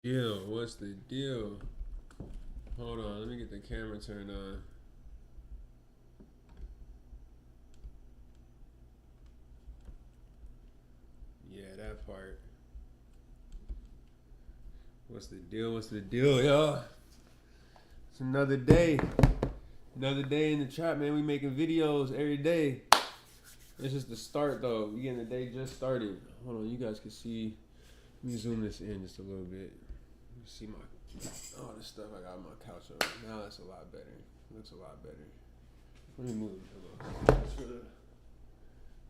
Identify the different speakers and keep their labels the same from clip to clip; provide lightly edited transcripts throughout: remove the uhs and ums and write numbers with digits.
Speaker 1: Deal? What's the deal? Hold on, let me get the camera turned on. Yeah, that part. What's the deal? What's the deal, y'all? It's another day. Another day in the trap, man. We making videos every day. It's just the start, though. We getting the day just started. Hold on, you guys can see. Let me zoom this in just a little bit. See all the stuff I got on my couch over. Now that's a lot better. Looks a lot better. Let me move the pillow.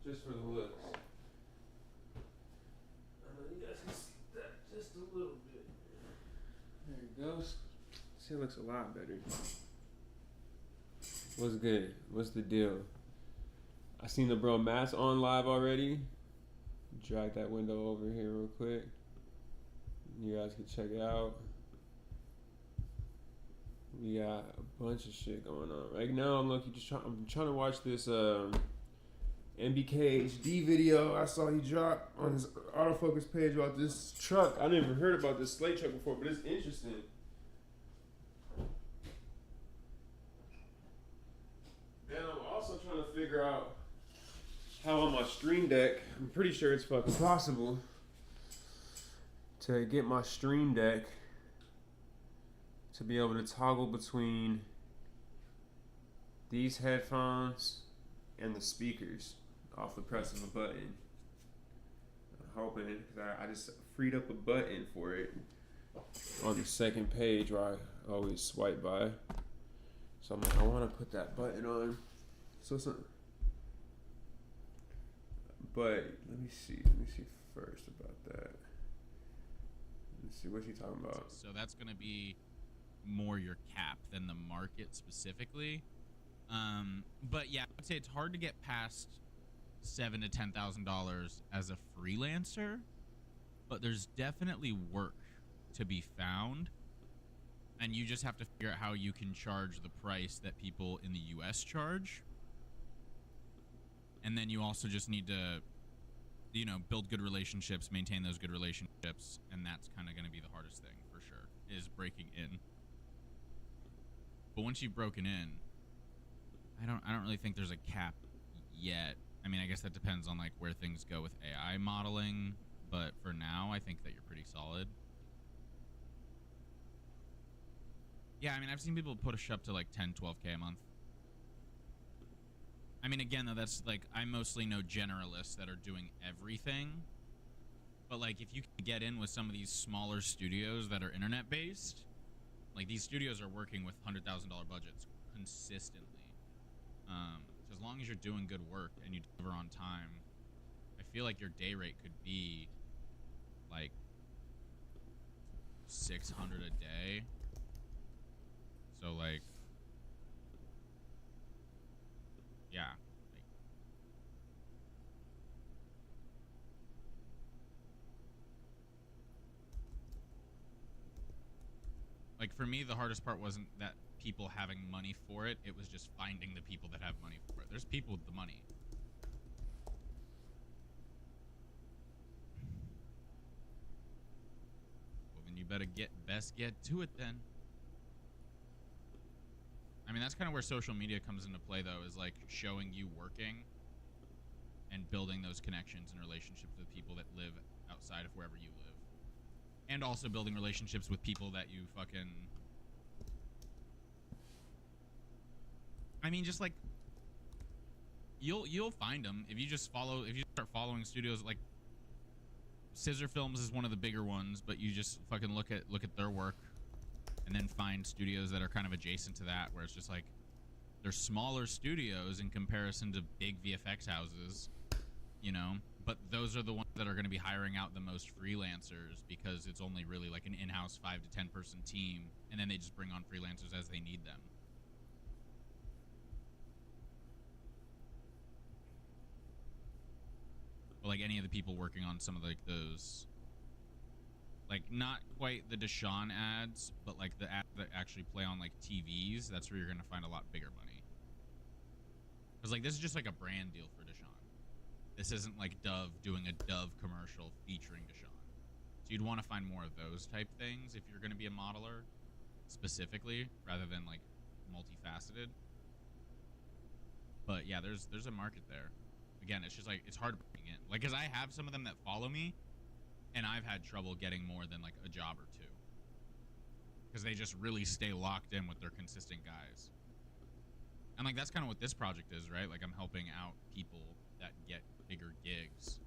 Speaker 1: Just for the looks. I know you guys can see that just a little bit. There it goes. See, it looks a lot better. What's good? What's the deal? I seen the bro Matt's on live already. Drag that window over here real quick. You guys can check it out. We got a bunch of shit going on right now. I'm trying to watch this MBK HD video. I saw he dropped on his autofocus page about this truck. I never heard about this slate truck before, but it's interesting. And I'm also trying to figure out how on my Stream Deck, I'm pretty sure it's fucking possible to get my Stream Deck to be able to toggle between these headphones and the speakers off the press of a button. I'm hoping, because I just freed up a button for it on the second page where I always swipe by. So I'm like, I want to put that button on. So it's not. But let me see first about that. Let's see, what's he talking about?
Speaker 2: So that's going to be more your cap than the market specifically. But yeah, I would say it's hard to get past $7,000 to $10,000 as a freelancer, but there's definitely work to be found, and you just have to figure out how you can charge the price that people in the US charge. And then you also just need to, build good relationships, maintain those good relationships, and that's kind of going to be the hardest thing for sure, is breaking in. But once you've broken in, I don't really think there's a cap yet. I mean, I guess that depends on like where things go with AI modeling, but for now, I think that you're pretty solid. Yeah, I mean, I've seen people push up to like 10, 12K a month. I mean, again, though, that's like, I mostly know generalists that are doing everything. But like, if you can get in with some of these smaller studios that are internet based, like these studios are working with $100,000 budgets consistently. So as long as you're doing good work and you deliver on time, I feel like your day rate could be like 600 a day. So like, yeah. Like for me, the hardest part wasn't that people having money for it. It was just finding the people that have money for it. There's people with the money. Well, then you better best get to it then. I mean, that's kind of where social media comes into play, though, is like showing you working and building those connections and relationships with people that live outside of wherever you live. And also building relationships with people that you fucking... I mean, just like... You'll find them if you just if you start following studios like Scissor Films is one of the bigger ones, but you just fucking look at their work and then find studios that are kind of adjacent to that, where it's just like they're smaller studios in comparison to big VFX houses, but those are the ones that are going to be hiring out the most freelancers because it's only really like an in-house 5 to 10 person team, and then they just bring on freelancers as they need them. But like any of the people working on some of like those, like not quite the Deshaun ads, but like the ads that actually play on like TVs, that's where you're gonna find a lot bigger money. Because like this is just like a brand deal for Deshaun. This isn't like Dove doing a Dove commercial featuring Deshaun. So you'd want to find more of those type things if you're going to be a modeler specifically, rather than like multifaceted. But yeah, there's a market there. Again, it's just like it's hard to bring in. Like, cause I have some of them that follow me, and I've had trouble getting more than like a job or two, because they just really stay locked in with their consistent guys. And like that's kind of what this project is, right? Like I'm helping out people that get bigger gigs,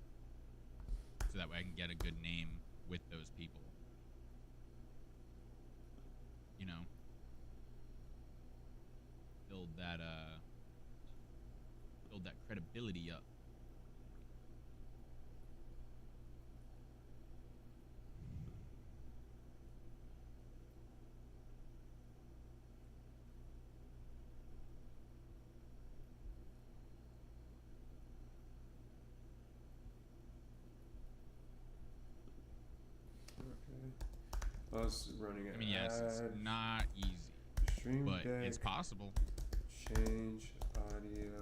Speaker 2: so that way I can get a good name with those people. You know, build that credibility up.
Speaker 1: Okay. Us running an
Speaker 2: I mean, yes,
Speaker 1: ad.
Speaker 2: it's not easy,
Speaker 1: Stream
Speaker 2: but
Speaker 1: deck.
Speaker 2: it's possible.
Speaker 1: Change audio.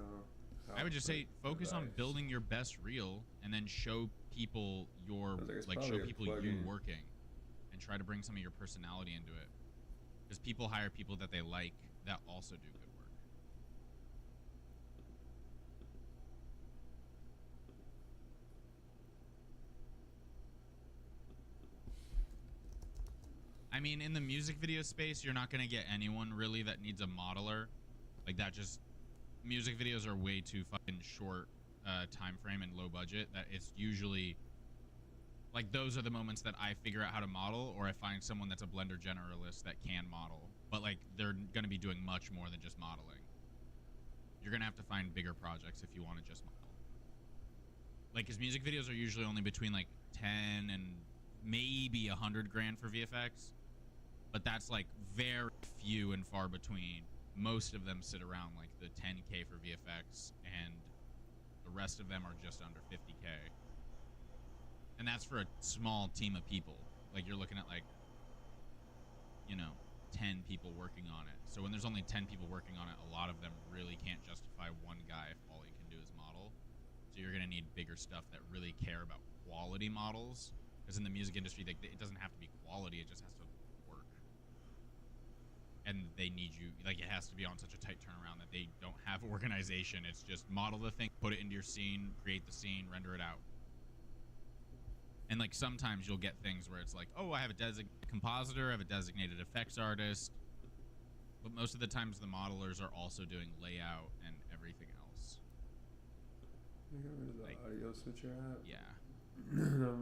Speaker 2: I would just say focus on
Speaker 1: device.
Speaker 2: building your best reel, and then show people your
Speaker 1: Like
Speaker 2: show
Speaker 1: probably a
Speaker 2: people you
Speaker 1: plugin.
Speaker 2: working, and try to bring some of your personality into it, because people hire people that they like that also do good work. I mean, in the music video space, you're not gonna get anyone really that needs a modeler. Like that just music videos are way too fucking short time frame and low budget, that it's usually like those are the moments that I figure out how to model, or I find someone that's a Blender generalist that can model, but like they're gonna be doing much more than just modeling. You're gonna have to find bigger projects if you want to just model. Like, cause music videos are usually only between like 10 and maybe 100 grand for VFX, but that's like very few and far between. Most of them sit around like the 10K for VFX, and the rest of them are just under 50K. And that's for a small team of people. Like you're looking at like, you know, 10 people working on it. So when there's only 10 people working on it, a lot of them really can't justify one guy if all he can do is model. So you're gonna need bigger stuff that really care about quality models. Because in the music industry, it doesn't have to be quality, it just has to work. And they need you, like it has to be on such a tight turnaround that they don't have organization. It's just model the thing, put it into your scene, create the scene, render it out. And like sometimes you'll get things where it's like, oh, I have a designated compositor, I have a designated effects artist. But most of the times the modelers are also doing layout and everything else.
Speaker 1: You got rid of the
Speaker 2: Like,
Speaker 1: audio switcher app.
Speaker 2: Yeah.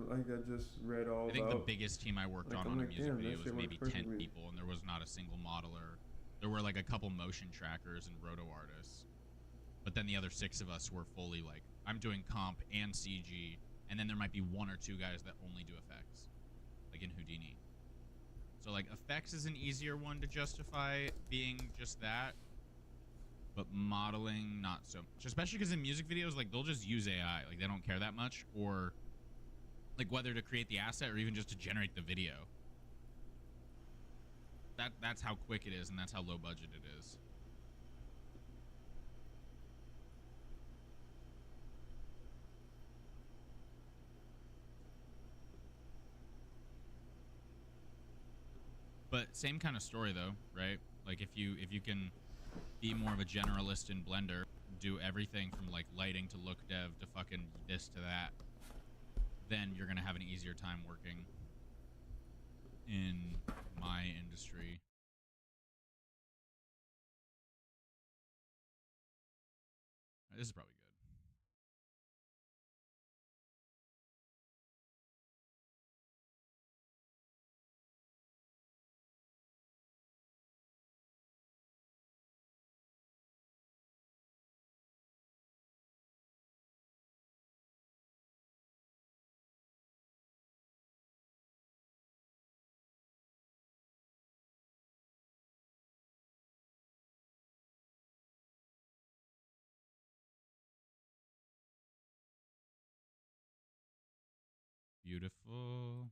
Speaker 1: Like I just read all
Speaker 2: I think
Speaker 1: about.
Speaker 2: the biggest team I worked
Speaker 1: Like,
Speaker 2: on
Speaker 1: I'm
Speaker 2: a
Speaker 1: like,
Speaker 2: music
Speaker 1: damn,
Speaker 2: video
Speaker 1: that
Speaker 2: was
Speaker 1: shit
Speaker 2: maybe
Speaker 1: works
Speaker 2: 10
Speaker 1: perfectly.
Speaker 2: people, and there was not a single modeler. There were like a couple motion trackers and roto artists. But then the other 6 of us were fully like, I'm doing comp and CG, and then there might be 1 or 2 guys that only do effects, like in Houdini. So like effects is an easier one to justify being just that, but modeling not so much. Especially because in music videos, like they'll just use AI, like they don't care that much, or like whether to create the asset or even just to generate the video. That's how quick it is, and that's how low budget it is. But same kind of story though, right? Like if you can be more of a generalist in Blender, do everything from like lighting to look dev to fucking this to that, then you're gonna have an easier time working in my industry. This is probably beautiful.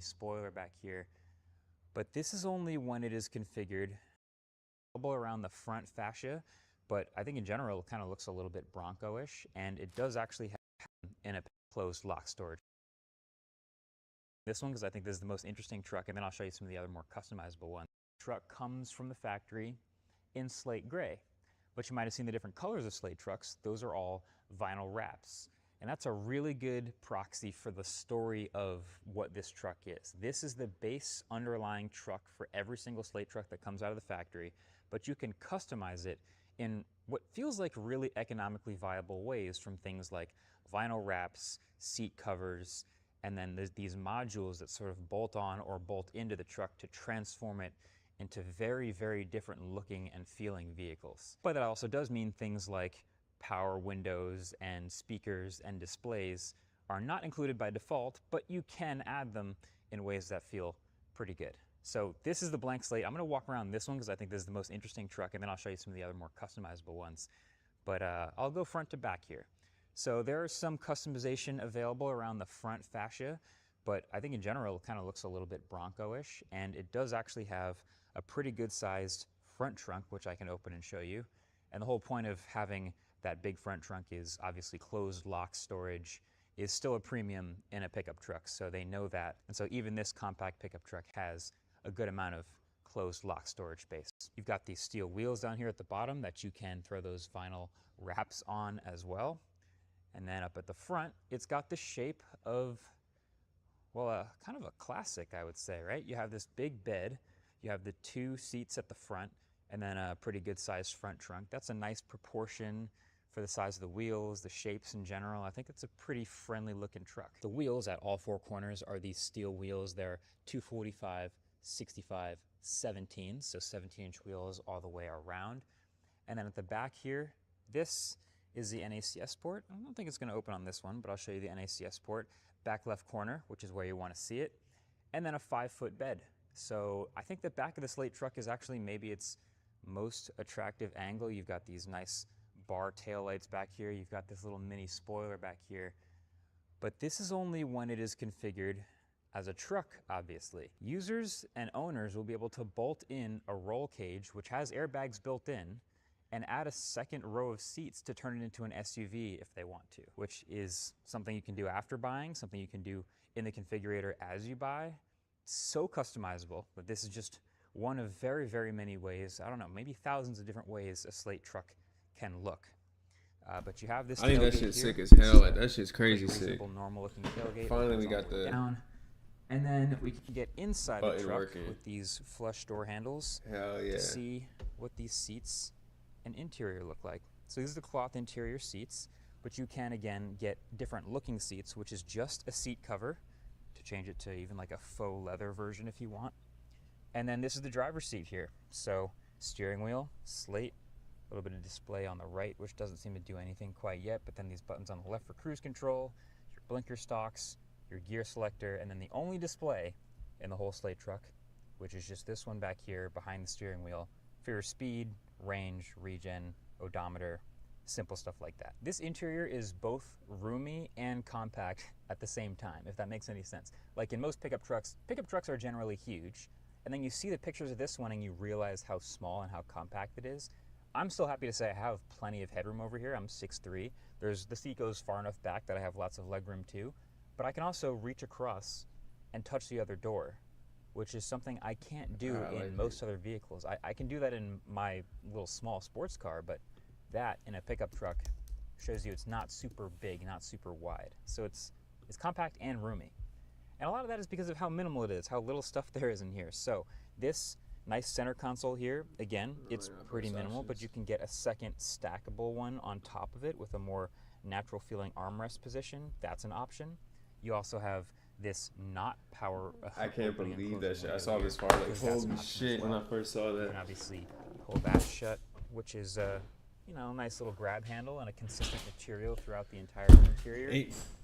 Speaker 3: spoiler back here. But this is only when it is configured around the front fascia, but I think in general it kind of looks a little bit Bronco-ish, and it does actually have an closed lock storage. This one, because I think this is the most interesting truck, and then I'll show you some of the other more customizable ones. The truck comes from the factory in slate gray, but you might have seen the different colors of slate trucks. Those are all vinyl wraps. And that's a really good proxy for the story of what this truck is. This is the base underlying truck for every single slate truck that comes out of the factory, but you can customize it in what feels like really economically viable ways, from things like vinyl wraps, seat covers, and then there's these modules that sort of bolt on or bolt into the truck to transform it into very, very different looking and feeling vehicles. But that also does mean things like power windows and speakers and displays are not included by default, but you can add them in ways that feel pretty good. So this is the blank slate. I'm going to walk around this one because I think this is the most interesting truck, and then I'll show you some of the other more customizable ones. But I'll go front to back here. So there is some customization available around the front fascia, but I think in general it kind of looks a little bit Bronco-ish, and it does actually have a pretty good sized front trunk, which I can open and show you. And the whole point of having that big front trunk is obviously closed lock storage is still a premium in a pickup truck, so they know that. And so even this compact pickup truck has a good amount of closed lock storage space. You've got these steel wheels down here at the bottom that you can throw those vinyl wraps on as well. And then up at the front, it's got the shape of, well, kind of a classic, I would say, right? You have this big bed, you have the two seats at the front, and then a pretty good sized front trunk. That's a nice proportion for the size of the wheels, the shapes in general. I think it's a pretty friendly looking truck. The wheels at all four corners are these steel wheels. They're 245, 65, 17, so 17-inch wheels all the way around. And then at the back here, this is the NACS port. I don't think it's gonna open on this one, but I'll show you the NACS port. Back left corner, which is where you wanna see it. And then a 5-foot bed. So I think the back of the slate truck is actually maybe its most attractive angle. You've got these nice bar taillights back here. You've got this little mini spoiler back here. But this is only when it is configured as a truck, obviously. Users and owners will be able to bolt in a roll cage, which has airbags built in, and add a second row of seats to turn it into an SUV if they want to, which is something you can do after buying, something you can do in the configurator as you buy. So customizable, but this is just one of very, very many ways, I don't know, maybe thousands of different ways a slate truck can look. But you have this.
Speaker 1: I think that shit's sick as hell. Like, that shit's crazy sick.
Speaker 3: Normal looking tailgate.
Speaker 1: Finally, we got the
Speaker 3: down. And then we can get inside the truck
Speaker 1: working
Speaker 3: with these flush door handles.
Speaker 1: Hell yeah.
Speaker 3: To see what these seats and interior look like. So these are the cloth interior seats, but you can again get different looking seats, which is just a seat cover to change it to even like a faux leather version if you want. And then this is the driver's seat here. So steering wheel, slate, a little bit of display on the right, which doesn't seem to do anything quite yet, but then these buttons on the left for cruise control, your blinker stalks, your gear selector, and then the only display in the whole slate truck, which is just this one back here behind the steering wheel, for your speed, range, regen, odometer, simple stuff like that. This interior is both roomy and compact at the same time, if that makes any sense. Like in most pickup trucks are generally huge, and then you see the pictures of this one and you realize how small and how compact it is. I'm still happy to say I have plenty of headroom over here. I'm 6'3". The seat goes far enough back that I have lots of legroom too, but I can also reach across and touch the other door, which is something I can't do in most other vehicles. I can do that in my little small sports car, but that in a pickup truck shows you it's not super big, not super wide. So it's compact and roomy. And a lot of that is because of how minimal it is, how little stuff there is in here. So this nice center console here, again, it's pretty minimal, but you can get a second stackable one on top of it with a more natural feeling armrest position. That's an option. You also have this not power.
Speaker 1: I can't believe that shit. I saw this far, like, holy shit, when I first saw that.
Speaker 3: You can obviously pull that shut, which is you know, a nice little grab handle and a consistent material throughout the entire interior.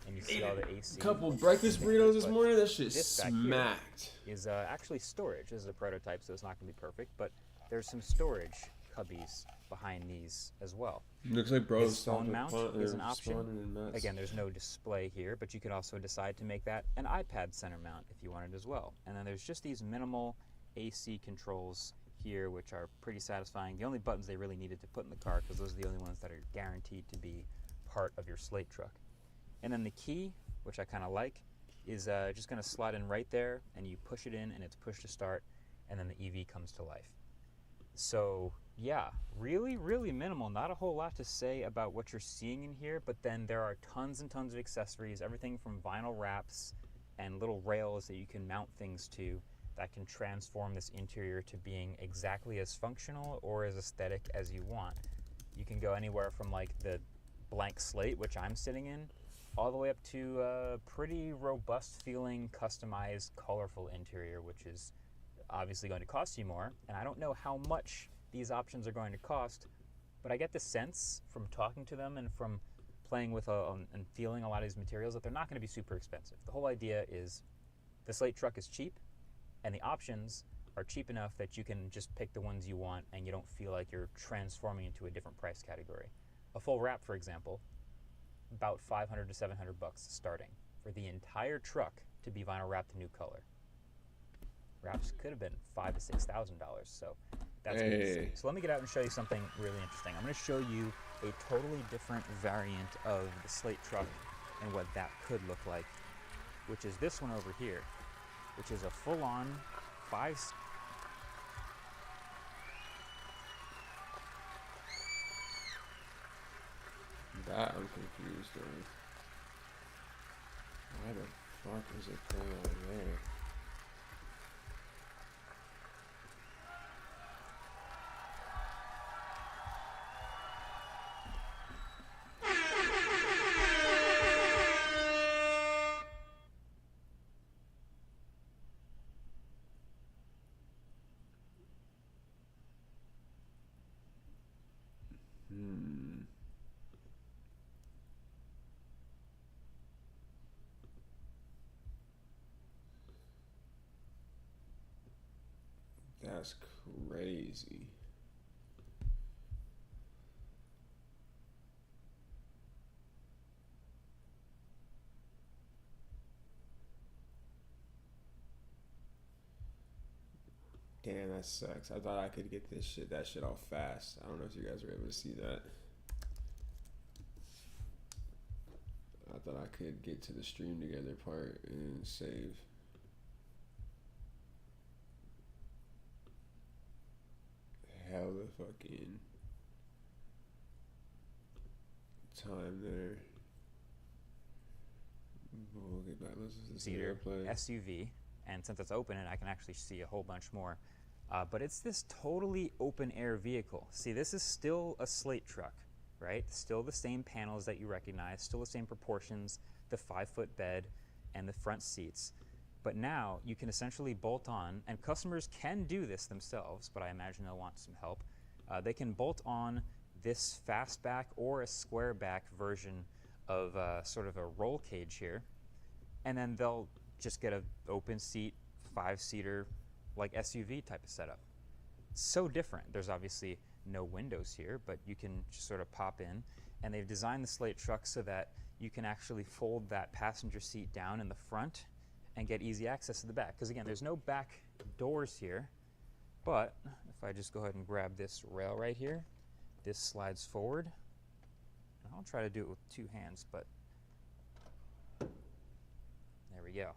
Speaker 3: And you see all the AC.
Speaker 1: Couple breakfast burritos this morning. That shit smacked.
Speaker 3: Is actually storage. This is a prototype, so it's not going to be perfect, but there's some storage cubbies behind these as well.
Speaker 1: Looks like bro
Speaker 3: This phone mount is an option.
Speaker 1: Again,
Speaker 3: Again, there's no display here, but you could also decide to make that an iPad center mount if you wanted as well. And then there's just these minimal AC controls here, which are pretty satisfying. The only buttons they really needed to put in the car, because those are the only ones that are guaranteed to be part of your Slate truck. And then the key, which I kind of like, is just going to slide in right there, and you push it in, and it's push to start, and then the EV comes to life. So yeah, really, really minimal. Not a whole lot to say about what you're seeing in here, but then there are tons and tons of accessories, everything from vinyl wraps and little rails that you can mount things to that can transform this interior to being exactly as functional or as aesthetic as you want. You can go anywhere from like the blank slate, which I'm sitting in, all the way up to a pretty robust feeling, customized, colorful interior, which is obviously going to cost you more. And I don't know how much these options are going to cost, but I get the sense from talking to them and from playing with and feeling a lot of these materials that they're not going to be super expensive. The whole idea is the Slate truck is cheap, and the options are cheap enough that you can just pick the ones you want and you don't feel like you're transforming into a different price category. A full wrap, for example, about $500 to $700 starting for the entire truck to be vinyl wrapped a new color. Wraps could have been $5,000 to $6,000, so that's insane. So let me get out and show you something really interesting. I'm going to show you a totally different variant of the Slate truck and what that could look like, which is this one over here, which is a full-on
Speaker 1: That I'm confused on. Why the fuck is it playing on there? That's crazy. Damn, that sucks. I thought I could get that shit off fast. I don't know if you guys were able to see that. I thought I could get to the stream together part and save. Hell the fucking time there. We'll get back. Let's
Speaker 3: seater SUV, and since it's open, and I can actually see a whole bunch more. But it's this totally open air vehicle. See, this is still a Slate truck, right? Still the same panels that you recognize, still the same proportions, the 5-foot bed, and the front seats. But now you can essentially bolt on, and customers can do this themselves, but I imagine they'll want some help. They can bolt on this fastback or a squareback version of sort of a roll cage here, and then they'll just get an open seat, 5-seater, like SUV type of setup. So different. There's obviously no windows here, but you can just sort of pop in, and they've designed the Slate truck so that you can actually fold that passenger seat down in the front and get easy access to the back. Because again, there's no back doors here, but if I just go ahead and grab this rail right here, this slides forward. And I'll try to do it with 2 hands, but there we go.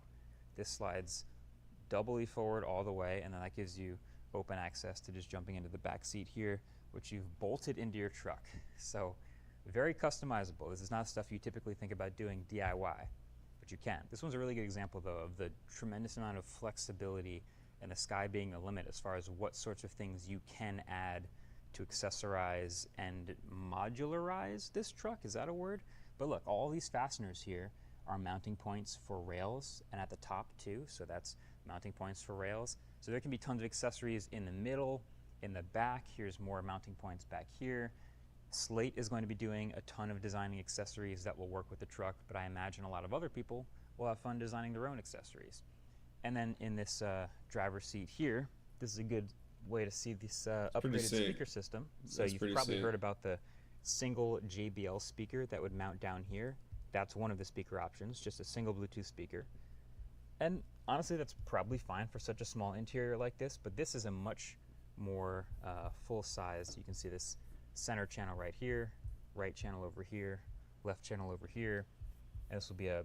Speaker 3: This slides doubly forward all the way, and then that gives you open access to just jumping into the back seat here, which you've bolted into your truck. So very customizable. This is not stuff you typically think about doing DIY, but you can. This one's a really good example, though, of the tremendous amount of flexibility and the sky being the limit as far as what sorts of things you can add to accessorize and modularize this truck. Is that a word? But look, all these fasteners here are mounting points for rails, and at the top too, so that's mounting points for rails. So there can be tons of accessories in the middle, in the back. Here's more mounting points back here. Slate is going to be doing a ton of designing accessories that will work with the truck, but I imagine a lot of other people will have fun designing their own accessories. And then in this driver's seat here, this is a good way to see this
Speaker 1: pretty
Speaker 3: upgraded
Speaker 1: sick.
Speaker 3: speaker system. So
Speaker 1: That's
Speaker 3: you've
Speaker 1: pretty
Speaker 3: probably
Speaker 1: sick.
Speaker 3: heard about the single JBL speaker that would mount down here. That's one of the speaker options, just a single Bluetooth speaker. And honestly, that's probably fine for such a small interior like this, but this is a much more full-sized. You can see this center channel right here, right channel over here, left channel over here, and this will be a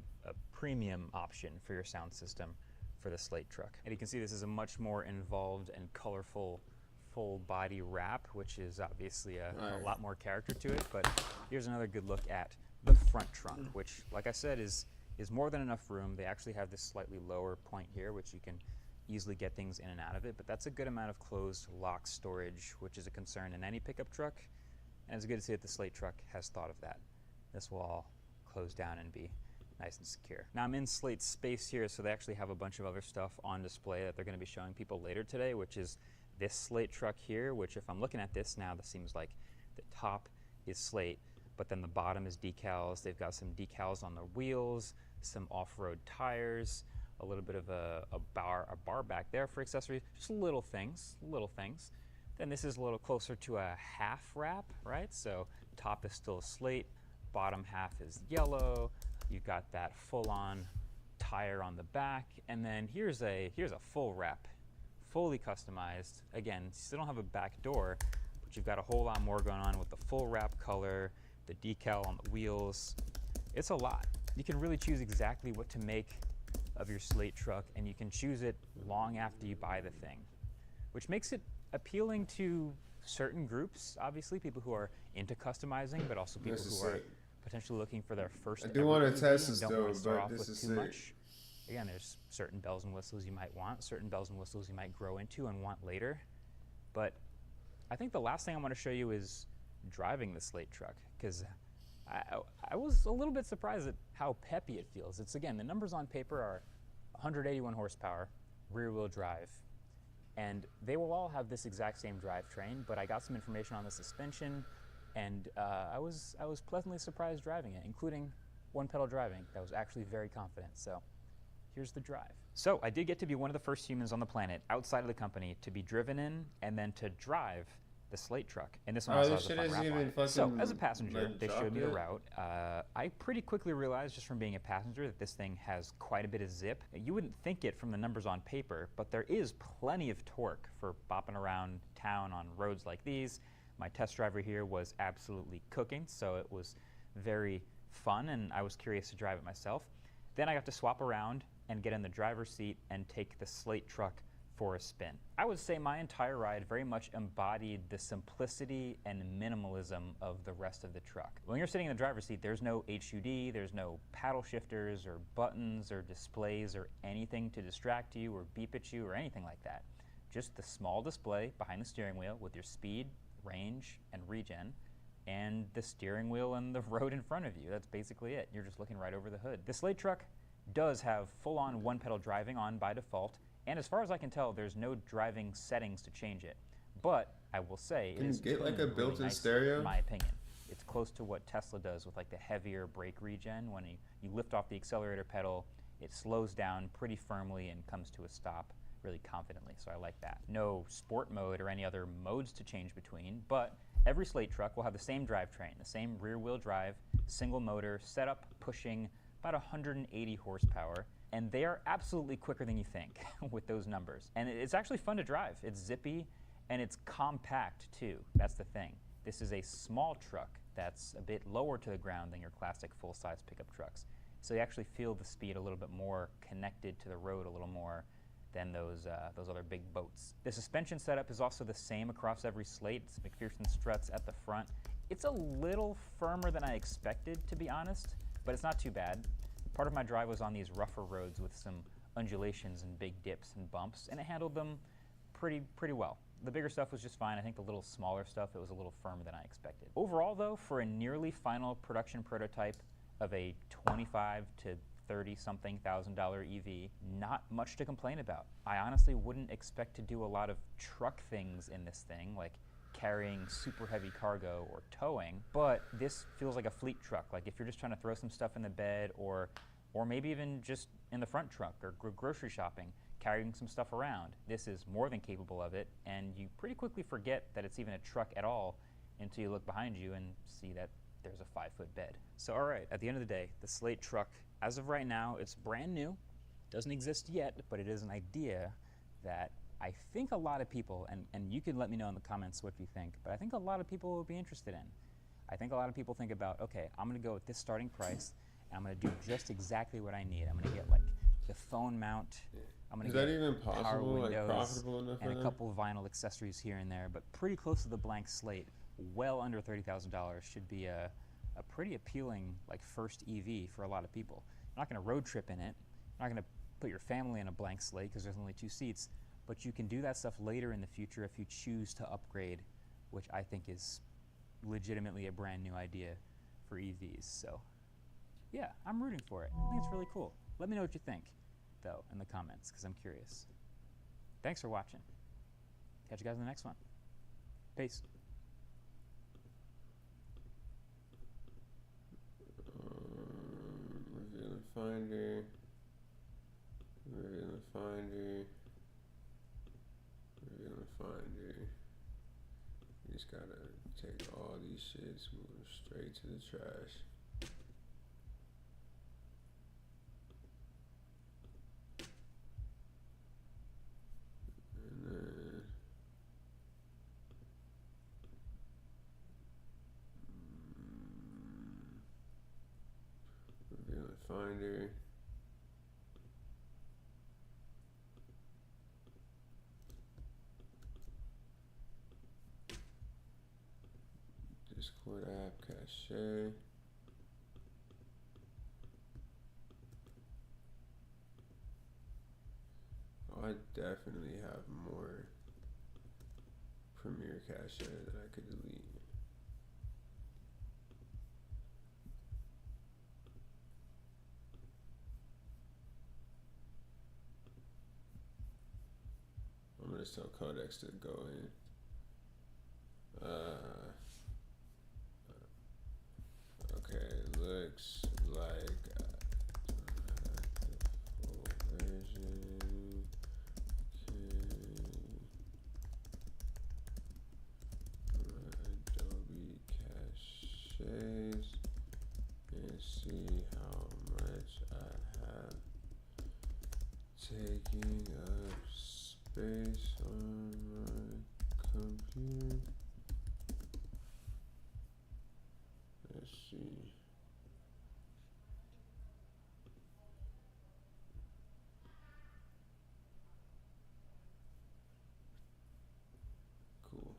Speaker 3: premium option for your sound system for the Slate truck. And you can see this is a much more involved and colorful full body wrap, which is obviously a lot more character to it. But here's another good look at the front trunk, which, like I said, is more than enough room. They actually have this slightly lower point here, which you can easily get things in and out of it, but that's a good amount of closed lock storage, which is a concern in any pickup truck. And it's good to see that the Slate truck has thought of that. This will all close down and be nice and secure. Now I'm in Slate's space here, so they actually have a bunch of other stuff on display that they're going to be showing people later today, which is this Slate truck here, which if I'm looking at this now, this seems like the top is Slate, but then the bottom is decals. They've got some decals on the wheels, some off-road tires, a little bit of a bar back there for accessories, just little things. Then this is a little closer to a half wrap, right? So top is still Slate, bottom half is yellow. You've got that full-on tire on the back, and then here's a full wrap, fully customized. Again, still don't have a back door, but you've got a whole lot more going on with the full wrap color, the decal on the wheels. It's a lot. You can really choose exactly what to make of your Slate truck, and you can choose it long after you buy the thing, which makes it appealing to certain groups, obviously, people who are into customizing, but also people who are potentially looking for their first
Speaker 1: I do want to test this
Speaker 3: don't
Speaker 1: though,
Speaker 3: want to start
Speaker 1: but
Speaker 3: off
Speaker 1: this
Speaker 3: with
Speaker 1: is
Speaker 3: too
Speaker 1: sick.
Speaker 3: much. Again, there's certain bells and whistles you might want, certain bells and whistles you might grow into and want later. But I think the last thing I want to show you is driving the Slate truck, because I was a little bit surprised at how peppy it feels. It's, again, the numbers on paper are 181 horsepower, rear-wheel drive, and they will all have this exact same drivetrain, but I got some information on the suspension, and I was pleasantly surprised driving it, including one-pedal driving. That was actually very confident. So here's the drive. So I did get to be one of the first humans on the planet outside of the company to be driven in and then to drive the Slate truck. And this one also has a fun wrap on it. So as a passenger, they showed me the route. I pretty quickly realized just from being a passenger that this thing has quite a bit of zip. You wouldn't think it from the numbers on paper, but there is plenty of torque for bopping around town on roads like these. My test driver here was absolutely cooking, so it was very fun, and I was curious to drive it myself. Then I got to swap around and get in the driver's seat and take the Slate truck for a spin. I would say my entire ride very much embodied the simplicity and minimalism of the rest of the truck. When you're sitting in the driver's seat, there's no HUD, there's no paddle shifters or buttons or displays or anything to distract you or beep at you or anything like that. Just the small display behind the steering wheel with your speed, range, and regen, and the steering wheel and the road in front of you. That's basically it. You're just looking right over the hood. The Slate truck does have full-on one-pedal driving on by default, and as far as I can tell, there's no driving settings to change it. But I will say,
Speaker 1: Can you get like a
Speaker 3: tuned really
Speaker 1: built-in
Speaker 3: nicely,
Speaker 1: stereo?
Speaker 3: in my opinion. It's close to what Tesla does with like the heavier brake regen. When you lift off the accelerator pedal, it slows down pretty firmly and comes to a stop really confidently, so I like that. No sport mode or any other modes to change between, but every Slate truck will have the same drivetrain, the same rear-wheel drive, single motor, setup pushing about 180 horsepower, and they are absolutely quicker than you think with those numbers. And it's actually fun to drive. It's zippy, and it's compact too. That's the thing. This is a small truck that's a bit lower to the ground than your classic full-size pickup trucks. So you actually feel the speed a little bit more connected to the road a little more than those other big boats. The suspension setup is also the same across every Slate. It's McPherson struts at the front. It's a little firmer than I expected, to be honest, but it's not too bad. Part of my drive was on these rougher roads with some undulations and big dips and bumps, and it handled them pretty well. The bigger stuff was just fine. I think the little smaller stuff, it was a little firmer than I expected. Overall, though, for a nearly final production prototype of a 25 to $30-something thousand EV, not much to complain about. I honestly wouldn't expect to do a lot of truck things in this thing, like carrying super heavy cargo or towing, but this feels like a fleet truck. Like if you're just trying to throw some stuff in the bed or maybe even just in the front trunk or grocery shopping, carrying some stuff around. This is more than capable of it, and you pretty quickly forget that it's even a truck at all until you look behind you and see that there's a 5-foot bed. So all right, at the end of the day, the Slate truck, as of right now, it's brand new. Doesn't exist yet, but it is an idea that I think a lot of people, and you can let me know in the comments what you think, but I think a lot of people will be interested in. I think a lot of people think about, okay, I'm gonna go with this starting price, and I'm gonna do just exactly what I need. I'm gonna get like the phone mount, I'm gonna
Speaker 1: Is
Speaker 3: get
Speaker 1: that even
Speaker 3: power
Speaker 1: possible? Like
Speaker 3: windows,
Speaker 1: profitable enough for
Speaker 3: and a
Speaker 1: them?
Speaker 3: couple vinyl accessories here and there, but pretty close to the blank slate, well under $30,000 should be a pretty appealing like first EV for a lot of people. You're not gonna road trip in it, you're not gonna put your family in a blank slate because there's only 2 seats, but you can do that stuff later in the future if you choose to upgrade, which I think is legitimately a brand new idea for EVs. So yeah, I'm rooting for it. I think it's really cool. Let me know what you think, though, in the comments, because I'm curious. Thanks for watching. Catch you guys in the next one. Peace.
Speaker 1: Revealing Finder. Revealing Finder. Revealing Finder. You just gotta take all these shits, move them straight to the trash. And then revealing Finder. Discord app cache. Oh, I definitely have more Premiere cache that I could delete. I'm gonna tell Codex to go in. Okay, looks like the full version. Adobe caches and see how much I have taking up space on my computer. Let's see. Cool.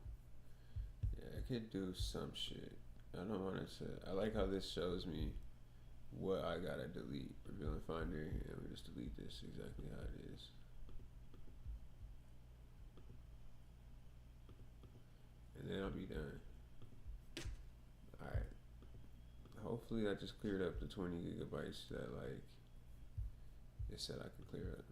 Speaker 1: Yeah, I could do some shit. I don't want it to. I like how this shows me what I gotta delete. Revealing Finder, and we just delete this exactly how it is. And then I'll be done. Alright. Hopefully that just cleared up the 20 gigabytes that like it said I could clear up.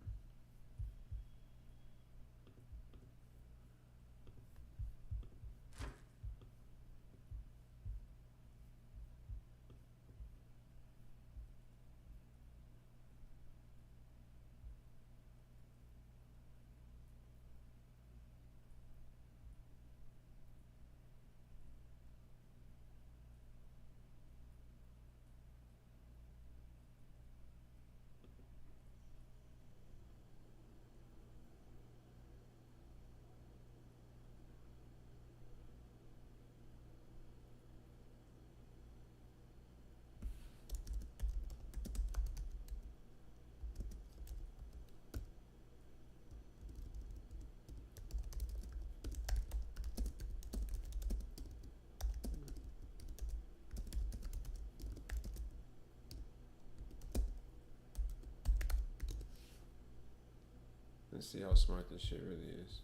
Speaker 1: Let's see how smart this shit really is.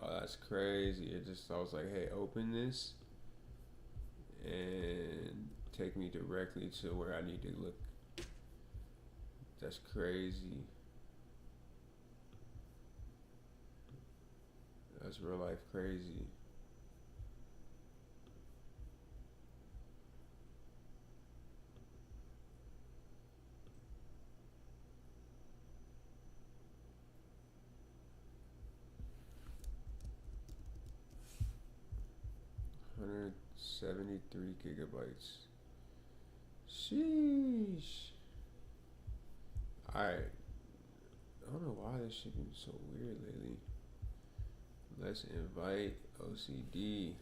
Speaker 1: Oh, that's crazy. It just, I was like, hey, open this and take me directly to where I need to look. That's crazy. That's real life crazy. 73 gigabytes. Sheesh. Alright. I don't know why this shit been so weird lately. Let's invite OCD.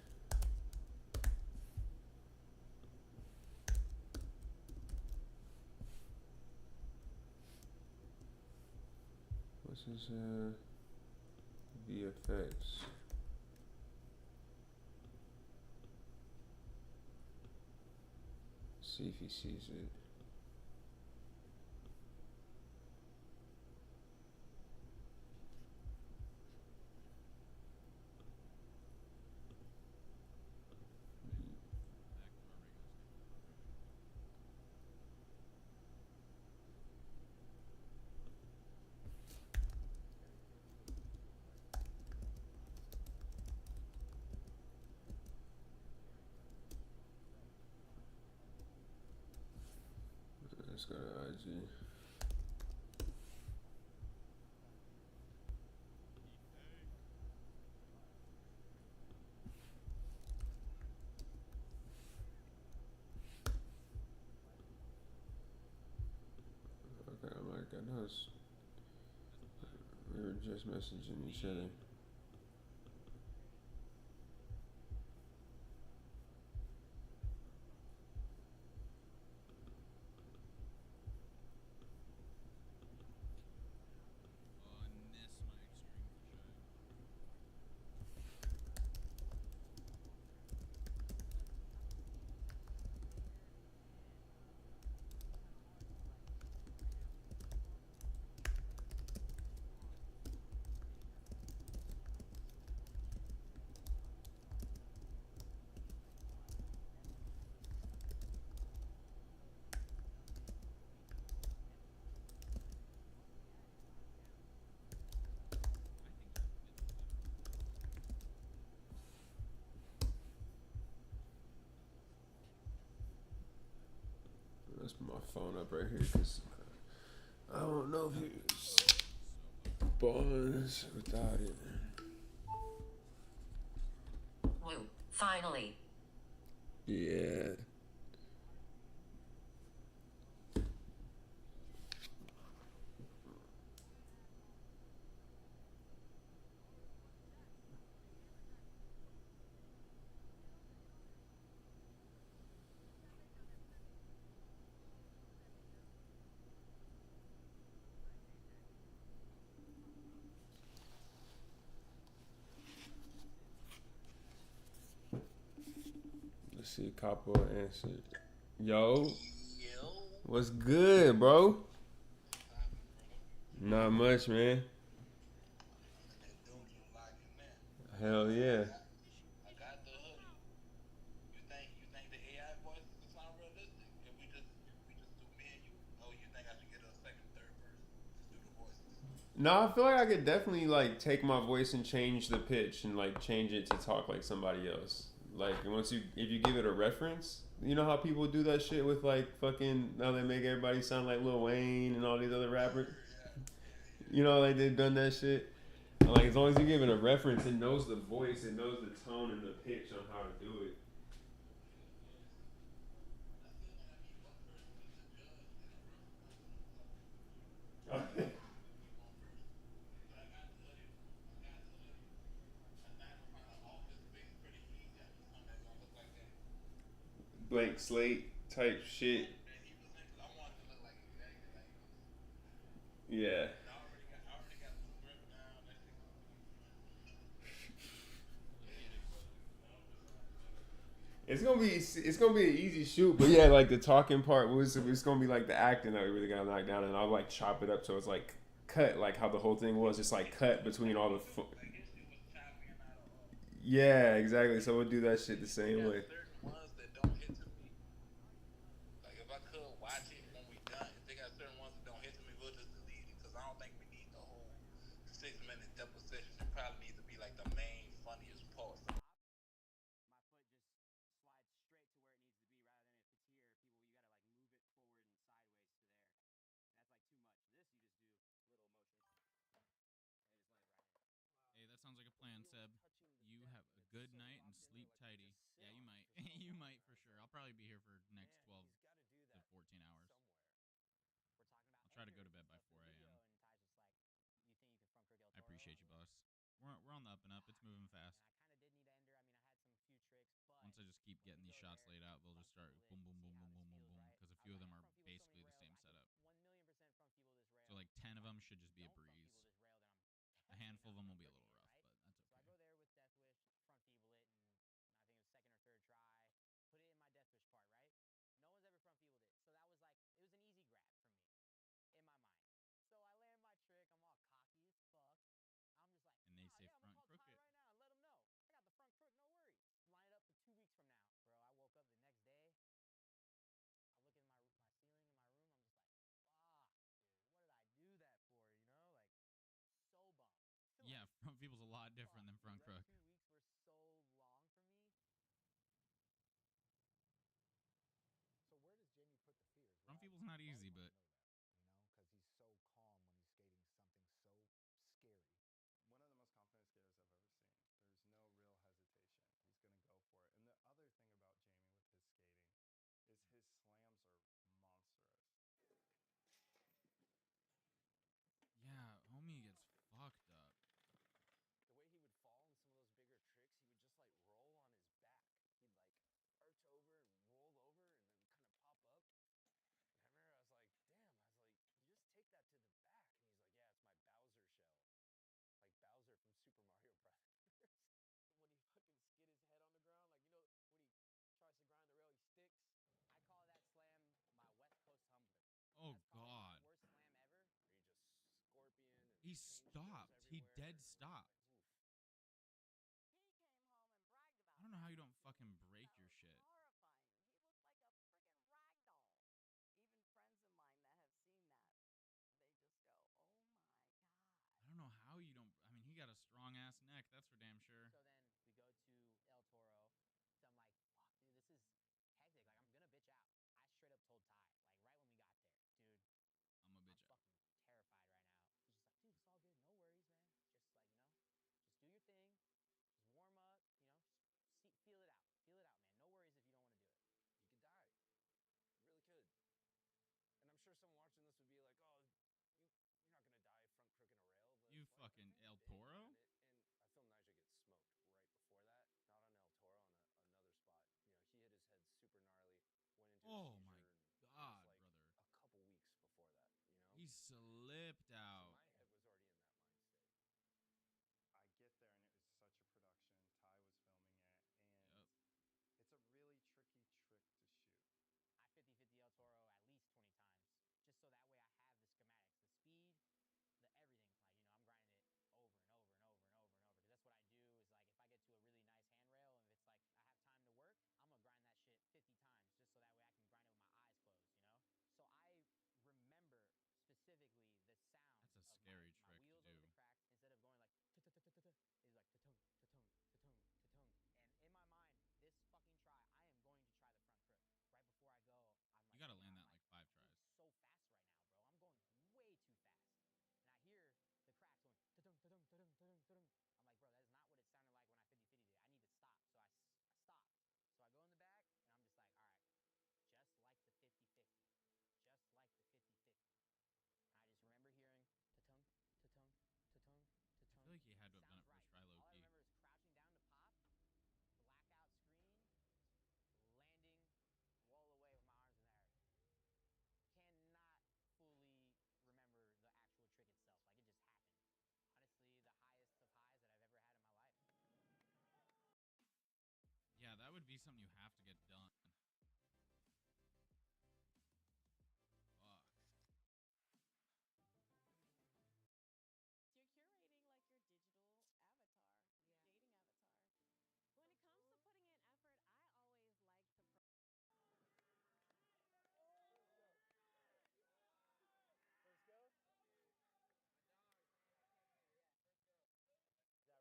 Speaker 1: What's his VFX? See if he sees it. Let's go to IG. Okay, I'm like, I know it's, we were just messaging each other. Let's put my phone up right here because I don't know if it's bonds without it.
Speaker 4: Woo, finally.
Speaker 1: Yeah. Let's see, Capo answered. Yo, what's good, bro? Not much, man. Hell yeah.
Speaker 5: I got the hoodie. You think the AI voices will sound realistic? If we just do me and you? Oh, you think I should get a second, third person to do the voices?
Speaker 1: No, I feel like I could definitely like take my voice and change the pitch and like change it to talk like somebody else. Like once you, if you give it a reference, you know how people do that shit with like fucking, now they make everybody sound like Lil Wayne and all these other rappers. You know, like they've done that shit. Like as long as you give it a reference, it knows the voice, it knows the tone and the pitch on how to do it. Blank slate type shit. Yeah. It's gonna be an easy shoot, but yeah, like the talking part was it's gonna be like the acting that we really gotta knock down, and I'll like chop it up so it's like cut like how the whole thing was, just like cut between all the. Yeah, exactly. So we'll do that shit the same way.
Speaker 5: Certain ones that don't hit to me. Like if I could watch it when we done, if they got certain ones that don't hit to me, we'll just delete it because I don't think we need the whole 6 minute deposition. It probably needs to be like the main funniest part.
Speaker 2: Hey, that sounds like a plan, Seb. You have a good
Speaker 6: so
Speaker 2: night and
Speaker 6: locked in there,
Speaker 2: sleep
Speaker 6: like,
Speaker 2: tighty.
Speaker 6: just sit
Speaker 2: Yeah, you
Speaker 6: on it
Speaker 2: might.
Speaker 6: for so
Speaker 2: You
Speaker 6: long,
Speaker 2: might
Speaker 6: and I
Speaker 2: for
Speaker 6: was
Speaker 2: sure.
Speaker 6: like,
Speaker 2: I'll probably be here for next
Speaker 6: man,
Speaker 2: 12
Speaker 6: he's got to do
Speaker 2: to
Speaker 6: that
Speaker 2: 14 hours.
Speaker 6: somewhere.
Speaker 7: We're talking about
Speaker 2: I'll try to go to
Speaker 7: Ender
Speaker 2: bed by
Speaker 7: of the
Speaker 2: 4
Speaker 7: video,
Speaker 2: a.m.
Speaker 7: and Ty's just like, "You think you can front crook El
Speaker 2: I
Speaker 7: Toro?"
Speaker 2: appreciate you,
Speaker 7: I'm like,
Speaker 2: boss. We're on the up and up. It's moving fast.
Speaker 7: And I kind of did need Ender. I mean, I had some few tricks, but
Speaker 2: Once I just keep
Speaker 7: when
Speaker 2: getting
Speaker 7: we
Speaker 2: these
Speaker 7: go
Speaker 2: shots
Speaker 7: there,
Speaker 2: laid out, they'll just
Speaker 7: front
Speaker 2: start
Speaker 7: people it,
Speaker 2: boom, boom,
Speaker 7: see
Speaker 2: boom,
Speaker 7: how
Speaker 2: boom,
Speaker 7: this
Speaker 2: boom, boom,
Speaker 7: feels,
Speaker 2: boom.
Speaker 7: right?
Speaker 2: Because a
Speaker 7: I
Speaker 2: few
Speaker 7: was
Speaker 2: of
Speaker 7: like,
Speaker 2: them
Speaker 7: I
Speaker 2: are
Speaker 7: front people so many
Speaker 2: basically the
Speaker 7: rails,
Speaker 2: same
Speaker 7: I could
Speaker 2: setup.
Speaker 7: 1,000,000% front people this rail.
Speaker 2: So like 10 of
Speaker 7: If I
Speaker 2: them should just be a
Speaker 7: don't front people
Speaker 2: breeze.
Speaker 7: this rail, then I'm
Speaker 2: A
Speaker 7: definitely
Speaker 2: handful of
Speaker 7: not
Speaker 2: them will
Speaker 7: front
Speaker 2: be a
Speaker 7: crooking
Speaker 2: little
Speaker 7: it,
Speaker 2: rough,
Speaker 7: right?
Speaker 2: but that's
Speaker 7: So I
Speaker 2: okay.
Speaker 7: go there with Death Wish, front people it, and I think it was second or third try. Put it in my Death Wish part, right? No one's ever front peopled it. So that was like, it was an easy grab for me in my mind. So I land my trick. I'm all cocky as fuck. I'm just like,
Speaker 2: And they
Speaker 7: "Oh,
Speaker 2: say
Speaker 7: yeah, I'm gonna
Speaker 2: front
Speaker 7: call
Speaker 2: crook
Speaker 7: Ty
Speaker 2: it.
Speaker 7: right now and let him know. I got the front crook, no worries. Line it up for 2 weeks from now. Bro, I woke up the next day. I look in my ceiling in my room. I'm just like, fuck, dude. What did I do that for? You know, like, so bummed.
Speaker 2: Yeah,
Speaker 7: Like,
Speaker 2: front people's a lot different than
Speaker 7: fuck,
Speaker 2: front
Speaker 7: dude, them
Speaker 2: crook.
Speaker 7: 2 weeks were so long for me.
Speaker 8: So where does Jamie put the fears?
Speaker 2: Front
Speaker 8: Well,
Speaker 2: people's not
Speaker 8: I've always
Speaker 2: easy,
Speaker 8: wanted
Speaker 2: but
Speaker 8: to know that, you know, because he's so calm when he's skating something so scary.
Speaker 9: One of the most confident skaters I've ever seen. There's no real hesitation. He's going to go for it. And the other thing about Jamie with his skating is his slams are monstrous.
Speaker 2: Yeah, homie gets fucked up.
Speaker 6: The way he would fall in some of those bigger tricks, he would just like roll on his back. He'd like arch over and roll over and then kind of pop up. And I remember I was like, damn, I was like, you just take that to the back. And he's like, yeah, it's my Bowser shell. Like Bowser from Super Mario Brothers. When he fucking skid his head on the ground, like, you know, when he tries to grind the rail, he sticks.
Speaker 7: I call that slam my West Coast humbler.
Speaker 2: Oh,
Speaker 7: That's probably
Speaker 2: God.
Speaker 7: my worst slam ever.
Speaker 6: Where he just scorpion and
Speaker 2: He
Speaker 6: change
Speaker 2: stopped.
Speaker 6: throws
Speaker 2: He
Speaker 6: everywhere,
Speaker 2: dead
Speaker 6: and it was
Speaker 2: stopped.
Speaker 6: like, oof.
Speaker 10: He came home and bragged about
Speaker 2: I don't know how
Speaker 10: that
Speaker 2: you
Speaker 10: one
Speaker 2: don't
Speaker 10: to
Speaker 2: fucking
Speaker 10: me.
Speaker 2: break
Speaker 10: That
Speaker 2: your
Speaker 10: was
Speaker 2: shit.
Speaker 10: horrifying. He looked like a freaking rag doll. Even friends of mine that have seen that, they just go, "Oh my god."
Speaker 2: I don't know how you don't. I mean, he got a strong ass neck. That's for damn sure.
Speaker 7: So then we go to El Toro. So I'm like, fuck, dude, this is hectic. Like, I'm gonna bitch out. I straight up told Ty, like, right when we got there, dude,
Speaker 2: I'm a bitch
Speaker 7: I'm
Speaker 2: out.
Speaker 7: fucking terrified right now. He's just like, dude, it's all good. No worries, man. Just like, you know, just do your thing. Just warm up, you know, just feel it out. Feel it out, man. No worries if you don't want to do it.
Speaker 6: You could die. You really could. And I'm sure someone watching this would be like, oh, you're not going to die front crook in a rail. But
Speaker 2: You
Speaker 6: it's like,
Speaker 2: fucking
Speaker 6: I kinda
Speaker 2: El
Speaker 6: did,
Speaker 2: Toro?
Speaker 6: man. And I filmed Nigel get smoked right before that. Not on El Toro, on another spot. You know, he hit his head super gnarly, went into a
Speaker 2: Oh
Speaker 6: seizure.
Speaker 2: my
Speaker 6: and it was
Speaker 2: God,
Speaker 6: like
Speaker 2: brother.
Speaker 6: a couple weeks before that, you know?
Speaker 2: He slipped
Speaker 6: So
Speaker 2: out.
Speaker 6: my head was already in that mind state.
Speaker 9: I get there and it was such a production. Ty was filming it, and
Speaker 2: Yep.
Speaker 9: it's a really tricky trick to shoot.
Speaker 7: I 50-50 El Toro at least 20 times, just so that way I have the schematics, the speed, the everything. Like, you know, I'm grinding it over and over and over and over and over, because that's what I do. Is like, if I get to a really nice handrail and if it's like I have time to work, I'm gonna grind that shit 50 times just so that way I can grind it with my eyes closed, you know? So I remember specifically the sound
Speaker 2: That's a
Speaker 7: of
Speaker 2: scary
Speaker 7: my
Speaker 2: trick to
Speaker 7: wheels over
Speaker 2: do.
Speaker 7: the cracks. Instead of going like ta-ta-ta-ta-ta, it's like ta-tung, ta-tung, ta-tung, ta-tung. And in my mind, this fucking try, I am going to try the front crook. Right before I go, I'm like,
Speaker 2: You gotta
Speaker 7: thinking,
Speaker 2: land
Speaker 7: I'm
Speaker 2: that like 5
Speaker 7: I'm going
Speaker 2: tries.
Speaker 7: so fast right now, bro. I'm going way too fast. And I hear the cracks going ta-dung, ta-dung, ta-dung, ta-dung, ta-dung. I'm like, bro, that is not what it sounded like when I 50-50 did. I need to stop. So I stop. So I go in the back, and I'm just like, all right, just like the 50-50. Just like the 50-50. And I just remember hearing ta-tung, ta-tung, ta-tung, ta-tung.
Speaker 2: I feel like he had to have done
Speaker 7: Sounds
Speaker 2: it first
Speaker 7: right.
Speaker 2: try low
Speaker 7: All I
Speaker 2: key.
Speaker 7: remember is crouching down to pop, blackout screen, landing, roll away with my arms in the air. Cannot fully remember the actual trick itself. Like, it just happened. Honestly, the highest of highs that I've ever had in my life.
Speaker 2: Yeah, that would be something you have to get done. Fuck.
Speaker 11: You're curating like your digital avatar, your skating avatar.
Speaker 12: When it comes to putting in effort, I always like to.
Speaker 7: First go? My dog is saying I can't get it.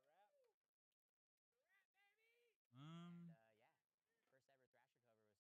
Speaker 7: Yeah, first go. Is that rap?
Speaker 2: Um,
Speaker 7: Yeah. First ever Thrasher cover was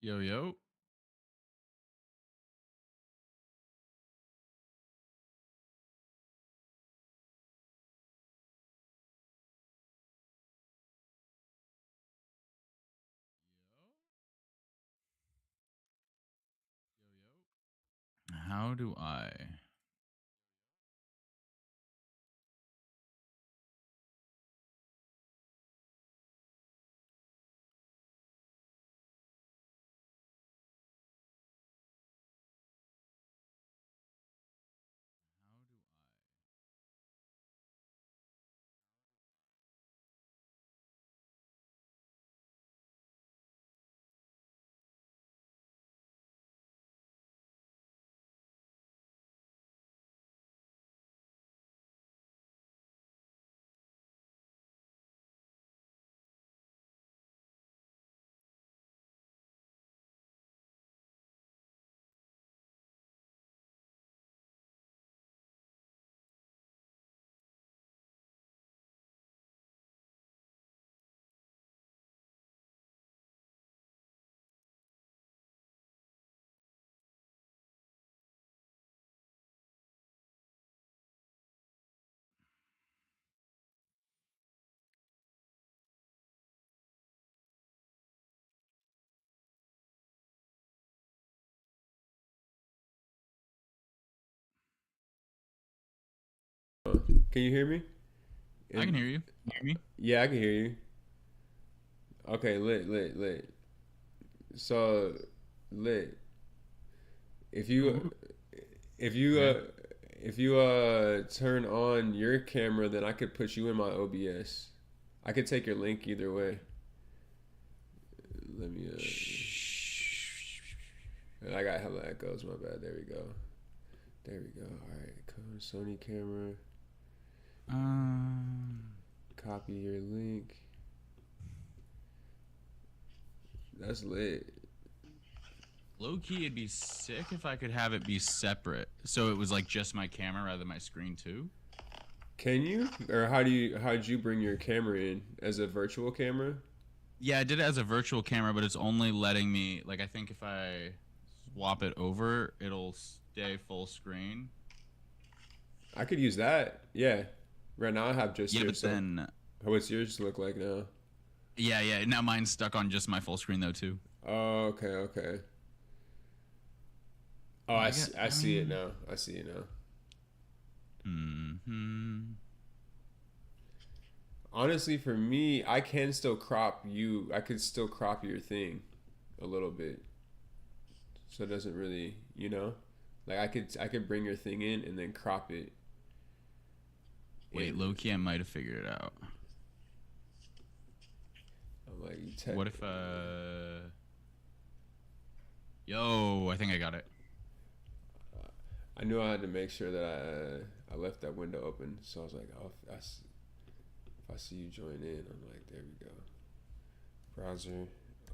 Speaker 2: Yo, yo. How do I?
Speaker 1: Can you hear me?
Speaker 2: I can hear you. Can you hear me?
Speaker 1: Yeah, I can hear you. Okay, lit. So, lit. If you if you if you turn on your camera, then I could put you in my OBS. I could take your link either way. Let me I got hella echoes, my bad. There we go. Alright, come Sony camera. Copy your link. That's lit.
Speaker 2: Low key, it'd be sick if I could have it be separate, so it was like just my camera rather than my screen too.
Speaker 1: Can you? Or how'd you bring your camera in? As a virtual camera?
Speaker 2: Yeah, I did it as a virtual camera, but it's only letting me, like, I think if I swap it over, it'll stay full screen.
Speaker 1: I could use that. Yeah. Right now I have just
Speaker 2: Yeah,
Speaker 1: yours.
Speaker 2: but then
Speaker 1: What's yours look like now?
Speaker 2: yeah. Now mine's stuck on just my full screen though too.
Speaker 1: Oh, okay. Oh, I see it now. I see it now. Honestly, for me, I can still crop you. I could still crop your thing a little bit. So it doesn't really, like I could bring your thing in and then crop it.
Speaker 2: Wait, low key, I might have figured it out.
Speaker 1: I'm like,
Speaker 2: what if Yo, I think I got it.
Speaker 1: I knew I had to make sure that I left that window open, so I was like, oh, if I see you join in, I'm like, there we go. Browser,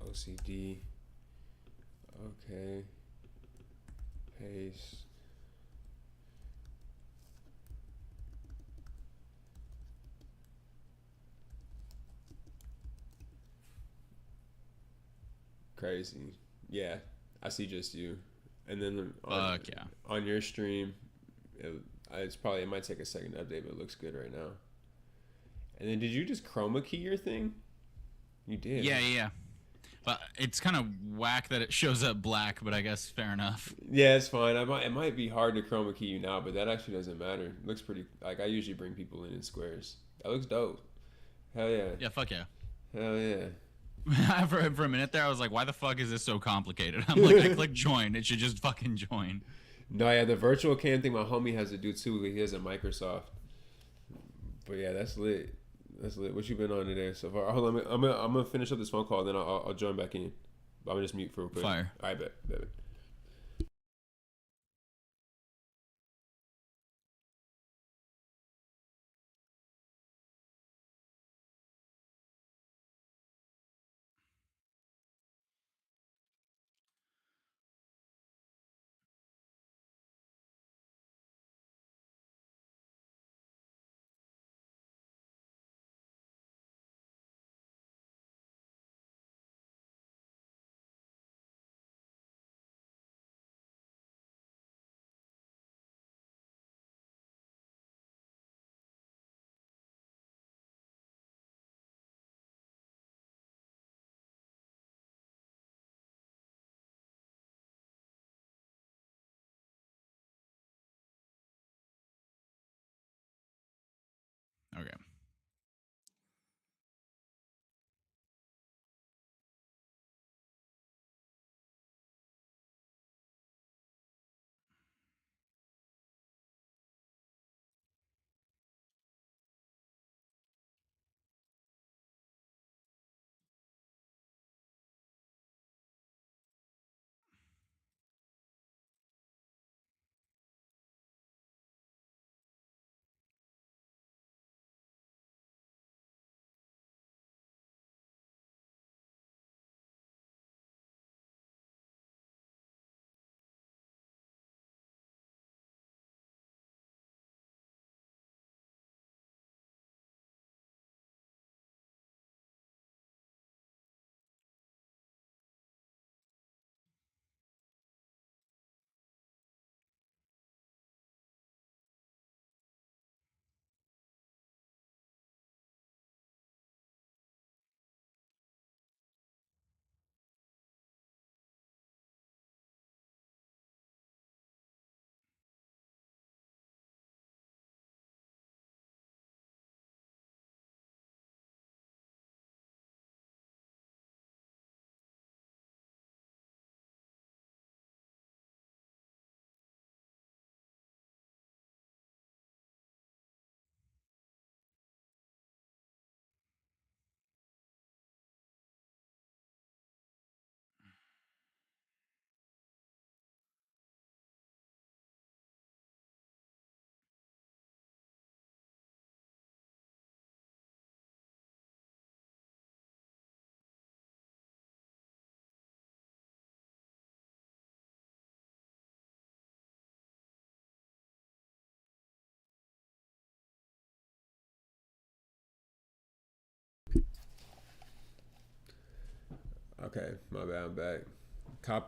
Speaker 1: OCD, okay, paste. Crazy. Yeah, I see just you. And then on your stream, it might take a second to update, but it looks good right now. And then did you just chroma key your thing? You did.
Speaker 2: Yeah. But it's kind of whack that it shows up black, but I guess fair enough.
Speaker 1: Yeah, it's fine. It might be hard to chroma key you now, but that actually doesn't matter. It looks pretty. Like I usually bring people in squares. That looks dope. Hell yeah.
Speaker 2: Yeah, fuck yeah.
Speaker 1: Hell yeah.
Speaker 2: for a minute there, I was like, why the fuck is this so complicated? I'm like, I click join. It should just fucking join.
Speaker 1: No, yeah, the virtual cam thing my homie has to do too. He has a Microsoft. But yeah, that's lit. That's lit. What you been on today so far? Hold on, I'm gonna finish up this phone call, then I'll join back in. I'm gonna just mute for real quick.
Speaker 2: Fire.
Speaker 1: I bet. Okay, my bad. I'm back.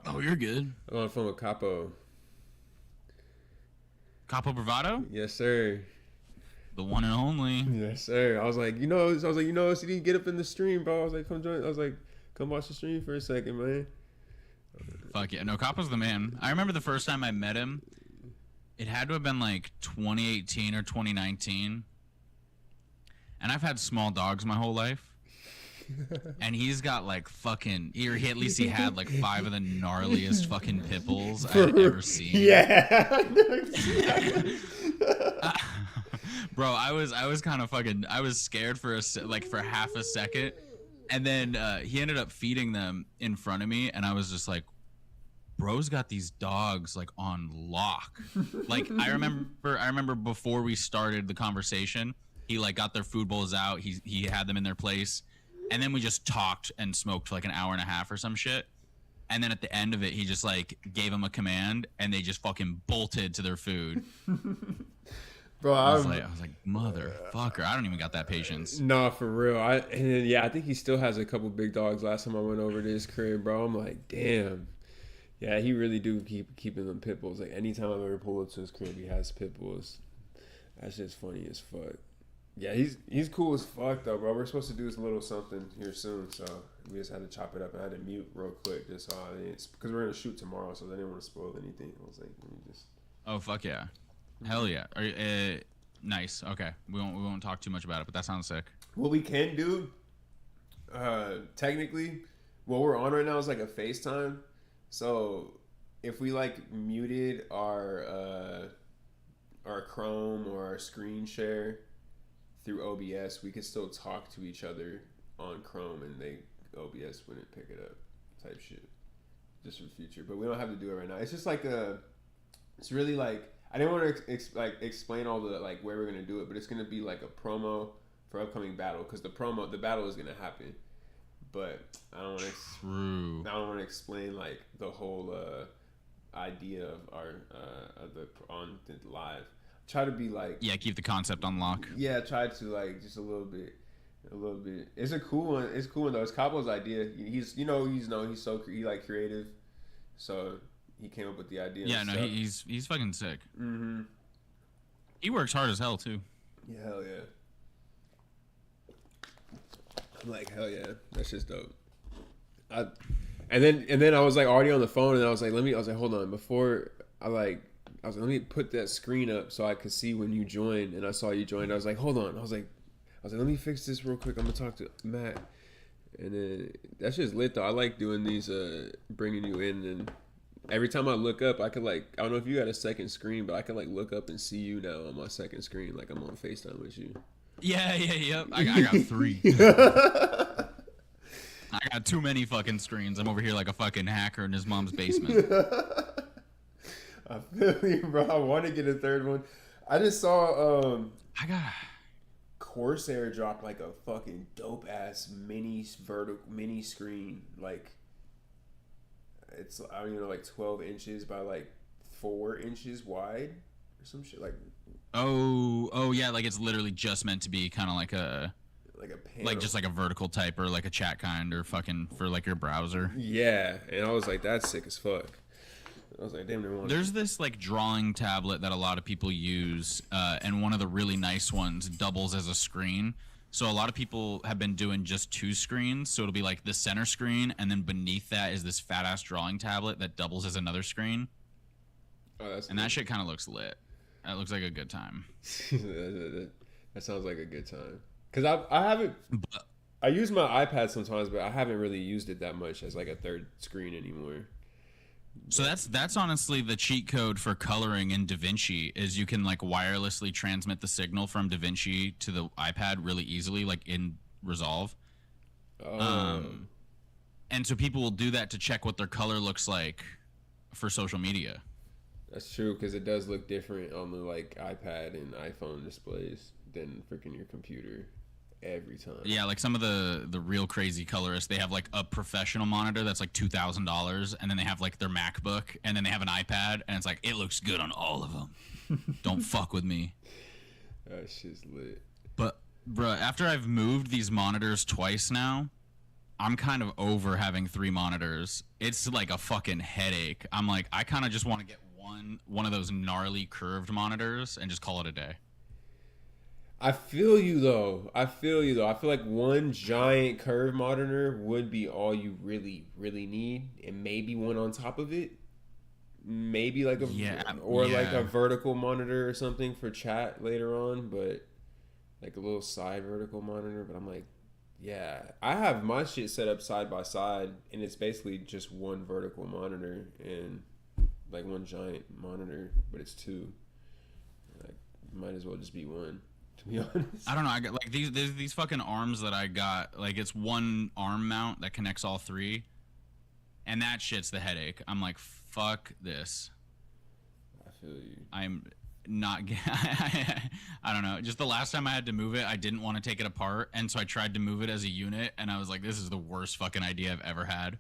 Speaker 2: Oh, you're good.
Speaker 1: I'm on the phone with Capo.
Speaker 2: Capo Bravado?
Speaker 1: Yes, sir.
Speaker 2: The one and only.
Speaker 1: Yes, sir. I was like, CD, get up in the stream, bro. I was like, come join. I was like, come watch the stream for a second, man.
Speaker 2: Fuck yeah. No, Capo's the man. I remember the first time I met him. It had to have been like 2018 or 2019. And I've had small dogs my whole life. And he's got like fucking, or he at least he had like 5 of the gnarliest fucking pit bulls I've ever seen.
Speaker 1: Yeah.
Speaker 2: Bro, I was kind of fucking, I was scared for half a second. And then he ended up feeding them in front of me, and I was just like, bro's got these dogs like on lock. Like I remember before we started the conversation, he like got their food bowls out, he had them in their place, and then we just talked and smoked for like an hour and a half or some shit. And then at the end of it, he just like gave them a command, and they just fucking bolted to their food.
Speaker 1: Bro,
Speaker 2: I was like, motherfucker, I don't even got that patience.
Speaker 1: Nah, for real. I think he still has a couple big dogs. Last time I went over to his crib, bro, I'm like, damn. Yeah, he really do keeping them pit bulls. Like anytime I've ever pulled up to his crib, he has pit bulls. That's just funny as fuck. Yeah, he's cool as fuck though, bro. We're supposed to do this little something here soon, so we just had to chop it up. And I had to mute real quick just so because we're gonna shoot tomorrow, so they didn't want to spoil anything. I was like, let me just.
Speaker 2: Oh fuck yeah, hell yeah. Nice. Okay, we won't talk too much about it, but that sounds sick.
Speaker 1: What we can do, technically, what we're on right now is like a FaceTime. So if we like muted our Chrome or our screen share through OBS, we could still talk to each other on Chrome, and OBS wouldn't pick it up, type shit. Just for the future, but we don't have to do it right now. It's just like it's really like I didn't want to explain all the like where we're gonna do it, but it's gonna be like a promo for upcoming battle because the battle is gonna happen. But I don't want to explain like the whole idea of our on the live. Try to be like
Speaker 2: keep the concept on lock.
Speaker 1: Yeah, try to like just a little bit. It's a cool one. It's cool one though. It's Capo's idea. He's like creative, so he came up with the idea.
Speaker 2: Yeah, no, he's fucking sick.
Speaker 1: Mm-hmm.
Speaker 2: He works hard as hell too.
Speaker 1: Yeah, hell yeah. I'm like, hell yeah, that's just dope. And then I was like already on the phone, and I was like, hold on, before let me put that screen up so I could see when you joined, and I saw you joined. I was like, hold on, I was like, let me fix this real quick. I'm gonna talk to Matt, and then that's just lit though. I like doing these, bringing you in, and every time I look up, I could like, I don't know if you got a second screen, but I could like look up and see you now on my second screen, like I'm on FaceTime with you.
Speaker 2: Yeah. I got 3. I got too many fucking screens. I'm over here like a fucking hacker in his mom's basement.
Speaker 1: I feel you, bro. I want to get a third one. I just saw Corsair drop like a fucking dope ass mini screen. Like it's like 12 inches by like 4 inches wide or some shit like.
Speaker 2: Oh yeah, like it's literally just meant to be kind of like a panel. Like just like a vertical type or like a chat kind or fucking for like your browser.
Speaker 1: Yeah, and I was like, that's sick as fuck. I was like, damn,
Speaker 2: there's this like drawing tablet that a lot of people use, and one of the really nice ones doubles as a screen. So a lot of people have been doing just 2 screens. So it'll be like the center screen, and then beneath that is this fat ass drawing tablet that doubles as another screen.
Speaker 1: Oh,
Speaker 2: that shit kind of looks lit. That looks like a good time.
Speaker 1: That sounds like a good time. Cause I haven't. I use my iPad sometimes, but I haven't really used it that much as like a third screen anymore.
Speaker 2: So that's honestly the cheat code for coloring in DaVinci is you can like wirelessly transmit the signal from DaVinci to the iPad really easily, like in Resolve. And so people will do that to check what their color looks like for social media.
Speaker 1: That's true, because it does look different on the like iPad and iPhone displays than freaking your computer every time.
Speaker 2: Yeah, like some of the real crazy colorists, they have like a professional monitor that's like $2,000, and then they have like their MacBook, and then they have an iPad, and it's like, it looks good on all of them. Don't fuck with me.
Speaker 1: That shit's lit.
Speaker 2: But, bruh, after I've moved these monitors twice now, I'm kind of over having 3 monitors. It's like a fucking headache. I'm like, I kind of just want to get one of those gnarly curved monitors and just call it a day.
Speaker 1: I feel you though. I feel like one giant curved monitor would be all you really, really need, and maybe one on top of it. Maybe like like a vertical monitor or something for chat later on, but like a little side vertical monitor. But I'm like, yeah, I have my shit set up side by side, and it's basically just one vertical monitor and like one giant monitor, but it's 2. Like, might as well just be one. To be honest,
Speaker 2: I don't know. I got like these fucking arms that I got. Like it's one arm mount that connects all 3, and that shit's the headache. I'm like, fuck this.
Speaker 1: I feel you.
Speaker 2: I'm not. I don't know. Just the last time I had to move it, I didn't want to take it apart, and so I tried to move it as a unit, and I was like, this is the worst fucking idea I've ever had.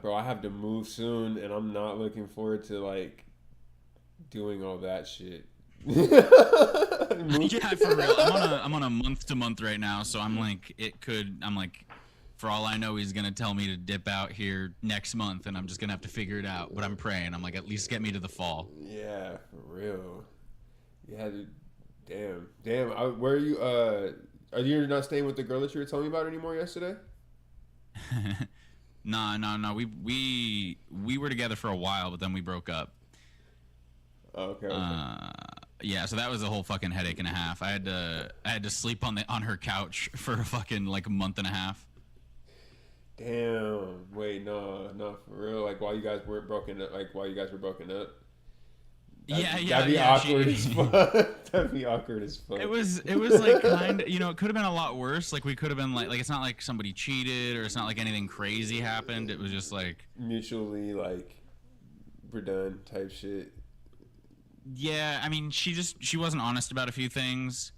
Speaker 1: Bro, I have to move soon, and I'm not looking forward to like doing all that shit.
Speaker 2: Yeah, for real. I'm on a month to month right now, so I'm like, for all I know, he's gonna tell me to dip out here next month, and I'm just gonna have to figure it out. But I'm praying. I'm like, at least get me to the fall.
Speaker 1: Yeah, for real. Yeah, dude. Damn. Where are you? Are you not staying with the girl that you were telling me about anymore yesterday?
Speaker 2: No. We were together for a while, but then we broke up.
Speaker 1: Okay.
Speaker 2: Yeah, so that was a whole fucking headache and a half. I had to sleep on her couch for a fucking like a month and a half.
Speaker 1: Damn. Wait, no, for real. Like while you guys were broken up. That'd be awkward as fuck. That'd be awkward as fuck.
Speaker 2: It was like kind of, it could have been a lot worse. Like we could have been like it's not like somebody cheated or it's not like anything crazy happened. It was just like
Speaker 1: mutually like we're done type shit.
Speaker 2: Yeah, I mean, she wasn't honest about a few things,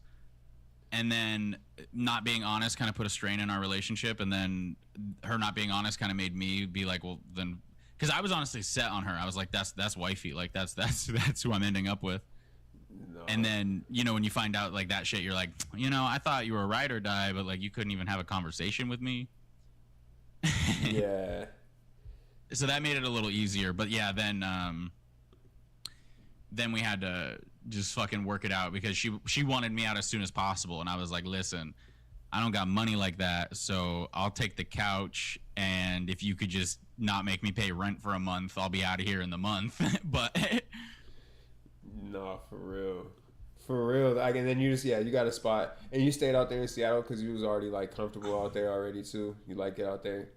Speaker 2: and then not being honest kind of put a strain in our relationship, and then her not being honest kind of made me be like, well, then, because I was honestly set on her. I was like, that's wifey, like that's who I'm ending up with. No. And then when you find out like that shit, you're like, I thought you were a ride or die, but like you couldn't even have a conversation with me.
Speaker 1: Yeah.
Speaker 2: So that made it a little easier, but yeah, then we had to just fucking work it out because she wanted me out as soon as possible, and I was like, listen, I don't got money like that, so I'll take the couch, and if you could just not make me pay rent for a month, I'll be out of here in the month. But
Speaker 1: no, for real. Like, and then you got a spot, and you stayed out there in Seattle because you was already like comfortable out there already too. You like it out there,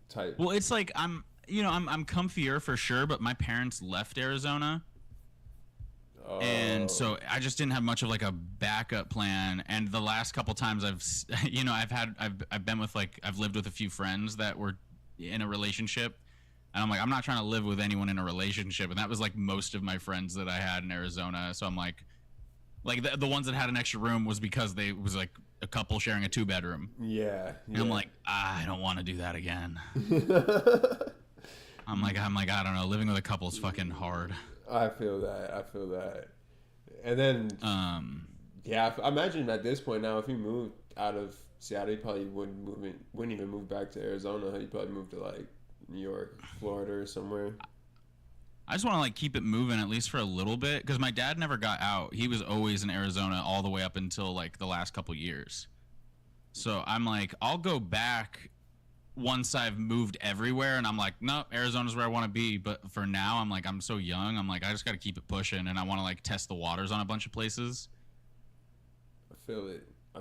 Speaker 1: type.
Speaker 2: Well, it's like I'm comfier for sure, but my parents left Arizona. And so I just didn't have much of like a backup plan. And the last couple times I've been with I've lived with a few friends that were in a relationship, and I'm like, I'm not trying to live with anyone in a relationship. And that was like most of my friends that I had in Arizona. So I'm like the ones that had an extra room was because they was like a couple sharing a 2-bedroom.
Speaker 1: Yeah.
Speaker 2: And I'm like, I don't want to do that again. I'm like, I don't know. Living with a couple is fucking hard.
Speaker 1: I feel that. And then, I imagine at this point now, if you moved out of Seattle, you probably wouldn't even move back to Arizona. You probably move to like New York, Florida, or somewhere.
Speaker 2: I just want to like keep it moving at least for a little bit because my dad never got out. He was always in Arizona all the way up until like the last couple years. So I'm like, I'll go back once I've moved everywhere, and I'm like, no, Arizona's where I want to be. But for now, I'm like, I'm so young. I'm like, I just got to keep it pushing, and I want to like test the waters on a bunch of places.
Speaker 1: I feel it. I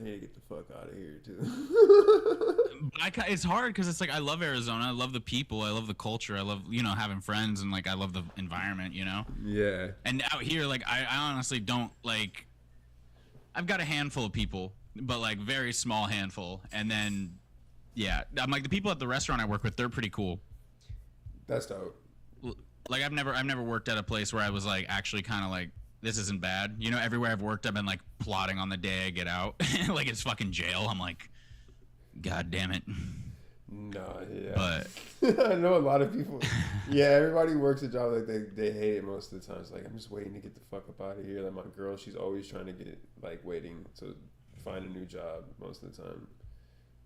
Speaker 1: need to get the fuck out of here too.
Speaker 2: But it's hard because it's like I love Arizona. I love the people. I love the culture. I love having friends, and like I love the environment.
Speaker 1: Yeah.
Speaker 2: And out here, like I honestly don't like. I've got a handful of people, but like very small handful, and then. Yeah, I'm like the people at the restaurant I work with, they're pretty cool.
Speaker 1: That's dope.
Speaker 2: Like I've never worked at a place where I was like actually kind of like this isn't bad. Everywhere I've worked, I've been like plotting on the day I get out, like it's fucking jail. I'm like, God damn it.
Speaker 1: No, yeah.
Speaker 2: But
Speaker 1: I know a lot of people. Yeah, everybody works a job like they hate it most of the time. It's like I'm just waiting to get the fuck up out of here. Like my girl, she's always trying to waiting to find a new job most of the time.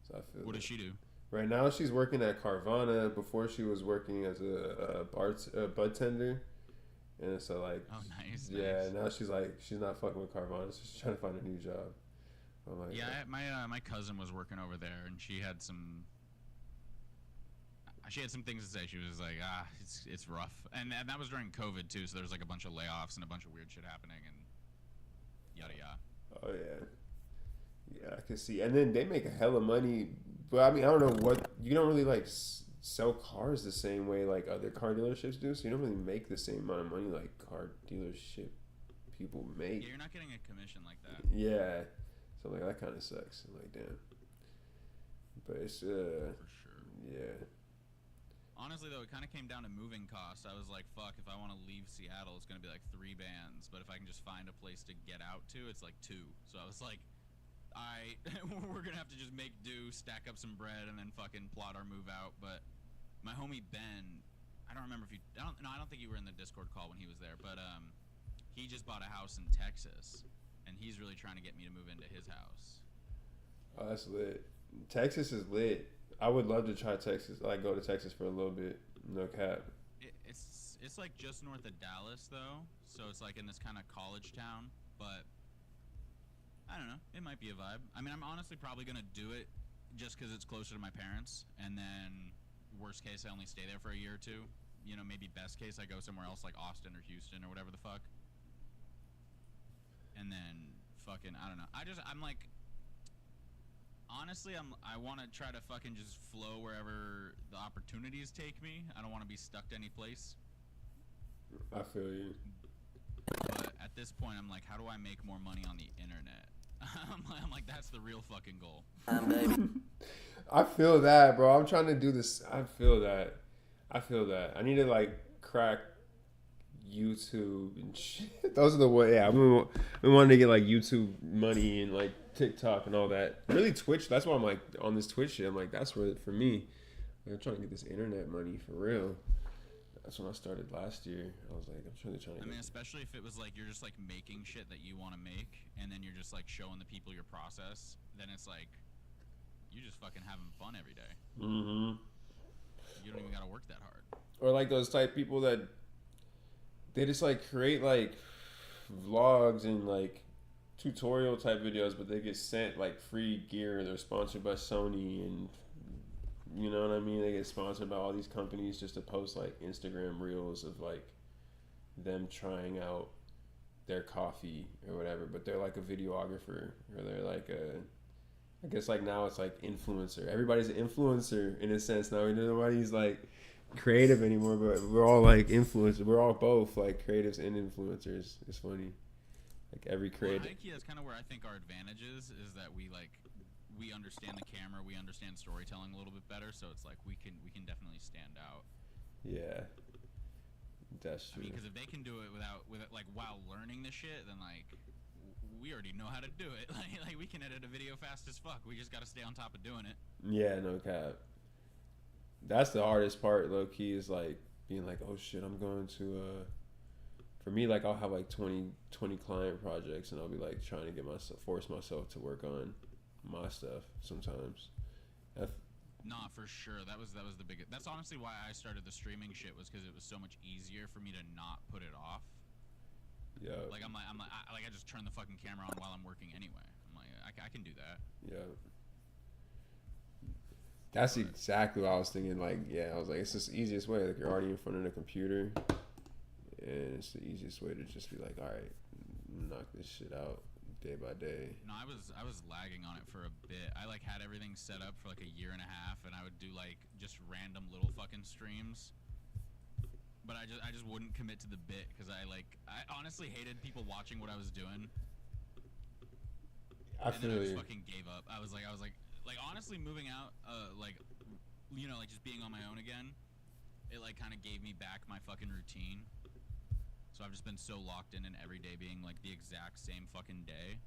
Speaker 1: So I feel.
Speaker 2: What does she do?
Speaker 1: Right now, she's working at Carvana. Before, she was working as a bud tender, and so like,
Speaker 2: Oh, nice.
Speaker 1: yeah.
Speaker 2: Nice.
Speaker 1: Now she's like, she's not fucking with Carvana, so she's trying to find a new job. I'm like,
Speaker 2: Yeah, my cousin was working over there, and she had some things to say. She was like, it's rough, and that was during COVID too. So there was like a bunch of layoffs and a bunch of weird shit happening, and yada yada.
Speaker 1: oh yeah, yeah, I can see. And then they make a hell of money, but I mean, I don't know what you don't really like sell cars the same way like other car dealerships do. So you don't really make the same amount of money like car dealership people make.
Speaker 2: Yeah, you're not getting a commission like that.
Speaker 1: Yeah. So like that kind of sucks. I'm like, damn. But it's
Speaker 2: For sure.
Speaker 1: yeah.
Speaker 2: Honestly, though, it kind of came down to moving costs. I was like, fuck, if I want to leave Seattle, it's going to be like 3 bands. But if I can just find a place to get out to, it's like 2. So I was like, we're going to have to just make do, stack up some bread, and then fucking plot our move out. But my homie Ben, I don't remember if you, I don't think you were in the Discord call when he was there. But he just bought a house in Texas. And he's really trying to get me to move into his house.
Speaker 1: Oh, that's lit. Texas is lit. I would love to try Texas. Like go to Texas for a little bit. No cap.
Speaker 2: It's like just north of Dallas though, so it's like in this kind of college town. But I don't know. It might be a vibe. I mean, I'm honestly probably gonna do it just because it's closer to my parents, and then worst case I only stay there for a year or two. You know, maybe best case I go somewhere else like Austin or Houston or whatever the fuck. And then fucking I don't know. I'm like honestly I want to try to fucking just flow wherever the opportunities take me. I don't want to be stuck to any place.
Speaker 1: I feel you.
Speaker 2: But at this point I'm like, how do I make more money on the internet? I'm like that's the real fucking goal.
Speaker 1: I feel that, bro. I'm trying to do this. I feel that. I need to like crack YouTube and shit. Those are the way. Yeah, we wanted to get like YouTube money and like TikTok and all that. Really Twitch. That's why I'm like on this Twitch shit. I'm like that's where for me. I'm trying to get this internet money for real. That's when I started last year. I was like, I'm trying to.
Speaker 2: I mean, especially if it was like you're just like making shit that you want to make, and then you're just like showing the people your process. Then it's like you're just fucking having fun every day.
Speaker 1: Mm-hmm.
Speaker 2: You don't even gotta work that hard.
Speaker 1: Or like those type people that they just like create like vlogs and like tutorial type videos, but they get sent like free gear. They're sponsored by Sony, and you know what I mean. They get sponsored by all these companies just to post like Instagram reels of like them trying out their coffee or whatever. But they're like a videographer, or they're like a, I guess like now it's like influencer. Everybody's an influencer in a sense now. Nobody's like creative anymore, but we're all like influencers. We're all both like creatives and influencers. It's funny. Like every creative.
Speaker 2: Well, I think that's kind of where I think our advantage is that we understand the camera, we understand storytelling a little bit better, so it's like we can definitely stand out.
Speaker 1: Yeah, that's true.
Speaker 2: I mean, because if they can do it without like while learning the shit, then like we already know how to do it. Like we can edit a video fast as fuck. We just got to stay on top of doing it.
Speaker 1: Yeah, no cap. That's the hardest part, low key, is like being like, oh shit, I'm going to for me, like I'll have like 20 client projects, and I'll be like trying to force myself to work on my stuff sometimes.
Speaker 2: Nah, for sure. That was the biggest. That's honestly why I started the streaming shit, was because it was so much easier for me to not put it off.
Speaker 1: Yeah.
Speaker 2: Like I just turn the fucking camera on while I'm working anyway. I'm like, I can do that.
Speaker 1: Yeah. That's exactly what I was thinking. Like, yeah, I was like, it's just the easiest way. Like, you're already in front of the computer, and it's the easiest way to just be like, all right, knock this shit out day by day.
Speaker 2: No, I was lagging on it for a bit. I like had everything set up for like a year and a half, and I would do like just random little fucking streams. But I just wouldn't commit to the bit because I honestly hated people watching what I was doing.
Speaker 1: I feel
Speaker 2: then I
Speaker 1: you.
Speaker 2: just fucking gave up. I was like honestly moving out, like just being on my own again, it like kind of gave me back my fucking routine. So I've just been so locked in, and every day being like the exact same fucking day,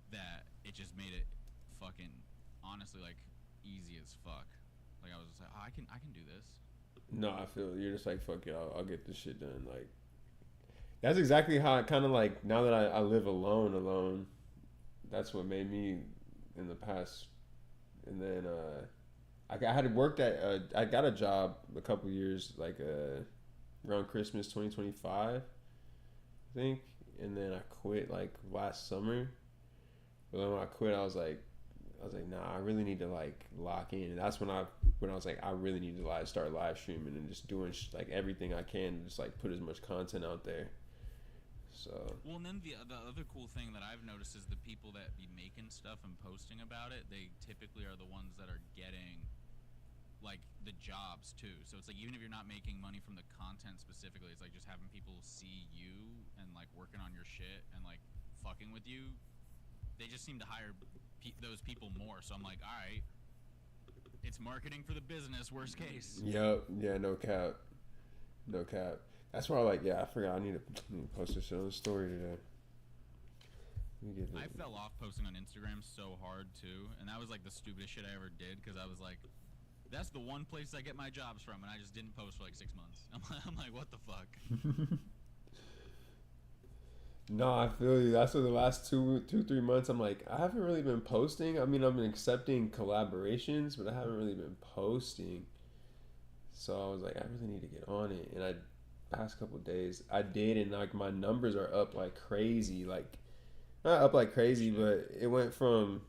Speaker 2: that it just made it fucking honestly like easy as fuck. Like I was just like, oh, I can do this.
Speaker 1: No, I feel you're just like, fuck it, I'll get this shit done. Like, that's exactly how I kind of like, now that I live alone, that's what made me in the past, and then I had worked at I got a job a couple years like around Christmas 2025, I think, and then I quit like last summer. But then when I quit, I was like, nah, I really need to like lock in. And that's when I was like, I really need to like start live streaming and just doing like everything I can to just like put as much content out there. So.
Speaker 2: Well, and then the other cool thing that I've noticed is the people that be making stuff and posting about it, they typically are the ones that are getting like the jobs too. So it's like even if you're not making money from the content specifically, it's like just having people see you and like working on your shit and like fucking with you. They just seem to hire those people more. So I'm like, all right, it's marketing for the business. Worst case.
Speaker 1: Yep. Yeah. No cap. No cap. That's why I like. Yeah, I forgot. I need to post this shit on the story today.
Speaker 2: I fell off posting on Instagram so hard too, and that was like the stupidest shit I ever did because I was like, that's the one place I get my jobs from, and I just didn't post for like 6 months. I'm like, what the fuck?
Speaker 1: No, I feel you. That's what the last 3 months I'm like, I haven't really been posting. I mean, I've been accepting collaborations, but I haven't really been posting. So I was like, I really need to get on it. And past couple days I did, and like my numbers are up like crazy. Like not up like crazy, but it went from,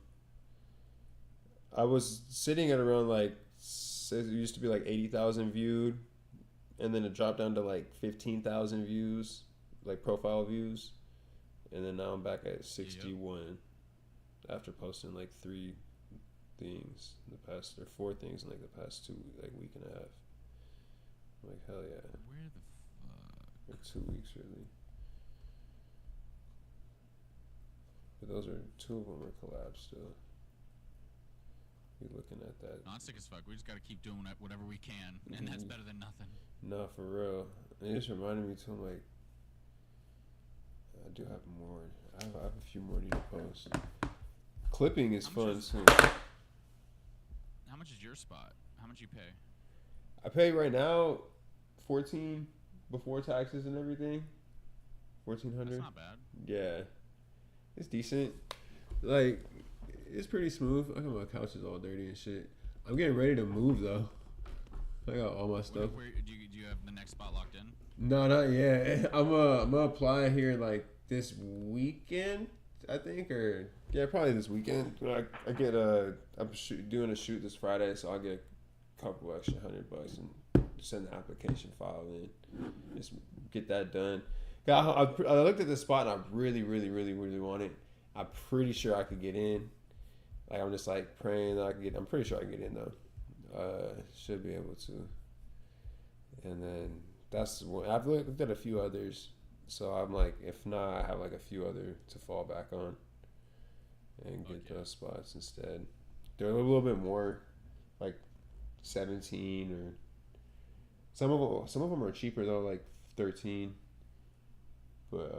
Speaker 1: I was sitting at around like, it used to be like 80,000 viewed, and then it dropped down to like 15,000 views, like profile views, and then now I'm back at 61 after posting like 3 things in the past, or 4 things in like the past week and a half. I'm like, hell yeah.
Speaker 2: Where the fuck?
Speaker 1: Like 2 weeks really. But those are 2 of them are collabs still. You're looking at that.
Speaker 2: Not sick as fuck. We just gotta keep doing whatever we can, and that's better than nothing.
Speaker 1: No, for real. It just reminded me too. I'm like, I do have more. I have a few more I need to post. Clipping is fun too.
Speaker 2: How much is your spot? How much you pay?
Speaker 1: I pay right now $14 before taxes and everything. $1,400.
Speaker 2: That's not bad.
Speaker 1: Yeah, it's decent. Like, it's pretty smooth. I got my couch is all dirty and shit. I'm getting ready to move though. I got all my stuff.
Speaker 2: Where do you have the next spot locked in?
Speaker 1: No, not yet. I'm gonna apply here like this weekend, I think, or yeah, probably this weekend. I get I'm doing a shoot this Friday, so I'll get a couple extra $100 and send the application file in. Just get that done. I looked at this spot and I really, really, really, really want it. I'm pretty sure I could get in. Like, I'm just like praying that I can get. I'm pretty sure I can get in though. Should be able to. And then that's one. I've looked at a few others, so I'm like, if not, I have like a few other to fall back on, and get those spots instead. They're a little bit more, like 17, or some of them are cheaper though, like 13. But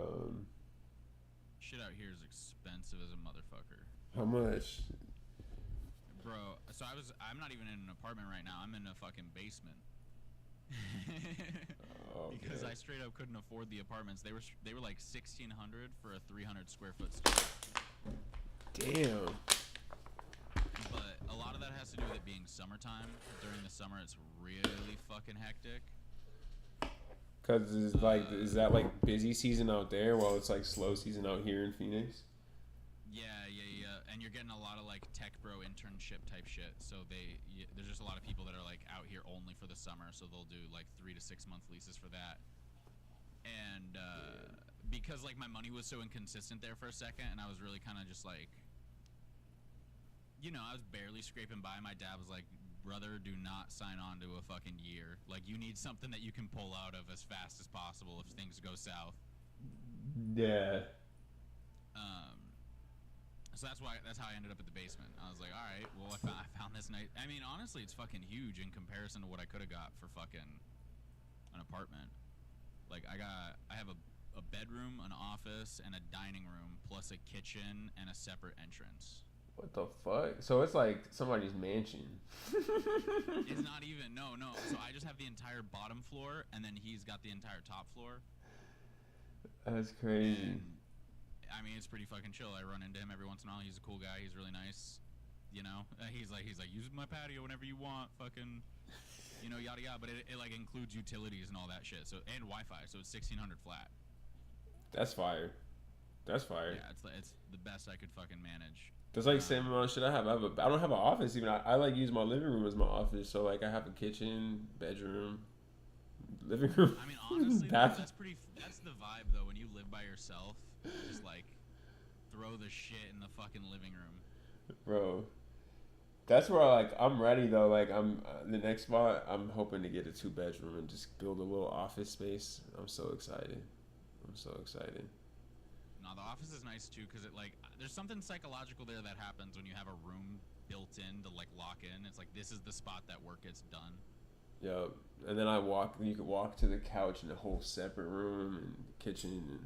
Speaker 2: shit out here is expensive as a motherfucker.
Speaker 1: How much?
Speaker 2: Bro, so I'm not even in an apartment right now. I'm in a fucking basement. Because I straight up couldn't afford the apartments. They were like $1,600 for a 300 square foot studio.
Speaker 1: Damn.
Speaker 2: But a lot of that has to do with it being summertime. During the summer, it's really fucking hectic.
Speaker 1: Cause it's like, is that like busy season out there while it's like slow season out here in Phoenix?
Speaker 2: Yeah. And you're getting a lot of like tech bro internship type shit. So there's just a lot of people that are like out here only for the summer. So they'll do like 3 to 6 month leases for that. And because like my money was so inconsistent there for a second, and I was really kind of just like, I was barely scraping by. My dad was like, brother, do not sign on to a fucking year. Like, you need something that you can pull out of as fast as possible if things go south.
Speaker 1: Yeah.
Speaker 2: So that's how I ended up at the basement. I was like, all right, well, I found this nice. I mean, honestly, it's fucking huge in comparison to what I could have got for fucking an apartment. Like, I have a bedroom, an office, and a dining room, plus a kitchen and a separate entrance.
Speaker 1: What the fuck? So it's like somebody's mansion.
Speaker 2: It's not even. No. So I just have the entire bottom floor, and then he's got the entire top floor.
Speaker 1: That's crazy.
Speaker 2: And I mean, it's pretty fucking chill. I run into him every once in a while. He's a cool guy. He's really nice. You know, he's like use my patio whenever you want. Fucking, you know, yada yada. But it like includes utilities and all that shit. So and Wi-Fi. So it's 1600 flat.
Speaker 1: That's fire. That's fire.
Speaker 2: Yeah, it's the best I could fucking manage.
Speaker 1: That's like the same amount of shit I have. I don't have an office even. I like use my living room as my office. So like I have a kitchen, bedroom, living room.
Speaker 2: I mean, honestly,
Speaker 1: bathroom.
Speaker 2: that's the vibe though. When you live by yourself, just like throw the shit in the fucking living room.
Speaker 1: Bro, that's where I'm ready though. Like I'm the next spot. I'm hoping to get a 2-bedroom and just build a little office space. I'm so excited.
Speaker 2: No, the office is nice too because it like there's something psychological there that happens when you have a room built in to like lock in. It's like this is the spot that work gets done.
Speaker 1: Yep. And then you could walk to the couch in a whole separate room and kitchen, and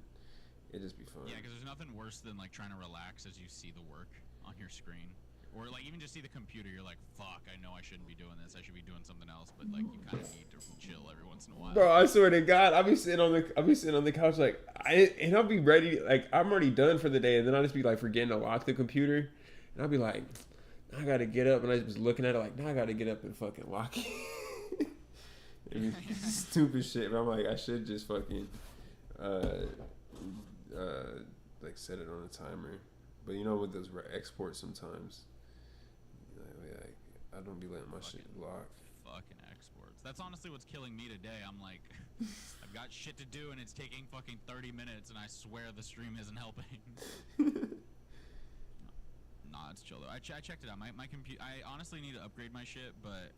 Speaker 1: it'd just be fun.
Speaker 2: Yeah, because there's nothing worse than like trying to relax as you see the work on your screen. Or like even just see the computer, you're like, fuck, I know I shouldn't be doing this. I should be doing something else. But like you kind of need to chill every once in a while.
Speaker 1: Bro, I swear to God, I'll be sitting on the couch like and I'll be ready, like I'm already done for the day, and then I'll just be like forgetting to lock the computer, and I'll be like, I gotta get up, and I was looking at it like, now I gotta get up and fucking lock it. Stupid shit, but I'm like, I should just fucking like set it on a timer. But you know, with those exports sometimes, like, I don't be letting my shit lock.
Speaker 2: Fucking exports. That's honestly what's killing me today. I'm like, I've got shit to do and it's taking fucking 30 minutes, and I swear the stream isn't helping. Nah, it's chill though. I checked it out. My computer. I honestly need to upgrade my shit, but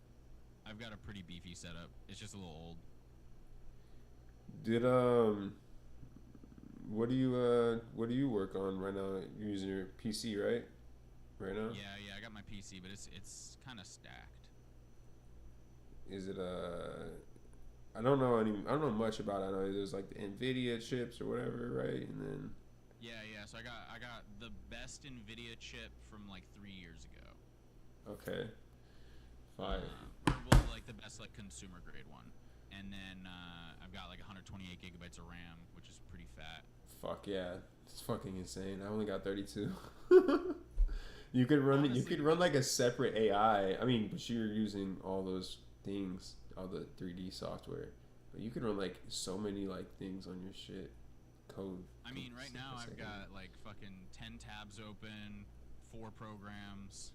Speaker 2: I've got a pretty beefy setup. It's just a little old.
Speaker 1: Did what do you work on right now? You're using your PC, right? Right now?
Speaker 2: Yeah, I got my PC, but it's kind of stacked.
Speaker 1: Is it I don't know much about it. I know there's like the Nvidia chips or whatever, right? And then
Speaker 2: Yeah. So I got the best Nvidia chip from like 3 years ago.
Speaker 1: Okay. Fire.
Speaker 2: Well, like the best like consumer grade one, and then I've got like 128 gigabytes of RAM, which is pretty fat.
Speaker 1: Fuck yeah, it's fucking insane. I only got 32. You could run like a separate AI. I mean, but you're using all those things, all the 3D software. But you could run like so many like things on your shit. Code.
Speaker 2: I mean, right now I've got like fucking 10 tabs open, 4 programs.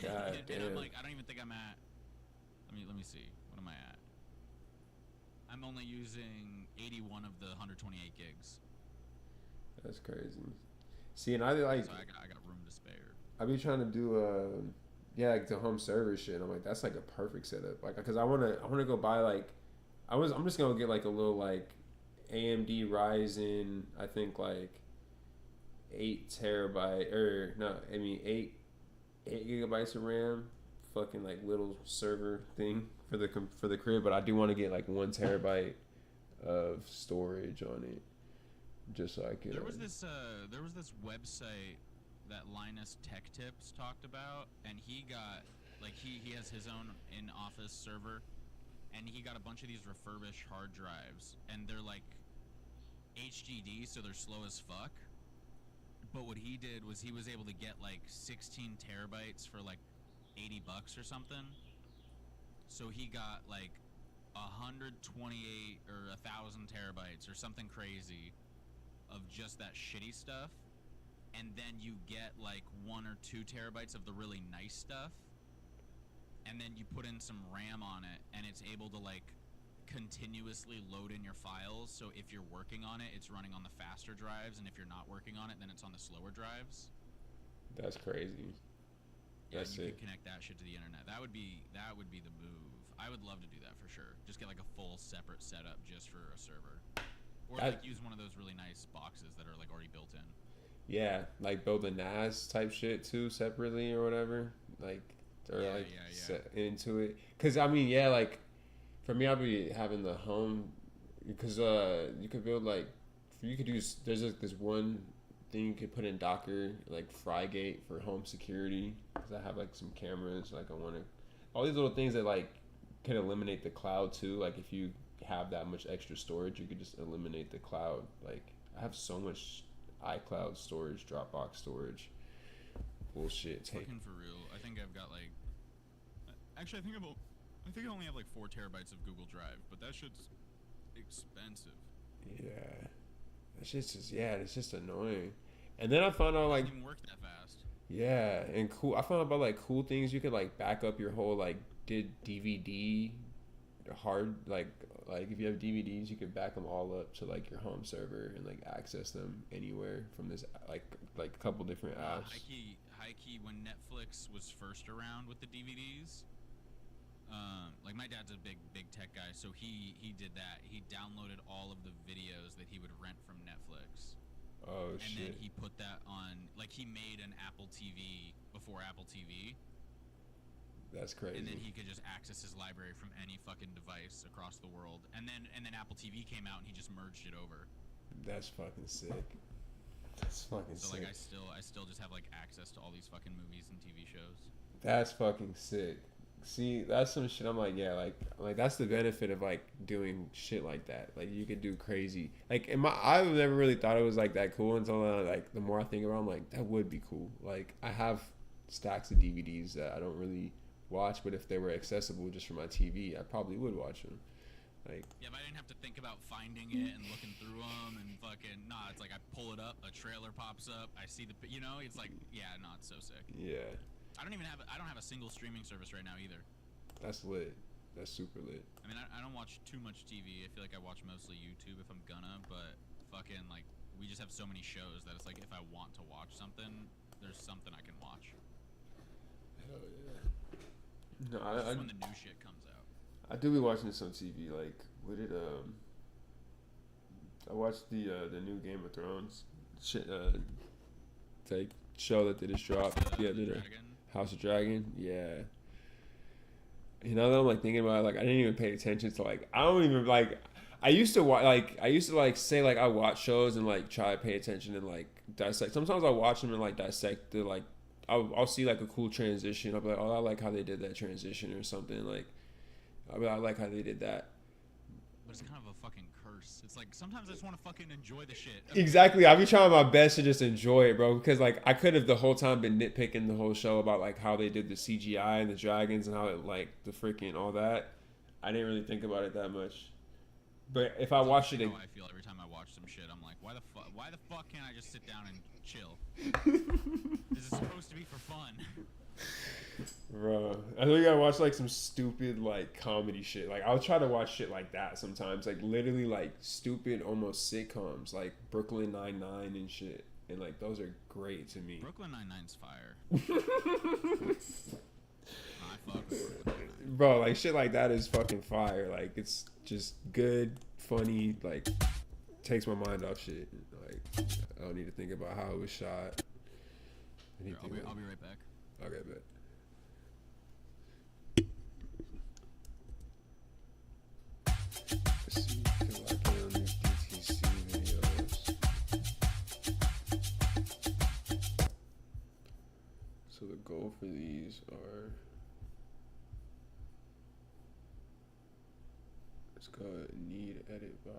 Speaker 1: God damn.
Speaker 2: And I'm like, I don't even think I'm at. Let me see. What am I at? I'm only using 81 of the 128 gigs.
Speaker 1: That's crazy. See, and I like.
Speaker 2: So I got room to spare.
Speaker 1: I be trying to do like the home server shit. I'm like, that's like a perfect setup. Like, cause I wanna go buy like, I'm just gonna get like a little like AMD Ryzen. I think like 8 gigabytes of RAM. Fucking like little server thing for the crib, but I do want to get like 1 terabyte of storage on it, just so I could.
Speaker 2: There was this website that Linus Tech Tips talked about, and he got like he has his own in-office server, and he got a bunch of these refurbished hard drives, and they're like HDD, so they're slow as fuck. But what he did was he was able to get like 16 terabytes for like $80 or something. So he got like 128 or 1,000 terabytes or something crazy of just that shitty stuff, and then you get like 1 or 2 terabytes of the really nice stuff, and then you put in some RAM on it, and it's able to like continuously load in your files. So if you're working on it, it's running on the faster drives, and if you're not working on it, then it's on the slower drives.
Speaker 1: That's crazy.
Speaker 2: Yeah, you could connect that shit to the internet. That would be the move. I would love to do that for sure. Just get like a full separate setup just for a server, or like use one of those really nice boxes that are like already built in. Yeah,
Speaker 1: like build a NAS type shit too separately or whatever. Like set into it. Cause I mean, yeah, like for me, I'll be having the home because you could build like you could use. There's like this one thing you could put in Docker, like Frygate for home security. Cause I have like some cameras. Like I want to all these little things that like can eliminate the cloud too. Like if you have that much extra storage, you could just eliminate the cloud. Like I have so much iCloud storage, Dropbox storage. Bullshit.
Speaker 2: Fucking for real. I think I've got like. Actually, I think I only have like 4 terabytes of Google Drive, but that shit's expensive.
Speaker 1: Yeah. That shit's just, yeah, it's just annoying. And then I found out
Speaker 2: It
Speaker 1: like,
Speaker 2: doesn't even work that fast.
Speaker 1: yeah, and cool. I found out about like cool things. You could like back up your whole like DVD hard like if you have DVDs, you could back them all up to like your home server and like access them anywhere from this like a couple different apps.
Speaker 2: High key, when Netflix was first around with the DVDs, like my dad's a big tech guy, so he did that. He downloaded all of the videos that he would rent from Netflix.
Speaker 1: Oh,
Speaker 2: and
Speaker 1: shit.
Speaker 2: then he put that on, like he made an Apple TV before Apple TV.
Speaker 1: That's crazy.
Speaker 2: And then he could just access his library from any fucking device across the world. And then Apple TV came out and he just merged it over.
Speaker 1: That's fucking sick. That's fucking
Speaker 2: So
Speaker 1: sick.
Speaker 2: like I still just have like access to all these fucking movies and TV shows.
Speaker 1: That's fucking sick. See, that's some shit. I'm like, yeah, like that's the benefit of like doing shit like that. Like you could do crazy. Like I've never really thought it was like that cool until like the more I think about it, I'm like, that would be cool. Like I have stacks of DVDs that I don't really watch, but if they were accessible just from my TV, I probably would watch them. Like,
Speaker 2: yeah, but I didn't have to think about finding it and looking through them and fucking it's like I pull it up, a trailer pops up, I see it's like, yeah, it's so sick.
Speaker 1: Yeah.
Speaker 2: I don't have a single streaming service right now either.
Speaker 1: That's lit. That's super lit.
Speaker 2: I mean, I don't watch too much TV. I feel like I watch mostly YouTube if I'm gonna, but fucking like we just have so many shows that it's like if I want to watch something, there's something I can watch.
Speaker 1: Hell yeah. No,
Speaker 2: Just when the new shit comes out.
Speaker 1: I do be watching some TV. Like, what did I watched the new Game of Thrones shit. Like show that they just dropped. Yeah, House of Dragon. Yeah. You know that I'm like thinking about it, like I didn't even pay attention to like I don't even like I used to like say like I watch shows and like try to pay attention and like dissect. Sometimes I watch them and like dissect the like I'll see like a cool transition. I'll be like, oh, I like how they did that transition or something. Like I like how they did that.
Speaker 2: But it's kind of a fucking curse. It's like sometimes I just want to fucking enjoy the shit.
Speaker 1: Exactly. I be trying my best to just enjoy it, bro. Because like I could have the whole time been nitpicking the whole show about like how they did the CGI and the dragons and how it like the freaking all that. I didn't really think about it that much. But if I watched it,
Speaker 2: I feel every time I watch some shit, I'm like, why the fuck can't I just sit down and chill? This is supposed to be for fun.
Speaker 1: Bro, I think I gotta watch like some stupid like comedy shit. Like I'll try to watch shit like that sometimes, like literally like stupid almost sitcoms, like Brooklyn Nine-Nine and shit. And like those are great to me.
Speaker 2: Brooklyn Nine-Nine's fire. I fuck with Brooklyn Nine-Nine.
Speaker 1: Bro, like shit like that is fucking fire. Like it's just good, funny, like takes my mind off shit. Like I don't need to think about how it was shot.
Speaker 2: I'll be right back.
Speaker 1: Okay, bet. Let's see if I can on these DTC videos. So the goal for these are, let's go need edit by.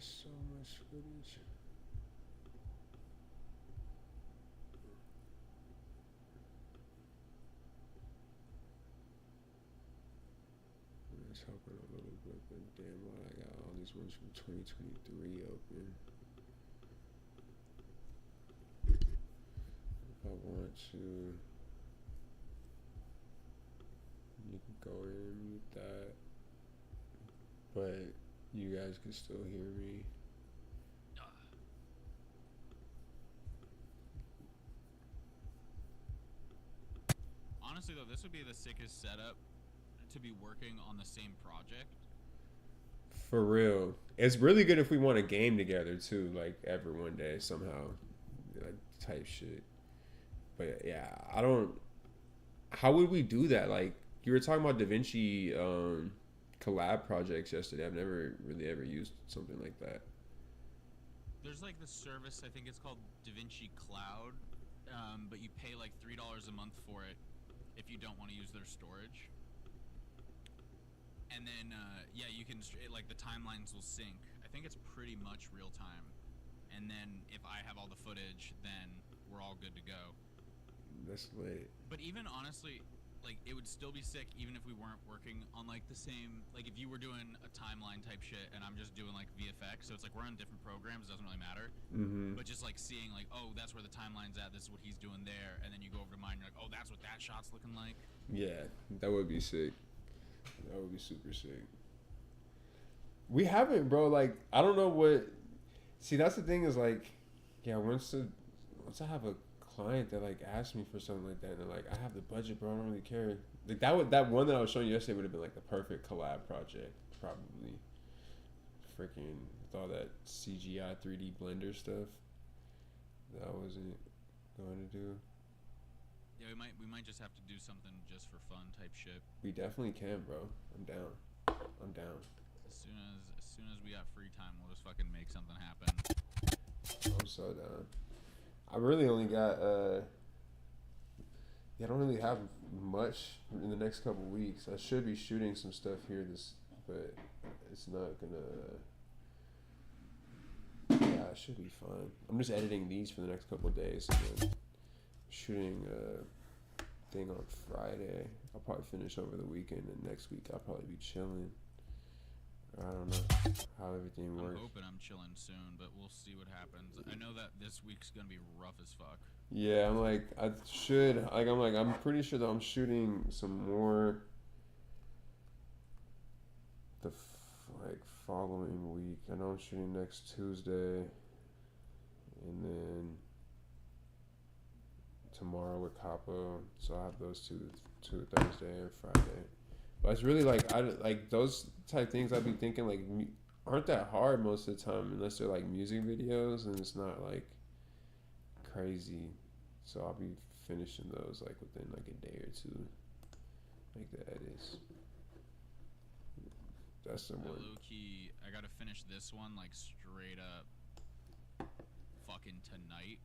Speaker 1: so much footage. Let's open a little bit, but damn, well, I got all these ones from 2023 open. If I want to, you can go in and mute that, but you guys can still hear me.
Speaker 2: Honestly, though, this would be the sickest setup to be working on the same project.
Speaker 1: For real. It's really good if we want a game together too, like every one day somehow. Like type shit. But yeah, I don't, how would we do that? Like you were talking about DaVinci collab projects yesterday. I've never really ever used something like that.
Speaker 2: There's like this service, I think it's called DaVinci Cloud, but you pay like $3 a month for it if you don't want to use their storage. And then, yeah, you can, like, the timelines will sync. I think it's pretty much real time. And then if I have all the footage, then we're all good to go.
Speaker 1: That's lit.
Speaker 2: But even honestly, like, it would still be sick even if we weren't working on, like, the same, like, if you were doing a timeline type shit and I'm just doing, like, VFX. So it's like we're on different programs, it doesn't really matter.
Speaker 1: Mm-hmm.
Speaker 2: But just, like, seeing, like, oh, that's where the timeline's at, this is what he's doing there. And then you go over to mine, you're like, oh, that's what that shot's looking like.
Speaker 1: Yeah, that would be sick. That would be super sick. We haven't, bro. Like, I don't know what. See, that's the thing is like, yeah. Once I have a client that like asks me for something like that, and they're like, I have the budget, bro. I don't really care. Like that one that I was showing you yesterday would have been like the perfect collab project, probably. Freaking with all that CGI 3D Blender stuff. That wasn't going to do.
Speaker 2: Yeah, we might just have to do something just for fun type shit.
Speaker 1: We definitely can, bro. I'm down. I'm down.
Speaker 2: As soon as we got free time, we'll just fucking make something happen.
Speaker 1: I'm so down. I really only got yeah, I don't really have much in the next couple weeks. I should be shooting some stuff here but it's not gonna. Yeah, it should be fun. I'm just editing these for the next couple of days and then shooting a thing on Friday. I'll probably finish over the weekend, and next week I'll probably be chilling. I don't know how everything works.
Speaker 2: I'm hoping I'm chilling soon, but we'll see what happens. I know that this week's gonna be rough as fuck.
Speaker 1: Yeah, I'm pretty sure that I'm shooting some more the following week. I know I'm shooting next Tuesday, and then tomorrow with Capo, so I have those two Thursday and Friday. But it's really like those type things I'd be thinking like aren't that hard most of the time unless they're like music videos and it's not like crazy. So I'll be finishing those like within like a day or two, like the edits. That's the one.
Speaker 2: Low key, I gotta finish this one like straight up fucking tonight.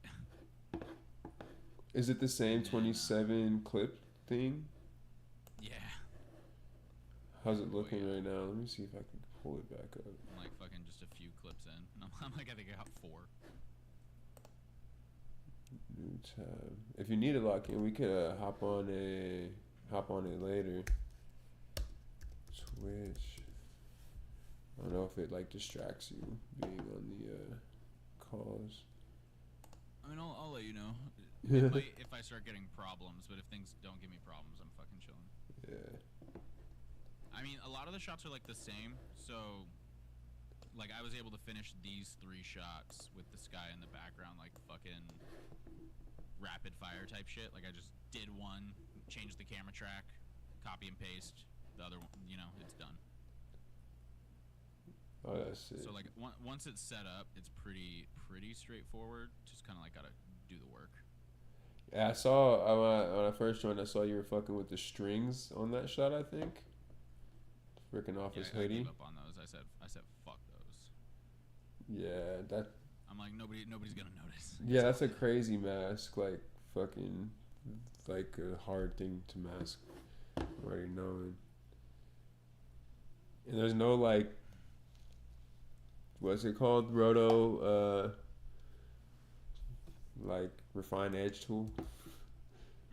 Speaker 1: Is it the same 27 clip thing?
Speaker 2: Yeah.
Speaker 1: How's it looking right now? Let me see if I can pull it back up.
Speaker 2: I'm like fucking just a few clips in. And I'm like, I think I got 4.
Speaker 1: New tab. If you need it, lock in. We could hop on it later. Twitch. I don't know if it like distracts you being on the calls.
Speaker 2: I mean, I'll let you know if I start getting problems. But if things don't give me problems, I'm fucking chilling.
Speaker 1: Yeah.
Speaker 2: I mean, a lot of the shots are like the same. So, like, I was able to finish these 3 shots with the sky in the background, like fucking rapid fire type shit. Like, I just did one, changed the camera track, copy and paste. The other one, you know, it's done.
Speaker 1: Oh, that's it.
Speaker 2: So like once it's set up, it's pretty straightforward. Just kind of like gotta do the work.
Speaker 1: Yeah, I saw when I first joined. I saw you were fucking with the strings on that shot. I think. Freaking off his hoodie.
Speaker 2: I gave up on those. I said fuck those.
Speaker 1: Yeah, that.
Speaker 2: I'm like nobody's gonna notice.
Speaker 1: Yeah, that's a crazy mask. Like fucking, like a hard thing to mask. Already knowing. And there's no like what's it called? Roto, like refined edge tool.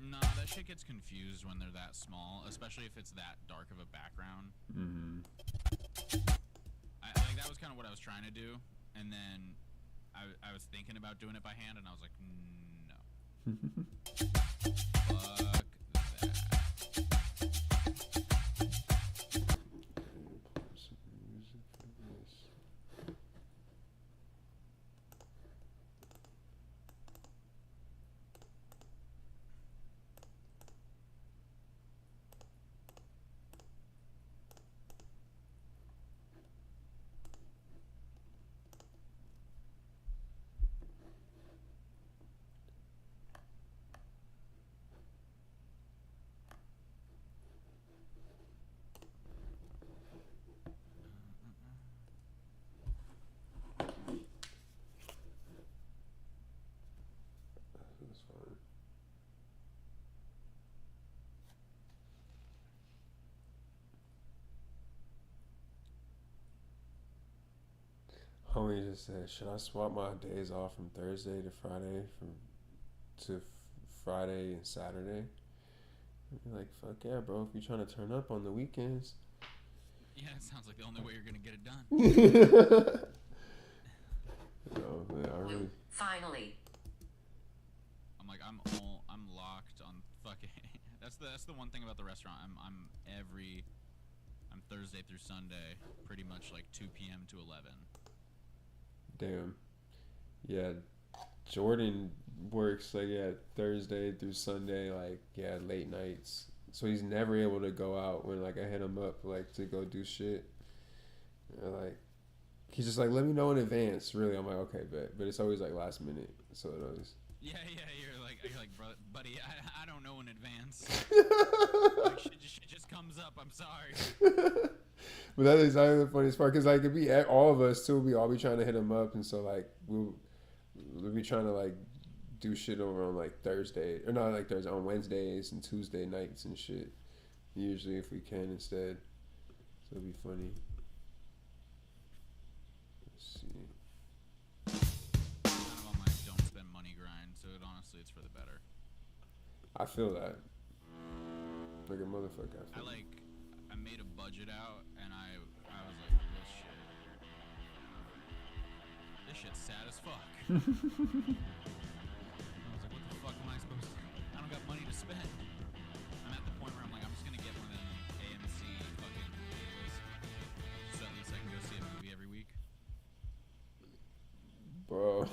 Speaker 2: No, that shit gets confused when they're that small, especially if it's that dark of a background.
Speaker 1: Mm-hmm.
Speaker 2: Like that was kind of what I was trying to do, and then I was thinking about doing it by hand, and I was like, no. Fuck that.
Speaker 1: That's fine. Homie just said, should I swap my days off from Thursday to Friday to Friday and Saturday? I'm like, fuck yeah, bro. If you're trying to turn up on the weekends.
Speaker 2: Yeah, it sounds like the only way you're gonna get it done.
Speaker 1: No, man, I really.
Speaker 4: Finally.
Speaker 2: I'm like, I'm locked on fucking. That's the one thing about the restaurant. I'm Thursday through Sunday, pretty much like 2 p.m. to 11.
Speaker 1: Damn. Yeah, Jordan works like Thursday through Sunday, like late nights. So he's never able to go out when like I hit him up like to go do shit. Like he's just like, let me know in advance. Really, I'm like, okay, bet. But it's always like last minute, so it always.
Speaker 2: Yeah, you're like, buddy, I don't know in advance. Like, shit just comes up. I'm sorry.
Speaker 1: But that is exactly the funniest part, because like it'd be all of us too. We all be trying to hit him up, and so like we'll be trying to like do shit over on like Thursday, or not like Thursday, on Wednesdays and Tuesday nights and shit. Usually, if we can instead, so it'd be funny. Let's see.
Speaker 2: Kind of on my don't spend money grind, so honestly, it's for the better.
Speaker 1: I feel that. Like a motherfucker.
Speaker 2: I made a budget out, and I was like, this shit's sad as fuck. I was like, what the fuck am I supposed to do? I don't got money to spend. I'm at the point where I'm like, I'm just gonna get one of them AMC fucking playlists, so at least I can go see a movie every week.
Speaker 1: Bro.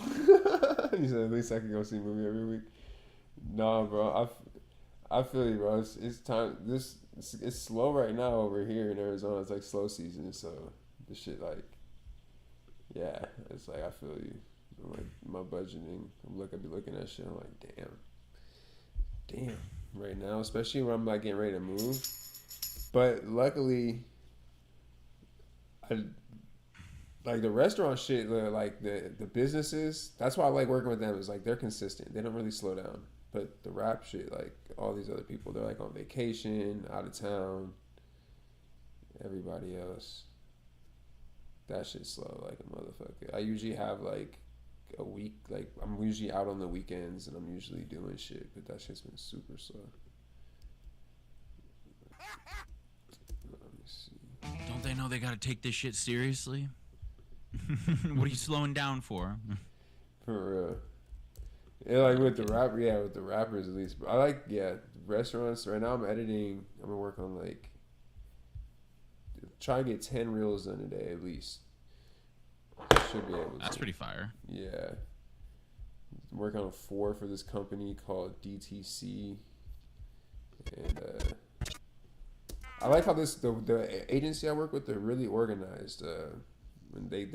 Speaker 1: You said at least I can go see a movie every week. Nah, bro. I feel you, bro. It's time. It's slow right now over here in Arizona. It's like slow season, so the shit like, yeah, it's like I feel you. I'm like my budgeting. I be looking at shit. I'm like, damn, right now, especially when I'm like getting ready to move. But luckily, like the restaurant shit, like the businesses. That's why I like working with them. Is like they're consistent. They don't really slow down. But the rap shit, like all these other people, they're like on vacation, out of town. Everybody else, that shit's slow like a motherfucker. I usually have like a week, like I'm usually out on the weekends and I'm usually doing shit, but that shit's been super slow. Let me see.
Speaker 2: Don't they know they gotta take this shit seriously? What are you slowing down for?
Speaker 1: For real. Yeah, like with the rappers at least. But I like restaurants. Right now I'm editing. I'm gonna work on like try to get 10 reels done a day at least. Should be able to.
Speaker 2: That's pretty fire.
Speaker 1: Yeah. I'm working on 4 for this company called DTC. And I like how the agency I work with, they're really organized. When they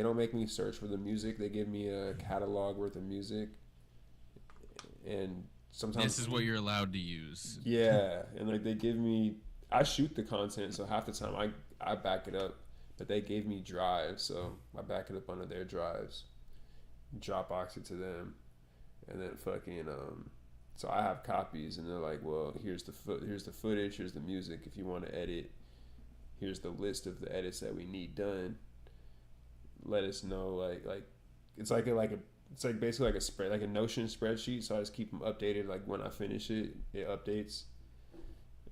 Speaker 1: don't make me search for the music. They give me a catalog worth of music. And sometimes
Speaker 2: this is what you're allowed to use.
Speaker 1: Yeah, and like they give me, I shoot the content, so half the time I back it up, but they gave me drives, so I back it up onto their drives, Dropbox it to them, and then fucking so I have copies, and they're like, well, here's the footage, here's the music. If you want to edit, here's the list of the edits that we need done. let us know like it's like it's like basically like a spread, like a Notion spreadsheet. So I just keep them updated. Like when I finish it, it updates.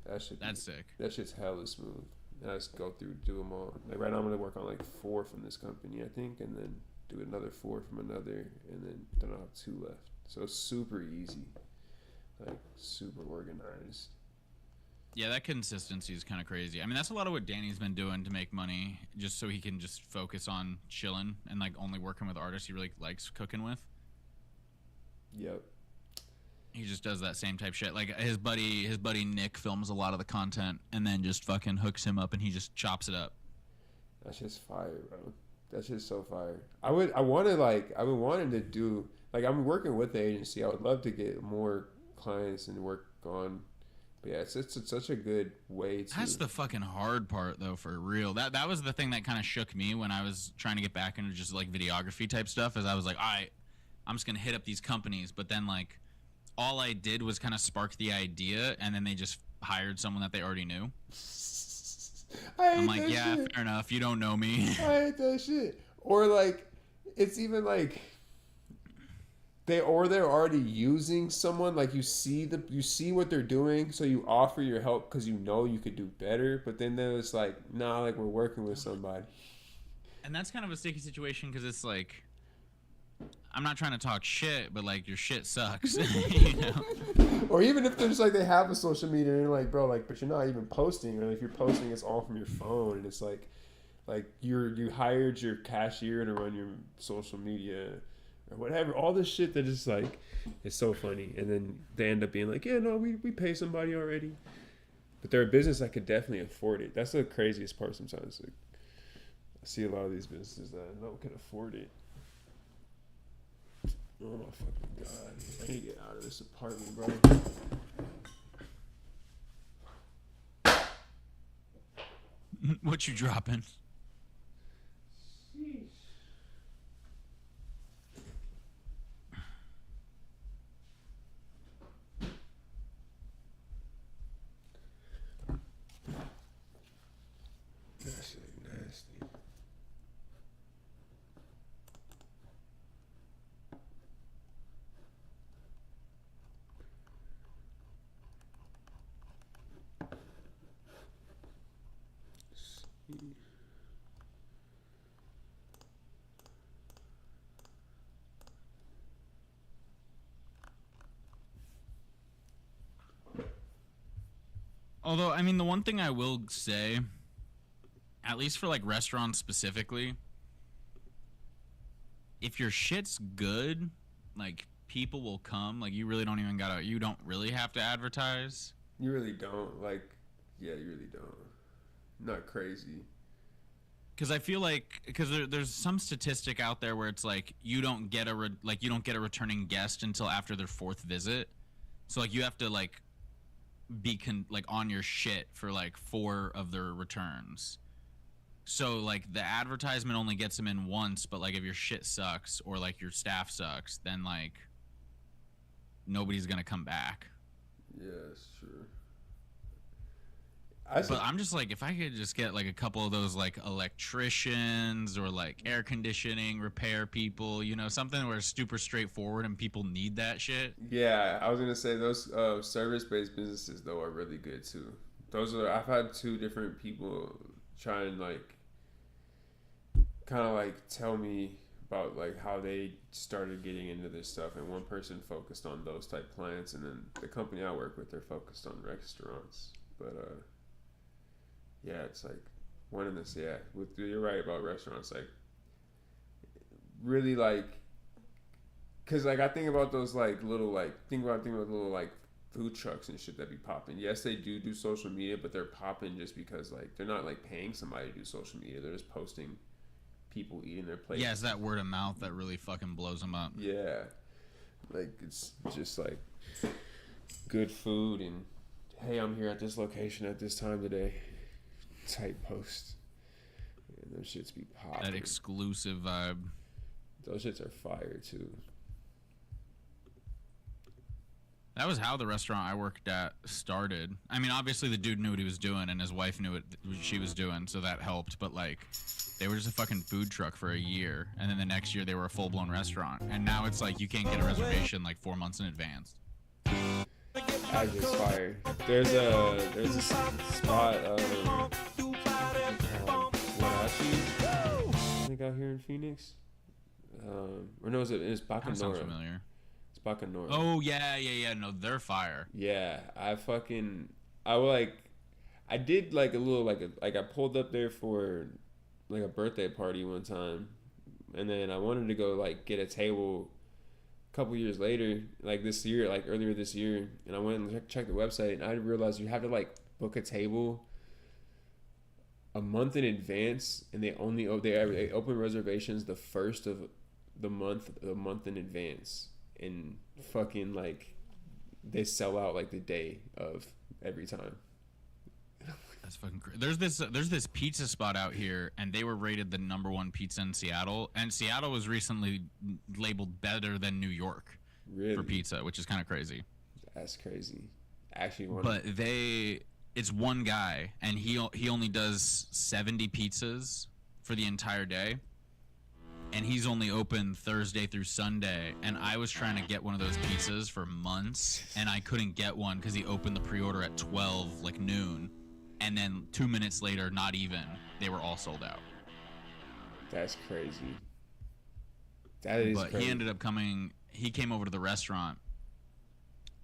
Speaker 1: That's
Speaker 2: sick.
Speaker 1: That shit's hella smooth. And I just go through, do them all. Like right now, I'm gonna work on like 4 from this company, I think, and then do another 4 from another, and then I'll have 2 left. So it's super easy, like super organized.
Speaker 2: Yeah, that consistency is kind of crazy. I mean, that's a lot of what Danny's been doing to make money, just so he can just focus on chilling and like only working with artists he really likes cooking with.
Speaker 1: Yep.
Speaker 2: He just does that same type shit. Like his buddy Nick films a lot of the content and then just fucking hooks him up and he just chops it up.
Speaker 1: That's just fire, bro. That's just so fire. I've been wanting to do, like, I'm working with the agency. I would love to get more clients and work on. But yeah, it's such a good way to.
Speaker 2: That's the fucking hard part, though, for real. That was the thing that kind of shook me when I was trying to get back into just like videography type stuff. Is I was like, all right, I'm just gonna hit up these companies, but then like, all I did was kind of spark the idea, and then they just hired someone that they already knew. I'm like, yeah, fair enough. You don't know me.
Speaker 1: I hate that shit. Or like, it's even like. They're already using someone, like you see what they're doing, so you offer your help because you know you could do better, but then there's like, nah, like we're working with somebody.
Speaker 2: And that's kind of a sticky situation because it's like, I'm not trying to talk shit, but like your shit sucks. You know?
Speaker 1: Or even if there's like they have a social media and you're like, bro, like, but you're not even posting, or if you're posting, it's all from your phone, and it's like you hired your cashier to run your social media. Or whatever, all this shit that is like, it's so funny, and then they end up being like, yeah, no, we pay somebody already, but they're a business that could definitely afford it. That's the craziest part sometimes. Like, I see a lot of these businesses that no one can afford it. Oh my fucking god, I need to get out of this apartment, bro.
Speaker 2: What you dropping? Although, I mean, the one thing I will say, at least for like restaurants specifically, if your shit's good, like people will come. Like you really don't really have to advertise.
Speaker 1: You really don't. Like, yeah, you really don't. Not crazy.
Speaker 2: Because I feel like there's some statistic out there where it's like you don't get a returning guest until after their 4th visit. So like you have to like be on your shit for like 4 of their returns. So like the advertisement only gets them in once, but like if your shit sucks or like your staff sucks, then like nobody's gonna come back.
Speaker 1: Yeah, it's true.
Speaker 2: But I'm just like, if I could just get like a couple of those like electricians or like air conditioning repair people, you know, something where it's super straightforward and people need that shit.
Speaker 1: Yeah, I was gonna say those service-based businesses though are really good too. I've had 2 different people try and like kind of like tell me about like how they started getting into this stuff, and one person focused on those type clients, and then the company I work with, they're focused on restaurants. But yeah, it's like one of this. Yeah, you're right about restaurants. Like really like, cause like I think about those like little like think about little like food trucks and shit that be popping. Yes, they do social media, but they're popping just because like they're not like paying somebody to do social media. They're just posting people eating their plates.
Speaker 2: Yeah, it's that word of mouth that really fucking blows them up.
Speaker 1: Yeah, like it's just like good food and hey, I'm here at this location at this time today. Type post. And those shits be popping.
Speaker 2: That exclusive vibe.
Speaker 1: Those shits are fire too.
Speaker 2: That was how the restaurant I worked at started. I mean, obviously the dude knew what he was doing, and his wife knew what she was doing, so that helped. But like, they were just a fucking food truck for a year, and then the next year they were a full-blown restaurant. And now it's like you can't get a reservation like 4 months in advance.
Speaker 1: I just fired. There's a spot Wenatchee, I think out here in Phoenix. Or no, it's Bacanora.
Speaker 2: That sounds familiar.
Speaker 1: It's Bacanora.
Speaker 2: Oh yeah. No, they're fire.
Speaker 1: Yeah, I did like a little I pulled up there for like a birthday party one time, and then I wanted to go like get a table a couple years later, like this year, like earlier this year, and I went and checked the website, and I realized you have to like book a table a month in advance, and they open reservations the first of the month in advance, and fucking like they sell out like the day of every time.
Speaker 2: That's fucking crazy. There's this pizza spot out here, and they were rated the #1 pizza in Seattle, and Seattle was recently labeled better than New York for pizza, which is kind of crazy.
Speaker 1: That's crazy. Actually, it's one guy, and he only does 70 pizzas for the entire day, and he's only open Thursday through Sunday. And I was trying to get one of those pizzas for months, and I couldn't get one because he opened the pre-order at 12, like noon. And then 2 minutes later, not even, they were all sold out. That's crazy. That is
Speaker 2: But
Speaker 1: crazy.
Speaker 2: he ended up coming, he came over to the restaurant.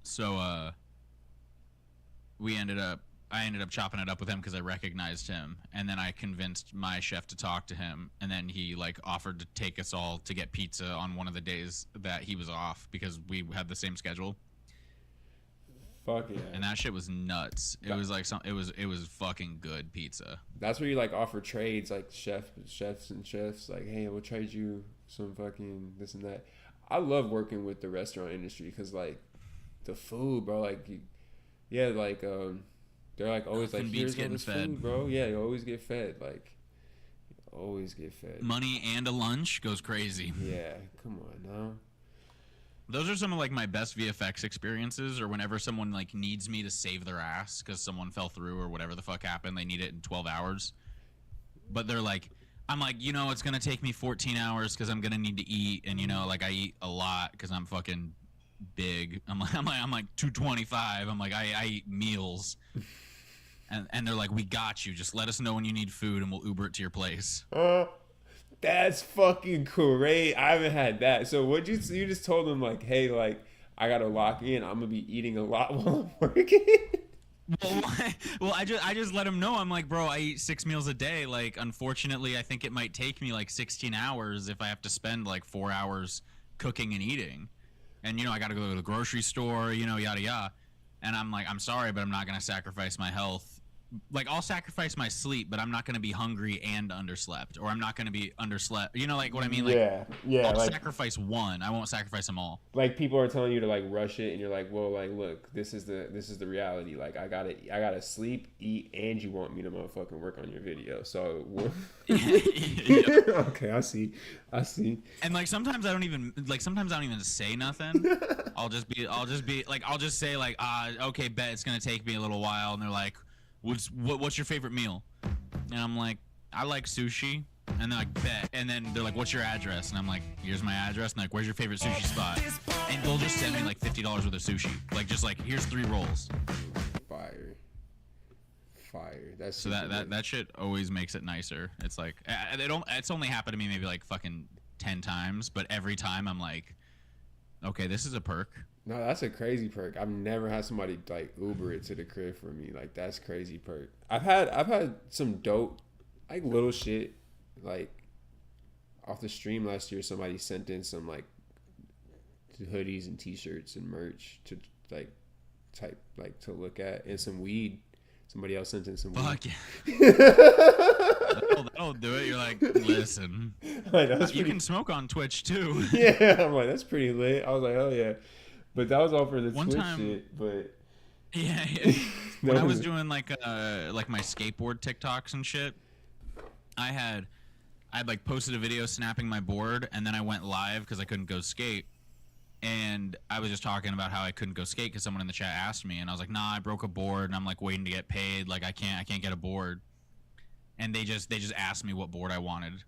Speaker 2: So I ended up chopping it up with him because I recognized him. And then I convinced my chef to talk to him. And then he like offered to take us all to get pizza on one of the days that he was off because we had the same schedule.
Speaker 1: Fuck yeah.
Speaker 2: And that shit was nuts. It was like it was fucking good pizza.
Speaker 1: That's where you like offer trades, like chefs, like, hey, we'll trade you some fucking this and that. I love working with the restaurant industry because like the food, bro, like they're like always like, here's all this food, bro. Yeah, you always get fed, like always get fed.
Speaker 2: Money and a lunch goes crazy.
Speaker 1: Yeah, come on now.
Speaker 2: Those are some of like my best VFX experiences, or whenever someone like needs me to save their ass because someone fell through or whatever the fuck happened, they need it in 12 hours. But they're like, I'm like, it's gonna take me 14 hours because I'm gonna need to eat, and like I eat a lot because I'm fucking big. I'm like 225. I'm like I eat meals, and they're like, we got you. Just let us know when you need food, and we'll Uber it to your place.
Speaker 1: That's fucking great. I haven't had that. So what you just told them like, hey, like I gotta lock in. I'm gonna be eating a lot while I'm working.
Speaker 2: Well, I just let him know. I'm like, bro, I eat 6 meals a day. Like, unfortunately, I think it might take me like 16 hours if I have to spend like 4 hours cooking and eating. And I gotta go to the grocery store, yada yada. And I'm like, I'm sorry, but I'm not gonna sacrifice my health. Like, I'll sacrifice my sleep, but I'm not going to be hungry and underslept, or I'm not going to be underslept. You know, like what I mean? Like,
Speaker 1: yeah.
Speaker 2: I'll
Speaker 1: like,
Speaker 2: sacrifice one. I won't sacrifice them all.
Speaker 1: Like people are telling you to like rush it, and you're like, well, like, look, this is the reality. Like, I gotta sleep, eat, and you want me to motherfucking work on your video. So, okay, I see.
Speaker 2: And like sometimes I don't even say nothing. I'll just say like, okay, bet it's gonna take me a little while, and they're like, What's your favorite meal? And I'm like, I like sushi. And they're like, bet. And then they're like, what's your address? And I'm like, here's my address. And they're like, where's your favorite sushi spot? And they'll just send me like $50 worth of sushi. Like, just like, here's 3 rolls.
Speaker 1: Fire. That's
Speaker 2: so that shit always makes it nicer. It's like, it's only happened to me maybe like fucking 10 times, but every time I'm like, okay, this is a perk.
Speaker 1: No, that's a crazy perk. I've never had somebody like Uber it to the crib for me. Like, that's crazy perk. I've had some dope, like little shit, like off the stream last year. Somebody sent in some like hoodies and T-shirts and merch to like type like to look at, and some weed. Somebody else sent in some weed.
Speaker 2: Fuck yeah. that'll do it. You're like, listen, you can smoke on Twitch too.
Speaker 1: Yeah, I'm like, that's pretty lit. I was like, oh yeah. But that was all for the Twitch shit. But
Speaker 2: yeah. When I was doing like my skateboard TikToks and shit, I had like posted a video snapping my board, and then I went live because I couldn't go skate. And I was just talking about how I couldn't go skate because someone in the chat asked me, and I was like, nah, I broke a board, and I'm like waiting to get paid. Like I can't get a board. And they just asked me what board I wanted.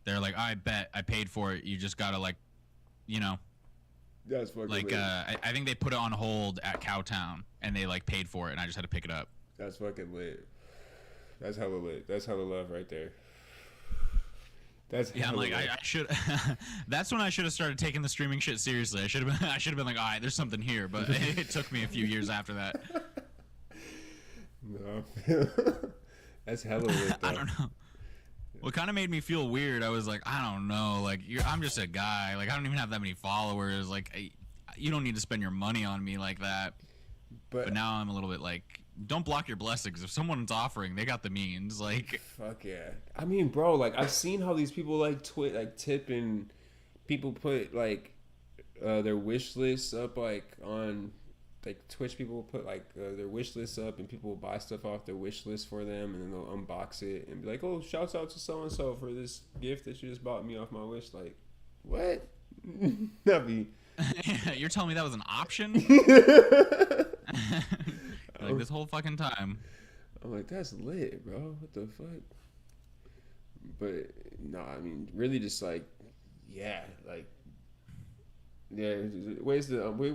Speaker 2: They're like, I bet I paid for it. You just gotta like, you know.
Speaker 1: That's fucking
Speaker 2: like
Speaker 1: lit.
Speaker 2: I think they put it on hold at Cowtown, and they like paid for it, and I just had to pick it up.
Speaker 1: That's fucking lit. That's hella lit. That's hella love right there. That's
Speaker 2: Yeah, I'm
Speaker 1: hella
Speaker 2: like
Speaker 1: lit.
Speaker 2: I should. That's when I should have started taking the streaming shit seriously. I should have been like, all right, there's something here, but it took me a few years after that.
Speaker 1: No. That's hella lit, though.
Speaker 2: I don't know. What kind of made me feel weird, I was like, I don't know, like I'm just a guy, like I don't even have that many followers, like you don't need to spend your money on me like that. But now I'm a little bit like, don't block your blessings. If someone's offering, they got the means. Like,
Speaker 1: fuck yeah. I mean, bro, like I've seen how these people like tip, and people put like their wish lists up like on like Twitch. People put like their wish lists up, and people will buy stuff off their wish list for them, and then they'll unbox it and be like, "Oh, shouts out to so and so for this gift that you just bought me off my wish." Like, what? That'd be.
Speaker 2: You're telling me that was an option? Like this whole fucking time.
Speaker 1: I'm like, that's lit, bro. What the fuck? But no, I mean, really, just like, yeah, like, yeah. Ways to we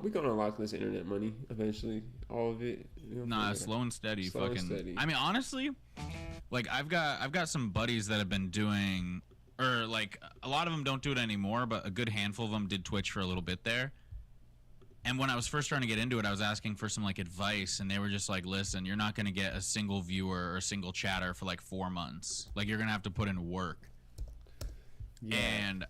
Speaker 1: gonna unlock this internet money eventually, all of it. You know,
Speaker 2: Nah, slow and steady.
Speaker 1: Slow and
Speaker 2: Fucking.
Speaker 1: steady.
Speaker 2: I mean, honestly, like I've got some buddies that have been doing, or like a lot of them don't do it anymore, but a good handful of them did Twitch for a little bit there. And when I was first trying to get into it, I was asking for some like advice, and they were just like, "Listen, you're not gonna get a single viewer or a single chatter for like 4 months. Like you're gonna have to put in work."
Speaker 1: Yeah.
Speaker 2: And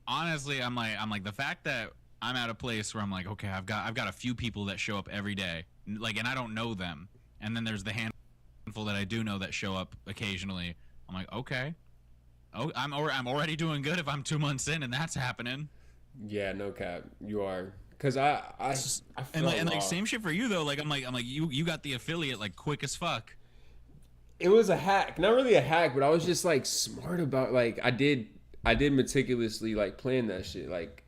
Speaker 2: honestly, I'm like the fact that I'm at a place where I'm like, okay, I've got a few people that show up every day, like, and I don't know them, and then there's the handful that I do know that show up occasionally. I'm like, okay, oh, I'm already doing good if I'm 2 months in and that's happening.
Speaker 1: Yeah, no cap, you are. Cause I
Speaker 2: and like same shit for you though. Like I'm like you got the affiliate like quick as fuck.
Speaker 1: It was a hack, not really a hack, but I was just like smart about like I did meticulously like plan that shit. Like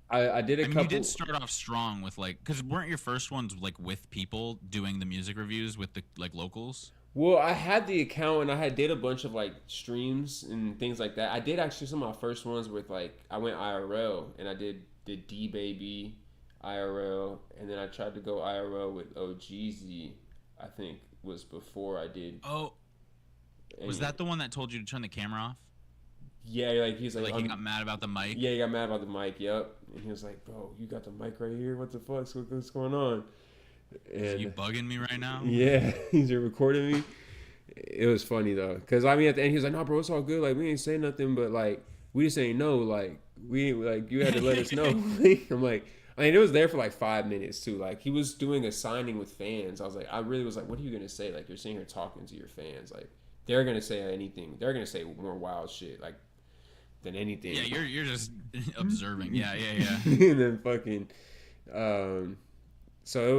Speaker 1: I did a couple.
Speaker 2: You did start off strong with like, because weren't your first ones like with people doing the music reviews with the like locals?
Speaker 1: Well, I had the account and I did a bunch of like streams and things like that. I did actually some of my first ones with like I went IRL and I did D Baby IRL, and then I tried to go IRL with OGZ. I think was before I did.
Speaker 2: Oh, was that the one that told you to turn the camera off?
Speaker 1: Yeah, like he's like
Speaker 2: he got mad about the mic.
Speaker 1: Yeah, he got mad about the mic. Yep, and he was like, "Bro, you got the mic right here. What the fuck? What's going on?" And
Speaker 2: you bugging me right now?
Speaker 1: Yeah, he's recording me. It was funny though, cause I mean at the end he was like, "No, bro, it's all good. Like we ain't saying nothing, but like we just ain't know. Like we like you had to let us know." I'm like, I mean, it was there for like 5 minutes too. Like he was doing a signing with fans. I was like, I really was like, what are you gonna say? Like you're sitting here talking to your fans. Like they're gonna say anything. They're gonna say more wild shit like than anything.
Speaker 2: Yeah, you're just observing. Yeah.
Speaker 1: And then fucking, so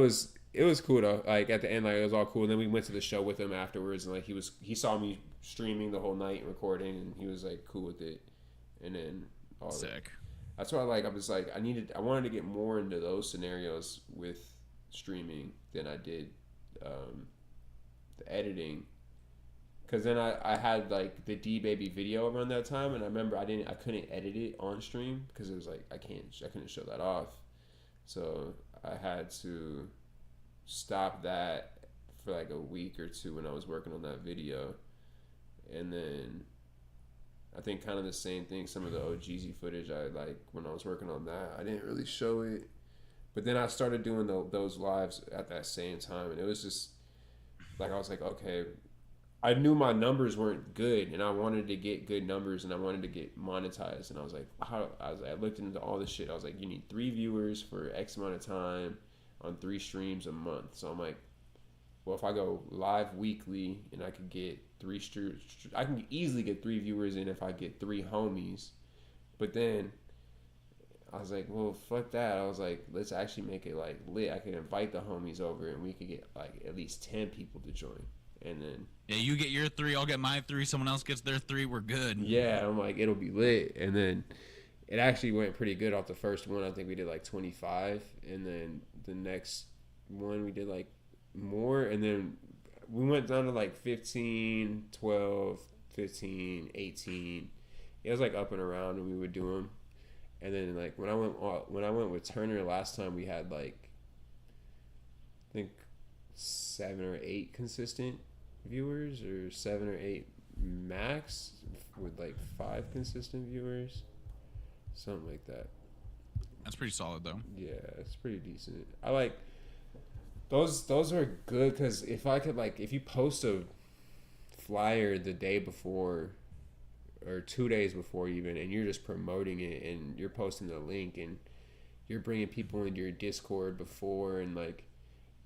Speaker 1: it was cool though. Like at the end, like it was all cool. And then we went to the show with him afterwards, and like he saw me streaming the whole night and recording, and he was like cool with it. And then all
Speaker 2: sick.
Speaker 1: That's why I was like I wanted to get more into those scenarios with streaming than I did the editing. Cause then I had like the D Baby video around that time, and I remember I couldn't edit it on stream because it was like I couldn't show that off, so I had to stop that for like a week or two when I was working on that video, and then I think kind of the same thing. Some of the OGZ footage I like when I was working on that, I didn't really show it, but then I started doing those lives at that same time, and it was just like I was like, okay. I knew my numbers weren't good, and I wanted to get good numbers, and I wanted to get monetized. And I was like, I looked into all this shit. I was like, you need 3 viewers for X amount of time on 3 streams a month. So I'm like, well, if I go live weekly and I could get 3 streams, I can easily get 3 viewers in if I get 3 homies. But then I was like, well, fuck that. I was like, let's actually make it like lit. I could invite the homies over, and we could get like at least 10 people to join. And then
Speaker 2: you get your 3, I'll get my 3, someone else gets their 3, we're good.
Speaker 1: Yeah, I'm like, it'll be lit. And then it actually went pretty good off the first one. I think we did like 25, and then the next one we did like more, and then we went down to like 15, 12, 15, 18. It was like up and around, and we would do them. And then like when I went with Turner last time, we had like I think 7 or 8 consistent viewers, or 7 or 8 max, with like 5 consistent viewers, something like that.
Speaker 2: That's pretty solid though.
Speaker 1: Yeah, it's pretty decent. I like those are good, because if I could, like, if you post a flyer the day before or 2 days before even, and you're just promoting it, and you're posting the link, and you're bringing people into your Discord before, and like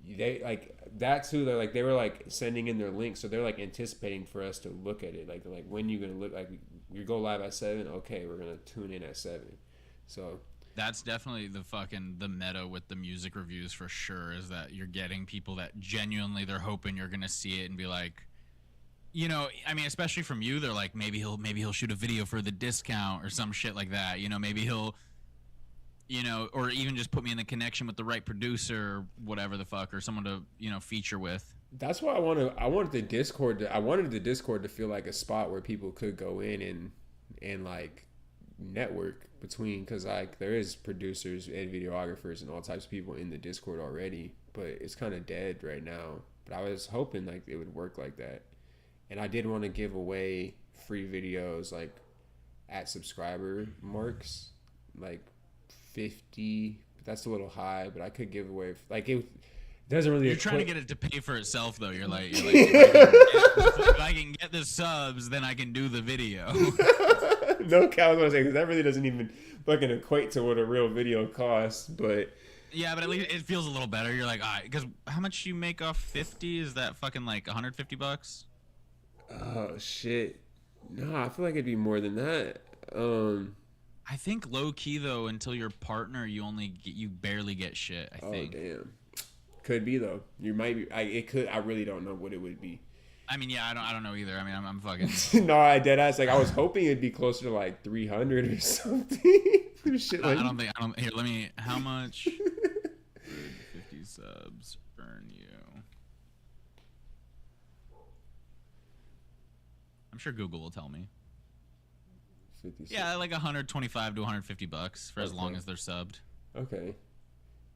Speaker 1: they like that too. They're like, they were like sending in their link, so they're like anticipating for us to look at it. Like they're like, when you gonna look? Like, we go live at 7. Okay, we're gonna tune in at 7. So
Speaker 2: That's definitely the meta with the music reviews for sure, is that you're getting people that genuinely they're hoping you're gonna see it and be like, you know, I mean, especially from you, they're like, maybe he'll shoot a video for the discount or some shit like that. You know, maybe he'll, you know, or even just put me in the connection with the right producer or whatever the fuck, or someone to, you know, feature with.
Speaker 1: that's why I wanted the Discord to feel like a spot where people could go in and like network between, because like there is producers and videographers and all types of people in the Discord already, but it's kind of dead right now. But I was hoping like it would work like that, and I did want to give away free videos like at subscriber marks, like 50. That's a little high, but I could give away like it doesn't really.
Speaker 2: You're trying to get it to pay for itself though. You're like if I can get the subs, then I can do the video.
Speaker 1: No cows, what I'm saying, because that really doesn't even fucking equate to what a real video costs. But
Speaker 2: yeah, but at least it feels a little better. You're like, all right, because how much you make off 50? Is that fucking like $150?
Speaker 1: Oh shit, no, I feel like it'd be more than that.
Speaker 2: I think low key though, until your partner, you barely get shit. I think.
Speaker 1: Oh damn, could be though. You might be. It could. I really don't know what it would be.
Speaker 2: I mean, yeah, I don't know either. I mean, I'm fucking.
Speaker 1: No, I dead ass. Like, I was hoping it'd be closer to like 300 or something. Shit like.
Speaker 2: I don't think. Here, let me. How much? 50 subs earn you? I'm sure Google will tell me.
Speaker 1: 50
Speaker 2: Yeah, like $125 to $150 for as long as they're subbed.
Speaker 1: Okay,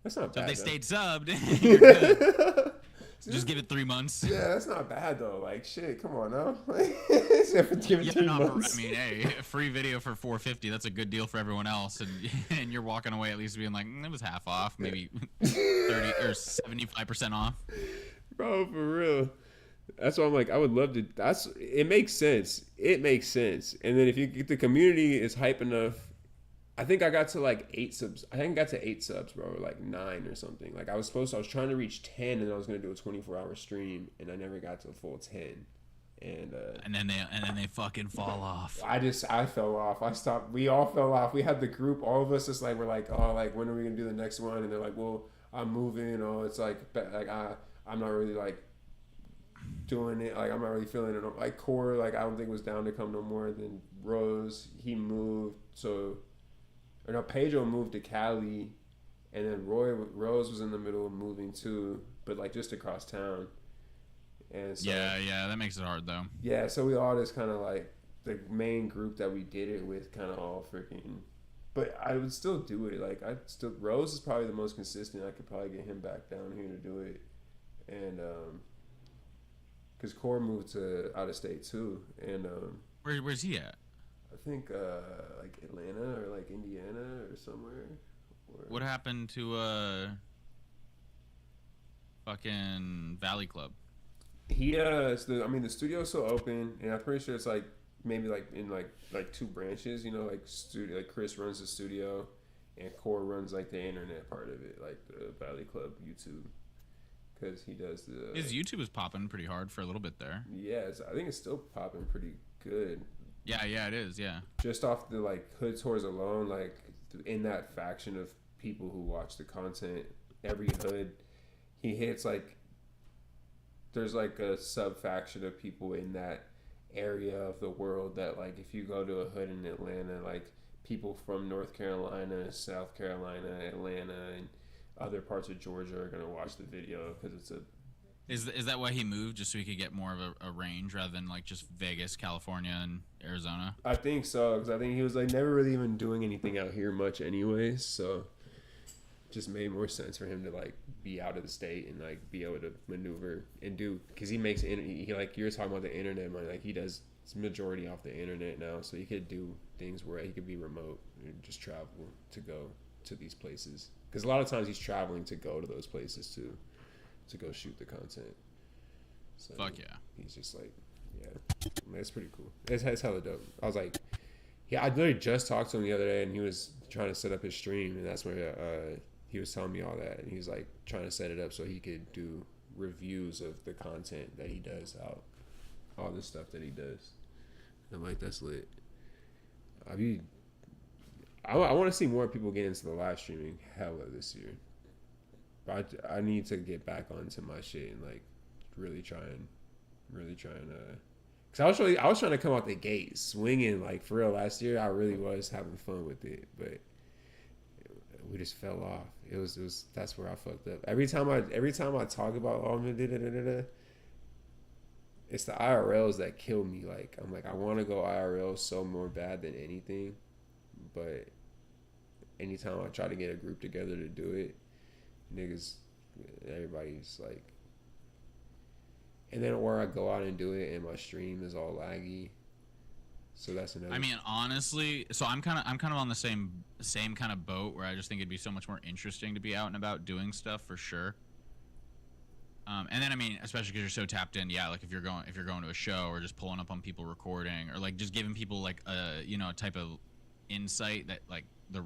Speaker 1: that's not
Speaker 2: So
Speaker 1: bad.
Speaker 2: if they
Speaker 1: though.
Speaker 2: stayed subbed, you're good. Just give it 3 months.
Speaker 1: Yeah, that's not bad though. Like shit, come on now. Give it 3 months.
Speaker 2: I mean, hey, a free video for $450. That's a good deal for everyone else, and you're walking away at least being like, it was half off, maybe 30 or 75% off.
Speaker 1: Bro, for real. That's why I'm like, I would love to. It makes sense. It makes sense. And then if the community is hype enough, I think I got to like 8 subs. I think I got to 8 subs, bro, or like 9 or something. Like I was trying to reach 10, and I was gonna do a 24-hour stream, and I never got to a full 10. And
Speaker 2: then they fucking fall off.
Speaker 1: I fell off. I stopped. We all fell off. We had the group. All of us just like we're like, oh, like when are we gonna do the next one? And they're like, well, I'm moving. Oh, it's like I'm not really like doing it. Like I'm not really feeling it. Like Core, like I don't think was down to come no more. Then Rose, he moved. Pedro moved to Cali, and then Rose was in the middle of moving too, but like just across town. And so,
Speaker 2: yeah, that makes it hard though.
Speaker 1: Yeah, so we all just kind of like the main group that we did it with, kind of all freaking. But I would still do it. Like Rose is probably the most consistent. I could probably get him back down here to do it, and because Core moved to out of state too, and
Speaker 2: where's he at?
Speaker 1: I think like Atlanta or like Indiana or somewhere.
Speaker 2: What happened to fucking Valley Club?
Speaker 1: The studio's still open, and I'm pretty sure it's like maybe like in like 2 branches. You know, like Chris runs the studio, and Core runs like the internet part of it, like the Valley Club YouTube, because he does the.
Speaker 2: His YouTube is popping pretty hard for a little bit there.
Speaker 1: Yeah, I think it's still popping pretty good.
Speaker 2: Yeah, it is. Yeah.
Speaker 1: Just off the like Hood Tours alone, like in that faction of people who watch the content, every hood he hits, like there's like a sub faction of people in that area of the world that like if you go to a hood in Atlanta, like people from North Carolina, South Carolina, Atlanta, and other parts of Georgia are gonna watch the video because it's a.
Speaker 2: Is that why he moved, just so he could get more of a range rather than like just Vegas, California, and Arizona?
Speaker 1: I think so, because I think he was like never really even doing anything out here much, anyways. So, it just made more sense for him to like be out of the state and like be able to maneuver and do, because he makes he like you're talking about the internet, man. Like he does majority off the internet now, so he could do things where he could be remote and just travel to go to these places. Because a lot of times he's traveling to go to those places too, to go shoot the content. So
Speaker 2: Fuck yeah.
Speaker 1: He's just like, yeah, man, it's pretty cool. It's hella dope. I was like, yeah, I literally just talked to him the other day, and he was trying to set up his stream, and that's where he was telling me all that, and he's like trying to set it up so he could do reviews of the content that he does out, all the stuff that he does. I'm like, that's lit. I want to see more people get into the live streaming hella this year. But I need to get back onto my shit and like really trying because I was trying to come out the gate swinging like for real last year. I really was having fun with it, but we just fell off. It was that's where I fucked up. Every time I talk about it's the IRLs that kill me. Like I'm like, I want to go IRL so more bad than anything, but anytime I try to get a group together to do it, niggas, everybody's like, and then or I go out and do it and my stream is all laggy. So that's another. I
Speaker 2: mean, honestly, so I'm kind of on the same kind of boat where I just think it'd be so much more interesting to be out and about doing stuff for sure. And then I mean, especially because you're so tapped in, yeah. Like if you're going to a show or just pulling up on people recording or like just giving people like a a type of insight that like the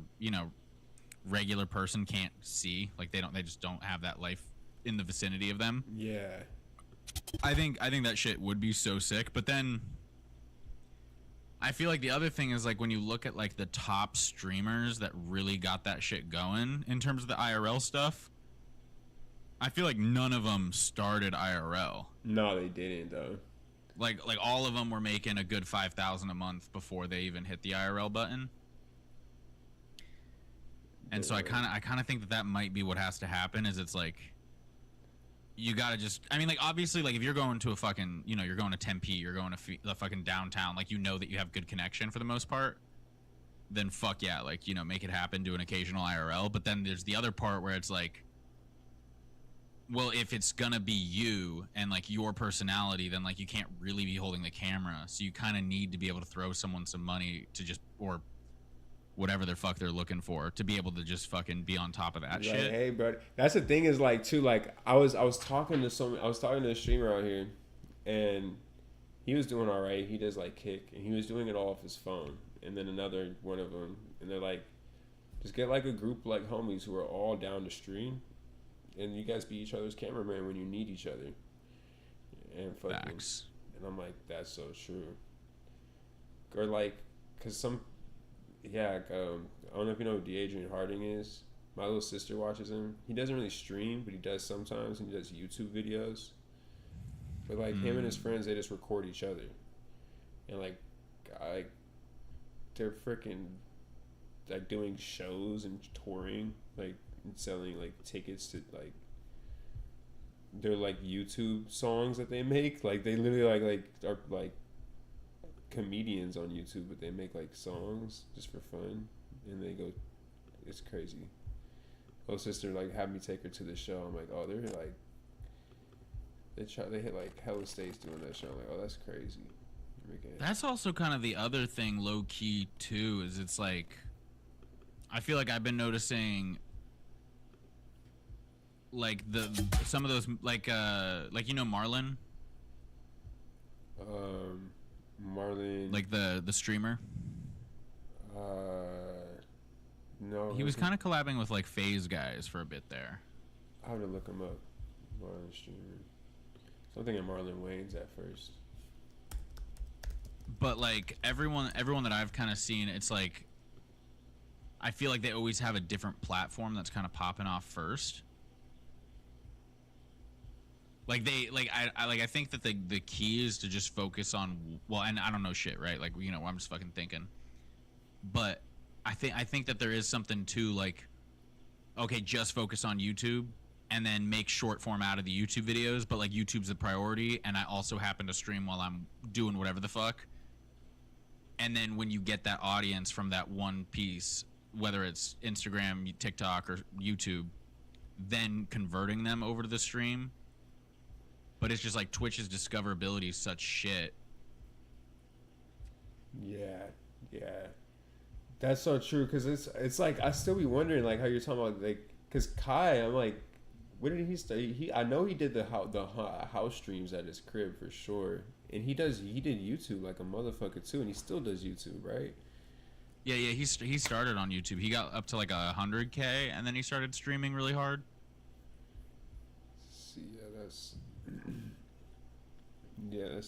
Speaker 2: regular person can't see. Like they just don't have that life in the vicinity of them.
Speaker 1: Yeah.
Speaker 2: I think that shit would be so sick. But then I feel like the other thing is like when you look at like the top streamers that really got that shit going in terms of the IRL stuff, I feel like none of them started IRL.
Speaker 1: No, they didn't though.
Speaker 2: Like all of them were making a good 5,000 a month before they even hit the IRL button. And so I kind of think that might be what has to happen. Is it's like you gotta just, I mean, like obviously, like if you're going to a fucking, you're going to Tempe, you're going to the fucking downtown, like that you have good connection for the most part. Then fuck yeah, like make it happen, do an occasional IRL. But then there's the other part where it's like, well, if it's gonna be you and like your personality, then like you can't really be holding the camera. So you kind of need to be able to throw someone some money to just, or whatever the fuck they're looking for, to be able to just fucking be on top of that shit.
Speaker 1: Hey, bro, that's the thing is like too. Like I was talking to a streamer out here, and he was doing all right. He does like Kick, and he was doing it all off his phone. And then another one of them, and they're like, just get like a group like homies who are all down to stream. And you guys be each other's cameraman when you need each other. And fucking,
Speaker 2: facts.
Speaker 1: And I'm like, that's so true. Or like, cause some, yeah, I don't know if you know who D'Adrian Harding is. My little sister watches him. He doesn't really stream, but he does sometimes, and he does YouTube videos. But like him and his friends, they just record each other, and like they're freaking like doing shows and touring, like. And selling like tickets to like their like YouTube songs that they make. Like they literally like are like comedians on YouTube, but they make like songs just for fun, and they go, it's crazy. Oh, sister like had me take her to the show. I'm like, oh, they're like they hit like hella states doing that show. I'm like, oh, that's crazy.
Speaker 2: That's also kind of the other thing, low key too, is it's like I feel like I've been noticing. Like some of those like Marlon.
Speaker 1: Marlon.
Speaker 2: Like the streamer.
Speaker 1: No.
Speaker 2: He was kind of collabing with like FaZe guys for a bit there.
Speaker 1: I have to look him up. Marlon streamer. Something in Marlon Wayne's at first.
Speaker 2: But like everyone that I've kind of seen, it's like I feel like they always have a different platform that's kind of popping off first. Like I think that the key is to just focus on, well, and I don't know shit, right? Like I'm just fucking thinking, but I think that there is something to like, okay, just focus on YouTube and then make short form out of the YouTube videos, but like YouTube's the priority, and I also happen to stream while I'm doing whatever the fuck. And then when you get that audience from that one piece, whether it's Instagram, TikTok, or YouTube, then converting them over to the stream. But it's just like Twitch's discoverability is such shit.
Speaker 1: Yeah. That's so true, because it's like I still be wondering like how you're talking about like, because Kai, I'm like, what did he study? I know he did the house streams at his crib for sure, and he did YouTube like a motherfucker too, and he still does YouTube, right?
Speaker 2: Yeah, he started on YouTube. He got up to like 100K, and then he started streaming really hard.
Speaker 1: See, that's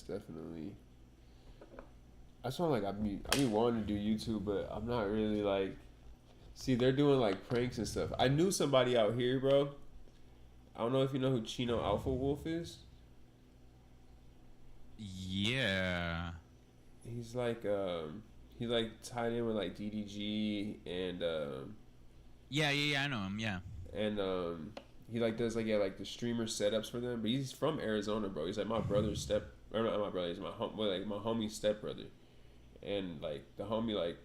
Speaker 1: definitely. That's why like I be wanting to do YouTube, but I'm not really like. See, they're doing like pranks and stuff. I knew somebody out here, bro. I don't know if you know who Chino Alpha Wolf is.
Speaker 2: Yeah.
Speaker 1: He's like tied in with like DDG and
Speaker 2: Yeah, I know him. Yeah.
Speaker 1: And he like does like the streamer setups for them. But he's from Arizona, bro. He's like my brother's or not my brother. He's my homie's stepbrother. And like the homie, like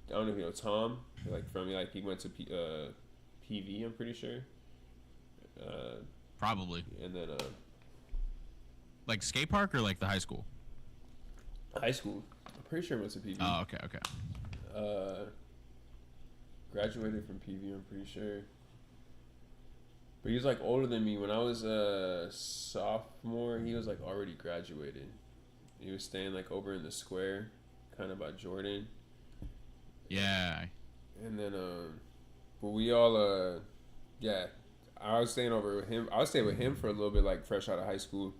Speaker 1: I don't know if you know Tom, like from like he went to PV, I'm pretty sure.
Speaker 2: Probably.
Speaker 1: And then
Speaker 2: like skate park or like the high school.
Speaker 1: High school. I'm pretty sure he went to PV.
Speaker 2: Oh, okay.
Speaker 1: Graduated from PV, I'm pretty sure. But he was like older than me. When I was a sophomore, he was like already graduated. He was staying like over in the square, kind of by Jordan.
Speaker 2: Yeah.
Speaker 1: And then but we all yeah, I was staying over with him. I was staying with him for a little bit, like fresh out of high school.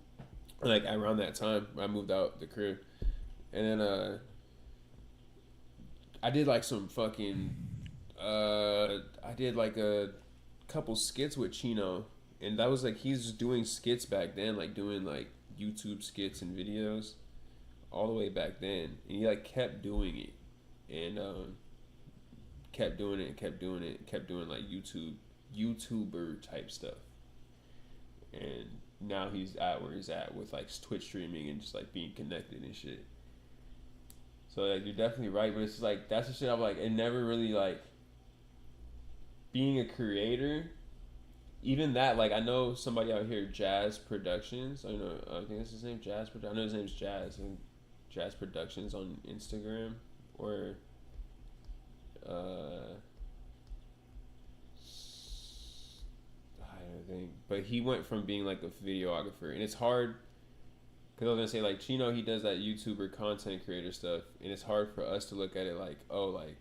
Speaker 1: Like around that time, I moved out the crib. And then I did like some fucking I did like a couple skits with Chino, and that was like he's doing skits back then, like doing like YouTube skits and videos all the way back then, and he like kept doing it and kept doing like YouTuber type stuff, and now he's at where he's at with like Twitch streaming and just like being connected and shit. So like you're definitely right, but it's just, like that's the shit I'm like, it never really like being a creator, even that, like I know somebody out here, Jazz Productions. I think that's his name, Jazz. I know his name's Jazz, and Jazz Productions on Instagram, or I don't think. But he went from being like a videographer, and it's hard. Because I was gonna say like Chino, he does that YouTuber content creator stuff, and it's hard for us to look at it like, oh, like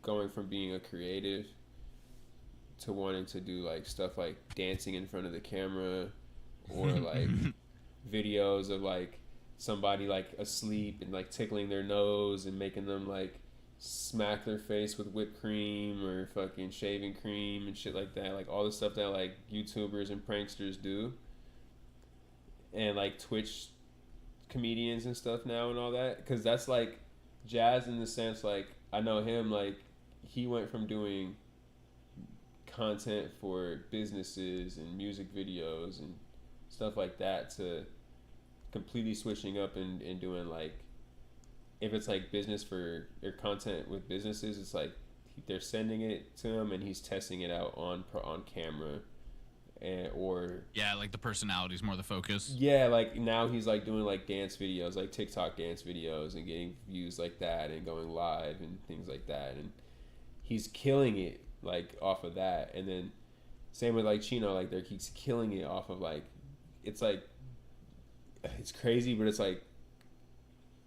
Speaker 1: going from being a creative to wanting to do like stuff like dancing in front of the camera, or like videos of like somebody like asleep and like tickling their nose and making them like smack their face with whipped cream or fucking shaving cream and shit like that, like all the stuff that like YouTubers and pranksters do, and like Twitch comedians and stuff now and all that. Because that's like Jazz in the sense, like I know him, like he went from doing content for businesses and music videos and stuff like that to completely switching up and doing like, if it's like business for their content with businesses, it's like they're sending it to him and he's testing it out on camera, and or
Speaker 2: yeah, like the personality's more the focus.
Speaker 1: Yeah, like now he's like doing like dance videos, like TikTok dance videos, and getting views like that and going live and things like that, and he's killing it like off of that. And then same with like Chino, like he's killing it off of like, it's like, it's crazy, but it's like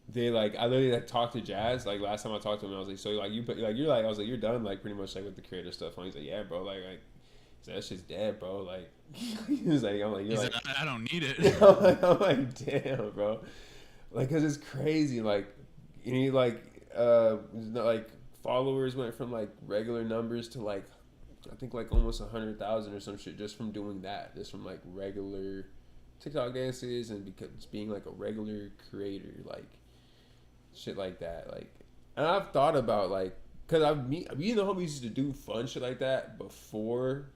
Speaker 1: they like, I literally like talked to Jazz like last time I talked to him, I was like, so like you're like, I was like, you're done like pretty much like with the creative stuff. And he's like, yeah bro, like that shit's dead bro, like he was like, I'm like, you're like,
Speaker 2: I don't need it.
Speaker 1: I'm like damn bro, like cause it's crazy, like and he like like followers went from like regular numbers to like I think like almost 100,000 or some shit just from doing that, just from like regular TikTok dances and because being like a regular creator, like shit like that. Like And I've thought about like, cause me and the homies used to do fun shit like that before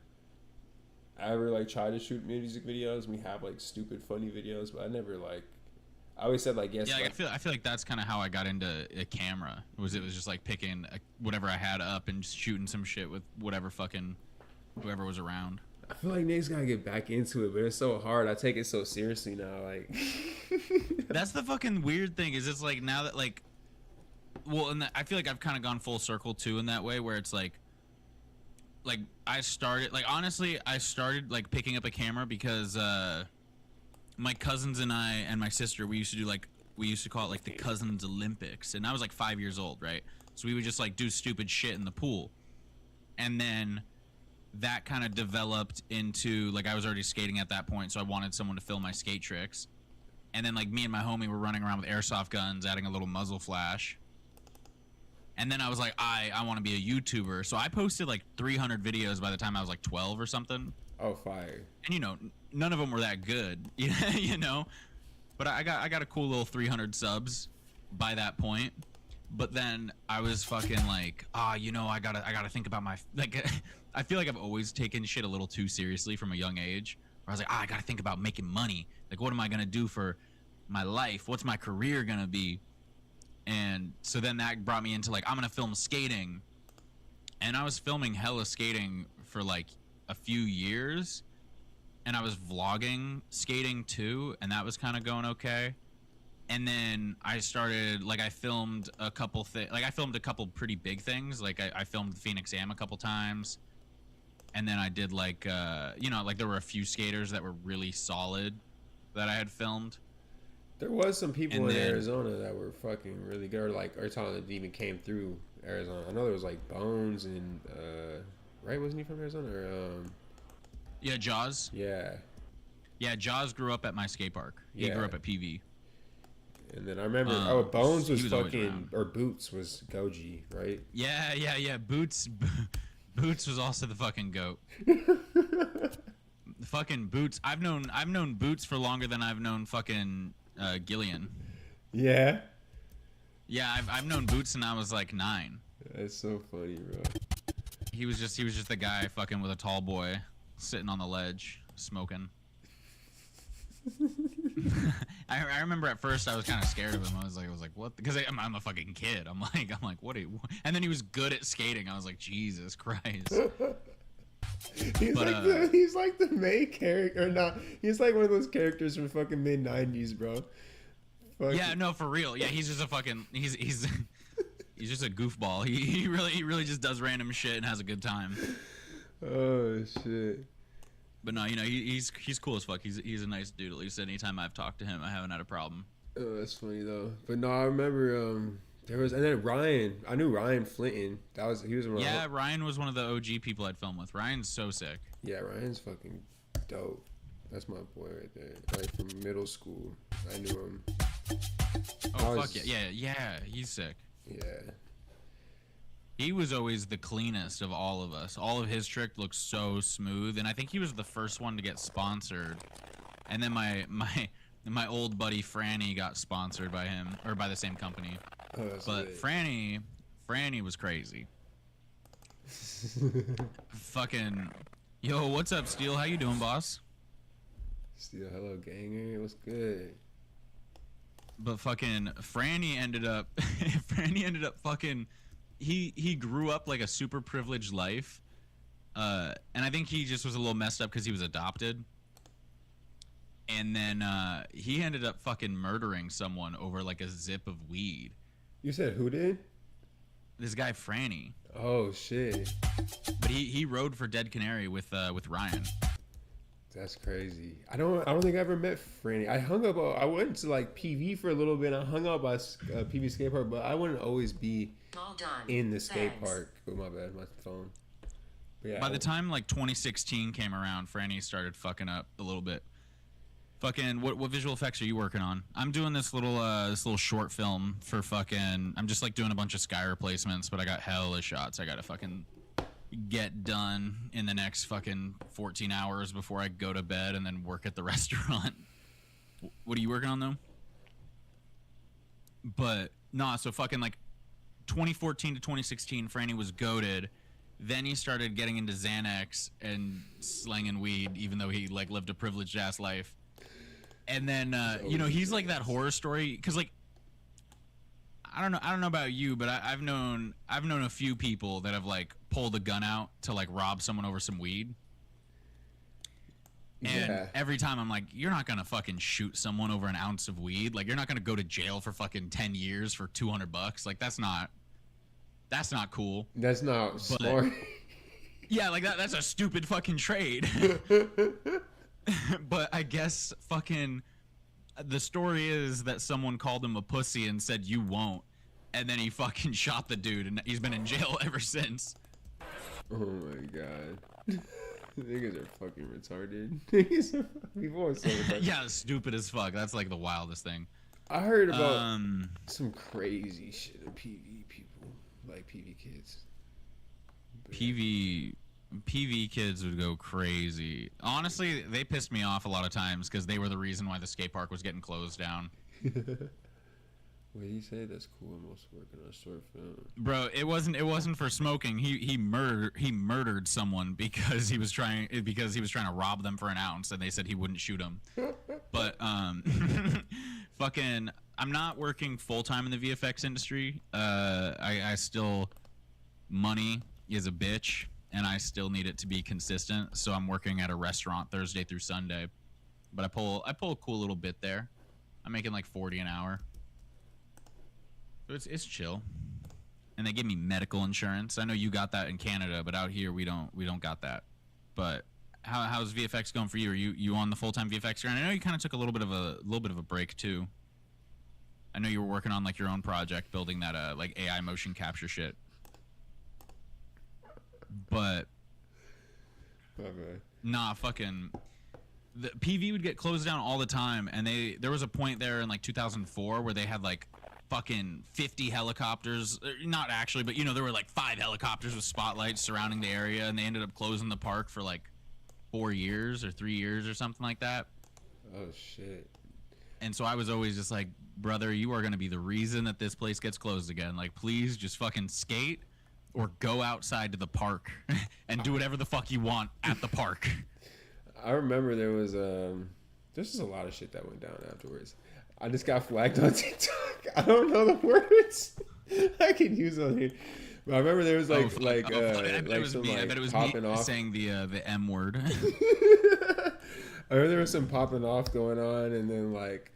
Speaker 1: I ever like tried to shoot music videos. We have like stupid funny videos, but I never like. I always said like yes.
Speaker 2: Yeah,
Speaker 1: like,
Speaker 2: I feel like that's kind of how I got into a camera. It was just like picking whatever I had up and just shooting some shit with whatever fucking whoever was around.
Speaker 1: I feel like niggas gotta get back into it, but it's so hard. I take it so seriously now. Like
Speaker 2: that's the fucking weird thing. Is it's like now that like, well, and I feel like I've kind of gone full circle too in that way where it's like I started like honestly I started like picking up a camera because my cousins and I and my sister we used to call it like the Cousins Olympics, and I was like 5 years old, right? So we would just like do stupid shit in the pool, and then that kind of developed into like I was already skating at that point, so I wanted someone to film my skate tricks, and then like me and my homie were running around with airsoft guns, adding a little muzzle flash. And then I was like, I want to be a YouTuber. So I posted like 300 videos by the time I was like 12 or something.
Speaker 1: Oh, fire.
Speaker 2: And you know, none of them were that good, you know? But I got a cool little 300 subs by that point. But then I was fucking like, you know, I gotta think about my, like, I feel like I've always taken shit a little too seriously from a young age. Where I was like, I gotta think about making money. Like, what am I gonna do for my life? What's my career gonna be? And so then that brought me into like, I'm gonna film skating, and I was filming hella skating for like a few years, and I was vlogging skating too, and that was kind of going okay. And then I started like I filmed a couple pretty big things. Like I filmed Phoenix Am a couple times, and then I did like you know, like there were a few skaters that were really solid that I had filmed.
Speaker 1: There was some people in Arizona that were fucking really good, or talking that even came through Arizona. I know there was like Bones and right, wasn't he from Arizona? Or
Speaker 2: yeah, Jaws. Yeah, Jaws grew up at my skate park. He grew up at PV.
Speaker 1: And then I remember Bones was fucking, or Boots was Goji, right?
Speaker 2: Yeah. Boots was also the fucking goat. The fucking Boots. I've known Boots for longer than I've known fucking Gillian.
Speaker 1: Yeah.
Speaker 2: Yeah, I've known Boots since I was like 9.
Speaker 1: That's so funny, bro.
Speaker 2: He was just the guy fucking with a tall boy sitting on the ledge smoking. I remember at first I was kind of scared of him. I was like, what? Because I'm a fucking kid. I'm like, what? And then he was good at skating. I was like, Jesus Christ.
Speaker 1: He's like the main character, or not? He's like one of those characters from fucking mid '90s, bro.
Speaker 2: Yeah, no, for real. Yeah, he's just a fucking he's just a goofball. He really just does random shit and has a good time.
Speaker 1: Oh shit.
Speaker 2: But no, you know, he's cool as fuck. He's a nice dude. At least anytime I've talked to him, I haven't had a problem.
Speaker 1: Oh, that's funny though. But no, I remember there was, and then Ryan. I knew Ryan Flinton. He was around.
Speaker 2: Yeah, Ryan was one of the OG people I'd filmed with. Ryan's so sick.
Speaker 1: Yeah, Ryan's fucking dope. That's my boy right there. Like from middle school, I knew him.
Speaker 2: Oh fuck yeah, he's sick.
Speaker 1: Yeah.
Speaker 2: He was always the cleanest of all of us. All of his trick looked so smooth, and I think he was the first one to get sponsored. And then my old buddy Franny got sponsored by him, or by the same company.
Speaker 1: Oh,
Speaker 2: but
Speaker 1: lit.
Speaker 2: Franny was crazy. Fucking, yo, what's up, Steel? How you doing, boss?
Speaker 1: Steel, hello, ganger. What's good?
Speaker 2: But fucking Franny ended up fucking. He grew up like a super privileged life, and I think he just was a little messed up because he was adopted. And then he ended up fucking murdering someone over like a zip of weed.
Speaker 1: You said who did?
Speaker 2: This guy Franny.
Speaker 1: Oh shit.
Speaker 2: But he rode for Dead Canary with Ryan.
Speaker 1: That's crazy. I don't think I ever met Franny. I went to like PV for a little bit. I hung out by PV skate park, but I wouldn't always be in the skate park. Oh my bad, my phone. But yeah,
Speaker 2: by the time like 2016 came around, Franny started fucking up a little bit. Fucking what visual effects are you working on? I'm doing this little short film for fucking. I'm just like doing a bunch of sky replacements, but I got hella shots I gotta fucking get done in the next fucking 14 hours before I go to bed and then work at the restaurant. What are you working on though? But nah, so fucking like 2014 to 2016, Franny was goated. Then he started getting into Xanax and slanging weed, even though he like lived a privileged ass life. And then you know, he's like that horror story, because like I don't know about you, but I've known a few people that have like pulled a gun out to like rob someone over some weed. And every time I'm like, you're not gonna fucking shoot someone over an ounce of weed. Like, you're not gonna go to jail for fucking 10 years for $200. Like, that's not cool.
Speaker 1: That's not smart.
Speaker 2: Yeah, like that's a stupid fucking trade. But I guess fucking the story is that someone called him a pussy and said you won't, and then he fucking shot the dude, and he's been in jail ever since.
Speaker 1: Oh my god. Niggas are fucking retarded. People are so retarded.
Speaker 2: Yeah, stupid as fuck. That's like the wildest thing.
Speaker 1: I heard about some crazy shit of PV people, like PV kids.
Speaker 2: PV kids would go crazy. Honestly, they pissed me off a lot of times because they were the reason why the skate park was getting closed down.
Speaker 1: What do you say? That's cool. I'm also working on a short film.
Speaker 2: Bro, it wasn't for smoking. He murdered someone because he was trying to rob them for an ounce, and they said he wouldn't shoot him. But fucking, I'm not working full time in the VFX industry. I still, money is a bitch, and I still need it to be consistent. So I'm working at a restaurant Thursday through Sunday, but I pull a cool little bit there. I'm making like 40 an hour. So it's chill, and they give me medical insurance. I know you got that in Canada, but out here we don't got that. But how's VFX going for you? Are you on the full-time VFX grind? I know you kind of took a little bit of a break too. I know you were working on like your own project, building that like AI motion capture shit. But nah, fucking. The PV would get closed down all the time, and there was a point there in like 2004 where they had like fucking 50 helicopters, not actually, but you know, there were like 5 helicopters with spotlights surrounding the area, and they ended up closing the park for like 4 years or 3 years or something like that.
Speaker 1: Oh shit.
Speaker 2: And so I was always just like, brother, you are going to be the reason that this place gets closed again. Like, please just fucking skate or go outside to the park and do whatever the fuck you want at the park.
Speaker 1: I remember there was there's just a lot of shit that went down afterwards. I just got flagged on TikTok. I don't know the words I can use on here. But I remember there was like
Speaker 2: I bet it was me saying the M word.
Speaker 1: I remember there was some popping off going on, and then like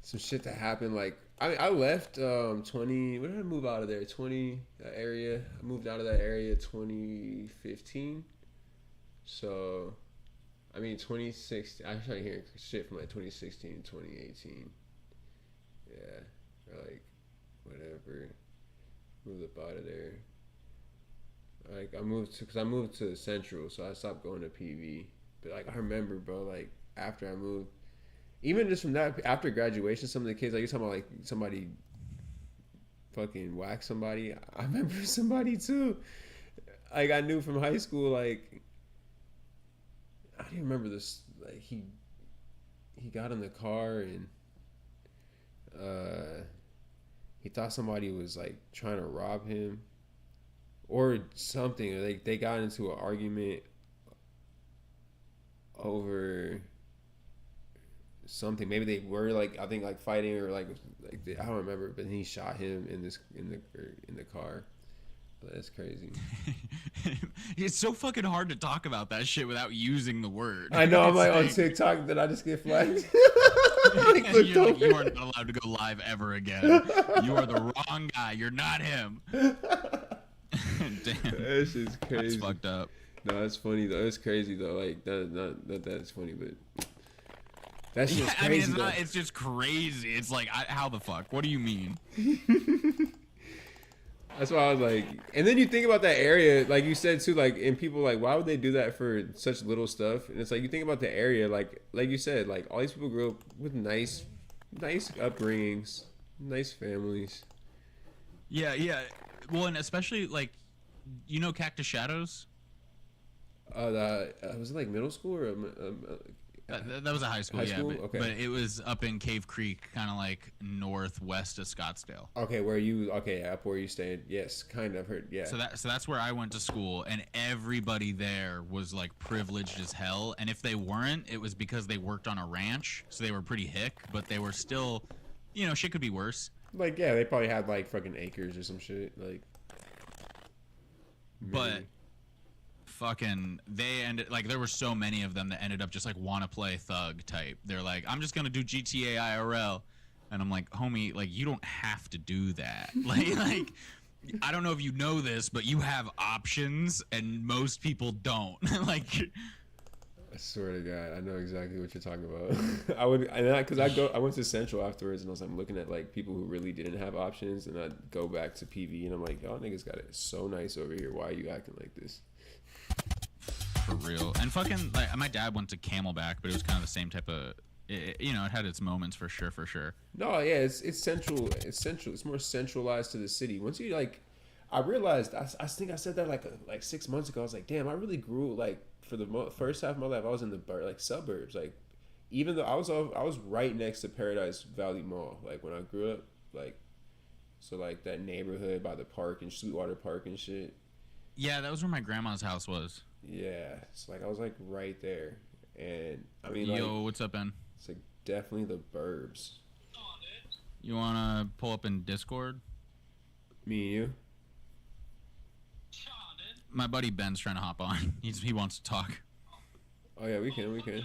Speaker 1: some shit that happened. Like I left 20. When did I move out of there? 20 area. I moved out of that area 2015. So I mean 2016. I started hearing shit from like 2016, 2018. Yeah, or like whatever. Moved up out of there. Like I moved to Central, so I stopped going to PV. But like I remember, bro, like after I moved, even just from that after graduation, some of the kids, like you're talking about, like somebody fucking whacked somebody. I remember somebody too. Like I knew from high school, like I don't even remember this. Like he got in the car and he thought somebody was like trying to rob him or something. Or they got into an argument over something. Maybe they were like, I think like fighting or like I don't remember. But he shot him in the car. That's crazy.
Speaker 2: It's so fucking hard to talk about that shit without using the word.
Speaker 1: I know. I'm like on TikTok, did I just get flagged?
Speaker 2: You're like, you are not allowed to go live ever again. You are the wrong guy. You're not him. Damn.
Speaker 1: That's just crazy.
Speaker 2: That's fucked up.
Speaker 1: No, that's funny though. It's crazy though. Like that's funny, but that's just crazy.
Speaker 2: I mean, it's just crazy. It's like, how the fuck? What do you mean?
Speaker 1: That's why I was like, and then you think about that area, like you said too, like, and people like, why would they do that for such little stuff? And it's like, you think about the area, like you said, like all these people grew up with nice upbringings, nice families.
Speaker 2: Yeah. Well, and especially like, you know, Cactus Shadows.
Speaker 1: Was it like middle school or
Speaker 2: That was a high school,
Speaker 1: High
Speaker 2: yeah.
Speaker 1: school?
Speaker 2: But,
Speaker 1: Okay.
Speaker 2: but it was up in Cave Creek, kind of like northwest of Scottsdale.
Speaker 1: Okay, up where you stayed. Yes, kind of heard. Yeah.
Speaker 2: So that's where I went to school, and everybody there was like privileged as hell. And if they weren't, it was because they worked on a ranch, so they were pretty hick. But they were still, shit could be worse.
Speaker 1: Like, yeah, they probably had like fucking acres or some shit. Like,
Speaker 2: but
Speaker 1: maybe.
Speaker 2: fucking they ended like there were so many of them that ended up just like want to play thug type. They're like, I'm just gonna do GTA IRL, and I'm like, homie, like you don't have to do that. like I don't know if you know this, but you have options, and most people don't. Like,
Speaker 1: I swear to God, I know exactly what you're talking about. I went to Central afterwards, and I'm looking at like people who really didn't have options, and I'd go back to PV, and I'm like, y'all niggas got it so nice over here. Why are you acting like this?
Speaker 2: for real. And fucking like my dad went to Camelback, but it was kind of the same type of. It had its moments for sure.
Speaker 1: No, yeah, it's central. It's central. It's more centralized to the city. Once you like, I realized. I think I said that like 6 months ago. I was like, damn, I really grew like for the first half of my life. I was in the like suburbs. Like, even though I was right next to Paradise Valley Mall. Like when I grew up, like, so like that neighborhood by the park and Sweetwater Park and shit.
Speaker 2: Yeah, that was where my grandma's house was.
Speaker 1: Yeah, it's like I was like right there, and I mean,
Speaker 2: yo, what's up, Ben?
Speaker 1: It's like definitely the burbs.
Speaker 2: You wanna pull up in Discord?
Speaker 1: Me and you?
Speaker 2: My buddy Ben's trying to hop on. He wants to talk.
Speaker 1: Oh yeah, we can.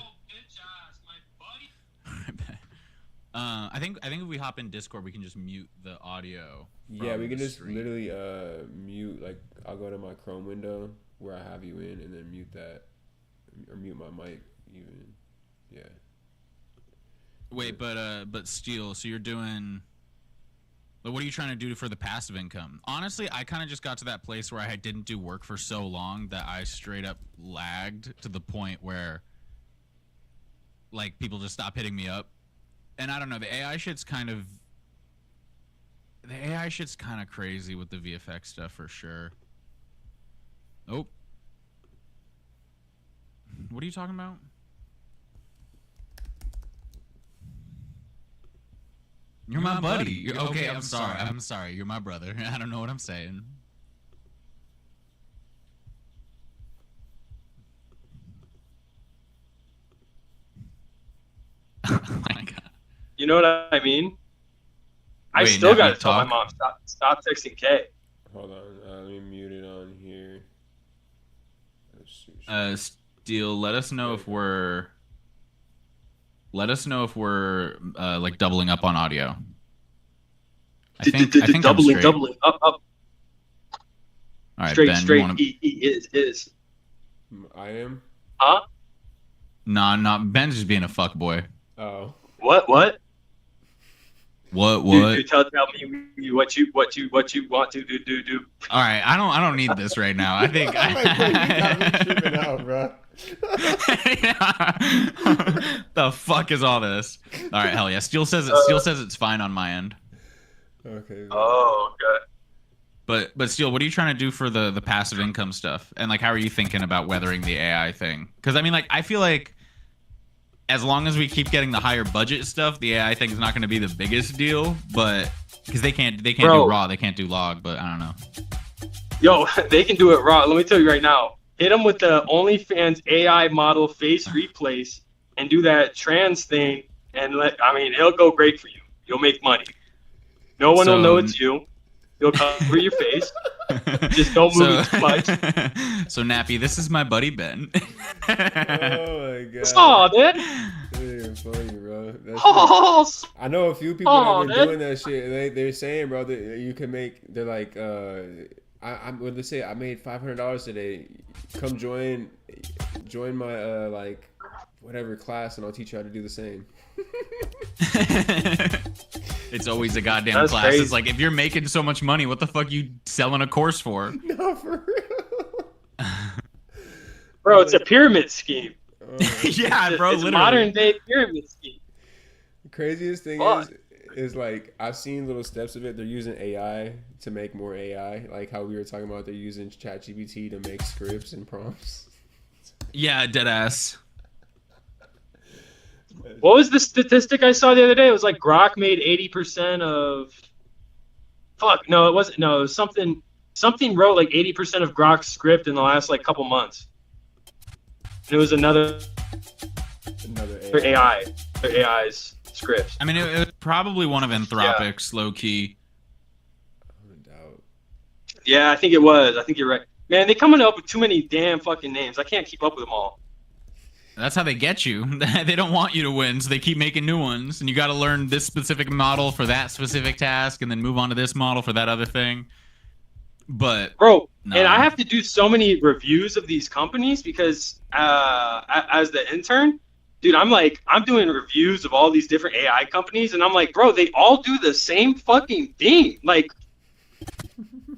Speaker 2: I think if we hop in Discord, we can just mute the audio.
Speaker 1: Yeah, we can just
Speaker 2: stream.
Speaker 1: literally mute. Like, I'll go to my Chrome window where I have you in, and then mute that, or mute my mic even. Yeah.
Speaker 2: Wait, but Steel, so you're doing. But what are you trying to do for the passive income? Honestly, I kind of just got to that place where I didn't do work for so long that I straight up lagged to the point where, like, people just stopped hitting me up. And I don't know, the AI shit's kind of crazy with the VFX stuff for sure. Oh. What are you talking about? You're my buddy. You're, okay, I'm sorry. I'm sorry. You're my brother. I don't know what I'm saying. Oh my God.
Speaker 13: You know what I mean? I
Speaker 2: Wait,
Speaker 13: still
Speaker 2: Nappy,
Speaker 13: gotta tell my
Speaker 2: talk.
Speaker 13: mom stop texting K.
Speaker 1: Hold on, let me mute it on here.
Speaker 2: Steel, let us know if we're like doubling up on audio. I think
Speaker 13: doubling
Speaker 2: I'm straight.
Speaker 13: up.
Speaker 2: All right,
Speaker 13: straight.
Speaker 2: Ben, you wanna...
Speaker 13: He is.
Speaker 1: I am.
Speaker 13: Huh?
Speaker 2: Nah. Ben's just being a fuck boy.
Speaker 1: Oh.
Speaker 13: What?
Speaker 2: What?
Speaker 13: Dude, tell me what you want to do.
Speaker 2: All right, I don't need this right now. I think.
Speaker 1: You got me tripping out, bro.
Speaker 2: The fuck is all this? All right, hell yeah. Steel says it's fine on my end.
Speaker 1: Okay.
Speaker 13: Oh, okay.
Speaker 2: But Steel, what are you trying to do for the passive income stuff? And like, how are you thinking about weathering the AI thing? Because I mean, like, I feel like as long as we keep getting the higher budget stuff, the AI thing is not going to be the biggest deal. But because they can't do raw, they can't do log. But I don't know.
Speaker 13: Yo, they can do it raw. Let me tell you right now. Hit them with the OnlyFans AI model face replace and do that trans thing, and it'll go great for you. You'll make money. No one will know it's you. You'll cover your face. Just don't move too much.
Speaker 2: So Nappy, this is my buddy Ben.
Speaker 1: Oh my God.
Speaker 13: Oh, dude.
Speaker 1: You're funny, bro.
Speaker 13: Oh,
Speaker 1: I know a few people that were doing that shit. They're saying, bro, that you can make. They're like, what they say? I made $500 today. Come join my like whatever class, and I'll teach you how to do the same.
Speaker 2: It's always a goddamn
Speaker 13: That's
Speaker 2: class.
Speaker 13: crazy.
Speaker 2: It's like, if you're making so much money, what the fuck you selling a course for?
Speaker 1: No, for real.
Speaker 13: bro, it's a pyramid scheme.
Speaker 2: Yeah, bro,
Speaker 13: it's
Speaker 2: literally.
Speaker 13: modern day pyramid scheme.
Speaker 1: The craziest thing is like I've seen little steps of it. They're using AI to make more AI, like how we were talking about. They're using ChatGPT to make scripts and prompts.
Speaker 2: Yeah, dead ass.
Speaker 13: What was the statistic I saw the other day? It was like Grok made 80% of. Fuck, no, it wasn't. No, it was something. Something wrote like 80% of Grok's script in the last like couple months. And it was another AI. Their AI's scripts.
Speaker 2: I mean, it was probably one of Anthropic's, low key.
Speaker 13: Yeah, I think it was. I think you're right. Man, they coming up with too many damn fucking names. I can't keep up with them all.
Speaker 2: That's how they get you. They don't want you to win, so they keep making new ones. And you got to learn this specific model for that specific task, and then move on to this model for that other thing. But
Speaker 13: bro, and I have to do so many reviews of these companies because as the intern, dude, I'm doing reviews of all these different AI companies, and I'm like, bro, they all do the same fucking thing. Like,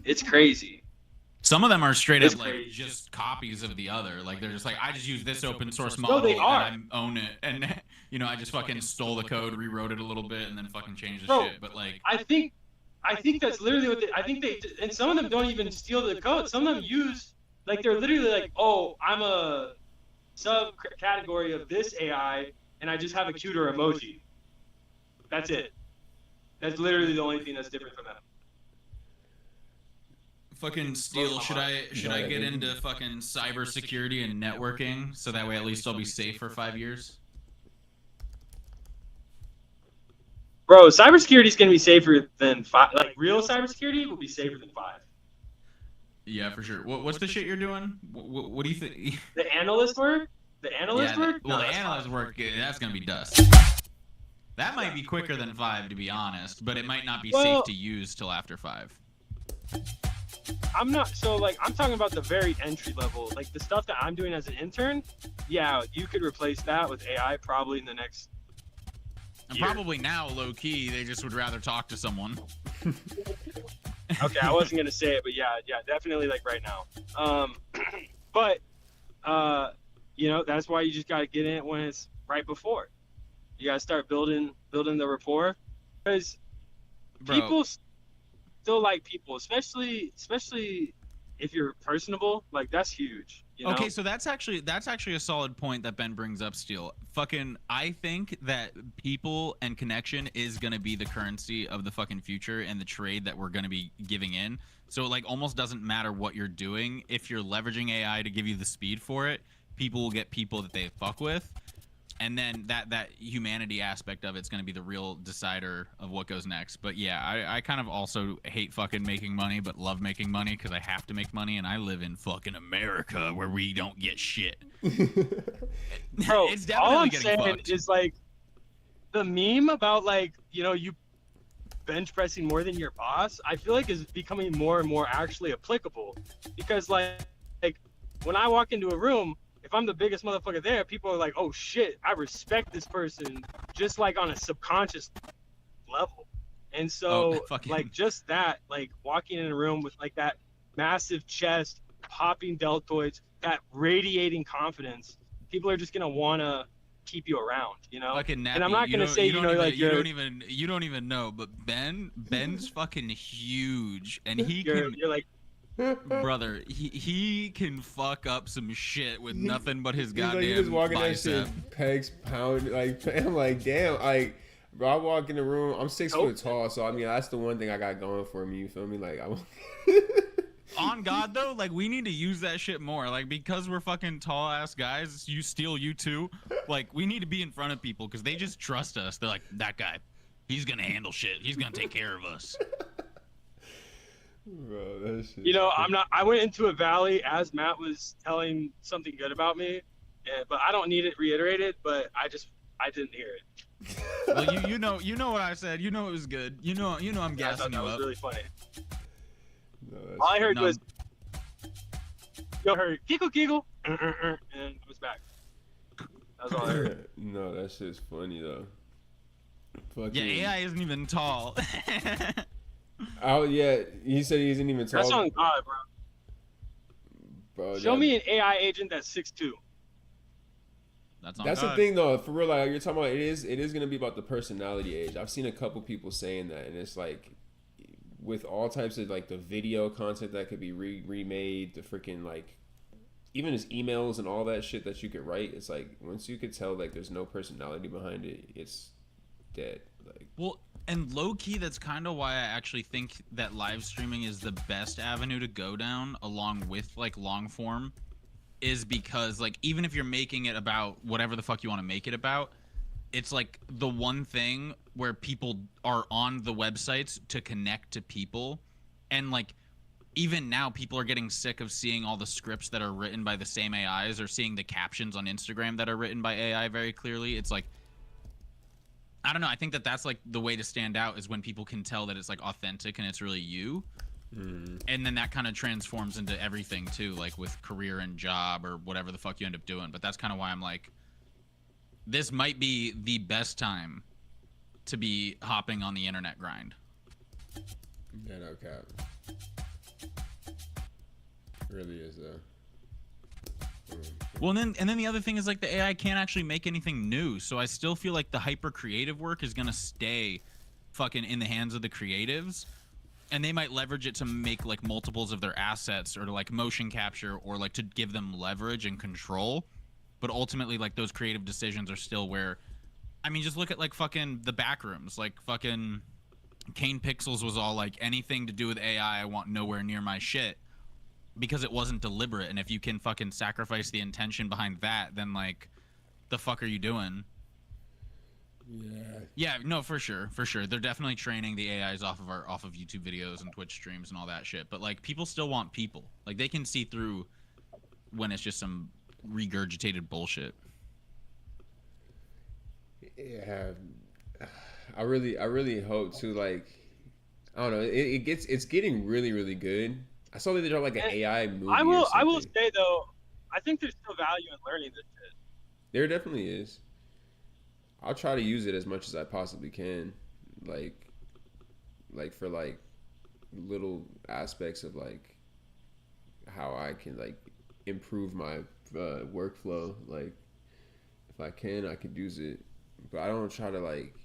Speaker 13: it's crazy.
Speaker 2: Some of them are straight
Speaker 13: It's
Speaker 2: up like
Speaker 13: crazy.
Speaker 2: just copies of the other. Like they're just like, I just use this open source model
Speaker 13: they are.
Speaker 2: and I own it, and I just fucking stole the code, rewrote it a little bit, and then fucking changed the
Speaker 13: Bro,
Speaker 2: shit. But like,
Speaker 13: I think that's literally what I think they, and some of them don't even steal the code. Some of them use, like, they're literally like, oh, I'm a subcategory of this AI, and I just have a cuter emoji. That's it. That's literally the only thing that's different from them.
Speaker 2: fucking steal. Should I get into fucking cybersecurity and networking so that way at least I'll be safe for 5 years?
Speaker 13: Bro, cybersecurity is gonna be safer than 5. Like, real cybersecurity will be safer than 5.
Speaker 2: Yeah, for sure. What's the shit you're doing? What do you think?
Speaker 13: The analyst work? The analyst work?
Speaker 2: Well,
Speaker 13: No,
Speaker 2: the
Speaker 13: that's
Speaker 2: analyst
Speaker 13: fine.
Speaker 2: work, that's gonna be dust. That might be quicker than 5, to be honest, but it might not be
Speaker 13: Well-
Speaker 2: safe to use till after 5.
Speaker 13: I'm not, so like, I'm talking about the very entry level, like the stuff that I'm doing as an intern. Yeah, you could replace that with AI probably in the next
Speaker 2: And
Speaker 13: year.
Speaker 2: probably now, low key, they just would rather talk to someone.
Speaker 13: Okay, I wasn't gonna say it, but yeah, definitely like right now. But you know, that's why you just gotta get in it when it's right before. You gotta start building the rapport, because
Speaker 2: Bro.
Speaker 13: people still like people, especially if you're personable. Like, that's huge. You know?
Speaker 2: Okay, so that's actually a solid point that Ben brings up, Steel. Fucking, I think that people and connection is gonna be the currency of the fucking future and the trade that we're gonna be giving in. So, like, almost doesn't matter what you're doing. If you're leveraging AI to give you the speed for it, people will get people that they fuck with. And then that humanity aspect of it's going to be the real decider of what goes next. But yeah, I kind of also hate fucking making money, but love making money because I have to make money, and I live in fucking America where we don't get shit.
Speaker 13: Bro,
Speaker 2: It's definitely
Speaker 13: all I'm
Speaker 2: getting
Speaker 13: saying
Speaker 2: fucked.
Speaker 13: is, like, the meme about, like, you know, you bench pressing more than your boss, I feel like is becoming more and more actually applicable. Because like when I walk into a room, if I'm the biggest motherfucker there, people are like, oh shit, I respect this person, just like on a subconscious level. And so like, just that, like, walking in a room with like that massive chest, popping deltoids, that radiating confidence, people are just gonna wanna keep you around, you know.
Speaker 2: Fucking
Speaker 13: And I'm not gonna say, you know, like,
Speaker 2: you don't even know, but Ben's fucking huge, and he can.
Speaker 13: You're like,
Speaker 2: brother, he can fuck up some shit with nothing but his
Speaker 1: He's
Speaker 2: goddamn
Speaker 1: like, he was walking
Speaker 2: bicep.
Speaker 1: that shit, pegs, pound, like, I'm like, damn, like, bro, I walk in the room, I'm 6 foot tall, so I mean, that's the one thing I got going for me, you feel me? Like,
Speaker 2: On God though, like, we need to use that shit more. Like, because we're fucking tall ass guys, you too. Like, we need to be in front of people because they just trust us. They're like, that guy, he's gonna handle shit. He's gonna take care of us.
Speaker 1: Bro, that shit.
Speaker 13: you know, I went into a valley as Matt was telling something good about me, but I don't need it reiterated, but I didn't hear it.
Speaker 2: Well, you know what I said. You know it was good. You know I'm
Speaker 13: I thought
Speaker 2: gassing
Speaker 13: that
Speaker 2: you
Speaker 13: was
Speaker 2: up.
Speaker 13: really funny.
Speaker 1: No,
Speaker 13: All I heard
Speaker 2: No.
Speaker 13: was, you heard giggle giggle, and it was back. That was all I heard.
Speaker 1: No, that shit's funny though. Fucking,
Speaker 2: Yeah, AI isn't even tall.
Speaker 1: Oh yeah, he said he isn't even tall.
Speaker 13: That's on God, bro.
Speaker 1: Bro,
Speaker 13: Show me an AI agent that's 6'2".
Speaker 2: That's
Speaker 1: the thing though, for real. Like, you're talking about, it is gonna be about the personality age. I've seen a couple people saying that, and it's like, with all types of like the video content that could be remade, the freaking like even his emails and all that shit that you could write, it's like once you could tell like there's no personality behind it, it's dead. Like,
Speaker 2: well, and low key, that's kind of why I actually think that live streaming is the best avenue to go down, along with like long form, is because like even if you're making it about whatever the fuck you want to make it about, it's like the one thing where people are on the websites to connect to people, and like even now people are getting sick of seeing all the scripts that are written by the same AIs or seeing the captions on Instagram that are written by AI very clearly. It's like, I don't know. I think that that's like the way to stand out is when people can tell that it's like authentic and it's really you. And then that kind of transforms into everything too, like with career and job or whatever the fuck you end up doing. But that's kind of why I'm like, this might be the best time to be hopping on the internet grind.
Speaker 1: yeah, no cap. It really is though.
Speaker 2: Well, and then the other thing is like the AI can't actually make anything new, so I still feel like the hyper creative work is gonna stay fucking in the hands of the creatives, and they might leverage it to make like multiples of their assets or to like motion capture or like to give them leverage and control. But ultimately, like those creative decisions are still where, I mean, just look at like fucking the Backrooms, like fucking Kane Pixels was all like anything to do with AI, I want nowhere near my shit. Because it wasn't deliberate, and if you can fucking sacrifice the intention behind that, then like, the fuck are you doing? Yeah, no, for sure. They're definitely training the AIs off of YouTube videos and Twitch streams and all that shit. But like, people still want people. Like, they can see through when it's just some regurgitated bullshit.
Speaker 1: Yeah, I really hope to like, I don't know. It's getting really, really good. I saw that they're like an AI movie.
Speaker 13: I will say though, I think there's still value in learning this shit.
Speaker 1: There definitely is. I'll try to use it as much as I possibly can, like for like little aspects of like how I can like improve my workflow. Like if I can use it, but I don't try to like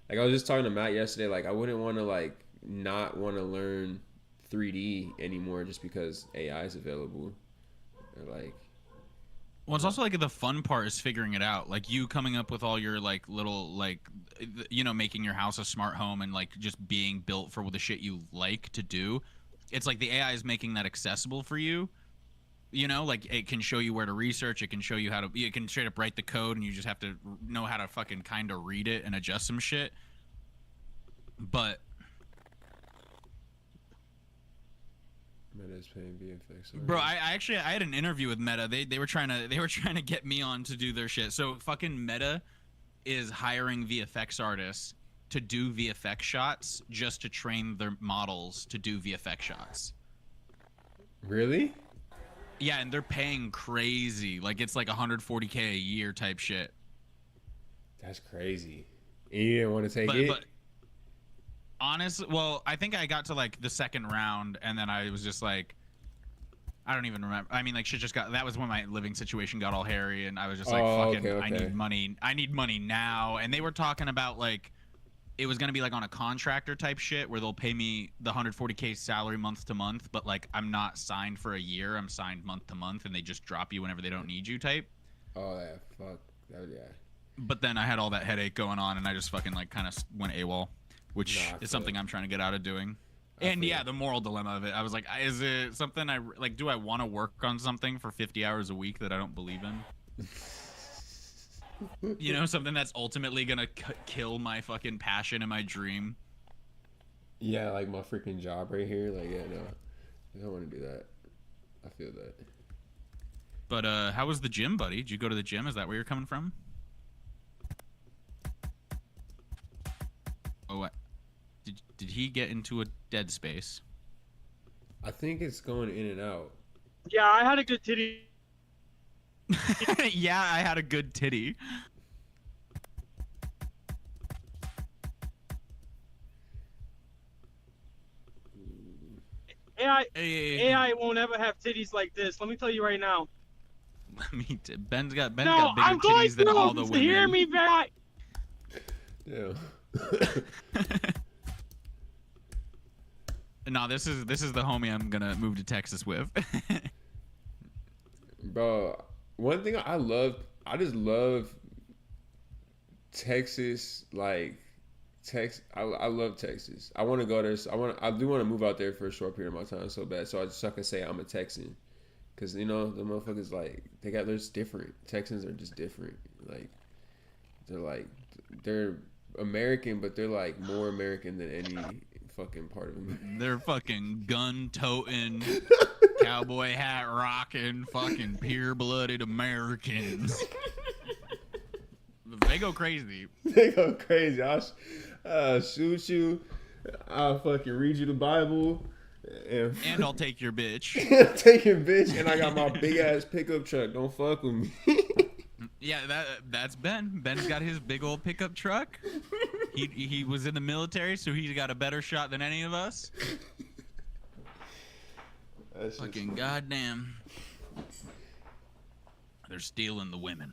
Speaker 1: Like I was just talking to Matt yesterday. Like I wouldn't want to like not want to learn 3D anymore just because AI is available. Or like,
Speaker 2: well, it's also like the fun part is figuring it out. Like you coming up with all your like little like, you know, making your house a smart home and like just being built for the shit you like to do. It's like the AI is making that accessible for you. You know, like it can show you where to research. It can show you how to. It can straight up write the code, and you just have to know how to fucking kind of read it and adjust some shit. But
Speaker 1: Meta's paying VFX.
Speaker 2: bro, I actually had an interview with Meta. They were trying to get me on to do their shit. So fucking Meta is hiring VFX artists to do VFX shots just to train their models to do VFX shots.
Speaker 1: Really?
Speaker 2: Yeah, and they're paying crazy. Like it's like 140K a year type shit.
Speaker 1: That's crazy. And you didn't want to take it?
Speaker 2: But honestly, well, I think I got to like the second round, and then I was just like, I don't even remember. I mean, like shit just got. That was when my living situation got all hairy, and I was just like, fucking,
Speaker 1: okay.
Speaker 2: I need money. I need money now. And they were talking about like, it was gonna be like on a contractor type shit where they'll pay me the 140K salary month to month, but like I'm not signed for a year. I'm signed month to month, and they just drop you whenever they don't need you type.
Speaker 1: Oh yeah, fuck. Yeah.
Speaker 2: But then I had all that headache going on, and I just fucking like kind of went AWOL, which is something I'm trying to get out of doing. And yeah, the moral dilemma of it. I was like, is it something I like? Do I want to work on something for 50 hours a week that I don't believe in? You know, something that's ultimately gonna kill my fucking passion and my dream.
Speaker 1: Yeah, like my freaking job right here. Like, yeah, no, I don't want to do that. I feel that.
Speaker 2: But how was the gym, buddy? Did you go to the gym? Is that where you're coming from? Oh, what? Did he get into a dead space?
Speaker 1: I think it's going in and out.
Speaker 13: Yeah, I had a good titty.
Speaker 2: Yeah, I had a good titty.
Speaker 13: AI won't ever have titties like this. Let me tell you right now.
Speaker 2: Ben's got bigger
Speaker 13: I'm going
Speaker 2: titties than all the women.
Speaker 13: Hear me back.
Speaker 1: Yeah.
Speaker 2: No, this is the homie I'm gonna move to Texas with.
Speaker 1: Bro, one thing I just love Texas. Like I love Texas. I want to go there. I do want to move out there for a short period of my time so bad. So I can say I'm a Texan, because you know the motherfuckers like they're just different. Texans are just different. Like they're American, but they're like more American than any fucking part of America.
Speaker 2: They're fucking gun-toting, cowboy hat rocking, fucking pure-blooded Americans. They go crazy.
Speaker 1: They go crazy. I'll shoot you. I'll fucking read you the Bible. And
Speaker 2: I'll take your bitch.
Speaker 1: Take your bitch. And I got my big ass pickup truck. Don't fuck with me.
Speaker 2: Yeah, that's Ben. Ben's got his big old pickup truck. He was in the military, so he's got a better shot than any of us. Fucking goddamn. They're stealing the women.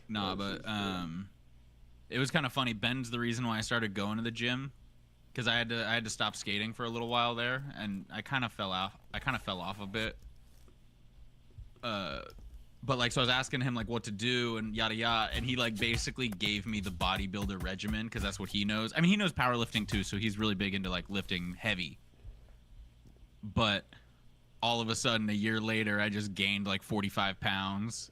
Speaker 2: Nah, but it was kind of funny. Ben's the reason why I started going to the gym, because I had to stop skating for a little while there, and I kind of fell off a bit. But like, so I was asking him like what to do and yada yada, and he like basically gave me the bodybuilder regimen, because that's what he knows. I mean, he knows powerlifting too, so he's really big into like lifting heavy. But all of a sudden, a year later, I just gained like 45 pounds,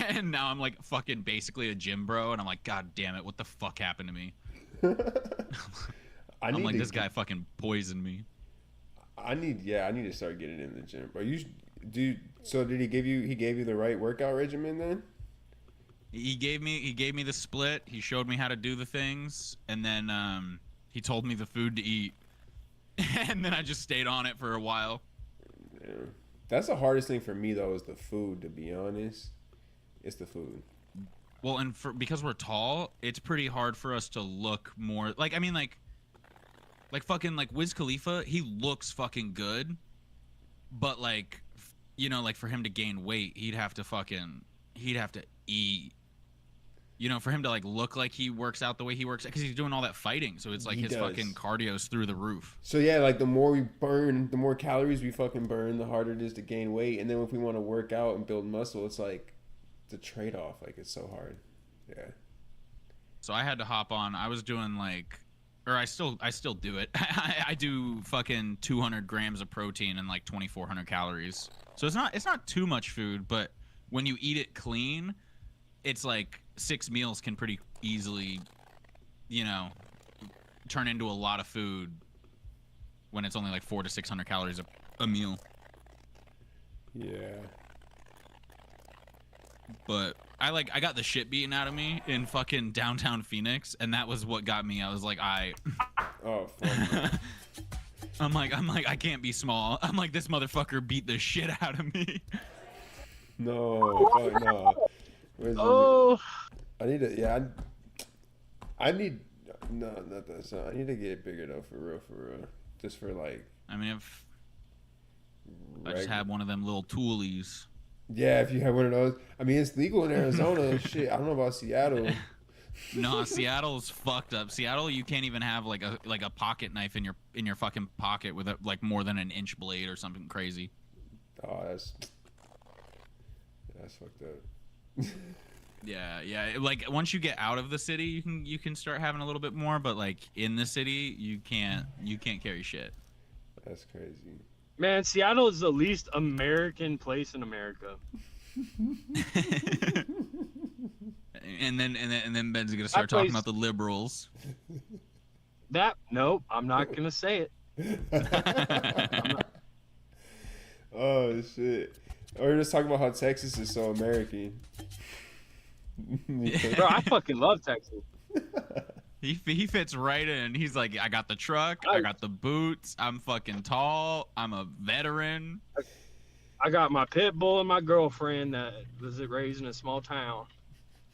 Speaker 2: and now I'm like fucking basically a gym bro, and I'm like, God damn it, what the fuck happened to me? I'm like, this guy fucking poisoned me.
Speaker 1: I need to start getting in the gym, bro. So did he gave you the right workout regimen then?
Speaker 2: He gave me the split. He showed me how to do the things, and then he told me the food to eat, and then I just stayed on it for a while.
Speaker 1: Yeah. That's the hardest thing for me though, is the food. To be honest, it's the food.
Speaker 2: Well, and because we're tall, it's pretty hard for us to look more like. I mean, like fucking like Wiz Khalifa, he looks fucking good, but like, you know, like for him to gain weight, he'd have to eat. You know, for him to like look like he works out the way he works, because he's doing all that fighting, so it's like his fucking cardio's through the roof.
Speaker 1: So yeah, like the more we burn, the more calories we fucking burn, the harder it is to gain weight. And then if we want to work out and build muscle, it's like the trade-off. Like it's so hard. Yeah.
Speaker 2: So I had to hop on. I was doing like, or I still do it. I do fucking 200 grams of protein and like 2,400 calories. So it's not too much food, but when you eat it clean, it's like 6 meals can pretty easily, you know, turn into a lot of food when it's only like 400 to 600 calories a meal.
Speaker 1: Yeah.
Speaker 2: But I got the shit beaten out of me in fucking downtown Phoenix, and that was what got me. I was like,
Speaker 1: oh, fuck.
Speaker 2: I'm like, I can't be small. I'm like, this motherfucker beat the shit out of me.
Speaker 1: No, fuck no.
Speaker 13: Oh.
Speaker 1: I need to, yeah. I need, no, not that. So I need to get bigger though, for real. Just for like.
Speaker 2: I mean, if I just had one of them little toolies.
Speaker 1: Yeah, if you have one of those. I mean, it's legal in Arizona. Shit, I don't know about Seattle.
Speaker 2: No, Seattle's fucked up. Seattle, you can't even have like a pocket knife in your fucking pocket with like more than an inch blade or something crazy.
Speaker 1: Oh, that's fucked up.
Speaker 2: Yeah. Like once you get out of the city, you can start having a little bit more, but like in the city, you can't carry shit.
Speaker 1: That's crazy.
Speaker 13: Man, Seattle is the least American place in America.
Speaker 2: And then Ben's gonna start talking about the liberals.
Speaker 13: Nope, I'm not gonna say it.
Speaker 1: Oh shit! Or just talking about how Texas is so American.
Speaker 13: Bro, I fucking love Texas.
Speaker 2: He fits right in. He's like, I got the truck, I got the boots, I'm fucking tall, I'm a veteran.
Speaker 13: I got my pit bull and my girlfriend that was raised in a small town.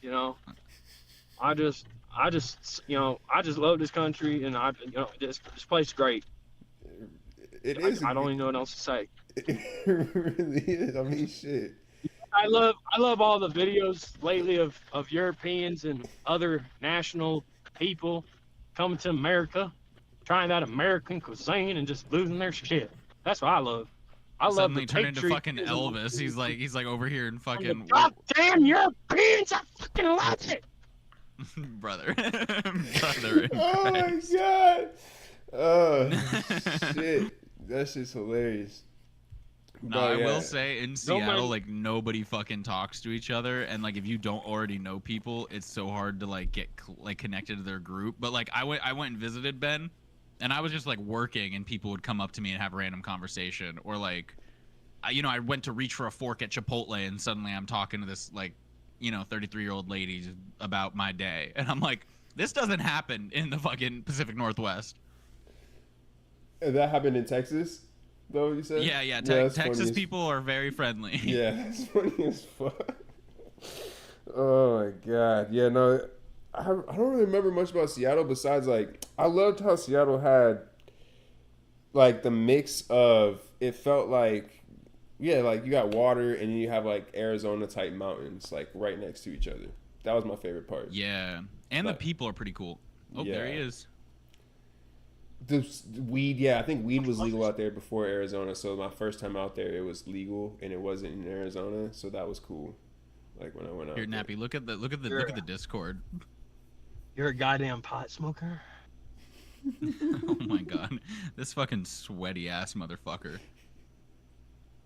Speaker 13: You know, I just love this country, and this place is great.
Speaker 1: It is.
Speaker 13: I don't even know what else to say.
Speaker 1: It really is. I mean, shit.
Speaker 13: I love all the videos lately of Europeans and other national people coming to America, trying that American cuisine and just losing their shit. That's what I love. I love
Speaker 2: suddenly
Speaker 13: the
Speaker 2: turned into
Speaker 13: Patriots.
Speaker 2: fucking Elvis. He's like over here and fucking
Speaker 13: God damn Europeans! I fucking love it.
Speaker 2: brother, brother. in
Speaker 1: Oh my
Speaker 2: Christ.
Speaker 1: god. Oh shit. That shit's hilarious.
Speaker 2: No,
Speaker 1: But
Speaker 2: I
Speaker 1: yeah.
Speaker 2: will say in
Speaker 13: No
Speaker 2: Seattle,
Speaker 13: man-
Speaker 2: like nobody fucking talks to each other, and like if you don't already know people, it's so hard to like get like connected to their group. But like I went and visited Ben, and I was just like working, and people would come up to me and have a random conversation, or like, I went to reach for a fork at Chipotle, and suddenly I'm talking to this like, 33-year-old lady about my day, and I'm like, this doesn't happen in the fucking Pacific Northwest.
Speaker 1: And that happened in Texas, though, you said?
Speaker 2: Yeah.
Speaker 1: that's
Speaker 2: Texas
Speaker 1: funny as-
Speaker 2: people are very friendly.
Speaker 1: Yeah, that's funny as fuck. Oh my god. Yeah, no, I don't really remember much about Seattle besides like I loved how Seattle had like the mix of it felt like like you got water and then you have like Arizona type mountains like right next to each other. That was my favorite part.
Speaker 2: Yeah, and
Speaker 1: But-
Speaker 2: the people are pretty cool. Oh, there he
Speaker 1: Yeah.
Speaker 2: is.
Speaker 1: The weed, yeah, I think weed was legal out there before Arizona. So my first time out there, it was legal and it wasn't in Arizona, so that was cool. Like when I went out.
Speaker 2: Here,
Speaker 1: there.
Speaker 2: Nappy, look at the Discord.
Speaker 13: You're a goddamn pot smoker.
Speaker 2: Oh my god, this fucking sweaty ass motherfucker.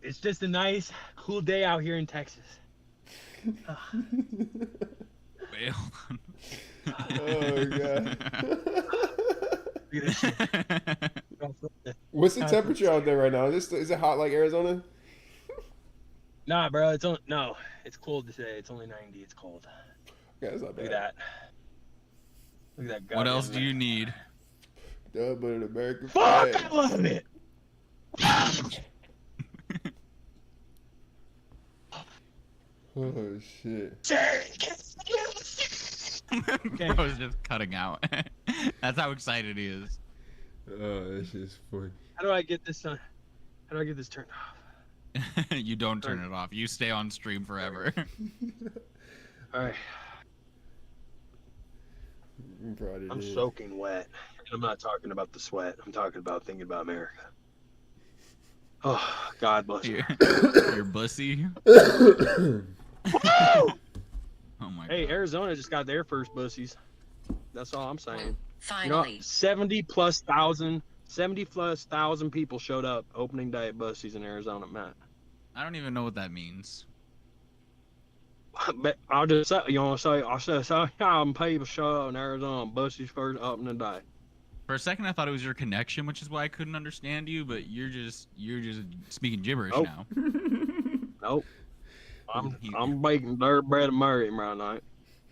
Speaker 13: It's just a nice, cool day out here in Texas.
Speaker 2: Wait, hold on.
Speaker 1: Oh god.
Speaker 13: Look at this shit.
Speaker 1: What's the temperature out there right now? Is it hot like Arizona?
Speaker 13: Nah, bro, it's cold today. It's only 90. It's cold.
Speaker 1: Yeah, it's not
Speaker 13: Look
Speaker 1: bad.
Speaker 13: at that. Look at that.
Speaker 2: What else
Speaker 13: goddamn
Speaker 2: do you need?
Speaker 1: Duh, but an American
Speaker 13: Fuck,
Speaker 1: flag.
Speaker 13: I love it.
Speaker 1: Oh shit.
Speaker 2: Bro's just cutting out. That's how excited he is.
Speaker 1: Oh, that's just funny.
Speaker 13: How do I get this on? How do I get this turned off?
Speaker 2: You don't turn it off. You stay on stream forever.
Speaker 13: All right.
Speaker 1: Brought it
Speaker 13: I'm
Speaker 1: in.
Speaker 13: soaking wet. And I'm not talking about the sweat. I'm talking about thinking about America. Oh, God bless you.
Speaker 2: Your bussy.
Speaker 13: Woo!
Speaker 2: Oh my
Speaker 13: Hey,
Speaker 2: god.
Speaker 13: Arizona just got their first bussies. That's all I'm saying. You know,
Speaker 4: Finally.
Speaker 13: 70 plus thousand people showed up opening day at bussies in Arizona, Matt.
Speaker 2: I don't even know what that means.
Speaker 13: But I'll just say, I'll say, people show up in Arizona bussies first opening day.
Speaker 2: For a second, I thought it was your connection, which is why I couldn't understand you. But you're just speaking gibberish
Speaker 13: Nope.
Speaker 2: now.
Speaker 13: Nope. I'm baking dirt bread and Murray right now.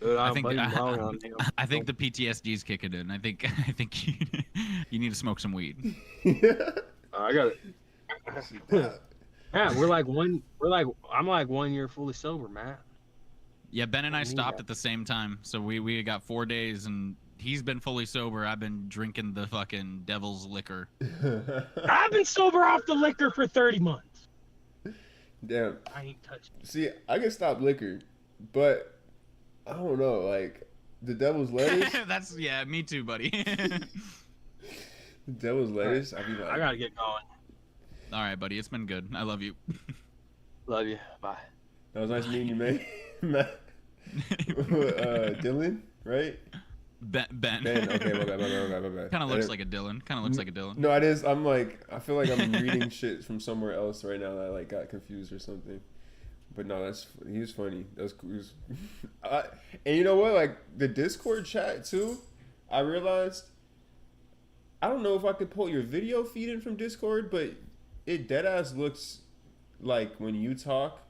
Speaker 13: Dude,
Speaker 2: I
Speaker 13: I'm
Speaker 2: think
Speaker 13: baking wrong on him.
Speaker 2: I think the PTSD is kicking in. I think you need to smoke some weed.
Speaker 13: I got it. Yeah, I'm like 1 year fully sober, Matt.
Speaker 2: Yeah, Ben and I
Speaker 13: I need
Speaker 2: stopped
Speaker 13: that.
Speaker 2: at the same time, so we got 4 days, and he's been fully sober. I've been drinking the fucking devil's liquor.
Speaker 13: I've been sober off the liquor for 30 months.
Speaker 1: Damn.
Speaker 13: I ain't touching.
Speaker 1: See, I can stop liquor, but I don't know. Like the devil's lettuce.
Speaker 2: That's me too, buddy.
Speaker 1: The devil's lettuce. I be like,
Speaker 13: I gotta get going.
Speaker 2: All right, buddy, it's been good. I love you.
Speaker 13: Love you. Bye.
Speaker 1: that was nice meeting you, man. Matt. Dylan, right?
Speaker 2: Ben.
Speaker 1: Ben. Okay, my bad.
Speaker 2: Kind of looks like a Dylan.
Speaker 1: No, it is. I'm like, I feel like I'm reading shit from somewhere else right now that I like got confused or something. But no, he was funny. That was cool. And you know what? Like the Discord chat too. I realized. I don't know if I could pull your video feed in from Discord, but it deadass looks like when you talk,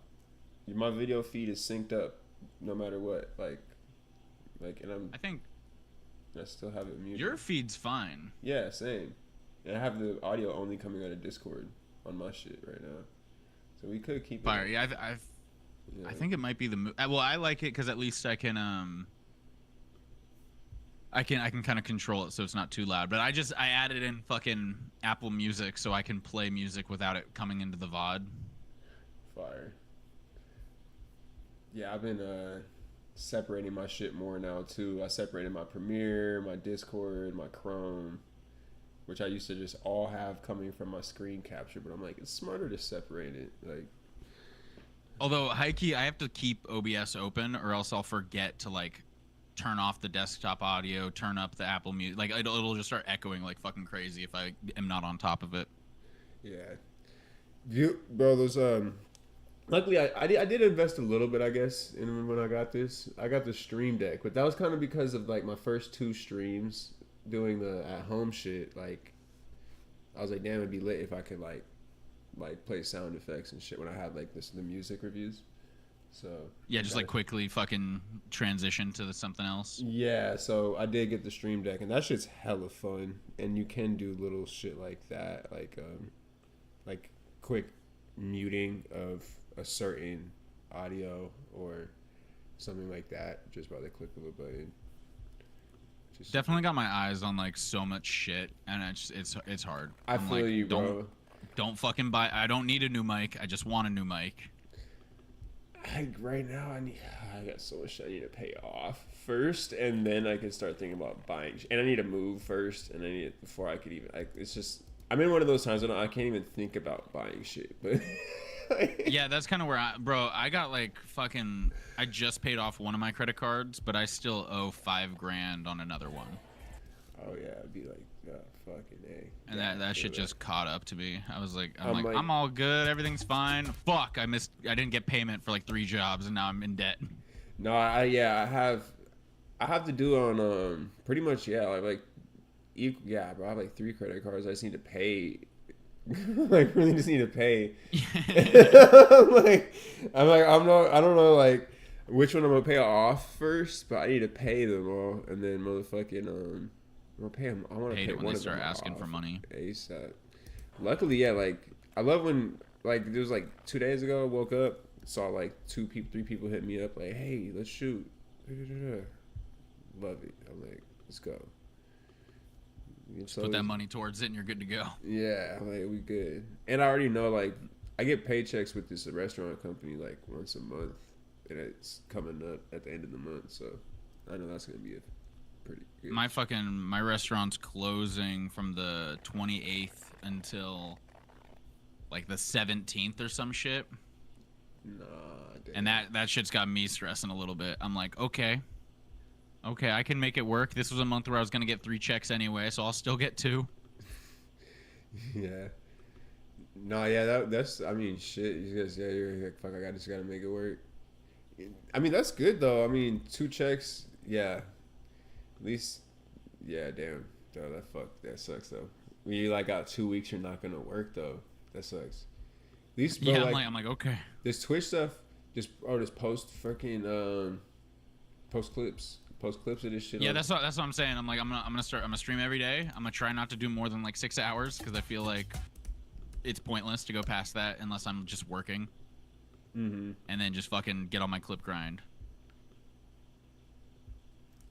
Speaker 1: my video feed is synced up, no matter what. Like, and
Speaker 2: I think
Speaker 1: I still have it muted.
Speaker 2: your feed's fine.
Speaker 1: Yeah, same. And I have the audio only coming out of Discord on my shit right now, so we could keep it.
Speaker 2: Fire. Yeah, I think it might be the. Well, I like it because at least I can kind of control it so it's not too loud. But I added in fucking Apple Music so I can play music without it coming into the VOD.
Speaker 1: Fire. Yeah, I've been separating my shit more now too. I separated my Premiere, my Discord, my Chrome, which I used to just all have coming from my screen capture. But I'm like, it's smarter to separate it. Like,
Speaker 2: although high key, I have to keep OBS open, or else I'll forget to like turn off the desktop audio, turn up the Apple Music. Like it'll just start echoing like fucking crazy if I am not on top of it.
Speaker 1: yeah, bro, those luckily, I did invest a little bit, I guess, in when I got this. I got the Stream Deck, but that was kind of because of like my first 2 streams doing the at home shit. Like, I was like, damn, it'd be lit if I could like play sound effects and shit when I had like the music reviews. So
Speaker 2: yeah, just like quickly fucking transition to something else.
Speaker 1: Yeah, so I did get the Stream Deck, and that shit's hella fun, and you can do little shit like that, like quick muting of a certain audio or something like that just by the click of a button.
Speaker 2: Definitely got my eyes on like so much shit, and it's hard.
Speaker 1: I feel
Speaker 2: like,
Speaker 1: you, bro.
Speaker 2: Don't fucking buy. I don't need a new mic. I just want a new mic.
Speaker 1: Right now, I got so much shit I need to pay off first, and then I can start thinking about buying. And I need to move first, and I need it before I could even. It's just I'm in one of those times when I can't even think about buying shit. But
Speaker 2: yeah, that's kind of where I got like fucking. I just paid off one of my credit cards, but I still owe $5,000 on another one.
Speaker 1: Oh yeah, it'd be like fucking A.
Speaker 2: And that shit just caught up to me. I was like, I'm all good, everything's fine. Fuck, I didn't get payment for like 3 jobs, and now I'm in debt.
Speaker 1: No, I have to do on pretty much bro. I have like 3 credit cards. I just need to pay. Like really just need to pay. I don't know like which one I'm gonna pay off first, but I need to pay them all, and then motherfucking I'm gonna pay them. I want to pay
Speaker 2: when
Speaker 1: one
Speaker 2: they
Speaker 1: of them
Speaker 2: start asking
Speaker 1: off
Speaker 2: for money
Speaker 1: ASAP. Luckily, yeah, like I love when like it was like 2 days ago. I woke up, saw like 3 people hit me up like, hey, let's shoot. Love it. I'm like, let's go.
Speaker 2: Just put that money towards it and you're good to go.
Speaker 1: Yeah, like we good. And I already know like I get paychecks with this restaurant company like once a month, and it's coming up at the end of the month, so I know that's gonna be a pretty good.
Speaker 2: My restaurant's closing from the 28th until like the 17th or some shit.
Speaker 1: Nah, damn.
Speaker 2: And that shit's got me stressing a little bit. I'm like, okay, I can make it work. This was a month where I was gonna get 3 checks anyway, so I'll still get 2.
Speaker 1: Yeah. No, yeah, that's. I mean, shit. You guys, yeah, you're like, fuck. I just gotta make it work. I mean, that's good though. I mean, 2 checks. Yeah. At least. Yeah, damn. Though that sucks though. When you like got 2 weeks, you're not gonna work though. That sucks. At least, bro,
Speaker 2: yeah, I'm like, okay.
Speaker 1: This Twitch stuff, just post freaking post clips of this shit.
Speaker 2: Yeah, that's what I'm saying. I'm like, I'm gonna stream every day. I'm gonna try not to do more than like 6 hours because I feel like it's pointless to go past that unless I'm just working.
Speaker 1: Mm-hmm.
Speaker 2: And then just fucking get on my clip grind.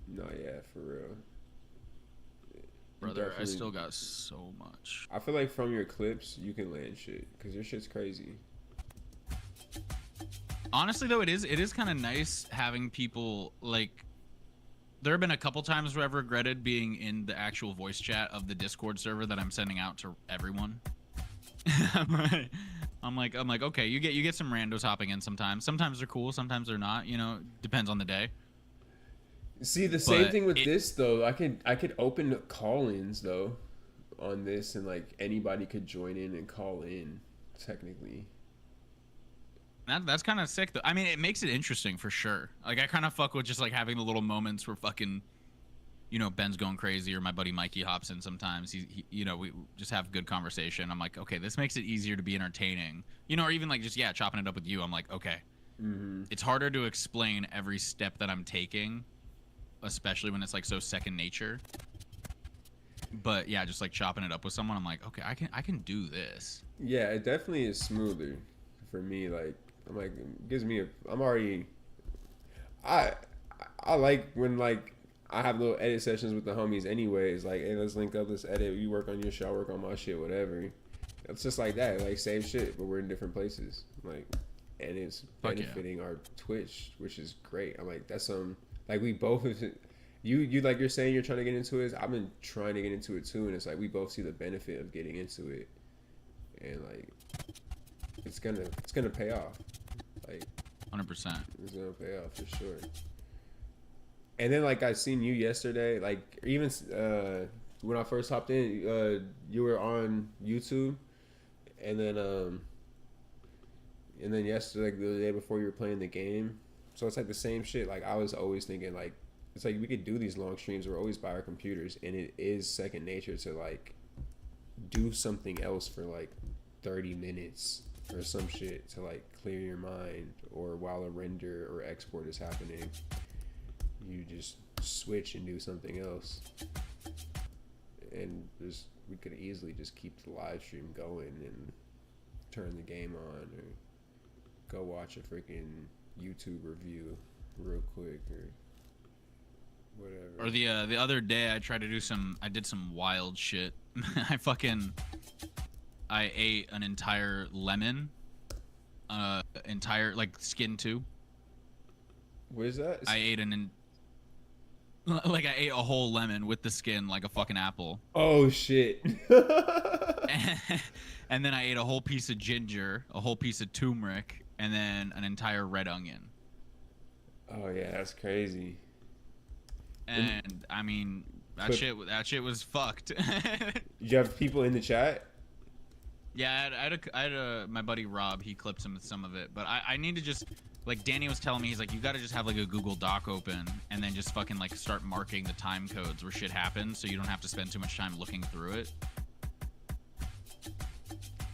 Speaker 1: No, yeah, for real.
Speaker 2: Brother, I still got so much.
Speaker 1: I feel like from your clips, you can land shit because your shit's crazy.
Speaker 2: Honestly, though, it is kind of nice having people like. There have been a couple times where I've regretted being in the actual voice chat of the Discord server that I'm sending out to everyone. I'm like, okay, you get some randos hopping in sometimes. Sometimes they're cool, sometimes they're not. You know, depends on the day.
Speaker 1: See, the same thing with this though. I could open call-ins though on this, and like anybody could join in and call in technically.
Speaker 2: That's kind of sick though. I mean, it makes it interesting for sure. Like I kind of fuck with just like having the little moments where fucking, you know, Ben's going crazy or my buddy Mikey hops in sometimes. He you know, we just have good conversation. I'm like, okay, this makes it easier to be entertaining. You know, or even like just chopping it up with you. I'm like, okay.
Speaker 1: Mm-hmm.
Speaker 2: It's harder to explain every step that I'm taking, especially when it's like so second nature. But yeah, just like chopping it up with someone, I'm like, okay, I can do this.
Speaker 1: Yeah, it definitely is smoother for me. Like I'm like, it gives me I like when like I have little edit sessions with the homies anyways. Like, hey, let's link up, let's edit. You work on your shit, I work on my shit, whatever. It's just like that, like same shit, but we're in different places. Like, and it's benefiting our Twitch, which is great. I'm like, that's like we both. You like you're saying you're trying to get into it. I've been trying to get into it too, and it's like we both see the benefit of getting into it, and like it's gonna pay off. Like
Speaker 2: 100%.
Speaker 1: It's gonna pay off for sure. And then like I seen you yesterday, like even when I first hopped in, you were on YouTube, and then yesterday, like the day before, you were playing the game. So it's like the same shit. Like I was always thinking, like it's like we could do these long streams. We're always by our computers, and it is second nature to like do something else for like 30 minutes or some shit to like clear your mind, or while a render or export is happening, you just switch and do something else. And we could easily just keep the live stream going and turn the game on, or go watch a freaking YouTube review real quick, or whatever.
Speaker 2: Or the other day I did some wild shit. I ate an entire lemon, entire like skin too.
Speaker 1: What is that?
Speaker 2: I ate I ate a whole lemon with the skin, like a fucking apple.
Speaker 1: Oh shit.
Speaker 2: And then I ate a whole piece of ginger, a whole piece of turmeric, and then an entire red onion.
Speaker 1: Oh yeah, that's crazy.
Speaker 2: And I mean, that shit was fucked.
Speaker 1: Did you have people in the chat?
Speaker 2: Yeah, I had my buddy Rob. He clipped some of it, but I need to just, like Danny was telling me, he's like, you got to just have like a Google Doc open and then just fucking like start marking the time codes where shit happens, so you don't have to spend too much time looking through it.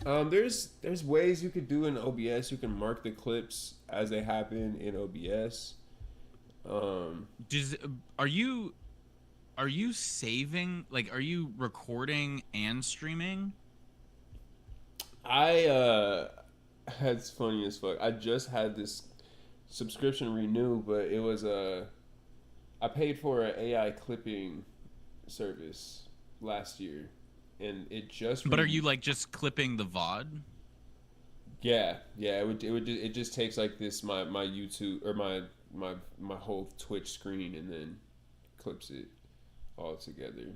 Speaker 1: There's ways you could do in OBS. You can mark the clips as they happen in OBS.
Speaker 2: Are you saving, like, are you recording and streaming?
Speaker 1: That's funny as fuck. I just had this subscription renew, but it was I paid for an AI clipping service last year, and it just.
Speaker 2: But are you like just clipping the VOD?
Speaker 1: Yeah. It just takes like this my YouTube or my whole Twitch screen, and then clips it all together,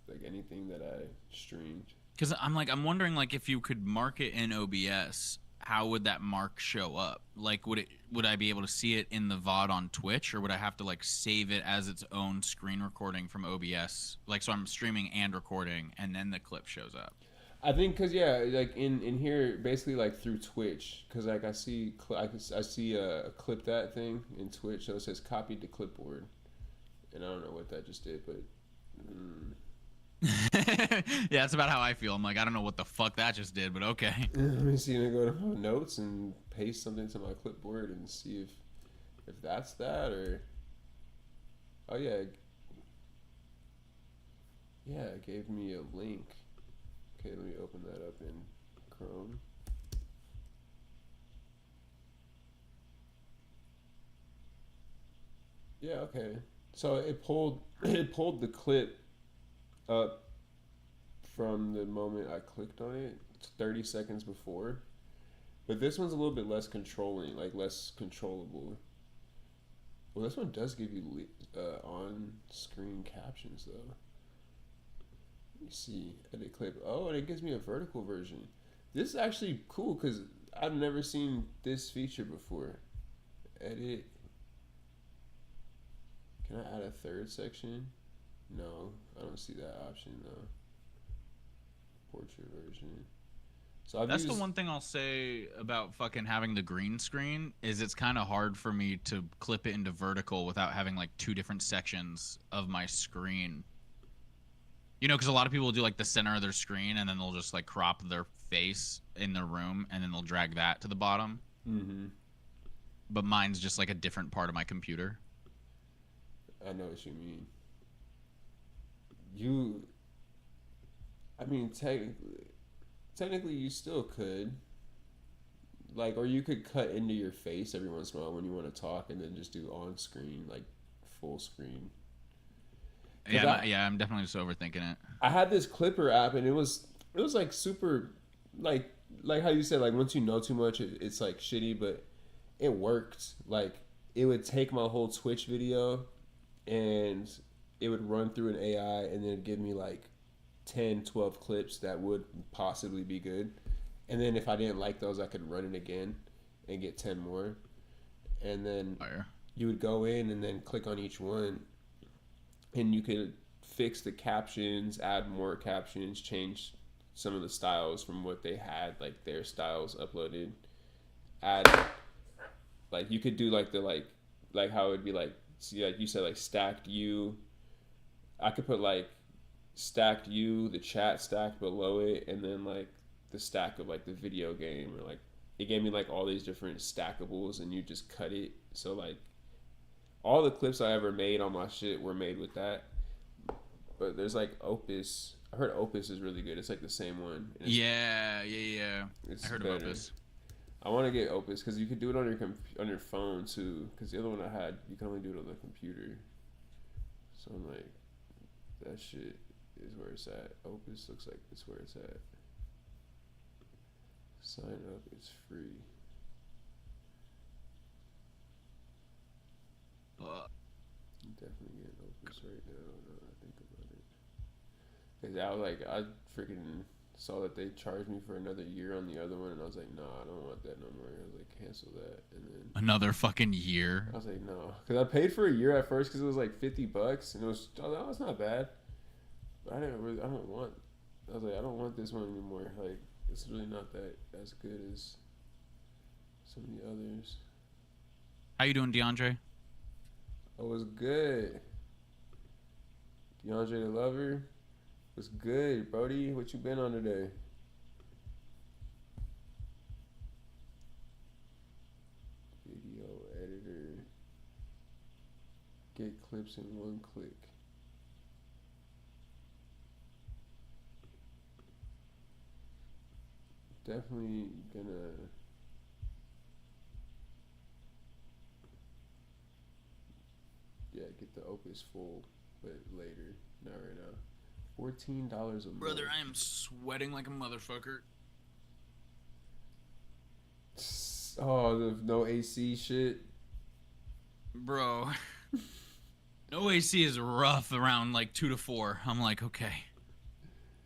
Speaker 1: like anything that I streamed.
Speaker 2: Because I'm wondering, like, if you could mark it in OBS, how would that mark show up? Like, would I be able to see it in the VOD on Twitch, or would I have to like save it as its own screen recording from OBS? Like, so I'm streaming and recording, and then the clip shows up.
Speaker 1: I think because like in here, basically like through Twitch, because like I see a clip that thing in Twitch, so it says copied to clipboard, and I don't know what that just did, but.
Speaker 2: Yeah, that's about how I feel. I'm like, I don't know what the fuck that just did, but okay.
Speaker 1: Let me see. I'm gonna go to my notes and paste something to my clipboard and see if that's that, or oh yeah, it gave me a link. Okay, let me open that up in Chrome. Yeah, okay. So it pulled the clip up from the moment I clicked on it, 30 seconds before. But this one's a little bit less controlling, like less controllable. Well, this one does give you on-screen captions though. Let me see, edit clip. Oh, and it gives me a vertical version. This is actually cool because I've never seen this feature before. Edit. Can I add a third section? No, I don't see that option though. Portrait version. So
Speaker 2: that's the one thing I'll say about fucking having the green screen is it's kind of hard for me to clip it into vertical without having like two different sections of my screen. You know, because a lot of people do like the center of their screen and then they'll just like crop their face in their room and then they'll drag that to the bottom.
Speaker 1: Mm-hmm.
Speaker 2: But mine's just like a different part of my computer.
Speaker 1: I know what you mean. I mean, technically you still could. Like, or you could cut into your face every once in a while when you want to talk and then just do on screen, like full screen.
Speaker 2: Yeah, I'm definitely just overthinking it.
Speaker 1: I had this Clipper app and it was like super, like how you said, like once you know too much, it's like shitty, but it worked. Like it would take my whole Twitch video and it would run through an AI and then it'd give me like 10, 12 clips that would possibly be good. And then if I didn't like those, I could run it again and get 10 more. And then you would go in and then click on each one and you could fix the captions, add more captions, change some of the styles from what they had, like their styles uploaded. Add, like you could do like the like how it would be like, see, like you said, like stacked you. I could put like stacked you, the chat stacked below it, and then like the stack of like the video game, or like it gave me like all these different stackables, and you just cut it. So like all the clips I ever made on my shit were made with that. But there's like Opus. I heard Opus is really good. It's like the same one.
Speaker 2: Yeah.
Speaker 1: It's
Speaker 2: I heard
Speaker 1: better.
Speaker 2: of Opus.
Speaker 1: I want to get Opus because you could do it on your phone too. Because the other one I had, you can only do it on the computer. So I'm like, that shit is where it's at. Opus looks like it's where it's at. Sign up. It's free. I'm definitely getting Opus right now. Now that I think about it. Cause I was like, I freaking saw that they charged me for another year on the other one, and I was like, nah, I don't want that no more. I was like, cancel that. And then
Speaker 2: Another fucking year.
Speaker 1: I was like, no, because I paid for a year at first because it was like $50, and it was, I was like, oh, it's not bad. But I don't want. I was like, I don't want this one anymore. Like, it's really not that as good as some of the others.
Speaker 2: How you doing, DeAndre?
Speaker 1: Oh, it was good. DeAndre the Lover was good, Brody. What you been on today? Video editor. Get clips in one click. Definitely gonna get the Opus full, but later, not right now. $14 a month.
Speaker 2: Brother, I am sweating like a motherfucker.
Speaker 1: Oh, the no AC shit.
Speaker 2: Bro. No AC is rough around like 2 to 4. I'm like, okay.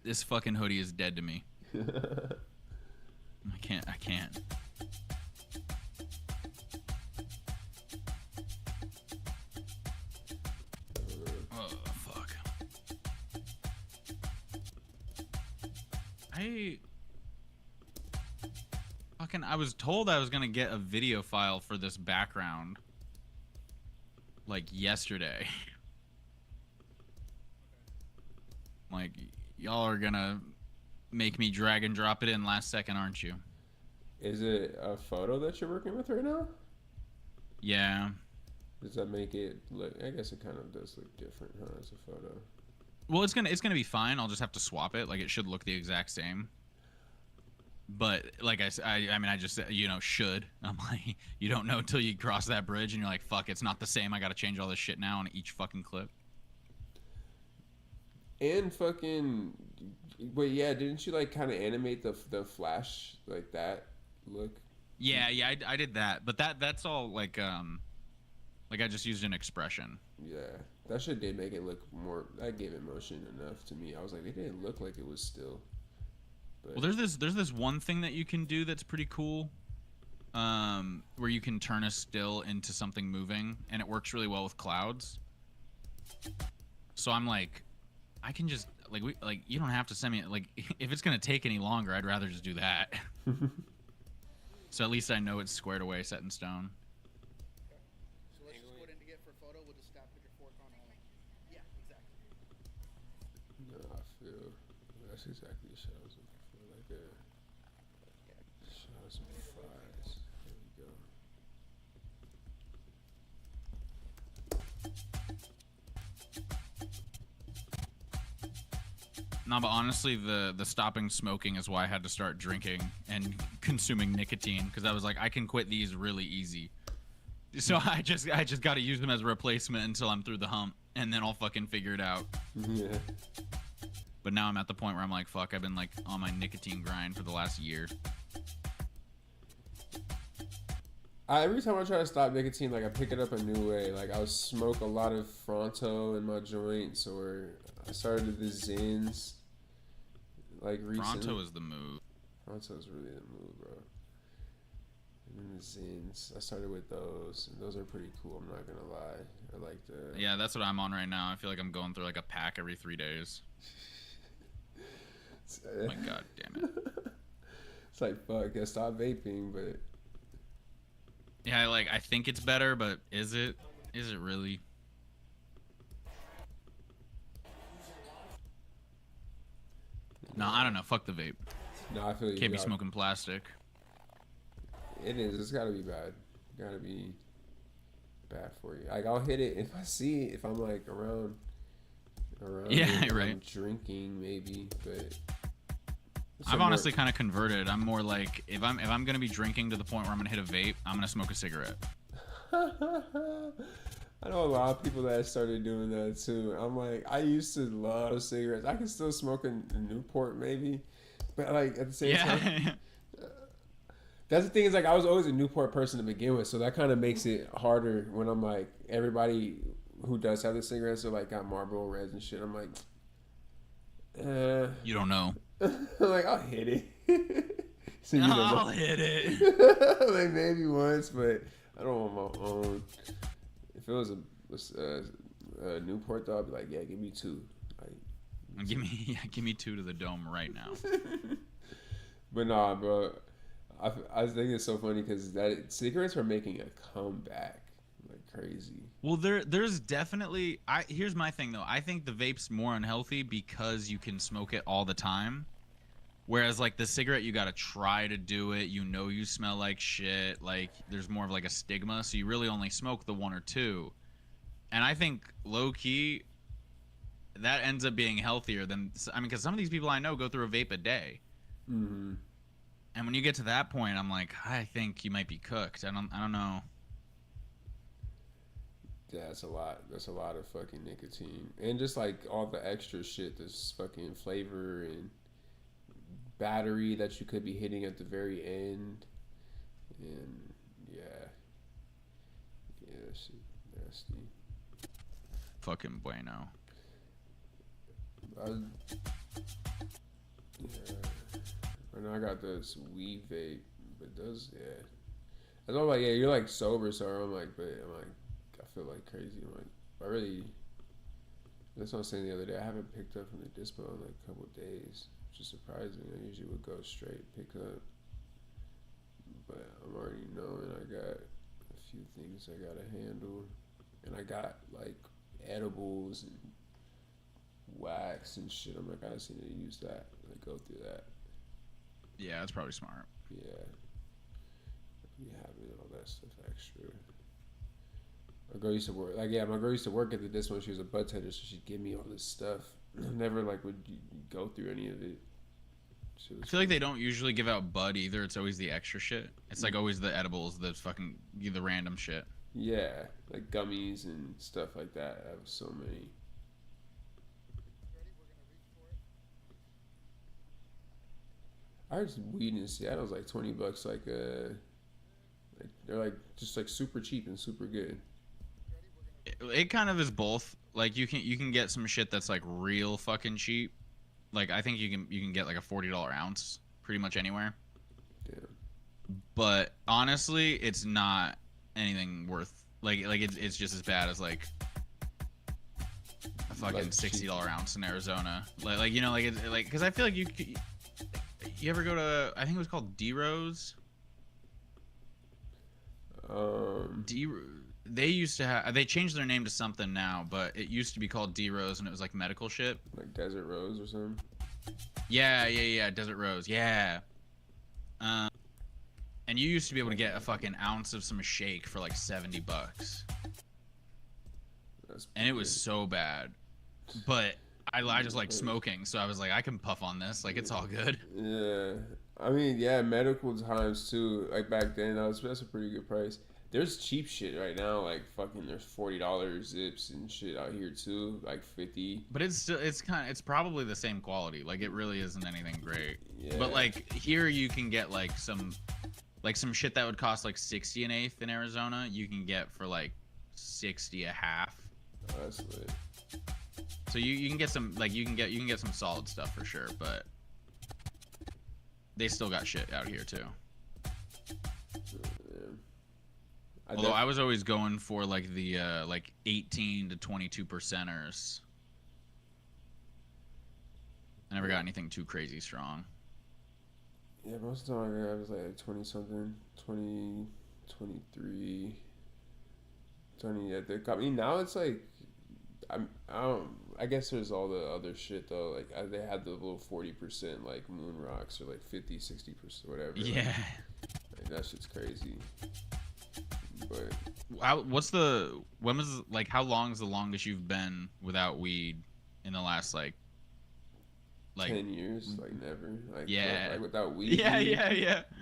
Speaker 2: This fucking hoodie is dead to me. I can't. Oh, fuck. I was told I was gonna get a video file for this background like yesterday. Like, y'all are gonna make me drag and drop it in last second, aren't you?
Speaker 1: Is it a photo that you're working with right now?
Speaker 2: Yeah.
Speaker 1: Does that make it look? I guess it kind of does look different, huh? As a photo.
Speaker 2: Well, it's gonna be fine. I'll just have to swap it. Like, it should look the exact same. But like I mean, I just, you know, should. I'm like, you don't know until you cross that bridge, and you're like, fuck, it's not the same. I gotta change all this shit now on each fucking clip.
Speaker 1: And fucking, wait, yeah, didn't you like kind of animate the flash like that look?
Speaker 2: Yeah, I did that, but that's all like I just used an expression.
Speaker 1: Yeah, that shit did make it look more. That gave it motion enough to me. I was like, it didn't look like it was still. But
Speaker 2: Well, there's this one thing that you can do that's pretty cool, where you can turn a still into something moving, and it works really well with clouds. So I'm like, I can just like you don't have to send me like if it's gonna take any longer, I'd rather just do that. So at least I know it's squared away, set in stone.
Speaker 14: So let's just go ahead and get for a photo. We'll just put your fork on. Yeah, exactly.
Speaker 1: No, I feel that's exactly the shit I was looking for. Like a shot of some fries. There we go.
Speaker 2: No, but honestly, the stopping smoking is why I had to start drinking and consuming nicotine, because I was like, I can quit these really easy. So I just got to use them as a replacement until I'm through the hump, and then I'll fucking figure it out.
Speaker 1: Yeah.
Speaker 2: But now I'm at the point where I'm like, fuck, I've been like on my nicotine grind for the last year.
Speaker 1: Every time I try to stop nicotine, like I pick it up a new way. Like I would smoke a lot of Fronto in my joints, or I started the Zins. Like recently.
Speaker 2: Fronto is the move.
Speaker 1: Fronto is really the move, bro. And then the Zins, I started with those, and those are pretty cool. I'm not gonna lie. I like the.
Speaker 2: Yeah, that's what I'm on right now. I feel like I'm going through like a pack every 3 days. Oh my god, damn it.
Speaker 1: It's like fuck. I stop vaping, but.
Speaker 2: Yeah, I think it's better, but is it? Is it really? No, I don't know. Fuck the vape.
Speaker 1: No, I feel you.
Speaker 2: Can't be smoking plastic.
Speaker 1: It is. It's gotta be bad. Gotta be bad for you. Like I'll hit it if I see if I'm like around.
Speaker 2: Yeah,
Speaker 1: it,
Speaker 2: right.
Speaker 1: I'm drinking maybe, but.
Speaker 2: I've honestly kind of converted. I'm more like if I'm gonna be drinking to the point where I'm gonna hit a vape, I'm gonna smoke a cigarette.
Speaker 1: I know a lot of people that started doing that too. I'm like, I used to love cigarettes. I can still smoke a Newport maybe, but like at the same time, that's the thing is like I was always a Newport person to begin with, so that kind of makes it harder when I'm like everybody who does have the cigarettes are like got Marlboro Reds and shit. I'm like,
Speaker 2: you don't know.
Speaker 1: I'm like, I'll hit it. So,
Speaker 2: I'll hit it.
Speaker 1: Like maybe once, but I don't want my own. If it was a Newport though, I'd be like, yeah, give me 2. Like,
Speaker 2: give me 2 to the dome right now.
Speaker 1: But nah, bro. I think it's so funny because that cigarettes are making a comeback like crazy.
Speaker 2: Well, there's definitely. Here's my thing though. I think the vape's more unhealthy because you can smoke it all the time, whereas like the cigarette, you gotta try to do it. You know, you smell like shit. Like there's more of like a stigma, so you really only smoke the 1 or 2. And I think low key, that ends up being healthier than because some of these people I know go through a vape a day.
Speaker 1: Mm-hmm.
Speaker 2: And when you get to that point, I'm like, I think you might be cooked. I don't know.
Speaker 1: Yeah, that's a lot. That's a lot of fucking nicotine. And just like all the extra shit, this fucking flavor and battery that you could be hitting at the very end. And yeah. Yeah, that shit nasty.
Speaker 2: Fucking bueno.
Speaker 1: Yeah. I know I got this weed vape, but those, yeah. That's all I'm like, yeah, you're like sober, so I'm like, I feel like crazy. I'm like, that's what I was saying the other day. I haven't picked up from the dispo in like a couple of days, which is surprising. I usually would go straight pick up, but I'm already knowing I got a few things I gotta handle, and I got like edibles and wax and shit. I'm like, I just need to use that, like go through that.
Speaker 2: Yeah, that's probably smart.
Speaker 1: Yeah, be having all that stuff extra. My girl used to work, my girl used to work at the dispo. She was a bud tender, so she'd give me all this stuff. Never like would go through any of it.
Speaker 2: I feel like they don't usually give out bud either. It's always the extra shit. It's like always the edibles, the random shit.
Speaker 1: Yeah, like gummies and stuff like that. I have so many. I heard weed in Seattle is like $20. Like they're like just like super cheap and super good.
Speaker 2: It kind of is both. Like you can get some shit that's like real fucking cheap. Like I think you can get like a $40 ounce pretty much anywhere.
Speaker 1: Yeah.
Speaker 2: But honestly, it's not anything worth like it's just as bad as like a fucking
Speaker 1: like
Speaker 2: $60 ounce in Arizona. Like you know like it's like because I feel like you ever go to I think it was called D-Rose. They used to have they changed their name to something now, but it used to be called D-Rose and it was like medical shit.
Speaker 1: Like Desert Rose or something.
Speaker 2: Yeah, Desert Rose. Yeah. And you used to be able to get a fucking ounce of some shake for like $70. And it was so bad. But I just like smoking, so I was like, I can puff on this. Like, it's all good.
Speaker 1: Yeah. I mean, yeah, medical times too. Like back then, that's a pretty good price. There's cheap shit right now, like fucking. There's $40 zips and shit out here too, like 50.
Speaker 2: But it's probably the same quality. Like it really isn't anything great.
Speaker 1: Yeah.
Speaker 2: But like here you can get like some, Like some shit that would cost like 60 an eighth in Arizona, you can get for like 60 a half.
Speaker 1: Oh, that's lit.
Speaker 2: So you can get some like you can get some solid stuff for sure, but they still got shit out here too. Although I was always going for like the like 18 to 22 percenters. I never got anything too crazy strong.
Speaker 1: Yeah, most of the time I was like 20 something, 20, 23, 20. I think. I mean, now it's like, I guess there's all the other shit though. Like they had the little 40% like moon rocks or like 50, 60%, whatever.
Speaker 2: Yeah.
Speaker 1: Like, that shit's crazy. But how long is the longest you've been without weed in the last like 10 years, like never. Like,
Speaker 2: yeah.
Speaker 1: Like without weed.
Speaker 2: Yeah.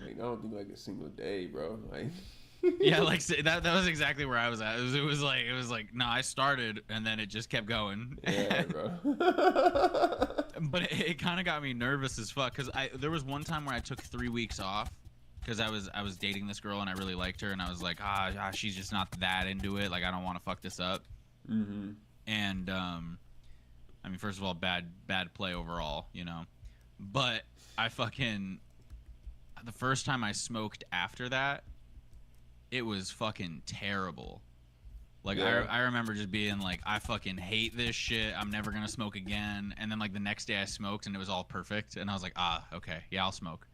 Speaker 1: Like I don't think like a single day, bro. Like.
Speaker 2: Yeah, like that was exactly where I was at. It was like no, I started and then it just kept going.
Speaker 1: Yeah, bro.
Speaker 2: But it kind of got me nervous as fuck because there was one time where I took 3 weeks off because I was dating this girl and I really liked her and I was like she's just not that into it. Like I don't want to fuck this up.
Speaker 1: Mm-hmm.
Speaker 2: And I mean, first of all, bad play overall, you know. But the first time I smoked after that, it was fucking terrible. Like
Speaker 1: yeah.
Speaker 2: I remember just being like, I fucking hate this shit. I'm never gonna smoke again. And then like the next day I smoked and it was all perfect. And I was like, okay, yeah, I'll smoke.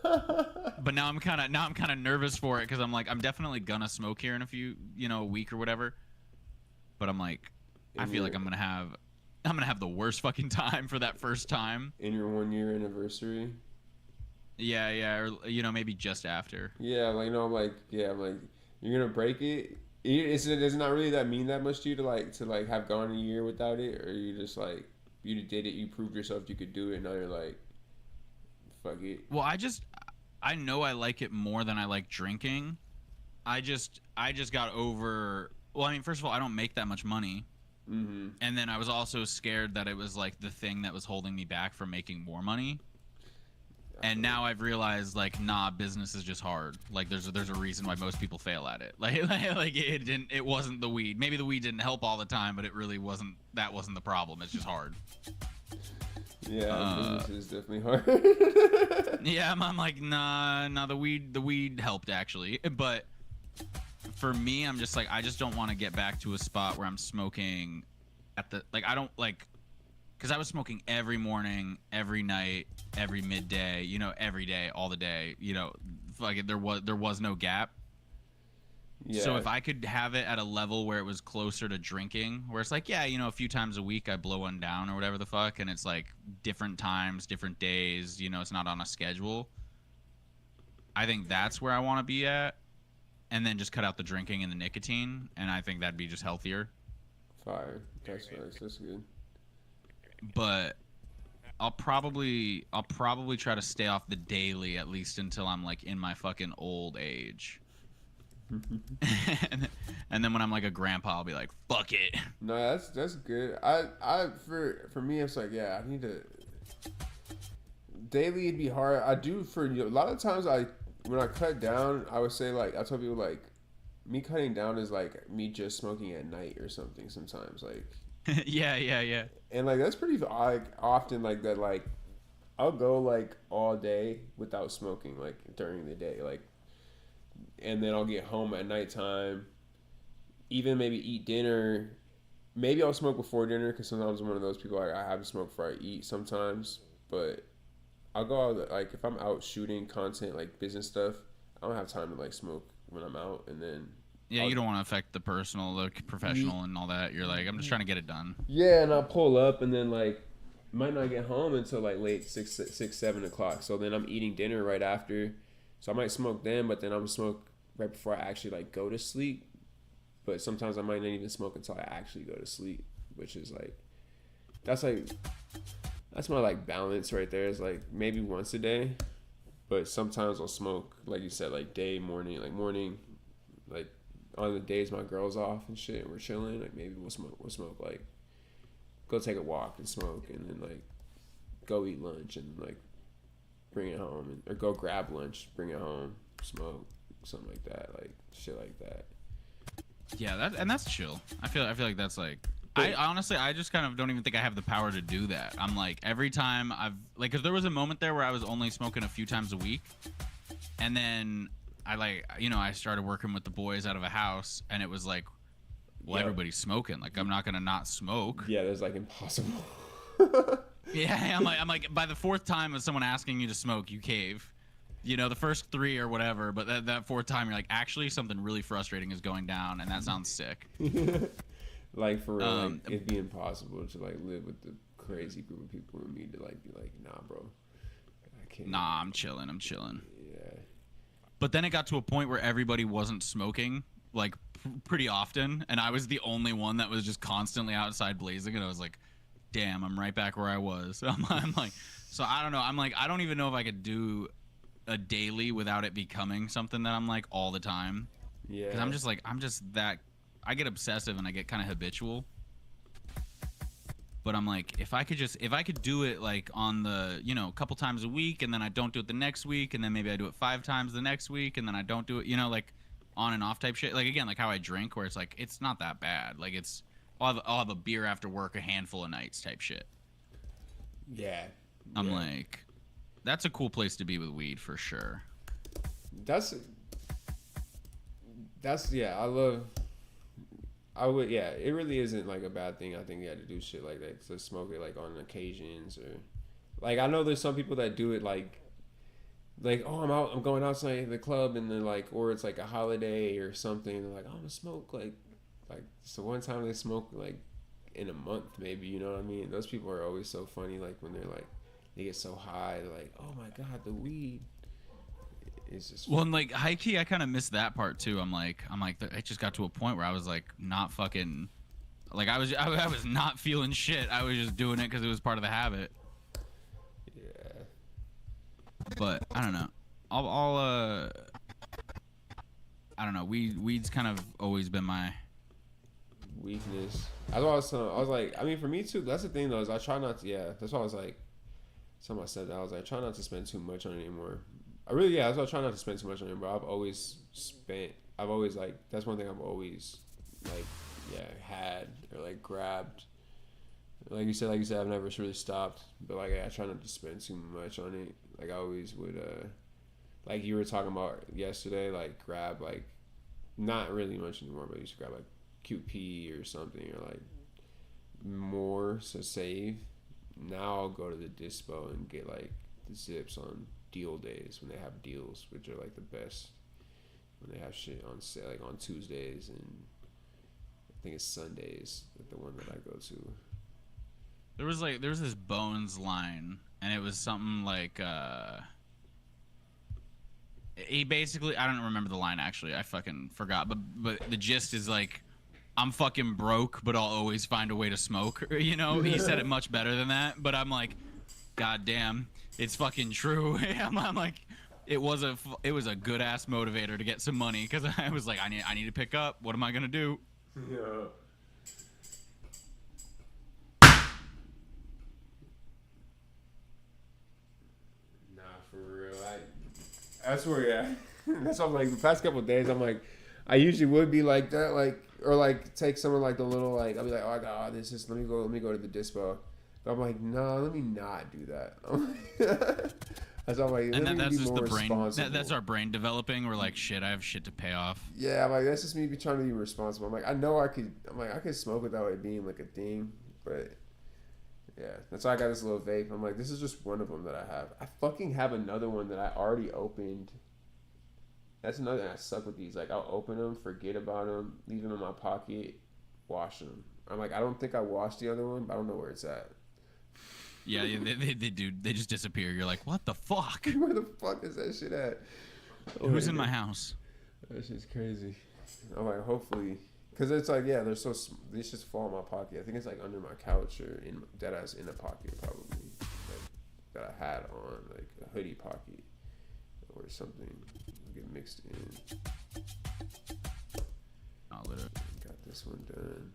Speaker 2: But now I'm kind of nervous for it because I'm like, I'm definitely gonna smoke here in a week or whatever. But I'm like, I feel like I'm gonna have the worst fucking time for that first time.
Speaker 1: In your 1 year anniversary.
Speaker 2: Yeah, or maybe just after.
Speaker 1: Yeah, like I'm like you're gonna break it. Does it not really mean that much to you to have gone a year without it, or you just like you did it, you proved yourself you could do it, and now you're like, fuck it.
Speaker 2: Well, I know I like it more than I like drinking. I just got over. Well, I mean, first of all, I don't make that much money.
Speaker 1: Mm-hmm.
Speaker 2: And then I was also scared that it was like the thing that was holding me back from making more money. And now I've realized, like, nah, business is just hard. Like, there's a reason why most people fail at it. Like it wasn't the weed. Maybe the weed didn't help all the time, but it really wasn't. That wasn't the problem. It's just hard.
Speaker 1: Yeah, business is definitely hard.
Speaker 2: Yeah, I'm like, nah. The weed helped actually, but for me, I'm just like, I just don't want to get back to a spot where I'm smoking at the I don't like. Because I was smoking every morning, every night, every midday, every day, all the day, there was no gap. Yeah. So if I could have it at a level where it was closer to drinking, where it's like, yeah, a few times a week I blow one down or whatever the fuck, and it's like different times, different days, it's not on a schedule. I think that's where I want to be at, and then just cut out the drinking and the nicotine, and I think that'd be just healthier.
Speaker 1: Fire. That's nice. That's good.
Speaker 2: But I'll probably try to stay off the daily at least until I'm like in my fucking old age. and then when I'm like a grandpa, I'll be like, fuck it.
Speaker 1: No, that's good. For me, it's like, yeah, I need to daily. It'd be hard. I do for a lot of times. When I cut down, I would say I tell people me cutting down is like me just smoking at night or something. Sometimes
Speaker 2: yeah.
Speaker 1: And that's pretty often that I'll go all day without smoking during the day and then I'll get home at nighttime, even maybe eat dinner. Maybe I'll smoke before dinner because sometimes I'm one of those people I have to smoke before I eat sometimes. But I'll go out if I'm out shooting content business stuff, I don't have time to smoke when I'm out, and then.
Speaker 2: Yeah, you don't want to affect the personal, the professional, and all that. You're like, I'm just trying to get it done.
Speaker 1: Yeah, and I'll pull up, and then might not get home until late 7 o'clock. So then I'm eating dinner right after. So I might smoke then, but then I'm gonna smoke right before I actually go to sleep. But sometimes I might not even smoke until I actually go to sleep, which is that's my balance right there. Is maybe once a day, but sometimes I'll smoke like you said, day, morning, morning. On the days my girl's off and shit and we're chilling, maybe we'll smoke go take a walk and smoke, and then go eat lunch and bring it home, or go grab lunch, bring it home, smoke, something like that, like shit like that.
Speaker 2: Yeah, that's chill. I feel like that's like. I honestly, I just kind of don't even think I have the power to do that. I'm like, every time I've like, cause there was a moment there where I was only smoking a few times a week, and then I started working with the boys out of a house, and it was like, well, everybody's smoking. Like, I'm not gonna not smoke.
Speaker 1: Yeah, that's like impossible.
Speaker 2: Yeah, I'm like, by the fourth time of someone asking you to smoke, you cave. You know, the first 3 or whatever, but that fourth time, you're like, actually, something really frustrating is going down, and that sounds sick.
Speaker 1: Like, for real, like, it'd be impossible to like live with the crazy group of people and me to like be like, nah, bro, I can't.
Speaker 2: Nah, I'm chilling.
Speaker 1: Yeah.
Speaker 2: But then it got to a point where everybody wasn't smoking, like, pretty often, and I was the only one that was just constantly outside blazing, and I was like, damn, I'm right back where I was. I'm like, so I don't know. I'm like, I don't even know if I could do a daily without it becoming something that I'm like all the time.
Speaker 1: Yeah.
Speaker 2: Because I'm just that. I get obsessive and I get kind of habitual. But I'm like, if I could do it like on the, a couple times a week, and then I don't do it the next week, and then maybe I do it 5 times the next week, and then I don't do it, like on and off type shit. Like, again, like how I drink, where it's like, it's not that bad. Like, I'll have a beer after work a handful of nights type shit.
Speaker 1: Yeah.
Speaker 2: I'm like, that's a cool place to be with weed for sure.
Speaker 1: It really isn't like a bad thing. I think you had to do shit like that, to smoke it like on occasions, or like, I know there's some people that do it like oh, I'm going outside the club, and then like, or it's like a holiday or something, they're like, oh, I'm gonna smoke like so one time they smoke like in a month maybe, you know what I mean? Those people are always so funny, like when they're like, they get so high, they're like, oh my god, the weed. It's just,
Speaker 2: well, and like high key, I kind of missed that part too. I'm like, it just got to a point where I was like, not fucking, like I was not feeling shit. I was just doing it because it was part of the habit.
Speaker 1: Yeah.
Speaker 2: But I don't know. I don't know. Weed's kind of always been my
Speaker 1: weakness. That's what I was telling. I was like, I mean, for me too. That's the thing though, is I try not to. Yeah, that's why I was like, somebody said that. I was like, try not to spend too much on it anymore. That's why I try not to spend too much on it. But I've always like, that's one thing I've always like, had or like grabbed. Like you said, I've never really stopped. But like, I try not to spend too much on it. Like, I always would, like you were talking about yesterday, like grab like, not really much anymore, but I used to grab like QP or something, or like more to save. Now I'll go to the dispo and get like the zips on deal days, when they have deals, which are like the best, when they have shit on sale, like on Tuesdays, and I think it's Sundays, like the one that I go to.
Speaker 2: There was this Bones line, and it was something like he basically, I don't remember the line actually, I fucking forgot, but the gist is like, I'm fucking broke, but I'll always find a way to smoke. He said it much better than that, but I'm like, god damn, it's fucking true. I'm like, it was a good ass motivator to get some money, because I was like, I need to pick up. What am I gonna do?
Speaker 1: Yeah. Nah, for real. That's where, that's what I'm like, the past couple of days, I'm like, I usually would be like that, like, or like take some of like the little, like, I'll be like, oh, I got this, let me go to the dispo. But I'm like, no, let me not do that. That's all, like,
Speaker 2: and that's just the brain. That's our brain developing. We're like, shit, I have shit to pay off.
Speaker 1: Yeah, I'm like, that's just me trying to be responsible. I'm like, I know I could. I'm like, I could smoke without it being like a thing, but yeah, that's why I got this little vape. I'm like, this is just one of them that I have. I fucking have another one that I already opened. That's another thing I suck with these. Like, I'll open them, forget about them, leave them in my pocket, wash them. I'm like, I don't think I washed the other one, but I don't know where it's at.
Speaker 2: Yeah, they do. They just disappear. You're like, what the fuck?
Speaker 1: Where the fuck is that shit at?
Speaker 2: Who's in my house?
Speaker 1: That shit's crazy. I'm like, hopefully, because it's like, yeah, they're so these just fall in my pocket. I think it's like under my couch, or in that I was in a pocket probably, like, that I had on, like a hoodie pocket or something. Get mixed in.
Speaker 2: Oh, literally.
Speaker 1: Got this one done.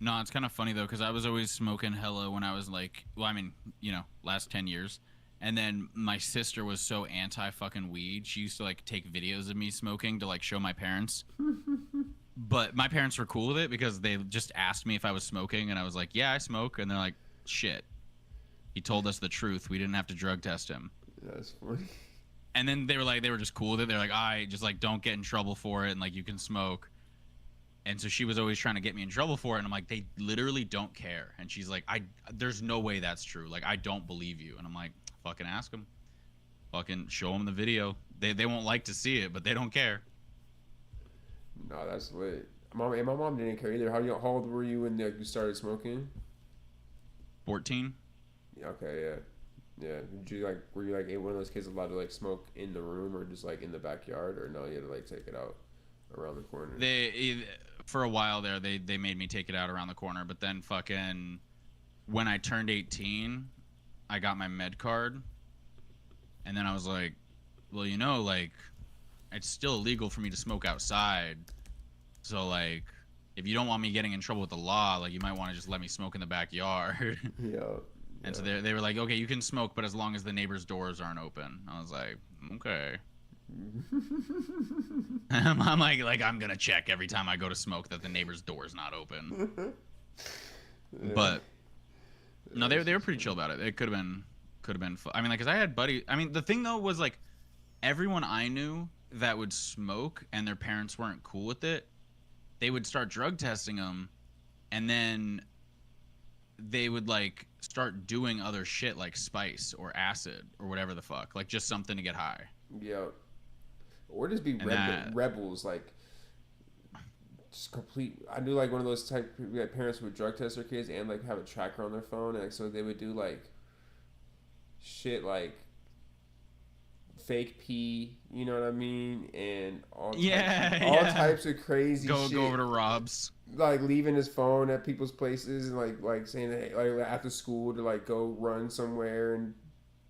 Speaker 2: No, it's kind of funny though, because I was always smoking hella when I was like, well, I mean, last 10 years. And then my sister was so anti fucking weed. She used to like take videos of me smoking to like show my parents. But my parents were cool with it because they just asked me if I was smoking, and I was like, yeah, I smoke. And they're like, shit. He told us the truth. We didn't have to drug test him.
Speaker 1: That's funny.
Speaker 2: And then they were just cool with it. They're like, I just like don't get in trouble for it, and like you can smoke. And so she was always trying to get me in trouble for it, and I'm like, they literally don't care. And she's like, there's no way that's true. Like, I don't believe you. And I'm like, fucking ask them. Fucking show them the video. They won't like to see it, but they don't care.
Speaker 1: No, that's lit. My mom didn't care either. How old were you when you started smoking?
Speaker 2: 14.
Speaker 1: Yeah, okay, yeah. Were you like one of those kids allowed to like smoke in the room or just like in the backyard, or no, you had to like take it out around the corner?
Speaker 2: For a while there, they made me take it out around the corner, but then fucking when I turned 18, I got my med card, and then I was like, well, like it's still illegal for me to smoke outside, so like if you don't want me getting in trouble with the law, like you might want to just let me smoke in the backyard.
Speaker 1: Yeah.
Speaker 2: And so they were like, okay, you can smoke, but as long as the neighbors' doors aren't open. I was like, okay. I'm like I'm gonna check every time I go to smoke that the neighbor's door's not open. But no, they were pretty chill about it. It could have been fun. I mean, like, cause I had buddies. I mean, the thing though was like, everyone I knew that would smoke and their parents weren't cool with it, they would start drug testing them, and then they would like start doing other shit like spice or acid or whatever the fuck, like just something to get high.
Speaker 1: Yeah. Or just be rebels, like just complete. I knew like one of those type like parents who would drug test their kids and like have a tracker on their phone, and like, so they would do like shit like fake pee, you know what I mean, and all types of crazy shit.
Speaker 2: Go over to Rob's,
Speaker 1: like leaving his phone at people's places and like saying that, hey, like after school to like go run somewhere and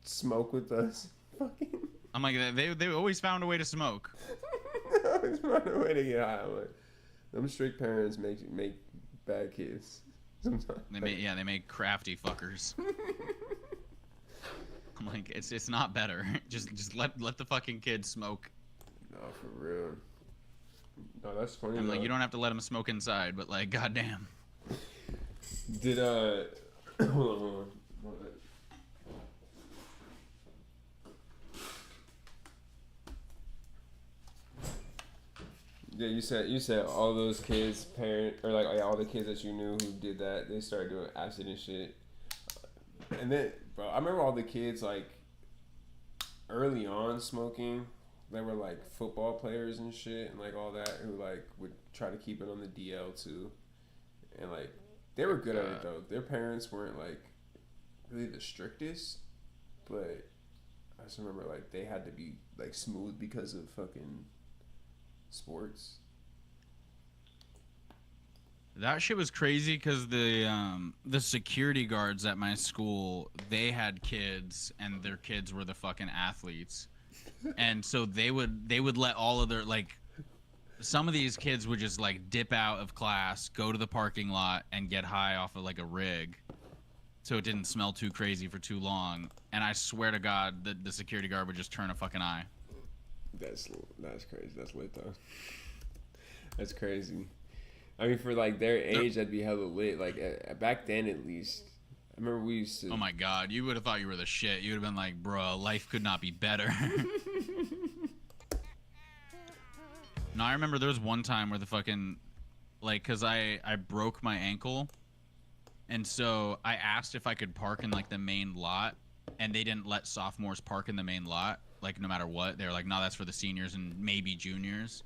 Speaker 1: smoke with us. Fucking.
Speaker 2: I'm like, they always found a way to smoke.
Speaker 1: Always found a way to get high. I'm like, them strict parents make bad kids. Sometimes.
Speaker 2: They make crafty fuckers. I'm like, it's not better. Just let the fucking kids smoke.
Speaker 1: No, for real. No, that's funny.
Speaker 2: I'm like, you don't have to let them smoke inside, but like, goddamn.
Speaker 1: Did hold on. Yeah, you said all those kids, all the kids that you knew who did that, they started doing acid and shit. And then, bro, I remember all the kids like early on smoking. They were like football players and shit, and like all that, who like would try to keep it on the DL too, and like they were good at it though. Their parents weren't like really the strictest, but I just remember like they had to be like smooth because of fucking sports.
Speaker 2: That shit was crazy because the security guards at my school, they had kids, and their kids were the fucking athletes, and so they would let all of their like, some of these kids would just like dip out of class, go to the parking lot, and get high off of like a rig, so it didn't smell too crazy for too long. And I swear to God that the security guard would just turn a fucking eye.
Speaker 1: That's crazy. That's lit though. That's crazy. I mean, for like their age, that'd be hella lit. Like back then, at least. I remember we used to.
Speaker 2: Oh my God, you would have thought you were the shit. You would have been like, bro, life could not be better. No, I remember there was one time where the fucking, like, cause I broke my ankle, and so I asked if I could park in like the main lot, and they didn't let sophomores park in the main lot. Like, no matter what, they were like, no, that's for the seniors and maybe juniors.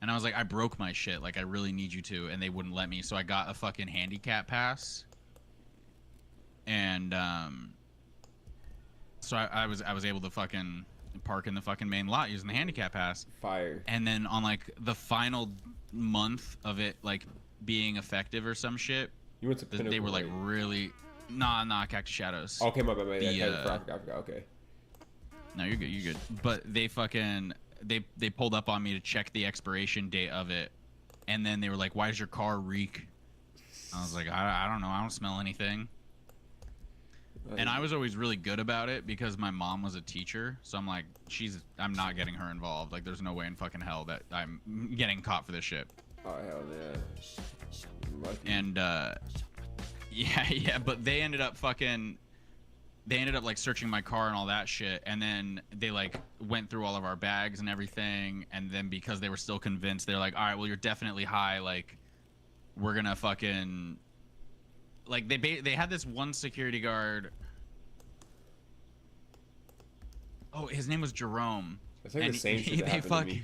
Speaker 2: And I was like, I broke my shit. Like, I really need you to. And they wouldn't let me. So I got a fucking handicap pass. And so I was able to fucking park in the fucking main lot using the handicap pass.
Speaker 1: Fire.
Speaker 2: And then on like the final month of it like being effective or some shit,
Speaker 1: you went to Pinnacle,
Speaker 2: they were like really Cactus Shadows.
Speaker 1: Okay, my bad. I forgot. Okay.
Speaker 2: No, you're good. But they fucking they pulled up on me to check the expiration date of it, and then they were like, "Why does your car reek?" I was like, I don't know, I don't smell anything. And I was always really good about it because my mom was a teacher, so I'm like, I'm not getting her involved. Like, there's no way in fucking hell that I'm getting caught for this shit.
Speaker 1: Oh hell yeah. Lucky.
Speaker 2: And yeah, but they ended up like searching my car and all that shit, and then they like went through all of our bags and everything, and then because they were still convinced, they're like, all right, well, you're definitely high, like we're gonna fucking, like they had this one security guard. Oh, his name was Jerome.
Speaker 1: It's like
Speaker 2: and
Speaker 1: the same shit that
Speaker 2: they
Speaker 1: happened to me.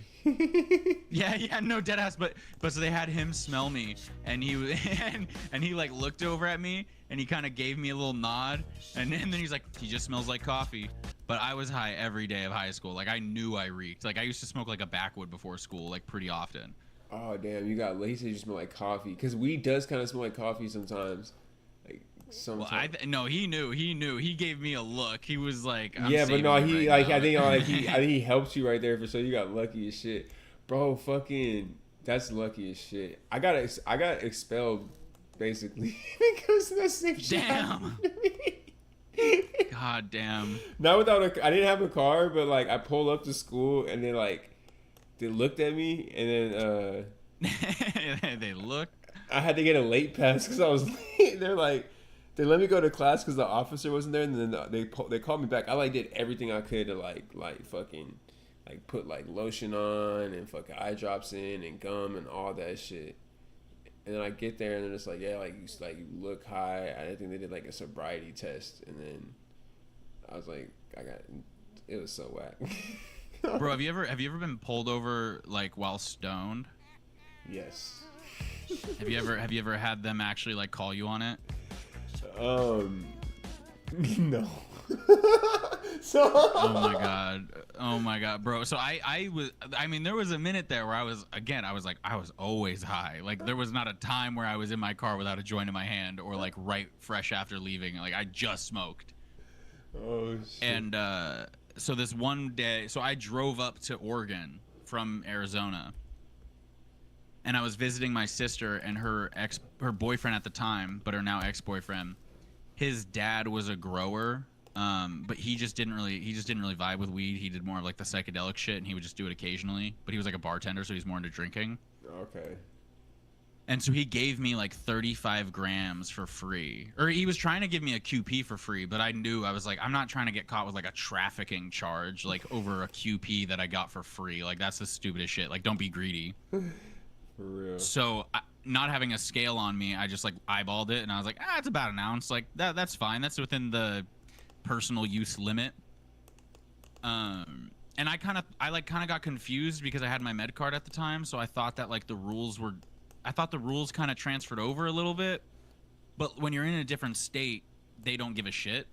Speaker 2: yeah, no, deadass. But so they had him smell me, and he and he like looked over at me, and he kind of gave me a little nod, and then he's like, he just smells like coffee. But I was high every day of high school. Like I knew I reeked. Like I used to smoke like a backwood before school, like pretty often.
Speaker 1: Oh damn, you got. He said you smell like coffee, because weed does kind of smell like coffee sometimes. Like sometimes.
Speaker 2: Well, no, he knew. He gave me a look. He was like, I'm
Speaker 1: yeah, but no,
Speaker 2: saving
Speaker 1: he
Speaker 2: you
Speaker 1: like
Speaker 2: right now.
Speaker 1: I think he helped you right there for sure. You got lucky as shit, bro. Fucking, that's lucky as shit. I got expelled basically because of that same shit.
Speaker 2: Damn. God damn.
Speaker 1: Not without I didn't have a car, but like I pulled up to school and then like they looked at me and then
Speaker 2: they looked.
Speaker 1: I had to get a late pass because I was late. They're like, they let me go to class because the officer wasn't there, and then they called me back. I like did everything I could to like fucking like put like lotion on and fucking eye drops in and gum and all that shit. And then I get there and they're just like, yeah, like you look high. I think they did like a sobriety test, and then I was like, it was so whack.
Speaker 2: Bro, have you ever been pulled over like while stoned?
Speaker 1: Yes.
Speaker 2: Have you ever had them actually like call you on it?
Speaker 1: No.
Speaker 2: Oh my god, bro. So I mean, there was a minute there where I was always high. Like there was not a time where I was in my car without a joint in my hand or like right fresh after leaving. Like I just smoked.
Speaker 1: Oh shit.
Speaker 2: And so this one day, so I drove up to Oregon from Arizona. And I was visiting my sister and her boyfriend at the time, but her now ex-boyfriend. His dad was a grower, but he just didn't really vibe with weed. He did more of like the psychedelic shit, and he would just do it occasionally. But he was like a bartender, so he's more into drinking.
Speaker 1: Okay.
Speaker 2: And so he gave me like 35 grams for free, or he was trying to give me a QP for free, but I knew, I was like, I'm not trying to get caught with like a trafficking charge, like over a QP that I got for free. Like that's the stupidest shit. Like don't be greedy.
Speaker 1: For real.
Speaker 2: So not having a scale on me, I just like eyeballed it, and I was like, it's about an ounce. Like that's fine. That's within the personal use limit. And I kind of got confused because I had my med card at the time, so I thought that like the rules kind of transferred over a little bit. But when you're in a different state, they don't give a shit.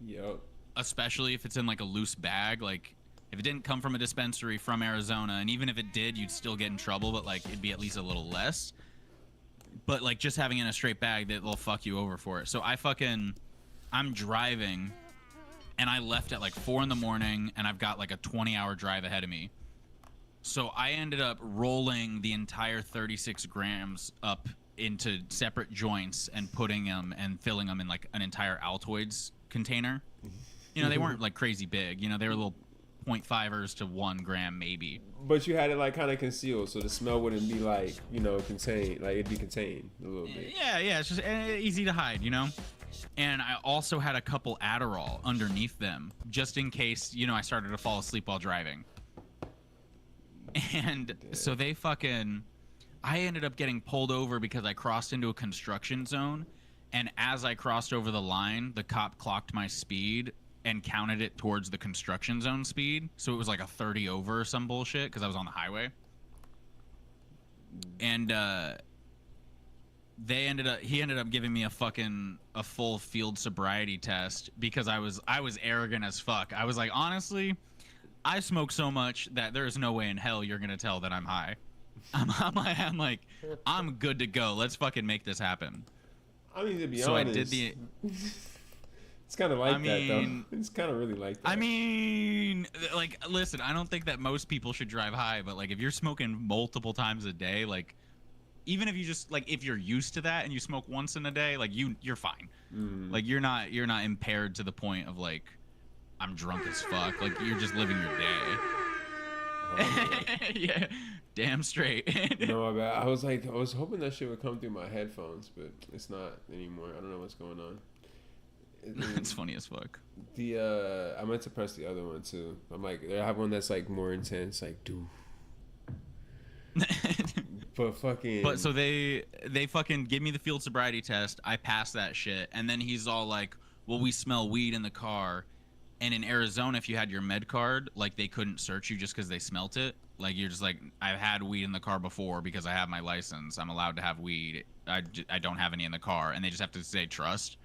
Speaker 1: Yep.
Speaker 2: Especially if it's in like a loose bag. Like if it didn't come from a dispensary from Arizona, and even if it did, you'd still get in trouble, but like it'd be at least a little less. But like just having it in a straight bag, they'll fuck you over for it. So I'm driving, and I left at like 4 a.m, and I've got like a 20-hour drive ahead of me. So I ended up rolling the entire 36 grams up into separate joints and putting them and filling them in like an entire Altoids container. You know, they weren't like crazy big. You know, they were little 0.5ers to 1 gram maybe.
Speaker 1: But you had it like kind of concealed, so the smell wouldn't be like, you know, contained. Like it'd be contained a little bit.
Speaker 2: Yeah, it's just easy to hide, you know. And I also had a couple Adderall underneath them, just in case, you know, I started to fall asleep while driving. And so I ended up getting pulled over because I crossed into a construction zone, and as I crossed over the line, the cop clocked my speed and counted it towards the construction zone speed, so it was like a 30 over or some bullshit because I was on the highway. And he ended up giving me a full field sobriety test because I was arrogant as fuck. I was like, honestly, I smoke so much that there's no way in hell you're gonna tell that I'm high. I'm like, I'm good to go. Let's fucking make this happen.
Speaker 1: I mean, to be
Speaker 2: so
Speaker 1: honest,
Speaker 2: I did
Speaker 1: it's kind of like that though. It's kind of really like that.
Speaker 2: I mean, like, listen, I don't think that most people should drive high, but like, if you're smoking multiple times a day, like, even if you just like if you're used to that and you smoke once in a day, like you're fine. Like you're not impaired to the point of like I'm drunk as fuck. Like you're just living your day. Yeah, damn straight.
Speaker 1: No, my bad. I was hoping that shit would come through my headphones, but it's not anymore. I don't know what's going on.
Speaker 2: It's funny as fuck.
Speaker 1: I meant to press the other one too. I'm like, I have one that's like more intense, like dude. But
Speaker 2: so they fucking give me the field sobriety test. I pass that shit, and then he's all like, "Well, we smell weed in the car." And in Arizona, if you had your med card, like they couldn't search you just because they smelt it. Like you're just like, I've had weed in the car before because I have my license. I'm allowed to have weed. I don't have any in the car, and they just have to say trust.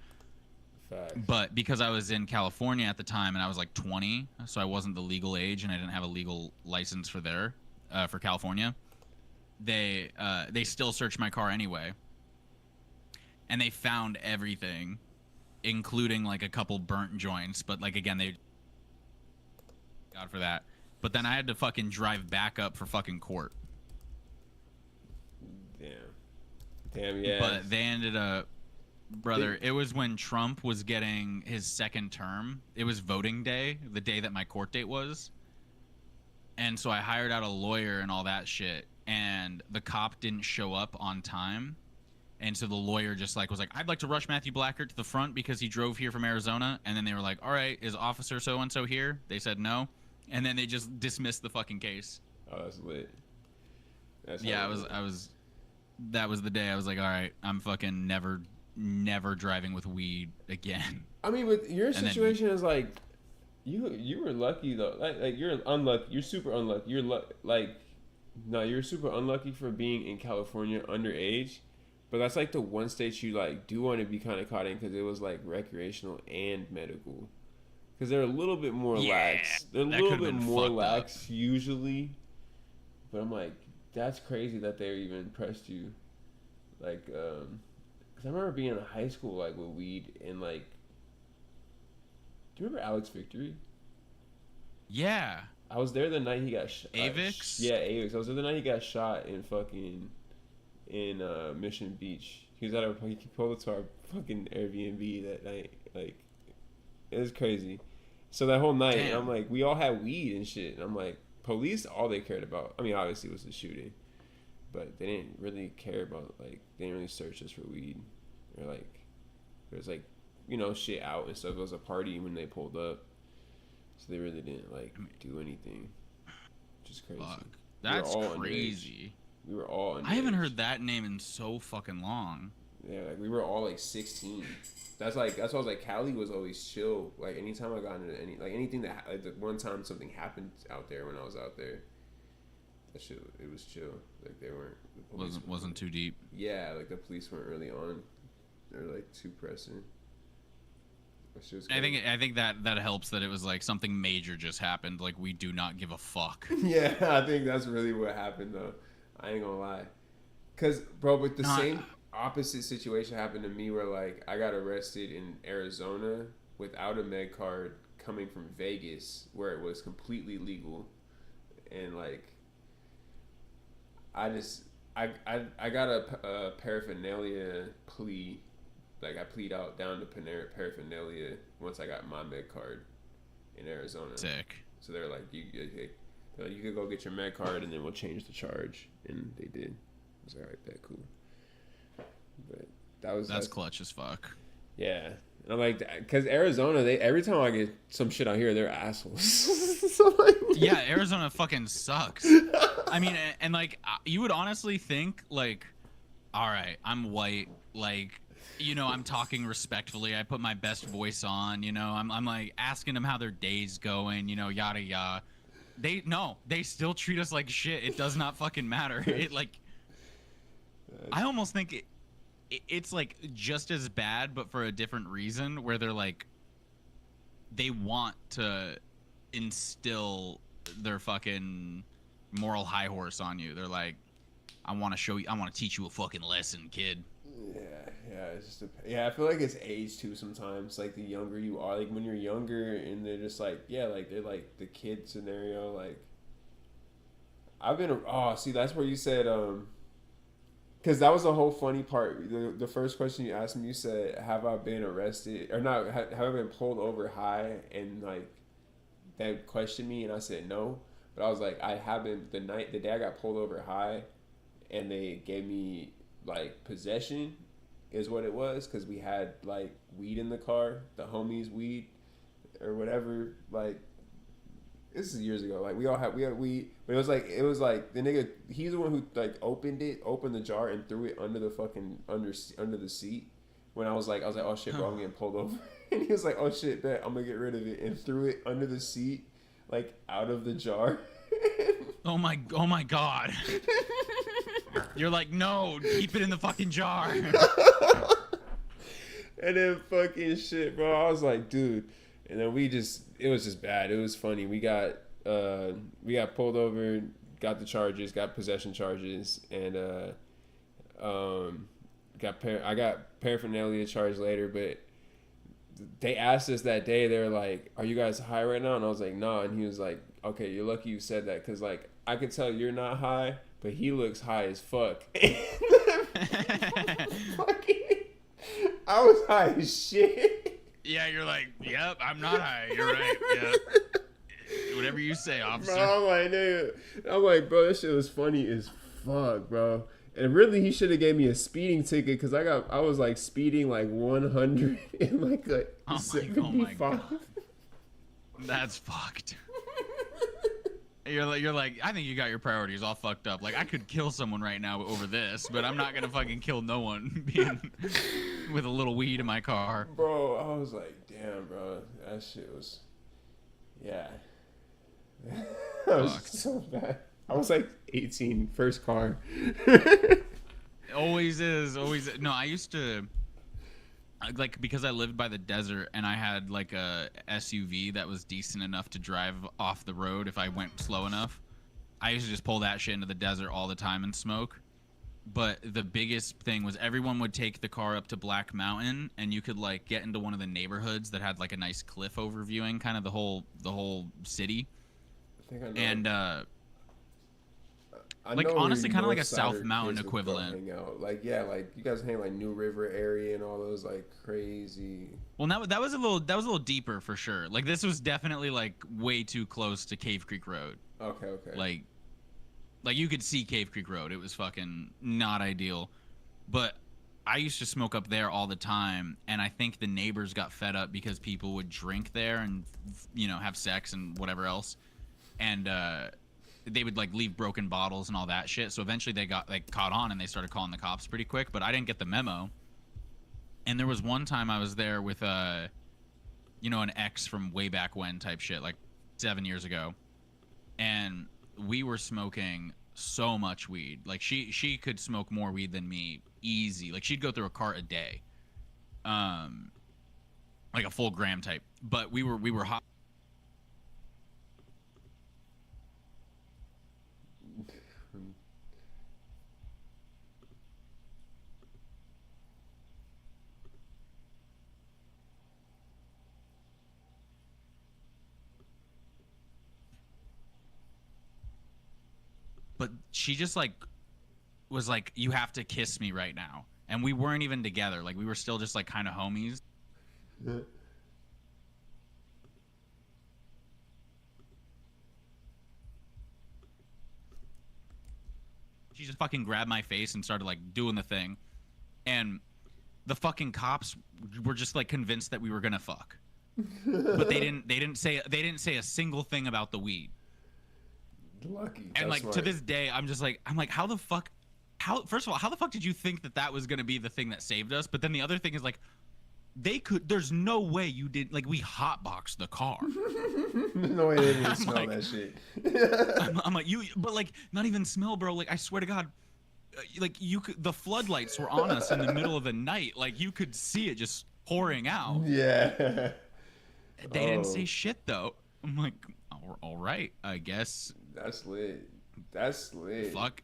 Speaker 1: Facts.
Speaker 2: But because I was in California at the time and I was like 20, so I wasn't the legal age and I didn't have a legal license for for California. They still searched my car anyway, and they found everything, including like a couple burnt joints. But like again, God for that. But then I had to fucking drive back up for fucking court.
Speaker 1: Damn, yeah.
Speaker 2: But they ended up, brother. It was when Trump was getting his second term. It was voting day, the day that my court date was. And so I hired out a lawyer and all that shit. And the cop didn't show up on time. And so the lawyer just like was like, I'd like to rush Matthew Blackert to the front because he drove here from Arizona. And then they were like, all right, is officer so-and-so here? They said no. And then they just dismissed the fucking case.
Speaker 1: Oh, that's lit.
Speaker 2: That was the day I was like, all right, I'm fucking never driving with weed again.
Speaker 1: I mean, with your situation is like, you were lucky though. Like you're unlucky. You're super unlucky. You're super unlucky for being in California underage. But that's like the one state you like do want to be kind of caught in because it was like recreational and medical. Because they're a little bit more lax. They're a little bit more lax usually. But I'm like, that's crazy that they even pressed you. Like, because I remember being in high school like with weed and like. Do you remember Alex Victory?
Speaker 2: Yeah.
Speaker 1: I was there the night he got shot.
Speaker 2: Avix?
Speaker 1: Yeah, Avix. I was there the night he got shot in Mission Beach. He pulled it to our fucking Airbnb that night. Like, it was crazy. So that whole night, I'm like, we all had weed and shit. And I'm like, police, all they cared about, I mean, obviously it was the shooting, but they didn't really care about, like, they didn't really search us for weed. Or like, there's like, you know, shit out and stuff. It was a party when they pulled up. So they really didn't, like, do anything. Which is crazy.
Speaker 2: Fuck. That's crazy.
Speaker 1: We were all underage.
Speaker 2: I haven't heard that name in so fucking long.
Speaker 1: Yeah, like, we were all, like, 16. That's why I was like, Cali was always chill. Like, anytime I got into anything that, like, the one time something happened out there when I was out there, that shit, it was chill. Like, they weren't, the police
Speaker 2: wasn't too deep.
Speaker 1: Yeah, like, the police weren't really on. They were, like, too pressing.
Speaker 2: I think that helps that it was like something major just happened. Like, we do not give a fuck.
Speaker 1: Yeah, I think that's really what happened though. I ain't gonna lie. Cause bro, but the same opposite situation happened to me where like I got arrested in Arizona without a med card coming from Vegas where it was completely legal. And like I got a paraphernalia plea. Like, I plead out down to paraphernalia once I got my med card in Arizona.
Speaker 2: Sick.
Speaker 1: So they're like, you could go get your med card and then we'll change the charge. And they did. I was like, all right, bet, cool. But that's
Speaker 2: clutch as fuck.
Speaker 1: Yeah. And I'm like, because Arizona, every time I get some shit out here, they're assholes. So like,
Speaker 2: yeah, Arizona fucking sucks. I mean, and like, you would honestly think, like, all right, I'm white, like, you know, I'm talking respectfully. I put my best voice on, you know. I'm like asking them how their day's going, you know, yada yada. They still treat us like shit. It does not fucking matter. It like, I almost think it's like just as bad, but for a different reason. Where they're like, they want to instill their fucking moral high horse on you. They're like, I want to teach you a fucking lesson, kid.
Speaker 1: Yeah, it's just I feel like it's age too sometimes. Like the younger you are, like when you're younger and they're just like, yeah, like they're like the kid scenario. Like I've been, see, that's where you said, Because that was the whole funny part. The first question you asked me, you said, "Have I been arrested or not? Have I been pulled over high?" And like that questioned me, and I said no. But I was like, I haven't. The day I got pulled over high, and they gave me like possession, is what it was, because we had like weed in the car, the homies' weed, or whatever. Like this is years ago. Like we had weed, but it was like the nigga. He's the one who like opened the jar and threw it under the fucking under the seat. When I was like, oh shit, bro, I'm getting pulled over. And he was like, oh shit, bet I'm gonna get rid of it, and threw it under the seat, like out of the jar.
Speaker 2: Oh my god. You're like, no, keep it in the fucking jar.
Speaker 1: And then fucking shit, bro. I was like, dude. And then it was just bad. It was funny. We got pulled over, got the charges, got possession charges, and I got paraphernalia charged later. But they asked us that day, they were like, "Are you guys high right now?" And I was like, "No." And he was like, "Okay, you're lucky you said that, because like I could tell you're not high, but he looks high as fuck." I was high as shit.
Speaker 2: Yeah, you're like, yep, I'm not high. You're right. Yeah. Whatever you say, officer.
Speaker 1: Bro, I'm like, bro, that shit was funny as fuck, bro. And really, he should have gave me a speeding ticket, because I was like speeding like 100 in like a 75.
Speaker 2: God. That's fucked. You're like, I think you got your priorities all fucked up. Like, I could kill someone right now over this, but I'm not gonna fucking kill no one being with a little weed in my car.
Speaker 1: Bro, I was like, damn, bro, that shit was, yeah. That was so bad. I was like 18, first car.
Speaker 2: Always is. No, I used to, like, because I lived by the desert and I had like a SUV that was decent enough to drive off the road if I went slow enough. I used to just pull that shit into the desert all the time and smoke. But the biggest thing was everyone would take the car up to Black Mountain, and you could like get into one of the neighborhoods that had like a nice cliff overviewing kind of the whole city.
Speaker 1: I think I know.
Speaker 2: And
Speaker 1: I
Speaker 2: like,
Speaker 1: know
Speaker 2: honestly, kind of like a
Speaker 1: North
Speaker 2: South
Speaker 1: Sider
Speaker 2: Mountain
Speaker 1: kids would
Speaker 2: equivalent.
Speaker 1: Hang out. Like, yeah, like you guys hang like New River area and all those like crazy.
Speaker 2: Well, that was a little deeper for sure. Like, this was definitely like way too close to Cave Creek Road.
Speaker 1: Okay.
Speaker 2: Like you could see Cave Creek Road. It was fucking not ideal. But I used to smoke up there all the time, and I think the neighbors got fed up because people would drink there and, you know, have sex and whatever else. And they would like leave broken bottles and all that shit. So eventually they got like caught on, and they started calling the cops pretty quick, but I didn't get the memo. And there was one time I was there with you know, an ex from way back when type shit, like 7 years ago. And we were smoking so much weed. Like she could smoke more weed than me easy. Like she'd go through a cart a day. Like a full gram type. But we were hot. But she just like was like, you have to kiss me right now. And we weren't even together. Like we were still just like kind of homies.
Speaker 1: Yeah.
Speaker 2: She just fucking grabbed my face and started like doing the thing. And the fucking cops were just like convinced that we were gonna fuck. But they didn't say a single thing about the weed.
Speaker 1: Lucky.
Speaker 2: And like, to this day, I'm like, how the fuck, first of all, how the fuck did you think that was going to be the thing that saved us? But then the other thing is like, there's no way you did, like, we hotboxed the car.
Speaker 1: No way they didn't even smell that shit.
Speaker 2: I'm like, but like, not even smell, bro. Like, I swear to God, like the floodlights were on us in the middle of the night. Like you could see it just pouring out.
Speaker 1: Yeah.
Speaker 2: They didn't say shit though. I'm like, all right, I guess.
Speaker 1: That's lit.
Speaker 2: Fuck.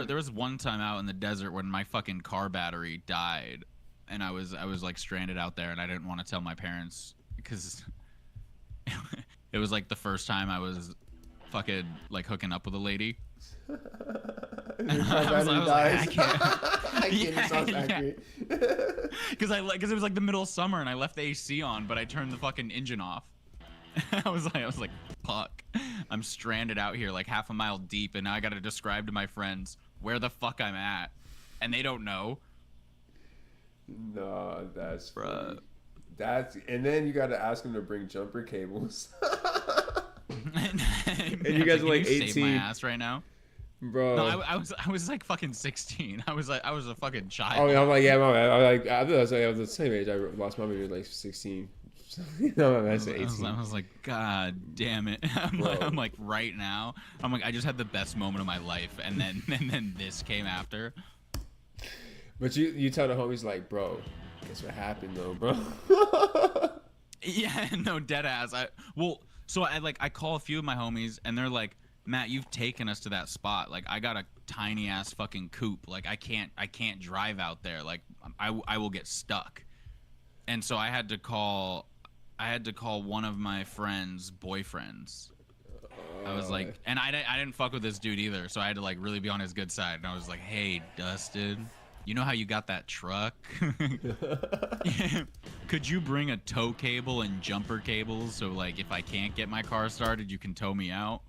Speaker 2: There was one time out in the desert when my fucking car battery died, and I was like stranded out there, and I didn't want to tell my parents because it was like the first time I was fucking like hooking up with a lady.
Speaker 1: And
Speaker 2: I
Speaker 1: car
Speaker 2: was
Speaker 1: battery
Speaker 2: like,
Speaker 1: dies.
Speaker 2: I can't.
Speaker 1: I can't. It sounds
Speaker 2: Yeah.
Speaker 1: accurate.
Speaker 2: Because it was like the middle of summer and I left the AC on, but I turned the fucking engine off. I was like, fuck. I'm stranded out here like half a mile deep, and now I gotta describe to my friends where the fuck I'm at, and they don't know.
Speaker 1: No, that's funny. And then you got to ask them to bring jumper cables. And you guys are like 18.
Speaker 2: Save my ass right now,
Speaker 1: bro.
Speaker 2: No, I was like fucking 16. I was a fucking child.
Speaker 1: Oh, yeah, I'm like, yeah, my bad. I was the same age. I lost my baby at like 16. No, that's 18.
Speaker 2: I was like, God damn it. I'm like, right now. I'm like, I just had the best moment of my life, and then this came after.
Speaker 1: But you tell the homies like, bro, guess what happened though, bro?
Speaker 2: Yeah, no, dead ass. So I call a few of my homies, and they're like, Matt, you've taken us to that spot. Like, I got a tiny ass fucking coupe. Like, I can't drive out there. Like, I will get stuck. And so I had to call one of my friends' boyfriends. I was like, and I didn't fuck with this dude either, so I had to like really be on his good side. And I was like, hey, Dustin, you know how you got that truck? Could you bring a tow cable and jumper cables so like if I can't get my car started, you can tow me out?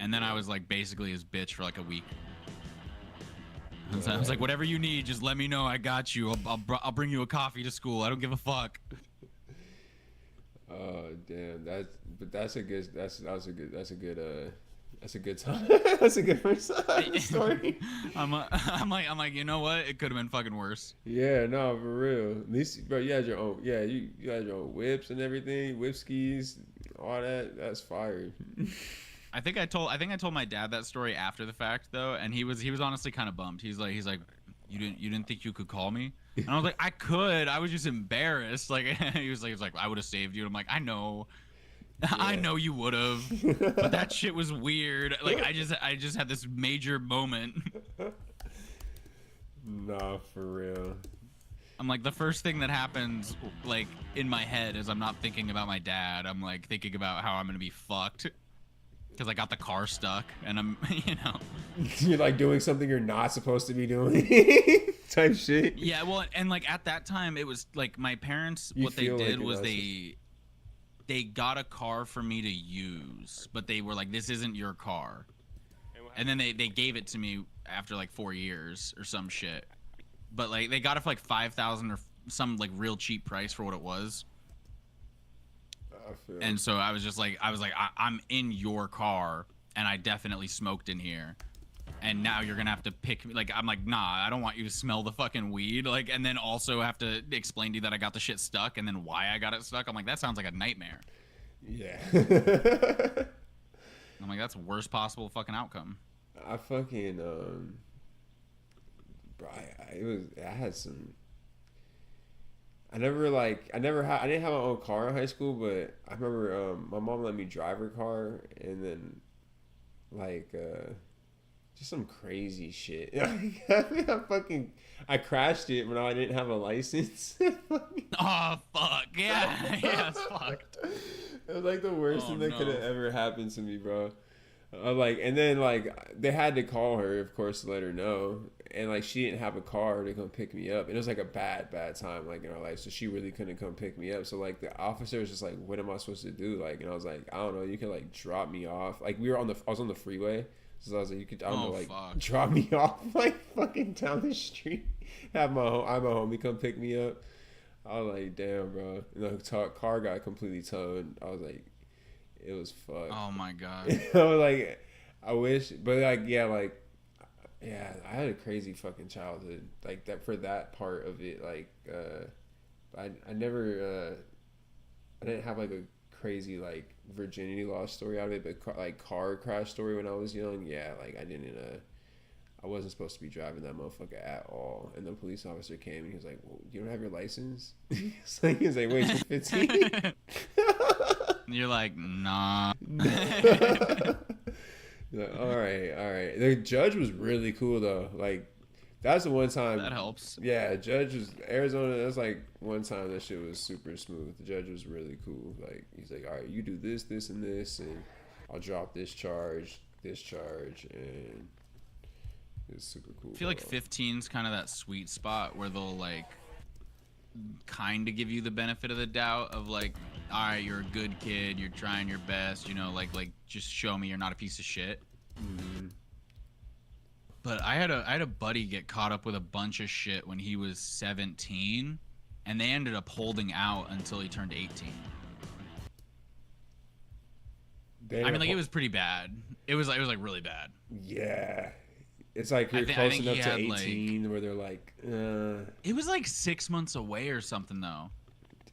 Speaker 2: And then I was like basically his bitch for like a week. So I was like, whatever you need, just let me know. I got you. I'll bring you a coffee to school. I don't give a fuck.
Speaker 1: Oh damn, that's a good time. That's a good first story.
Speaker 2: I'm like, you know what? It could have been fucking worse.
Speaker 1: Yeah, no, for real. At least, bro, you had your own. Yeah, you had your own whips and everything, whip skis, all that. That's fire.
Speaker 2: I think I told my dad that story after the fact though, and he was honestly kind of bummed. He's like, you didn't think you could call me? And I was like, I could. I was just embarrassed. Like he was like, I would have saved you. And I'm like, I know. Yeah. I know you would have, but that shit was weird. Like I just had this major moment.
Speaker 1: Nah, for real.
Speaker 2: I'm like, the first thing that happens like in my head is I'm not thinking about my dad. I'm like thinking about how I'm gonna be fucked because I got the car stuck and I'm,
Speaker 1: you're like doing something you're not supposed to be doing type shit.
Speaker 2: Yeah, well, and like at that time it was like my parents, what they did was they got a car for me to use, but they were like, this isn't your car. And then they gave it to me after like 4 years or some shit. But like they got it for like $5,000 or some like real cheap price for what it was. And so I was like, I'm in your car and I definitely smoked in here. And now you're gonna have to pick me. Like, I'm like, nah, I don't want you to smell the fucking weed. Like, and then also have to explain to you that I got the shit stuck and then why I got it stuck. I'm like, that sounds like a nightmare.
Speaker 1: Yeah.
Speaker 2: I'm like, that's the worst possible fucking outcome.
Speaker 1: I fucking bro, I had some. I didn't have my own car in high school, but I remember my mom let me drive her car, and then like just some crazy shit. I crashed it when I didn't have a license.
Speaker 2: Oh fuck, yeah, it's fucked.
Speaker 1: It was like the worst thing that could have ever happened to me, bro. And then they had to call her, of course, to let her know, and like she didn't have a car to come pick me up, and it was like a bad time like in our life, so she really couldn't come pick me up. So like the officer was just like, what am I supposed to do? Like, and I was like, I don't know, you can like drop me off. Like I was on the freeway, so I was like, you could, I don't know, like fuck. Drop me off like fucking down the street. Have my homie come pick me up. I was like, damn, bro. And the car got completely towed. I was like, it was fucked.
Speaker 2: Oh my god.
Speaker 1: I was like, I wish, but like, yeah, I had a crazy fucking childhood, like that for that part of it. Like, I never, I didn't have like a crazy like virginity loss story out of it, but car crash story when I was young. Yeah, like I wasn't supposed to be driving that motherfucker at all. And the police officer came and he was like, well, you don't have your license? He was like, wait, you're 15?
Speaker 2: You're like, nah.
Speaker 1: Like, all right. The judge was really cool though. Like, that's the one time
Speaker 2: that helps.
Speaker 1: Yeah, judge was Arizona. That's like one time that shit was super smooth. The judge was really cool. Like, he's like, all right, you do this, and this, and I'll drop this charge. discharge, and it's super cool.
Speaker 2: I feel like
Speaker 1: bro.
Speaker 2: 15's kind of that sweet spot where they'll like kind of give you the benefit of the doubt of like, all right, you're a good kid, you're trying your best, you know, like just show me you're not a piece of shit. But I had a buddy get caught up with a bunch of shit when he was 17, and they ended up holding out until he turned 18. I mean, like, it was pretty bad. It was like really bad.
Speaker 1: Yeah. It's like you're
Speaker 2: I
Speaker 1: close
Speaker 2: think
Speaker 1: enough
Speaker 2: he
Speaker 1: to
Speaker 2: had,
Speaker 1: 18 where they're like,
Speaker 2: It was like 6 months away or something, though.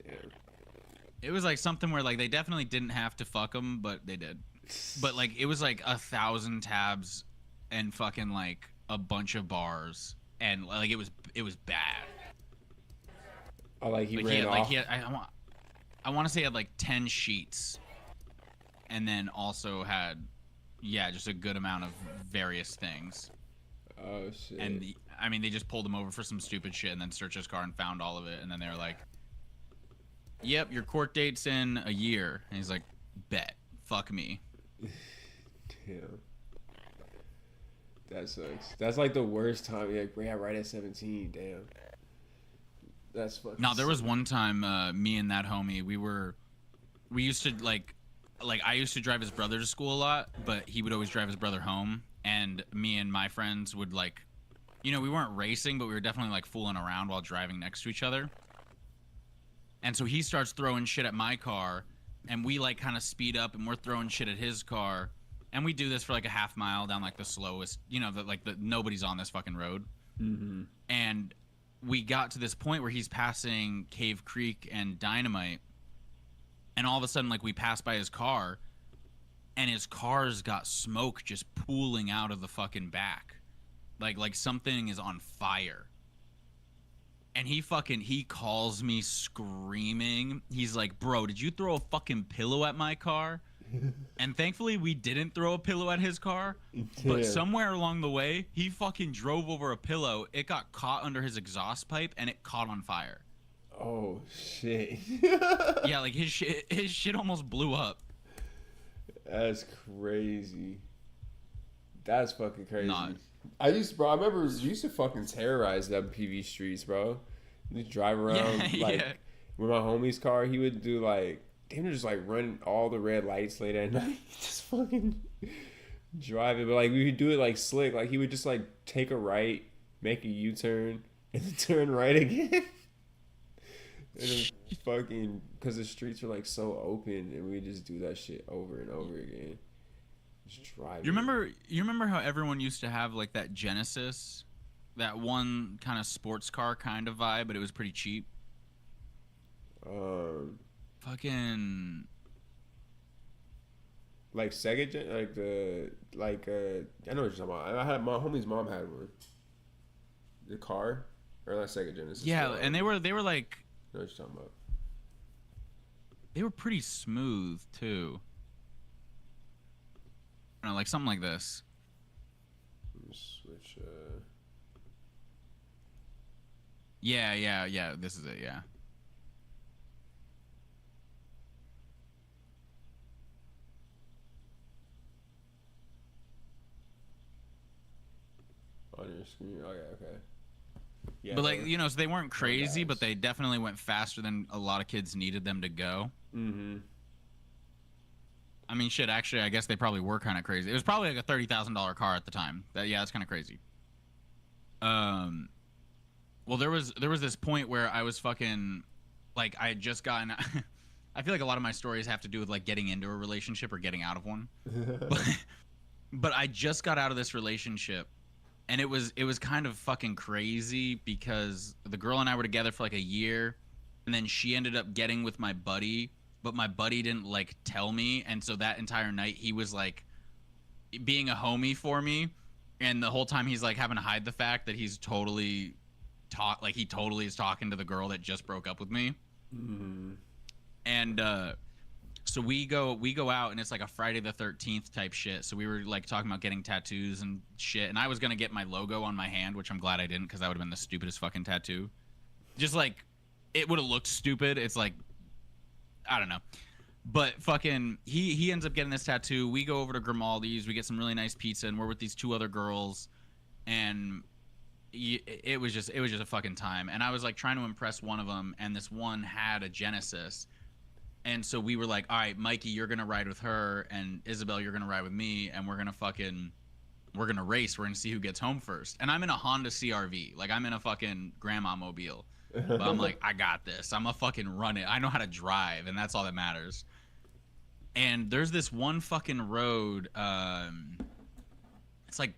Speaker 1: damn.
Speaker 2: It was like something where like they definitely didn't have to fuck him, but they did. But like it was like 1,000 tabs and fucking like a bunch of bars, and like it was bad.
Speaker 1: Oh, like he
Speaker 2: Like,
Speaker 1: ran off.
Speaker 2: I want to say he had like 10 sheets, and then also had, yeah, just a good amount of various things.
Speaker 1: Oh shit.
Speaker 2: And I mean, they just pulled him over for some stupid shit, and then searched his car and found all of it, and then they were like, "Yep, your court date's in a year." And he's like, "Bet, fuck me."
Speaker 1: Damn. That sucks. That's like the worst time. You're like, yeah, right at 17. Damn. That's fucking.
Speaker 2: No, there was one time, me and that homie, we used to like I used to drive his brother to school a lot, but he would always drive his brother home, and me and my friends would like, you know, we weren't racing, but we were definitely like fooling around while driving next to each other. And so he starts throwing shit at my car, and we like kind of speed up, and we're throwing shit at his car, and we do this for like a half mile down like the slowest, you know, the nobody's on this fucking road.
Speaker 1: Mm-hmm.
Speaker 2: And we got to this point where he's passing Cave Creek and Dynamite, and all of a sudden, like, we passed by his car, and his car's got smoke just pooling out of the fucking back. Like something is on fire. And he calls me screaming. He's like, "Bro, did you throw a fucking pillow at my car?" And thankfully, we didn't throw a pillow at his car. But somewhere along the way, he fucking drove over a pillow. It got caught under his exhaust pipe, and it caught on fire.
Speaker 1: Oh shit.
Speaker 2: Yeah, like his shit almost blew up.
Speaker 1: That's crazy. That's fucking crazy.
Speaker 2: Nah.
Speaker 1: I remember we used to fucking terrorize them PV streets, bro. You just drive around like with my homie's car. He would do like, damn, just like run all the red lights late at night, just fucking drive it. But like we would do it like slick. Like he would just like take a right, make a U-turn, and then turn right again. And then fucking, because the streets are like so open, and we just do that shit over and over again. Just drive.
Speaker 2: You remember how everyone used to have like that Genesis, that one kind of sports car kind of vibe, but it was pretty cheap. Fucking
Speaker 1: like Sega, I know what you're talking about. I had my homie's mom had one. The car, or not Sega Genesis.
Speaker 2: Yeah, and they were like,
Speaker 1: I know what you're talking about.
Speaker 2: They were pretty smooth too. I don't know, like something like this.
Speaker 1: Switch.
Speaker 2: Yeah. This is it. Yeah.
Speaker 1: On your screen. Okay. Yeah,
Speaker 2: But like, you know, so they weren't crazy, but they definitely went faster than a lot of kids needed them to go.
Speaker 1: Mm-hmm.
Speaker 2: I mean, shit, actually, I guess they probably were kind of crazy. It was probably like a $30,000 car at the time. That's kind of crazy. Well, there was this point where I was fucking, like, I had just gotten, I feel like a lot of my stories have to do with, like, getting into a relationship or getting out of one. But I just got out of this relationship, and it was kind of fucking crazy because the girl and I were together for, like, a year, and then she ended up getting with my buddy, but my buddy didn't like tell me, and so that entire night he was like being a homie for me, and the whole time he's like having to hide the fact that he's totally he totally is talking to the girl that just broke up with me.
Speaker 1: Mm-hmm.
Speaker 2: And so we go out, and it's like a Friday the 13th type shit. So we were like talking about getting tattoos and shit, and I was gonna get my logo on my hand, which I'm glad I didn't, because that would have been the stupidest fucking tattoo. Just like, it would have looked stupid. It's like, I don't know. But fucking, he ends up getting this tattoo. We go over to Grimaldi's. We get some really nice pizza, and we're with these 2 other girls, and it was just a fucking time. And I was like trying to impress one of them, and this one had a Genesis, and so we were like, all right, Mikey, you're gonna ride with her, and Isabel, you're gonna ride with me, and we're gonna race. We're gonna see who gets home first. And I'm in a Honda CRV, like I'm in a fucking grandma mobile. But I'm like, I got this. I'm gonna fucking run it. I know how to drive, and that's all that matters. And there's this one fucking road. It's like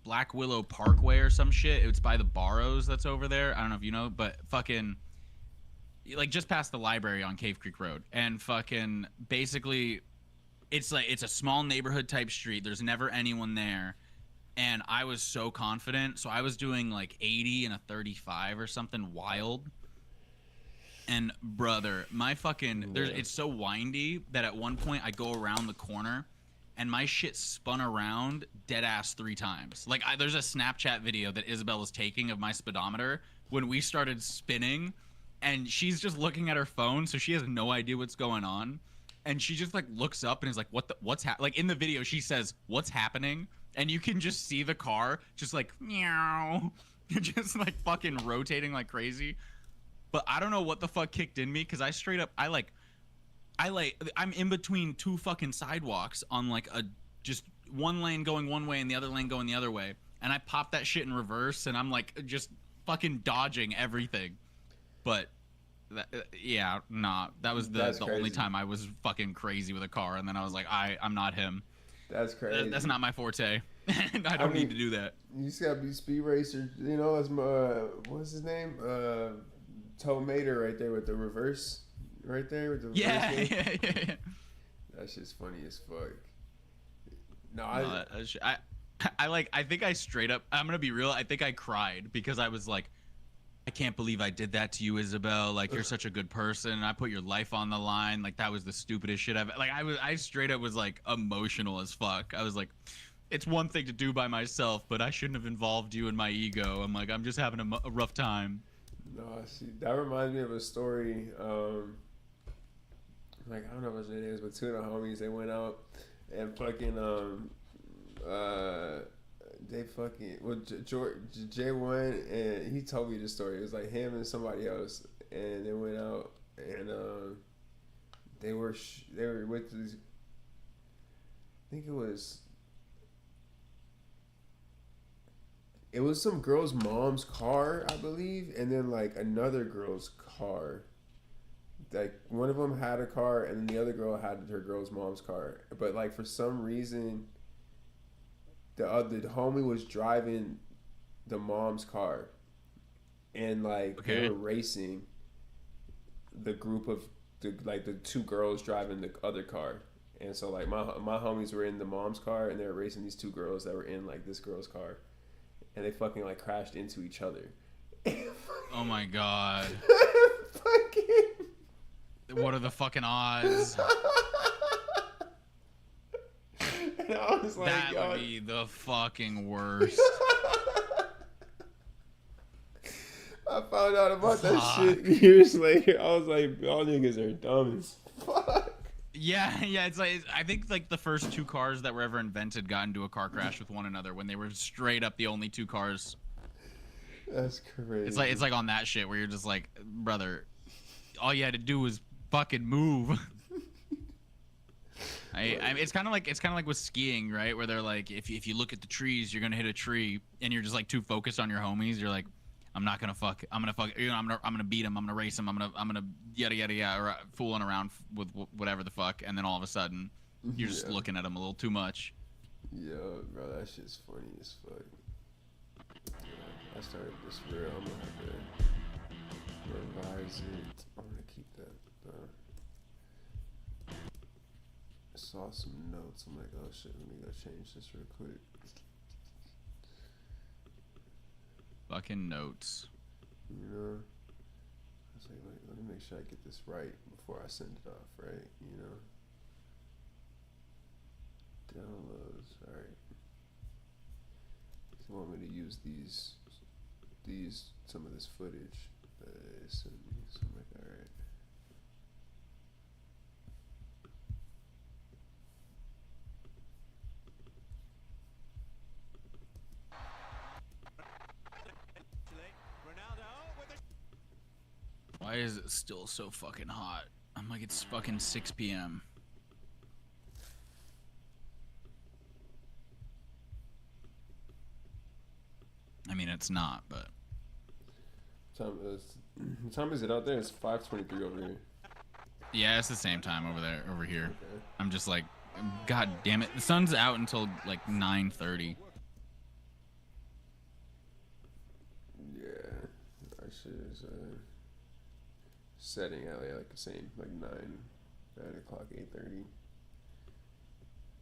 Speaker 2: Black Willow Parkway or some shit. It's by the Barrows that's over there. I don't know if you know, but fucking like just past the library on Cave Creek Road. And fucking basically it's like it's a small neighborhood type street. There's never anyone there. And I was so confident. So I was doing like 80 and a 35 or something wild. And brother, my fucking it's so windy that at one point I go around the corner and my shit spun around dead ass 3 times. Like there's a Snapchat video that Isabel was taking of my speedometer when we started spinning, and she's just looking at her phone, so she has no idea what's going on. And she just like looks up and is like, what's like in the video she says, "What's happening?" And you can just see the car just like meow, just like fucking rotating like crazy. But I don't know what the fuck kicked in me, because I straight up I'm in between 2 fucking sidewalks on like a just one lane going one way and the other lane going the other way, and I popped that shit in reverse, and I'm like just fucking dodging everything. But that was the only time I was fucking crazy with a car, and then I was like, I'm not him.
Speaker 1: That's crazy.
Speaker 2: That's not my forte. I don't need to do that.
Speaker 1: You just gotta be speed racer. You know, it's what's his name? Toe Mater right there with the reverse. Right there with the reverse.
Speaker 2: Yeah.
Speaker 1: That shit's funny as fuck.
Speaker 2: I think I straight up, I'm gonna be real, I think I cried because I was like, I can't believe I did that to you, Isabel. Like, you're such a good person, and I put your life on the line. Like, that was the stupidest shit I've... Like, I straight up was, like, emotional as fuck. I was like, it's one thing to do by myself, but I shouldn't have involved you in my ego. I'm like, I'm just having a rough time.
Speaker 1: No, see, that reminds me of a story. Like, I don't know what it is, but 2 of the homies, they went out and fucking, they fucking, well, J1, and he told me this story. It was like him and somebody else, and they went out, and they were with these, I think it was some girl's mom's car, I believe, and then like another girl's car. Like one of them had a car, and then the other girl had her girl's mom's car. But like for some reason, the homie was driving the mom's car, and like they were racing the group of the 2 girls driving the other car. And so like my homies were in the mom's car, and they were racing these 2 girls that were in like this girl's car. And they fucking like crashed into each other.
Speaker 2: Oh my god. What are the fucking odds?
Speaker 1: And I was like,
Speaker 2: that would be the fucking worst.
Speaker 1: I found out about that shit years later. I was like, y'all niggas are dumb as fuck.
Speaker 2: Yeah, it's like, I think like the first 2 cars that were ever invented got into a car crash with one another when they were straight up the only 2 cars.
Speaker 1: That's crazy.
Speaker 2: It's like on that shit where you're just like, brother, all you had to do was fucking move. It's kind of like with skiing, right? Where they're like, if you look at the trees, you're gonna hit a tree, and you're just like too focused on your homies. You're like, I'm gonna fuck. You know, I'm gonna beat him. I'm gonna race him. I'm gonna yada yada yada, or fooling around with whatever the fuck, and then all of a sudden, you're just looking at him a little too much.
Speaker 1: Yeah, bro, that shit's funny as fuck. Yeah, I started this for real. I'm gonna have to revise it. I'm gonna keep that. I saw some notes. I'm like, oh shit, let me go change this real quick.
Speaker 2: Fucking notes.
Speaker 1: You know, I was like, let me make sure I get this right before I send it off, right? You know, downloads. All right. You want me to use some of this footage that they sent me? So I'm like, all right.
Speaker 2: Why is it still so fucking hot? I'm like, it's fucking 6 p.m. I mean, it's not, but
Speaker 1: What time is it out there? It's 5:23 over here.
Speaker 2: yeah, it's the same time over here.
Speaker 1: Okay.
Speaker 2: I'm just like, god damn it. The sun's out until like 9:30.
Speaker 1: Yeah, our shit is setting at like the same, like 9 o'clock, 8:30.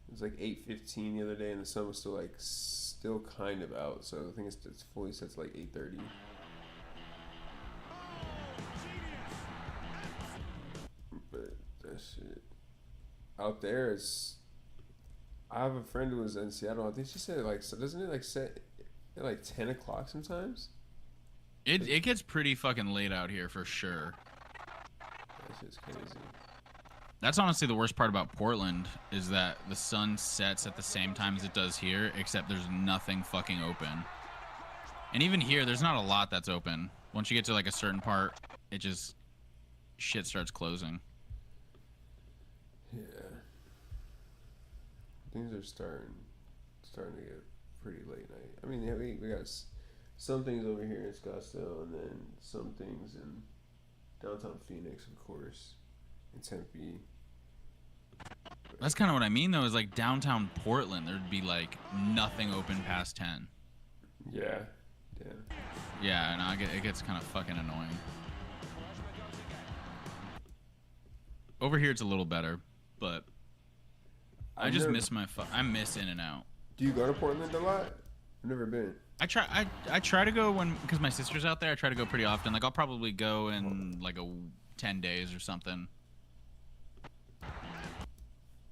Speaker 1: It was like 8:15 the other day, and the sun was still kind of out. So I think it's fully set to like 8:30. But that shit out there is. I have a friend who was in Seattle. I think she said doesn't it like set at like 10 o'clock sometimes?
Speaker 2: It gets pretty fucking late out here for sure.
Speaker 1: That shit's crazy.
Speaker 2: That's honestly the worst part about Portland is that the sun sets at the same time as it does here, except there's nothing fucking open. And even here, there's not a lot that's open. Once you get to like a certain part, it just shit starts closing.
Speaker 1: Yeah. Things are starting to get pretty late night. I mean, yeah, we got some things over here in Scottsdale, and then some things in downtown Phoenix, of course, in Tempe.
Speaker 2: That's kind of what I mean, though, is like downtown Portland, there'd be like nothing open past 10.
Speaker 1: Yeah.
Speaker 2: Yeah, and it gets kind of fucking annoying. Over here, it's a little better, but I miss I miss In-N-Out.
Speaker 1: Do you go to Portland a lot? I've never been.
Speaker 2: I try to go because my sister's out there. I try to go pretty often. Like I'll probably go in like 10 days or something.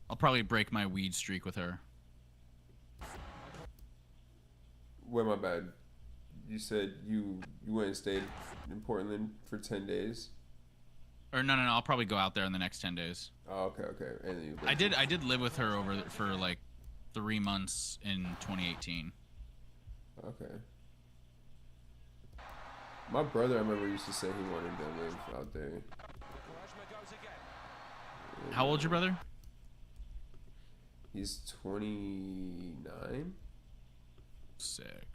Speaker 2: I'll probably break my weed streak with her.
Speaker 1: Wait, my bad. You said you went and stayed in Portland for 10 days?
Speaker 2: Or no, I'll probably go out there in the next 10 days.
Speaker 1: Oh, okay. And then
Speaker 2: I did live with her for like 3 months in 2018.
Speaker 1: Okay. My brother, I remember, used to say he wanted to live out there.
Speaker 2: How old's your brother?
Speaker 1: He's 29.
Speaker 2: Sick.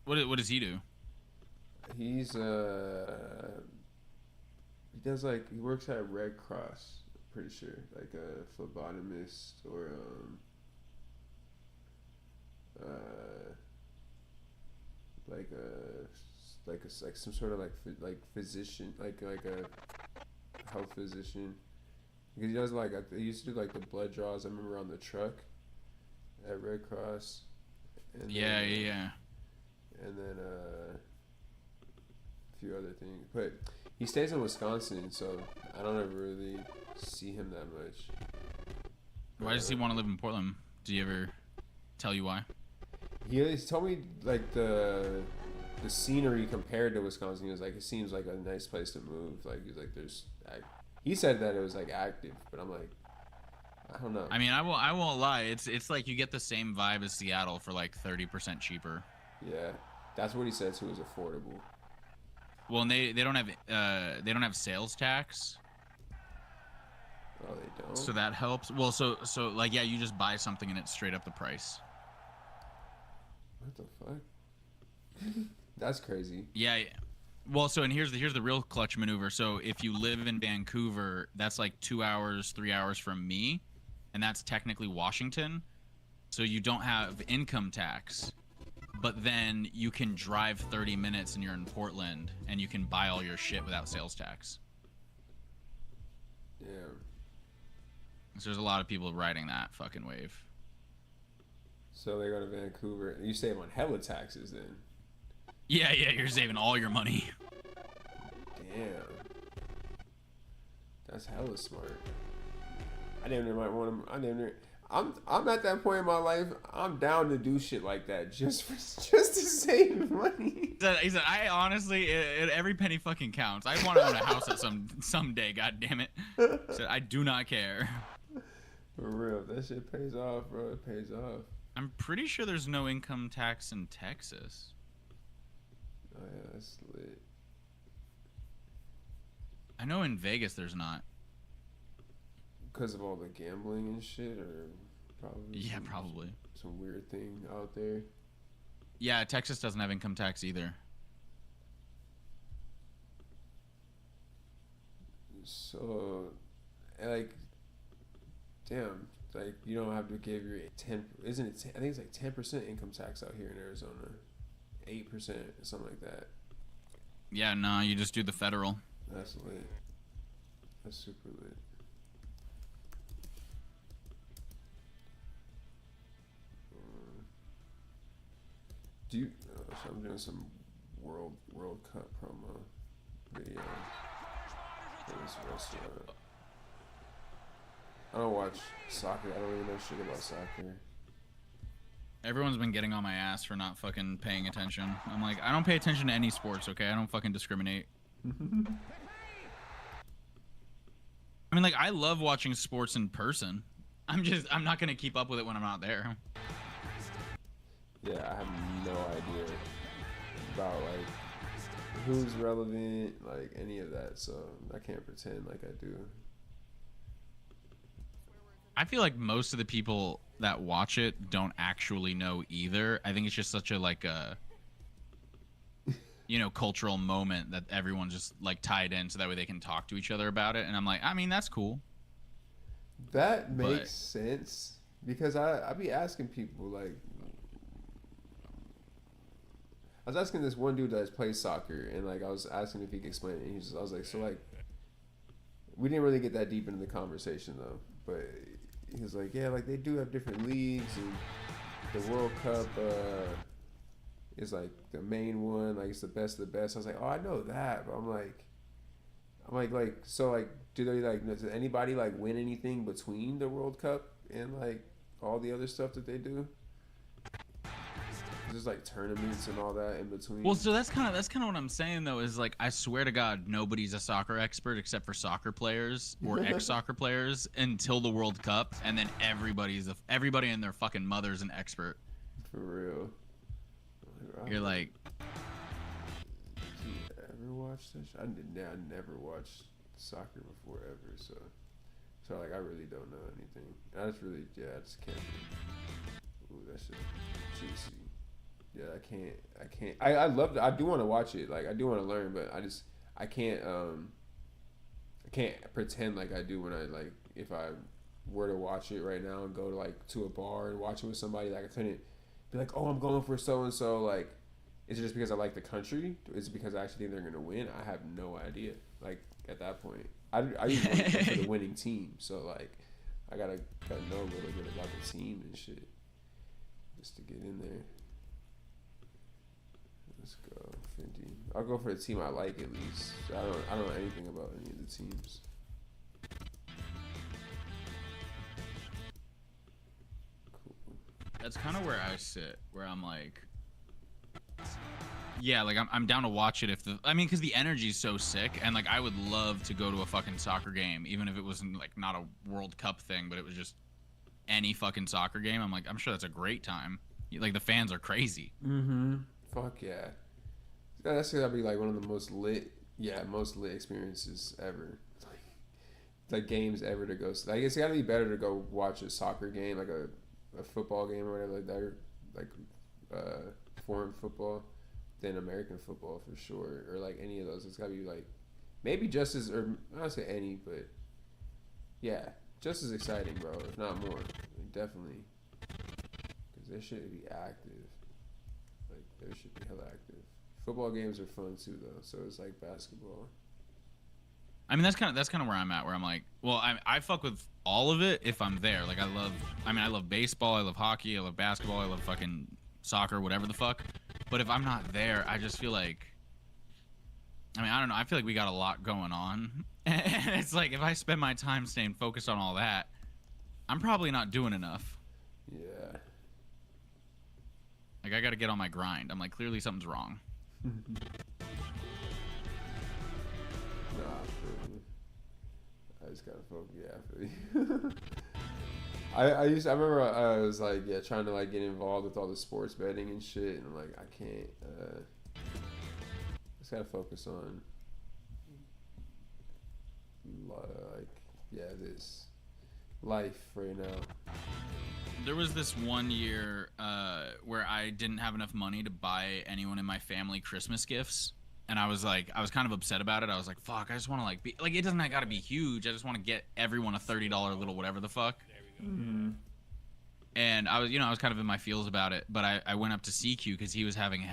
Speaker 2: What does he do?
Speaker 1: He's he does he works at Red Cross, I'm pretty sure, like a phlebotomist or like some sort of like physician, like a health physician. Because he does he used to do like the blood draws. I remember on the truck at Red Cross. And
Speaker 2: yeah.
Speaker 1: And then a few other things, but he stays in Wisconsin, so I don't ever really see him that much.
Speaker 2: Why does he want to live in Portland? Did he ever tell you why?
Speaker 1: He told me like the scenery compared to Wisconsin. He was like, it seems like a nice place to move. Like he's like, he said that it was like active, but I'm like, I don't know.
Speaker 2: I mean, I won't lie. It's like you get the same vibe as Seattle for like 30% cheaper.
Speaker 1: Yeah, that's what he said too. Was affordable.
Speaker 2: Well, and they don't have sales tax.
Speaker 1: Oh, they don't.
Speaker 2: So that helps. Well, so like yeah, you just buy something and it's straight up the price.
Speaker 1: What the fuck? That's crazy.
Speaker 2: Yeah. Well, so and here's the real clutch maneuver. So if you live in Vancouver, that's like 2 hours, 3 hours from me, and that's technically Washington. So you don't have income tax, but then you can drive 30 minutes and you're in Portland, and you can buy all your shit without sales tax.
Speaker 1: Yeah.
Speaker 2: So there's a lot of people riding that fucking wave.
Speaker 1: So they go to Vancouver. You save on hella taxes then.
Speaker 2: Yeah, you're saving all your money.
Speaker 1: Damn. That's hella smart. I damn near might want to. I'm at that point in my life. I'm down to do shit like that just to save money.
Speaker 2: He said, I honestly, every penny fucking counts. I want to own a house at someday. God damn it. He said, I do not care.
Speaker 1: For real, that shit pays off, bro. It pays off.
Speaker 2: I'm pretty sure there's no income tax in Texas.
Speaker 1: Oh yeah, that's lit.
Speaker 2: I know in Vegas there's not.
Speaker 1: Because of all the gambling and shit, or probably.
Speaker 2: Yeah, probably.
Speaker 1: Some weird thing out there.
Speaker 2: Yeah, Texas doesn't have income tax either.
Speaker 1: So, like, damn, like you don't have to give your 10. Isn't it? I think it's like 10% income tax out here in Arizona, 8% or something like that.
Speaker 2: Yeah, no, you just do the federal.
Speaker 1: That's lit. That's super lit. Do you? So I'm doing some World Cup promo video for this restaurant. I don't watch soccer. I don't really know shit about soccer.
Speaker 2: Everyone's been getting on my ass for not fucking paying attention. I'm like, I don't pay attention to any sports, okay? I don't fucking discriminate. I mean, like, I love watching sports in person. I'm not gonna keep up with it when I'm not there.
Speaker 1: Yeah, I have no idea about like who's relevant, like any of that. So I can't pretend like I do.
Speaker 2: I feel like most of the people that watch it don't actually know either. I think it's just such a like a cultural moment that everyone's just like tied in so that way they can talk to each other about it. And I'm like, I mean, that's cool.
Speaker 1: That makes sense because I be asking people like, I was asking this one dude that plays soccer and like I was asking if he could explain it. And I was like, so like, we didn't really get that deep into the conversation though, but he was like, yeah, like they do have different leagues and the World Cup is like the main one, like it's the best of the best. I was like, oh, I know that, but I'm like, so like, do they like, does anybody like win anything between the World Cup and like all the other stuff that they do? There's like tournaments and all that in between.
Speaker 2: Well, so that's kind of what I'm saying though, is like I swear to God, nobody's a soccer expert except for soccer players or ex-soccer players until the World Cup, and then everybody and their fucking mother's an expert.
Speaker 1: For real.
Speaker 2: You're like,
Speaker 1: did you ever watch this? I never watched soccer before ever, so like I really don't know anything. I just can't. Ooh, that shit juicy. Yeah, I can't. I love it. I do want to watch it. Like I do want to learn, but I can't pretend like I do when I like if I were to watch it right now and go to a bar and watch it with somebody, like I couldn't be like, oh, I'm going for so and so. Like, is it just because I like the country? Is it because I actually think they're gonna win? I have no idea. Like at that point, I usually want to go for the winning team. So like, I gotta know a little bit about the team and shit just to get in there. Let's go, Fendi. I'll go for the team I like at least. I don't know anything about any of the teams. Cool.
Speaker 2: that's kind of where I sit, where I'm like, yeah, like I'm down to watch it because the energy's so sick, and like I would love to go to a fucking soccer game, even if it wasn't like not a World Cup thing, but it was just any fucking soccer game. I'm like, I'm sure that's a great time. Like the fans are crazy.
Speaker 1: Mm-hmm. Fuck yeah. That's gotta be like one of the most lit experiences ever. Like games ever to go. Like it's gotta be better to go watch a soccer game, like a football game or whatever like that, or like foreign football than American football for sure, or like any of those. It's gotta be like maybe just as, or I don't say any, but yeah, just as exciting, bro, if not more. Like, definitely, because they should be active. Like they should be hella active. Football games are fun too, though. So it's like basketball.
Speaker 2: I mean, that's kind of where I'm at. Where I'm like, well, I fuck with all of it if I'm there. Like I love baseball, I love hockey, I love basketball, I love fucking soccer, whatever the fuck. But if I'm not there, I just feel like, I don't know. I feel like we got a lot going on, and it's like if I spend my time staying focused on all that, I'm probably not doing enough.
Speaker 1: Yeah.
Speaker 2: Like I got to get on my grind. I'm like, clearly something's wrong.
Speaker 1: I just gotta focus. Yeah, I feel you. I remember I was like, yeah, trying to like get involved with all the sports betting and shit, and I'm like, I can't. Just gotta focus on like this life right now.
Speaker 2: There was this one year where I didn't have enough money to buy anyone in my family Christmas gifts. And I was kind of upset about it. I was like, fuck, I just want to like be like, it doesn't got to be huge. I just want to get everyone a $30 little whatever the fuck.
Speaker 1: Mm-hmm.
Speaker 2: And I was kind of in my feels about it. But I went up to CQ because he was having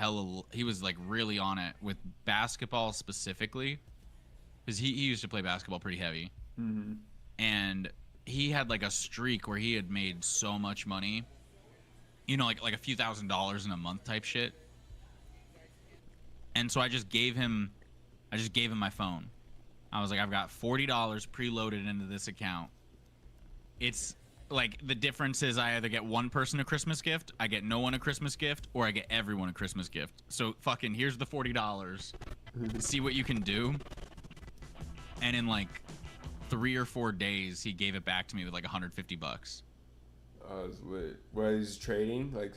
Speaker 2: he was like really on it with basketball specifically. Because he used to play basketball pretty heavy.
Speaker 1: Mm-hmm.
Speaker 2: And he had like a streak where he had made so much money. You know, like a few $1,000s in a month type shit. And so I just gave him my phone. I was like, I've got $40 preloaded into this account. It's like the difference is I either get one person a Christmas gift, I get no one a Christmas gift, or I get everyone a Christmas gift. So fucking here's the $40. See what you can do. And in like 3 or 4 days, he gave it back to me with like $150.
Speaker 1: Oh, it's lit. What is trading? Like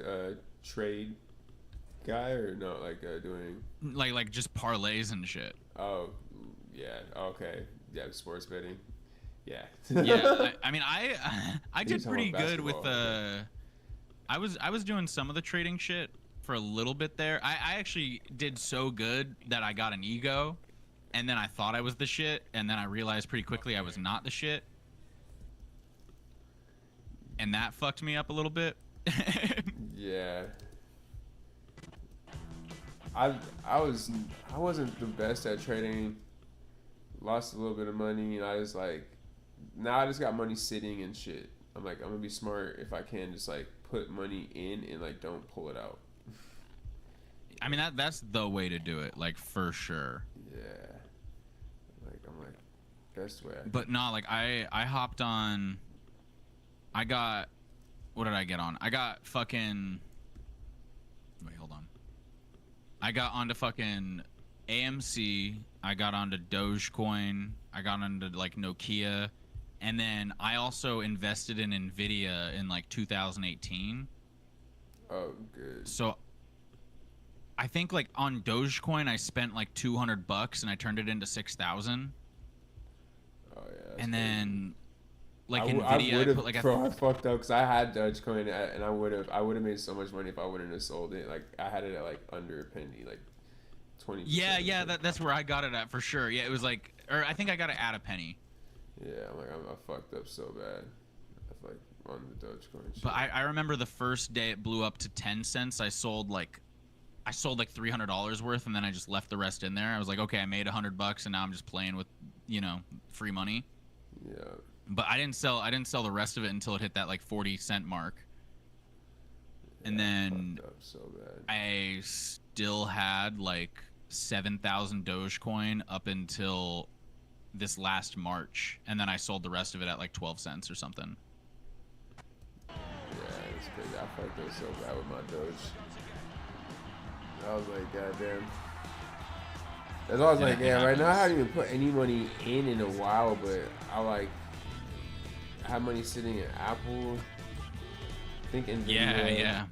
Speaker 1: trade guy or no? Like doing
Speaker 2: like just parlays and shit.
Speaker 1: Oh, yeah. Okay. Yeah, sports betting. Yeah.
Speaker 2: Yeah. I mean, I did pretty good with
Speaker 1: basketball,
Speaker 2: I was doing some of the trading shit for a little bit there. I actually did so good that I got an ego, and then I thought I was the shit, and then I realized pretty quickly I was not the shit. And that fucked me up a little bit.
Speaker 1: Yeah. I wasn't the best at trading. Lost a little bit of money, and I was like, now I just got money sitting and shit. I'm like, I'm gonna be smart if I can just like put money in and like don't pull it out.
Speaker 2: I mean that's the way to do it, like for sure.
Speaker 1: Yeah. I'm like, best way.
Speaker 2: But no, like I hopped on. I got, what did I get on? I got fucking. Wait, hold on. I got onto fucking AMC. I got onto Dogecoin. I got onto like Nokia, and then I also invested in Nvidia in like 2018.
Speaker 1: Oh, good.
Speaker 2: So I think like on Dogecoin I spent like $200 and I turned it into 6,000.
Speaker 1: Oh yeah.
Speaker 2: And then like
Speaker 1: I
Speaker 2: Nvidia, I put like
Speaker 1: I fucked up because I had Dogecoin and I would have made so much money if I wouldn't have sold it. Like I had it at like under a penny, like 20%.
Speaker 2: Yeah, that's where I got it at for sure. Yeah, it was like, or I think I got it at a penny.
Speaker 1: Yeah, I fucked up so bad. I like on the Dogecoin shit.
Speaker 2: But I remember the first day it blew up to 10 cents. I sold like $300 worth, and then I just left the rest in there. I was like, okay, I made $100, and now I'm just playing with, free money.
Speaker 1: Yeah.
Speaker 2: But I didn't sell the rest of it until it hit that like 40-cent mark.
Speaker 1: Yeah,
Speaker 2: and then
Speaker 1: fucked up so bad.
Speaker 2: I still had like 7,000 Dogecoin up until this last March, and then I sold the rest of it at like 12 cents or something.
Speaker 1: Yeah, it's crazy. I fucked up so bad with my Doge. I was like, goddamn. That's why I was like, yeah, right now I haven't even put any money in a while, but I have money sitting in Apple. I think Nvidia.
Speaker 2: Yeah.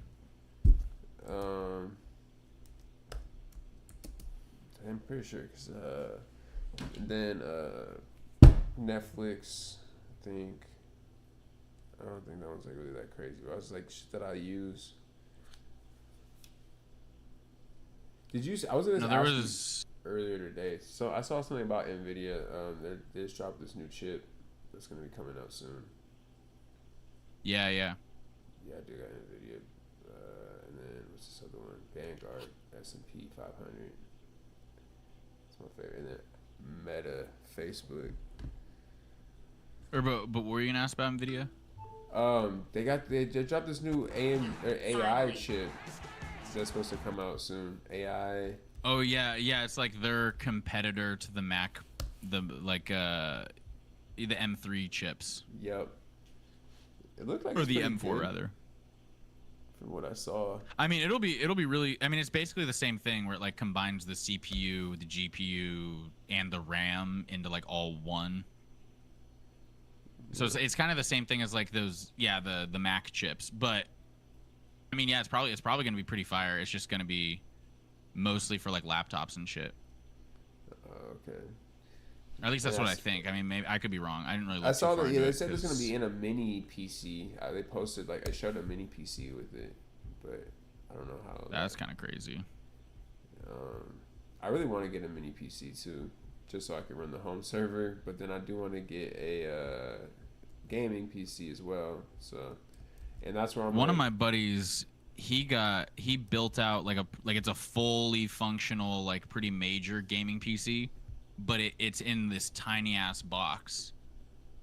Speaker 1: I'm pretty sure, cause then Netflix. I don't think that one's like really that crazy. But I was like shit that I use. Did you? I was gonna ask you earlier today. So I saw something about Nvidia. They just dropped this new chip that's gonna be coming out soon.
Speaker 2: Yeah.
Speaker 1: Yeah, I do got Nvidia. And then what's this other one? Vanguard S&P 500. It's my favorite. And then Meta, Facebook.
Speaker 2: But what were you gonna ask about Nvidia?
Speaker 1: They dropped this new AI chip that's supposed to come out soon. AI.
Speaker 2: Oh yeah. It's like their competitor to the Mac, the M3 chips.
Speaker 1: Yep. It looked like
Speaker 2: or
Speaker 1: it's
Speaker 2: the
Speaker 1: pretty
Speaker 2: M4
Speaker 1: good,
Speaker 2: rather.
Speaker 1: From what I saw.
Speaker 2: I mean, it'll be really. I mean, it's basically the same thing where it like combines the CPU, the GPU, and the RAM into like all one. So it's kind of the same thing as like those, the Mac chips, but I mean, yeah, it's probably gonna be pretty fire. It's just gonna be mostly for like laptops and shit.
Speaker 1: Okay.
Speaker 2: Or at least that's
Speaker 1: And
Speaker 2: what I think. I mean, maybe I could be wrong. I didn't really. Look
Speaker 1: I saw
Speaker 2: too far
Speaker 1: that. Yeah,
Speaker 2: into
Speaker 1: they
Speaker 2: it
Speaker 1: said it's gonna
Speaker 2: 'cause-
Speaker 1: be in a mini PC. They posted like I showed a mini PC with it, but I don't know how.
Speaker 2: That's kind of crazy.
Speaker 1: I really want to get a mini PC too, just so I can run the home server. But then I do want to get a gaming PC as well. So, and that's where I'm.
Speaker 2: One of my buddies, he built out like it's a fully functional, like pretty major gaming PC, but it's in this tiny ass box.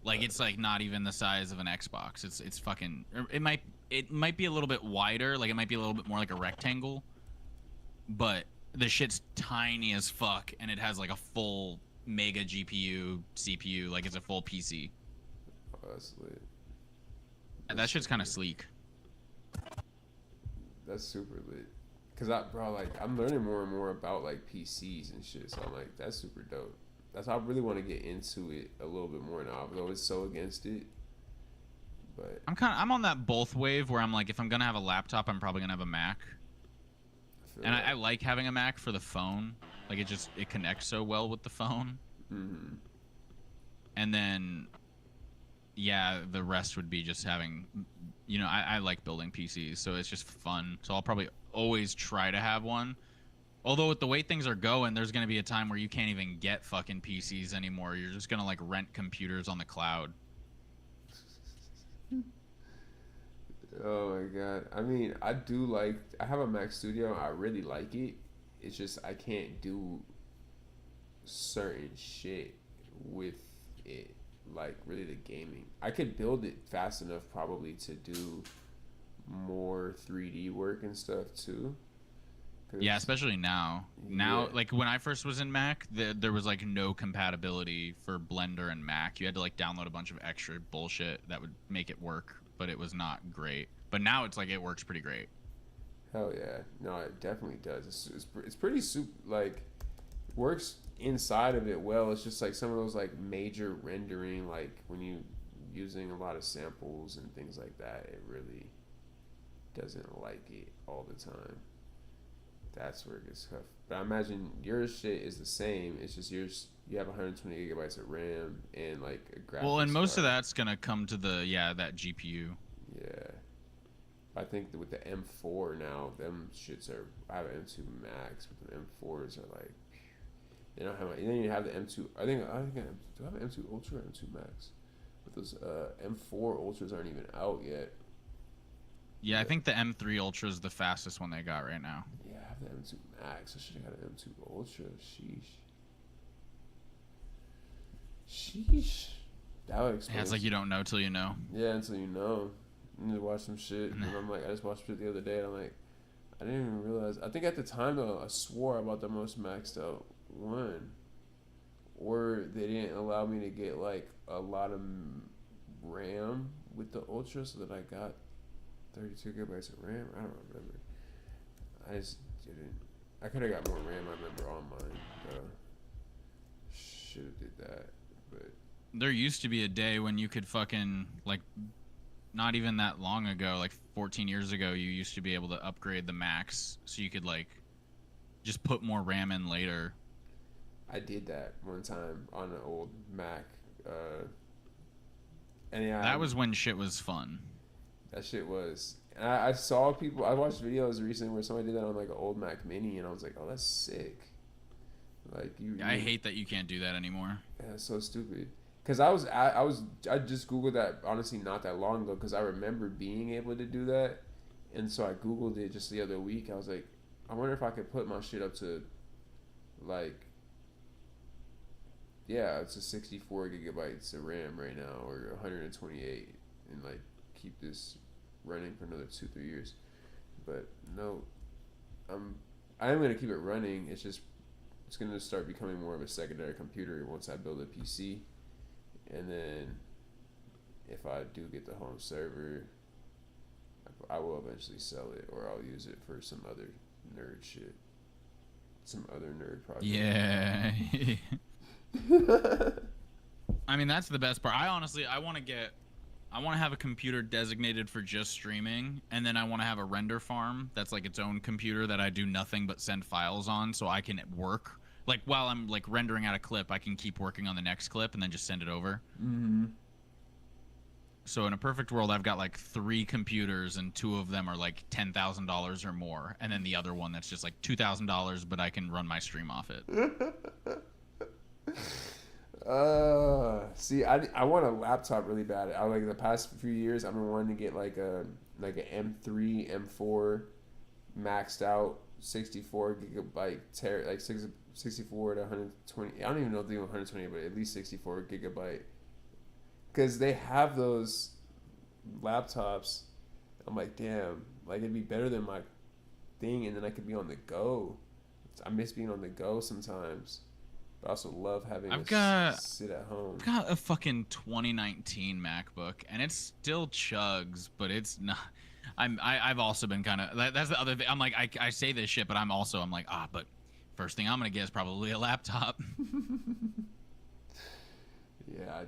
Speaker 2: Like it's like not even the size of an Xbox. It's fucking. It might be a little bit wider. Like it might be a little bit more like a rectangle, but the shit's tiny as fuck, and it has like a full mega GPU, CPU. Like it's a full PC.
Speaker 1: Oh, that's lit.
Speaker 2: And that shit's kind of sleek.
Speaker 1: That's super lit. Cause I'm learning more and more about like PCs and shit. So I'm like, that's super dope. I really want to get into it a little bit more now. I've always so against it. But
Speaker 2: I'm on that both wave where I'm like, if I'm gonna have a laptop, I'm probably gonna have a Mac. And I like having a Mac for the phone. Like it connects so well with the phone.
Speaker 1: Mm-hmm.
Speaker 2: And then, yeah, the rest would be just having, I like building PCs, so it's just fun. So I'll probably always try to have one. Although with the way things are going, there's gonna be a time where you can't even get fucking PCs anymore. You're just gonna like rent computers on the cloud.
Speaker 1: Oh my god. I mean, I have a Mac Studio. I really like it. It's just I can't do certain shit with it. Like really the gaming. I could build it fast enough probably to do more 3D work and stuff too.
Speaker 2: Yeah, especially now. Like when I first was in Mac, there was like no compatibility for Blender and Mac. You had to like download a bunch of extra bullshit that would make it work, but it was not great. But now it's like it works pretty great.
Speaker 1: Hell yeah. No, it definitely does. It's pretty like works inside of it well. It's just like some of those like major rendering, like when you using a lot of samples and things like that, it really doesn't like it all the time. That's where it gets tough. But I imagine your shit is the same. It's just you have 120 gigabytes of RAM and like a graphics
Speaker 2: Well, and most of
Speaker 1: card.
Speaker 2: that's gonna come to that GPU.
Speaker 1: Yeah. I think that with the M4 now, them shits are. I have an M2 Max, but the M4s are like. They don't have. Then you have the M2. I think. Do I have an M2 Ultra or M2 Max? But those M4 Ultras aren't even out yet.
Speaker 2: Yeah, I think the M3 Ultra is the fastest one they got right now.
Speaker 1: Yeah, I have the M2 Max. I should have got an M2 Ultra. Sheesh. That would explain.
Speaker 2: Yeah, it's like you don't know till you know.
Speaker 1: Yeah, until you know. You need to watch some shit. And I'm like, I just watched it the other day, and I'm like, I didn't even realize. I think at the time, though, I swore I bought the most maxed out one. Or they didn't allow me to get, like, a lot of RAM with the Ultra, so that I got 32 gigabytes of RAM. I don't remember. I just didn't. I could have got more RAM, I remember, on mine. Should have did that. But
Speaker 2: There used to be a day when you could fucking, like, not even that long ago, like 14 years ago, you used to be able to upgrade the Macs so you could, like, just put more RAM in later.
Speaker 1: I did that one time on an old Mac. And yeah,
Speaker 2: That was when shit was fun.
Speaker 1: That shit was. And I saw people. I watched videos recently where somebody did that on like an old Mac Mini, and I was like, "Oh, that's sick." Like
Speaker 2: I hate that you can't do that anymore.
Speaker 1: Yeah, it's so stupid. Cause I just googled that honestly not that long ago because I remember being able to do that, and so I googled it just the other week. I was like, I wonder if I could put my shit up to, like, yeah, it's a 64 gigabytes of RAM right now or 128, and like keep this running for another 2-3 years. But no, I am gonna keep it running. It's gonna start becoming more of a secondary computer once I build a PC. And then, if I do get the home server, I will eventually sell it, or I'll use it for some other nerd shit, some other nerd project.
Speaker 2: Yeah. I mean, that's the best part. I want to have a computer designated for just streaming, and then I want to have a render farm that's like its own computer that I do nothing but send files on, so I can work like while I'm like rendering out a clip, I can keep working on the next clip and then just send it over.
Speaker 1: Mm-hmm.
Speaker 2: So in a perfect world, I've got like 3 computers and 2 of them are like $10,000 or more, and then the other one that's just like $2,000, but I can run my stream off it.
Speaker 1: See, I want a laptop really bad. I like the past few years, I've been wanting to get like an M3, M4, maxed out 64 gigabyte like 64 to 120. I don't even know if they do 120, but at least 64 gigabyte. Because they have those laptops. I'm like, damn, like it'd be better than my thing, and then I could be on the go. I miss being on the go sometimes. But I also love having sit at home.
Speaker 2: I've got a fucking 2019 MacBook, and it still chugs, but it's not. I've also been kind of. That's the other thing. I'm like, I say this shit, but I'm like, but first thing I'm gonna get is probably a laptop.
Speaker 1: Yeah,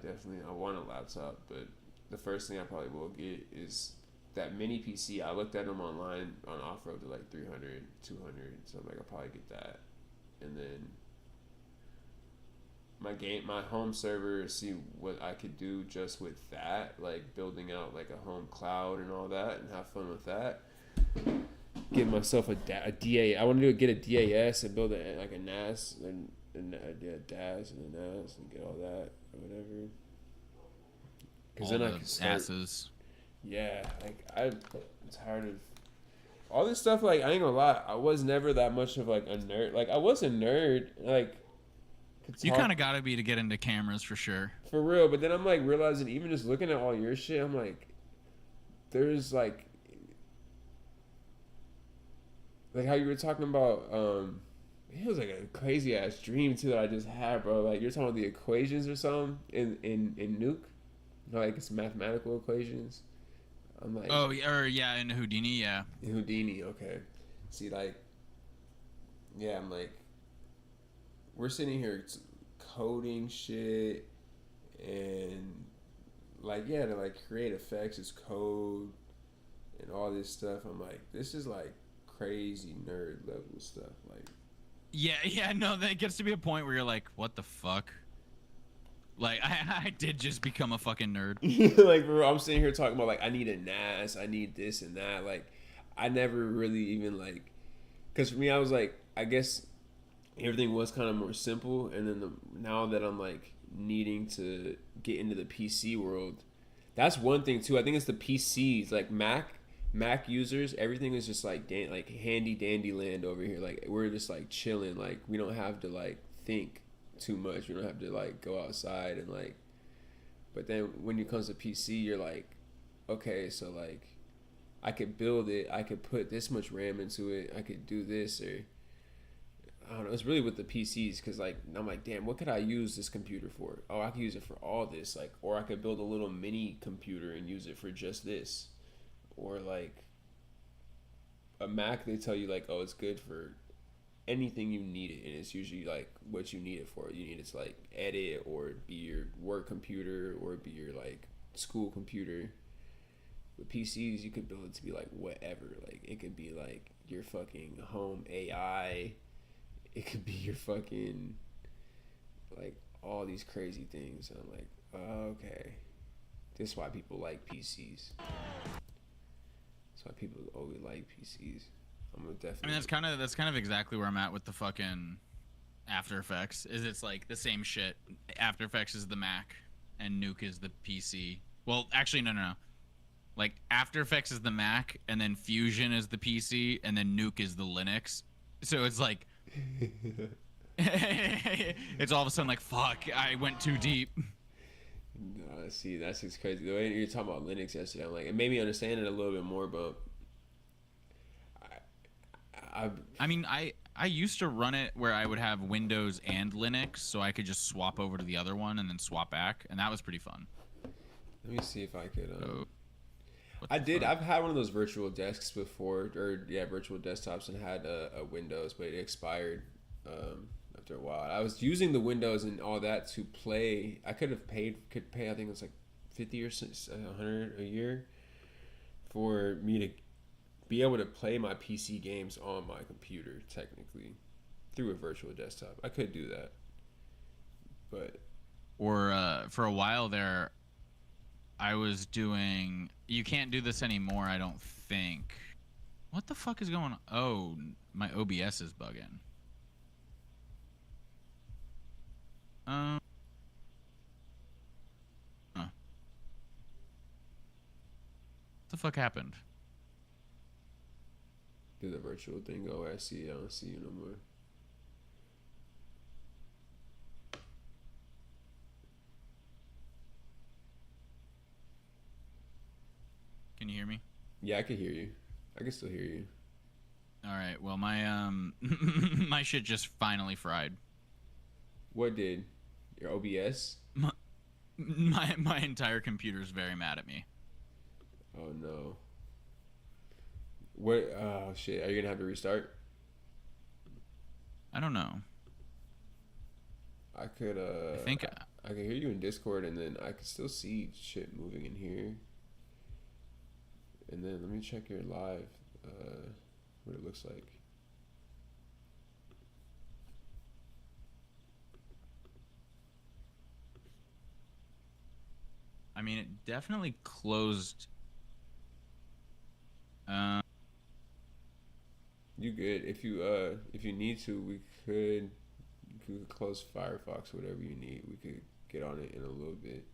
Speaker 1: I want a laptop, but the first thing I probably will get is that mini PC. I looked at them online on off-road to like 300, 200, so I'm like, I'll probably get that. And then my home server, see what I could do just with that, like building out like a home cloud and all that, and have fun with that. Give myself a DA. I want to get a DAS and build like a NAS and a DAS and a NAS and get all that or whatever. Because then I can start. Asses. Yeah, like I'm tired of all this stuff. Like I ain't gonna lie, I was never that much of like a nerd. Like I was a nerd. Like
Speaker 2: you kind of gotta be to get into cameras for sure.
Speaker 1: For real, but then I'm like realizing even just looking at all your shit, I'm like, there's like how you were talking about. It was like a crazy ass dream too that I just had, bro. Like you're talking about the equations or something in Nuke, like it's mathematical equations. I'm like,
Speaker 2: in Houdini, yeah.
Speaker 1: In Houdini, okay. See, like, yeah, I'm like, we're sitting here coding shit, and like, yeah, to like create effects is code, and all this stuff. I'm like, this is like crazy nerd level stuff, like.
Speaker 2: Yeah, no, that gets to be a point where you're like, what the fuck? Like, I did just become a fucking nerd.
Speaker 1: Like, bro, I'm sitting here talking about, like, I need a NAS, I need this and that. Like, I never really even, like, because for me, I was like, I guess everything was kind of more simple. And then now that I'm, like, needing to get into the PC world, that's one thing, too. I think it's the PCs, like, Mac users, everything is just like handy dandy land over here. Like we're just like chilling. Like we don't have to like think too much. We don't have to like go outside and like. But then when it comes to PC, you're like, okay, so like, I could build it. I could put this much RAM into it. I could do this or. I don't know. It's really with the PCs because like I'm like, damn, what could I use this computer for? Oh, I could use it for all this. Like, or I could build a little mini computer and use it for just this. Or like a Mac, they tell you like, oh, it's good for anything you need it, and it's usually like what you need it for. You need it to like edit, or be your work computer, or be your like school computer. With PCs, you could build it to be like whatever. Like it could be like your fucking home AI. It could be your fucking like all these crazy things. And I'm like, oh, okay, this is why people like PCs. That's why people always like PCs. I'm gonna definitely.
Speaker 2: I mean, that's kind of exactly where I'm at with the fucking After Effects. Is it's like the same shit. After Effects is the Mac, and Nuke is the PC. Well, actually, no. Like After Effects is the Mac, and then Fusion is the PC, and then Nuke is the Linux. So it's like, it's all of a sudden like, fuck, I went too deep.
Speaker 1: No, see, that's just crazy. The way you're talking about Linux yesterday, I'm like, it made me understand it a little bit more, but
Speaker 2: I mean, I used to run it where I would have Windows and Linux, so I could just swap over to the other one and then swap back, and that was pretty fun.
Speaker 1: Let me see if I could. I did. I've had one of those virtual desks before, or virtual desktops, and had a Windows, but it expired after a while. I was using the Windows and all that to play. I could pay. I think it was like $50 or $100 a year for me to be able to play my PC games on my computer, technically. through a virtual desktop. I could do that, but
Speaker 2: or for a while there, I was doing. You can't do this anymore, I don't think. What the fuck is going on? Oh, my OBS is bugging. Huh. What the fuck happened?
Speaker 1: did the virtual thing go? I see. I don't see you no more.
Speaker 2: Can you hear me?
Speaker 1: Yeah, I can hear you. I can still hear you.
Speaker 2: All right. Well, my my shit just finally fried.
Speaker 1: What did? Your OBS?
Speaker 2: My entire computer is very mad at me.
Speaker 1: Oh no. What? Oh shit! Are you gonna have to restart?
Speaker 2: I don't know.
Speaker 1: I could.
Speaker 2: I think
Speaker 1: I can hear you in Discord, and then I could still see shit moving in here. And then let me check your live. What it looks like.
Speaker 2: I mean, it definitely closed.
Speaker 1: You good? If you need to, we could close Firefox, whatever you need. We could get on it in a little bit.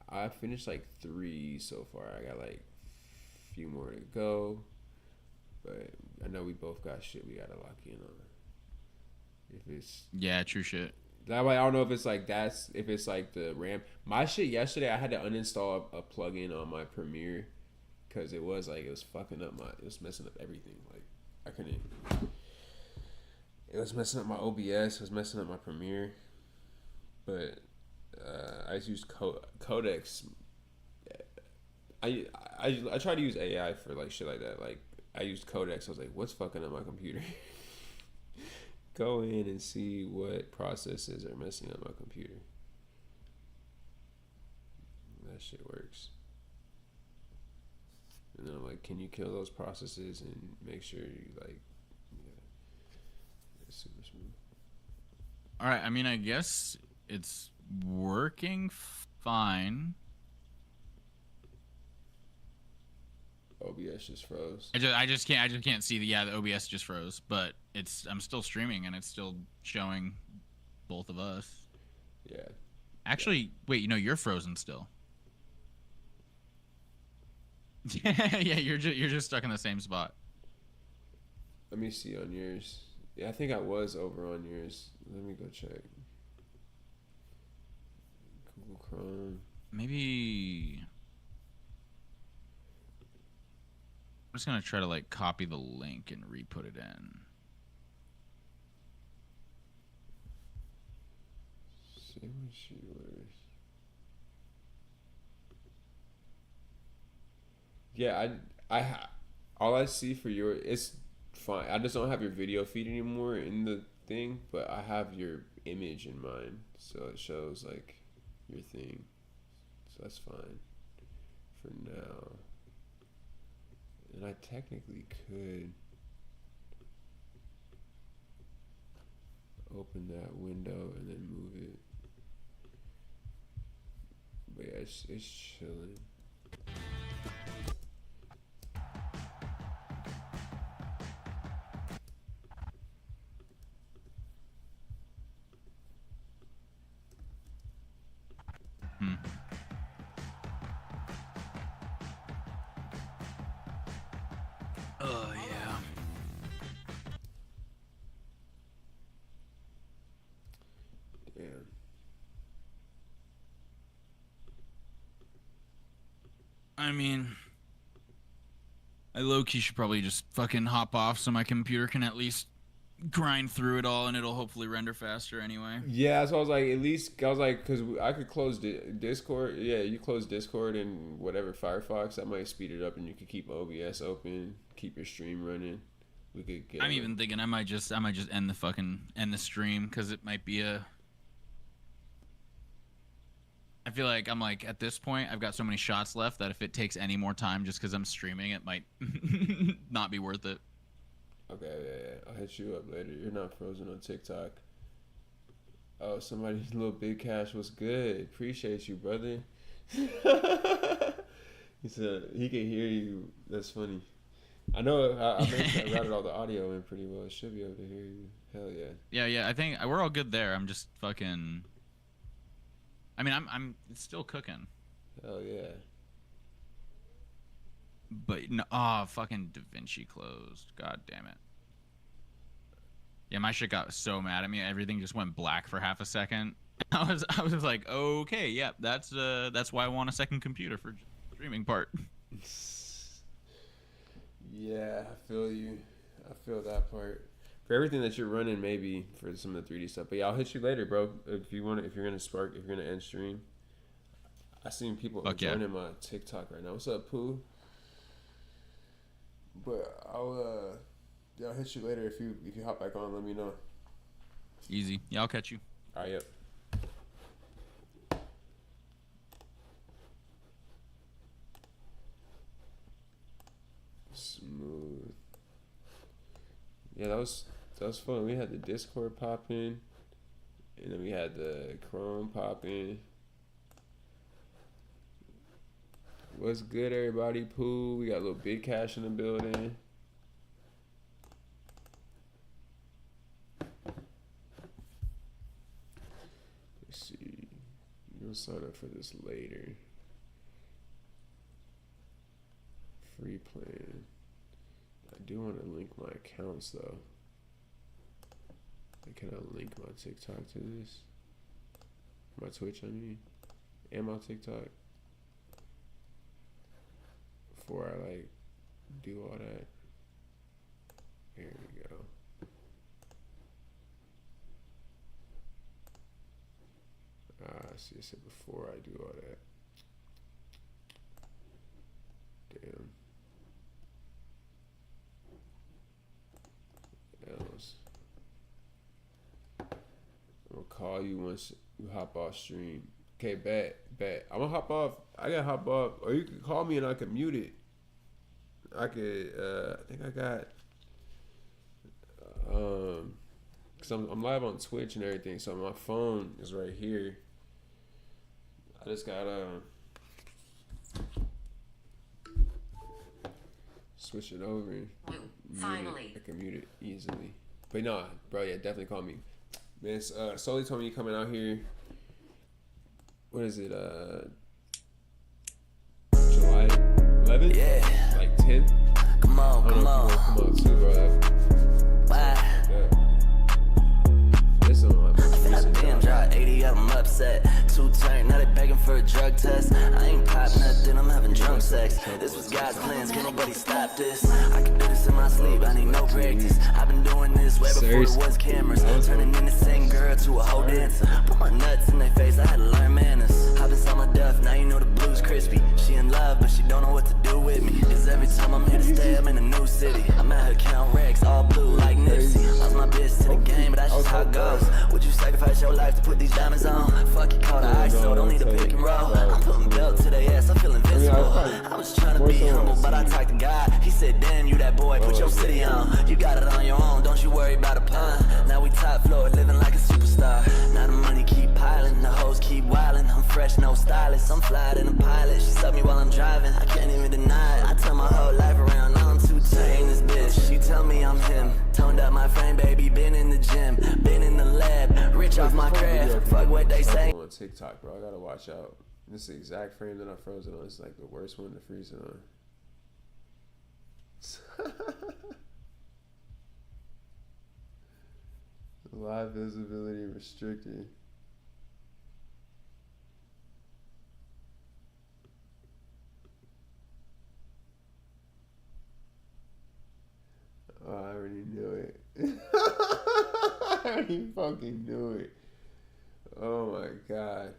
Speaker 1: I finished like 3 so far. I got like a few more to go, but I know we both got shit we gotta lock in on. If it's
Speaker 2: yeah, true shit.
Speaker 1: That way, I don't know if it's like if it's like the RAM. My shit yesterday, I had to uninstall a plugin on my Premiere because it was fucking up it was messing up everything. Like I couldn't. It was messing up my OBS. It was messing up my Premiere. But I just used Codex. I try to use AI for like shit like that. Like I used Codex. I was like, what's fucking up my computer? Go in and see what processes are messing up my computer. That shit works. And then I'm like, can you kill those processes and make sure you like, yeah, it's super smooth.
Speaker 2: All right. I mean, I guess it's working fine.
Speaker 1: OBS just froze.
Speaker 2: I just can't see the OBS just froze, but I'm still streaming and it's still showing both of us.
Speaker 1: Yeah.
Speaker 2: Actually, wait, you're frozen still. Yeah, you're just stuck in the same spot.
Speaker 1: Let me see on yours. Yeah, I think I was over on yours. Let me go check. Google Chrome.
Speaker 2: Maybe I'm just gonna try to like copy the link and re-put it in.
Speaker 1: See what yours. Yeah, all I see for it's fine. I just don't have your video feed anymore in the thing, but I have your image in mine, so it shows like your thing. So that's fine for now. And I technically could open that window and then move it. But yeah, it's chilling.
Speaker 2: Oh yeah.
Speaker 1: Damn.
Speaker 2: I mean, I low-key should probably just fucking hop off so my computer can at least grind through it all and it'll hopefully render faster anyway.
Speaker 1: Yeah, so I was like, because I could close Discord. Yeah, you close Discord and whatever Firefox, that might speed it up, and you could keep OBS open, keep your stream running. We could get.
Speaker 2: I'm even thinking I might just end the stream because it might be a. I feel like I'm like at this point I've got so many shots left that if it takes any more time just because I'm streaming, it might not be worth it.
Speaker 1: Okay, yeah. I'll hit you up later. You're not frozen on TikTok. Oh, somebody, little Big Cash was good. Appreciate you, brother. He said he can hear you. That's funny. I know I routed all the audio in pretty well. I should be able to hear you. Hell yeah.
Speaker 2: Yeah. I think we're all good there. I'm just fucking. I mean, I'm still cooking.
Speaker 1: Hell yeah.
Speaker 2: But no, fucking DaVinci closed. God damn it. Yeah, my shit got so mad at me. Everything just went black for half a second. I was like, okay, yeah, that's why I want a second computer for streaming part.
Speaker 1: Yeah, I feel you. I feel that part. For everything that you're running, maybe for some of the 3D stuff. But yeah, I'll hit you later, bro. If you're gonna end stream. I seen people joining my TikTok right now. What's up, Pooh? But I'll hit you later if you hop back on. Let me know.
Speaker 2: Easy. Yeah, I'll catch you.
Speaker 1: All right, yep. Smooth. Yeah, that was fun. We had the Discord popping, and then we had the Chrome popping. What's good, everybody? Pooh. We got a little Big Cash in the building. Let's see. You'll sign up for this later. Free plan. I do want to link my accounts though. Can I link my TikTok to this? My Twitch, I mean, and my TikTok before I like do all that. There we go. See, I said before I do all that. Damn. Else. I'm gonna call you once you hop off stream. Okay, bet. I'm gonna hop off. I gotta hop off, or you can call me and I can mute it. I could. I think I got. Cause I'm live on Twitch and everything, so my phone is right here. I just gotta switch it over.
Speaker 4: Finally.
Speaker 1: I can mute it easily. But no, bro, yeah, definitely call me. Man, Sully told me you coming out here. What is it? July 11th? Yeah. Like 10th?
Speaker 15: Come on.
Speaker 1: Come on too, bro.
Speaker 15: Bye.
Speaker 1: This is my most recent
Speaker 15: damn drive 80 of them upset. 2 turn, now they begging for a drug test. I ain't pop nothing, I'm having drunk sex. This was God's plans, can't nobody stop this. I can do this in my sleep, I need no practice. I've been doing this way before there was cameras. Turning in the same girl to a whole dancer. Put my nuts in their face, I had to learn manners. Hop inside my duff, now you know the blues crispy. She in love, but she don't know what to do with me. Cause every time I'm here to stay, I'm in a new city. I'm at her count Rex, all blue like Nipsey. Lost my bitch to the game, but that's just how it goes. Would you sacrifice your life to put these diamonds on? Fuck you, call the ISO, don't need a pick and roll. I'm putting belt to their ass, I feel invincible. I was trying to be humble, but I talked to God. He said, damn, you that boy, put your city on. You got it on your own, don't you worry about a pun. Now we top floor, living like a superstar. Now the money keep piling, the hoes keep wildin'. I'm fresh, no stylist, I'm fly than a pilot. She suck me while I'm driving, I can't even deny it. I turn my whole life around, now I'm too tame. This bitch, she tell me I'm him. Toned up my frame, baby, been in the gym, been in the lab, rich off my craft. Fuck what they say.
Speaker 1: On TikTok, bro, I gotta watch out. This is the exact frame that I froze it on. It's like the worst one to freeze it on. Live visibility restricted. Oh, I already knew it. I already fucking knew it. Oh my god.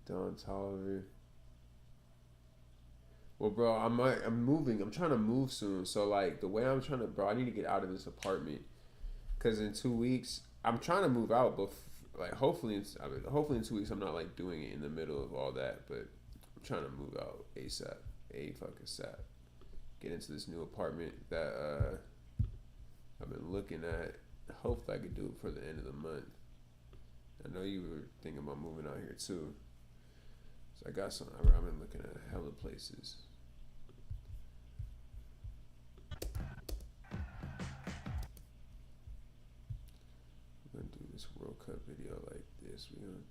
Speaker 1: Don Tolliver. Well, bro, I'm moving. I'm trying to move soon. So, like, the way I'm trying to, bro, I need to get out of this apartment. Because in 2 weeks, I'm trying to move out, but like hopefully in 2 weeks I'm not like doing it in the middle of all that. But I'm trying to move out ASAP, sap. Get into this new apartment that I've been looking at. Hopefully I could do it for the end of the month. I know you were thinking about moving out here too. So I got some. I've been looking at hella places. We're gonna do this World Cup video like this. We're gonna.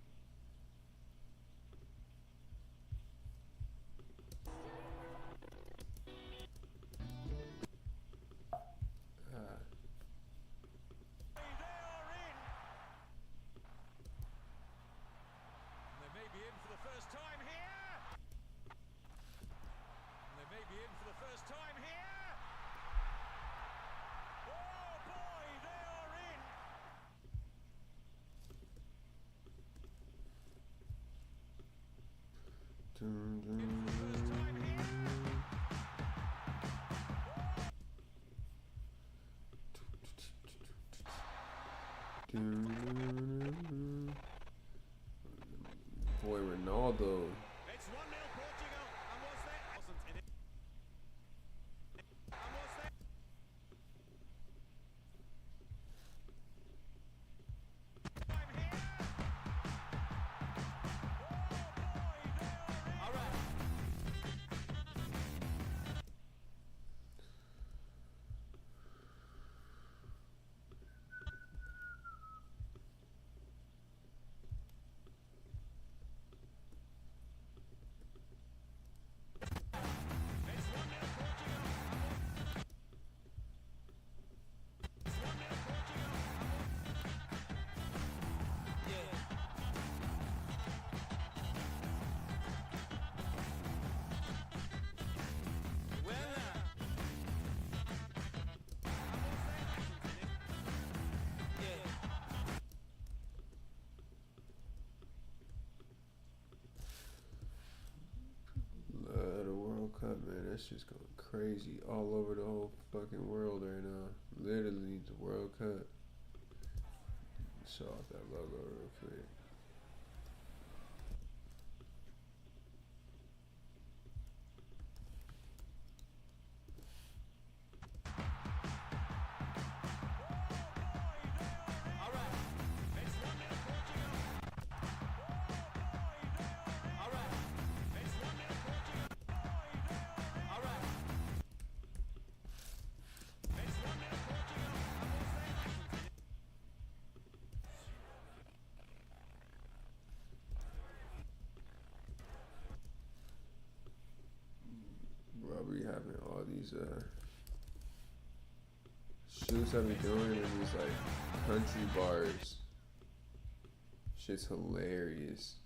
Speaker 1: Boy, Ronaldo.
Speaker 16: It's 1-0 Portugal. And was there? Wasn't in it. And was there? All right.
Speaker 1: The World Cup, man, that's just going crazy all over the whole fucking world right now. Literally, the World Cup. Show off that logo real quick. We having all these shoots that we doing in these like country bars. Shit's hilarious.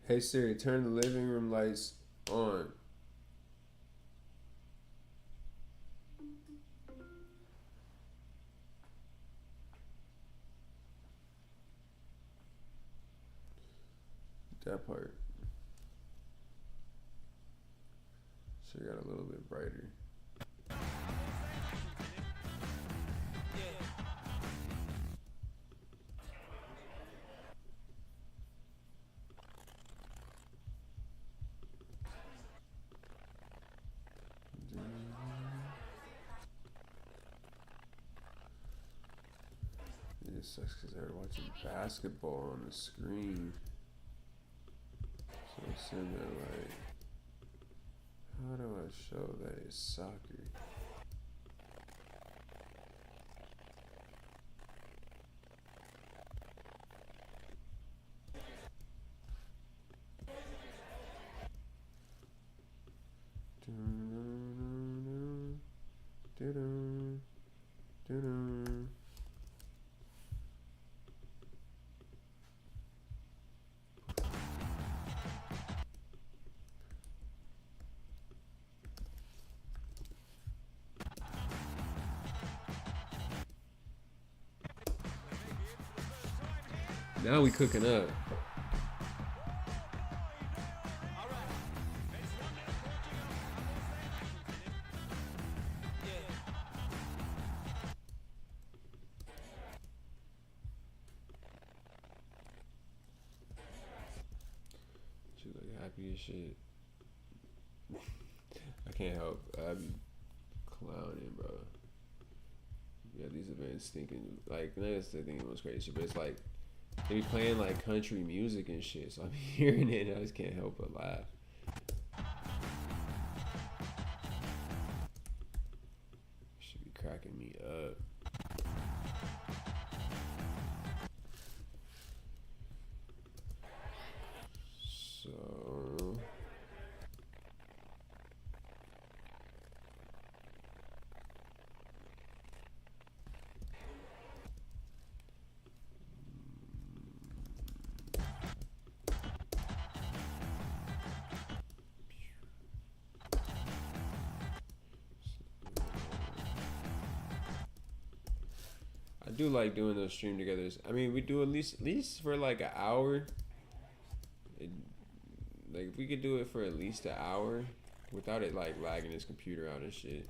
Speaker 1: Hey Siri, turn the living room lights on. That part. Should got a little bit brighter. It sucks because they're watching basketball on the screen. So it's in there like, how do I show that it's soccer? Now we cooking up. happy as shit. I can't help. I be clowning, bro. Yeah, these events thinking like that's the thing that was crazy, but it's like they be playing like country music and shit. So I'm hearing it and I just can't help but laugh. Should be cracking me up. So I do like doing those stream togethers. I mean, we do at least for like an hour. Like if we could do it for at least an hour without it like lagging his computer out and shit.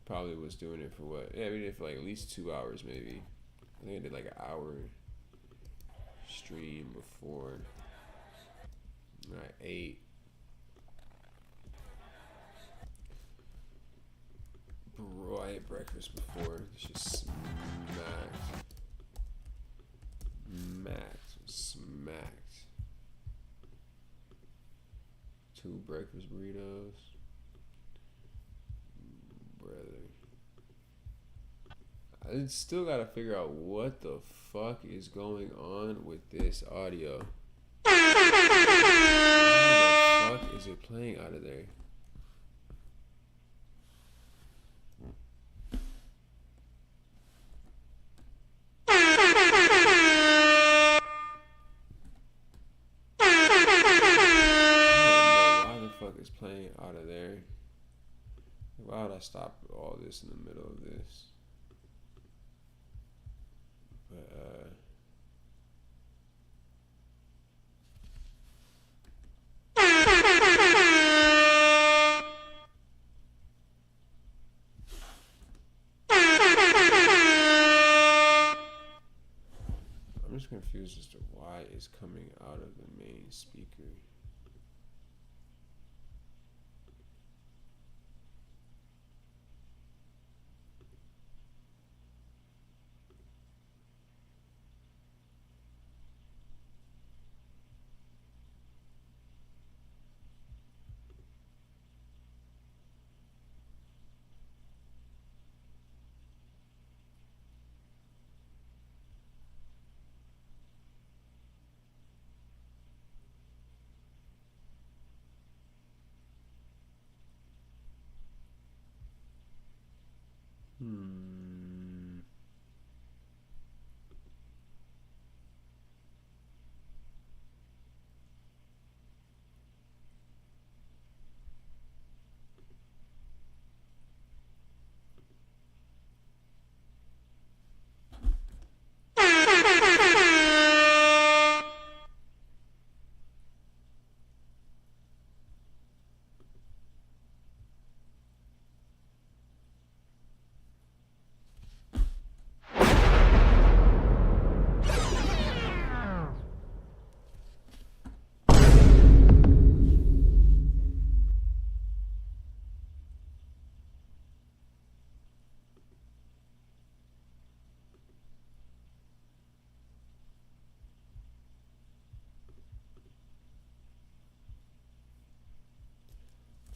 Speaker 1: Probably was doing it for what? Yeah, we did it for like at least 2 hours maybe. I think I did like an hour stream before. I ate. Bro, I ate breakfast before. This shit smacked. Smacked. 2 breakfast burritos. Brother. I still gotta figure out what the fuck is going on with this audio. Why the fuck is it playing out of there? Is playing out of there. Why would I stop all this in the middle of this? But I'm just confused as to why it's coming out of the main speaker.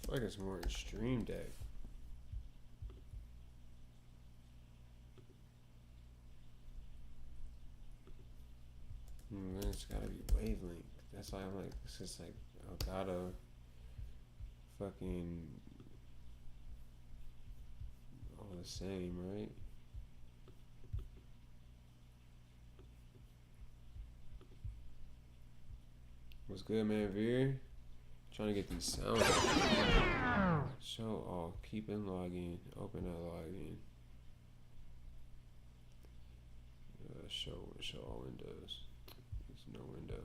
Speaker 1: I feel like it's more in Stream Deck. It's gotta be wavelength. That's why I'm like, it's just like Elgato fucking all the same, right? What's good, man, Veer? Trying to get these sounds. Show all. Keep in login. Open that login. Show all windows. There's no window.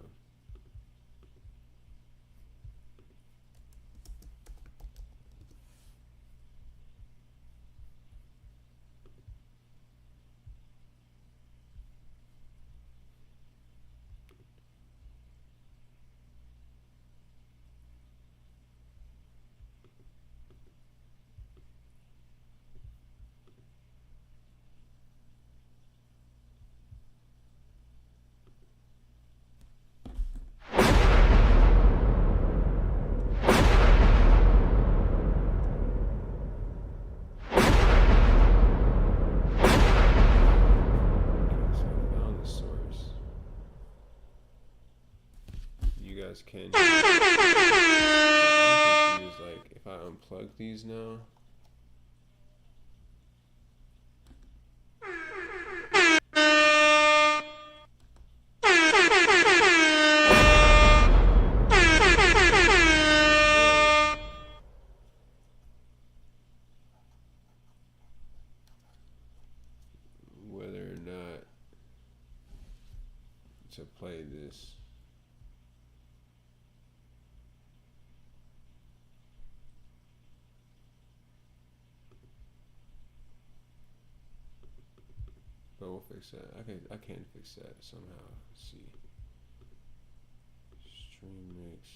Speaker 1: guys can. I'm confused, like, if I unplug these now. Whether or not to play this. But we'll fix that. I can fix that somehow. Let's see. Stream mix.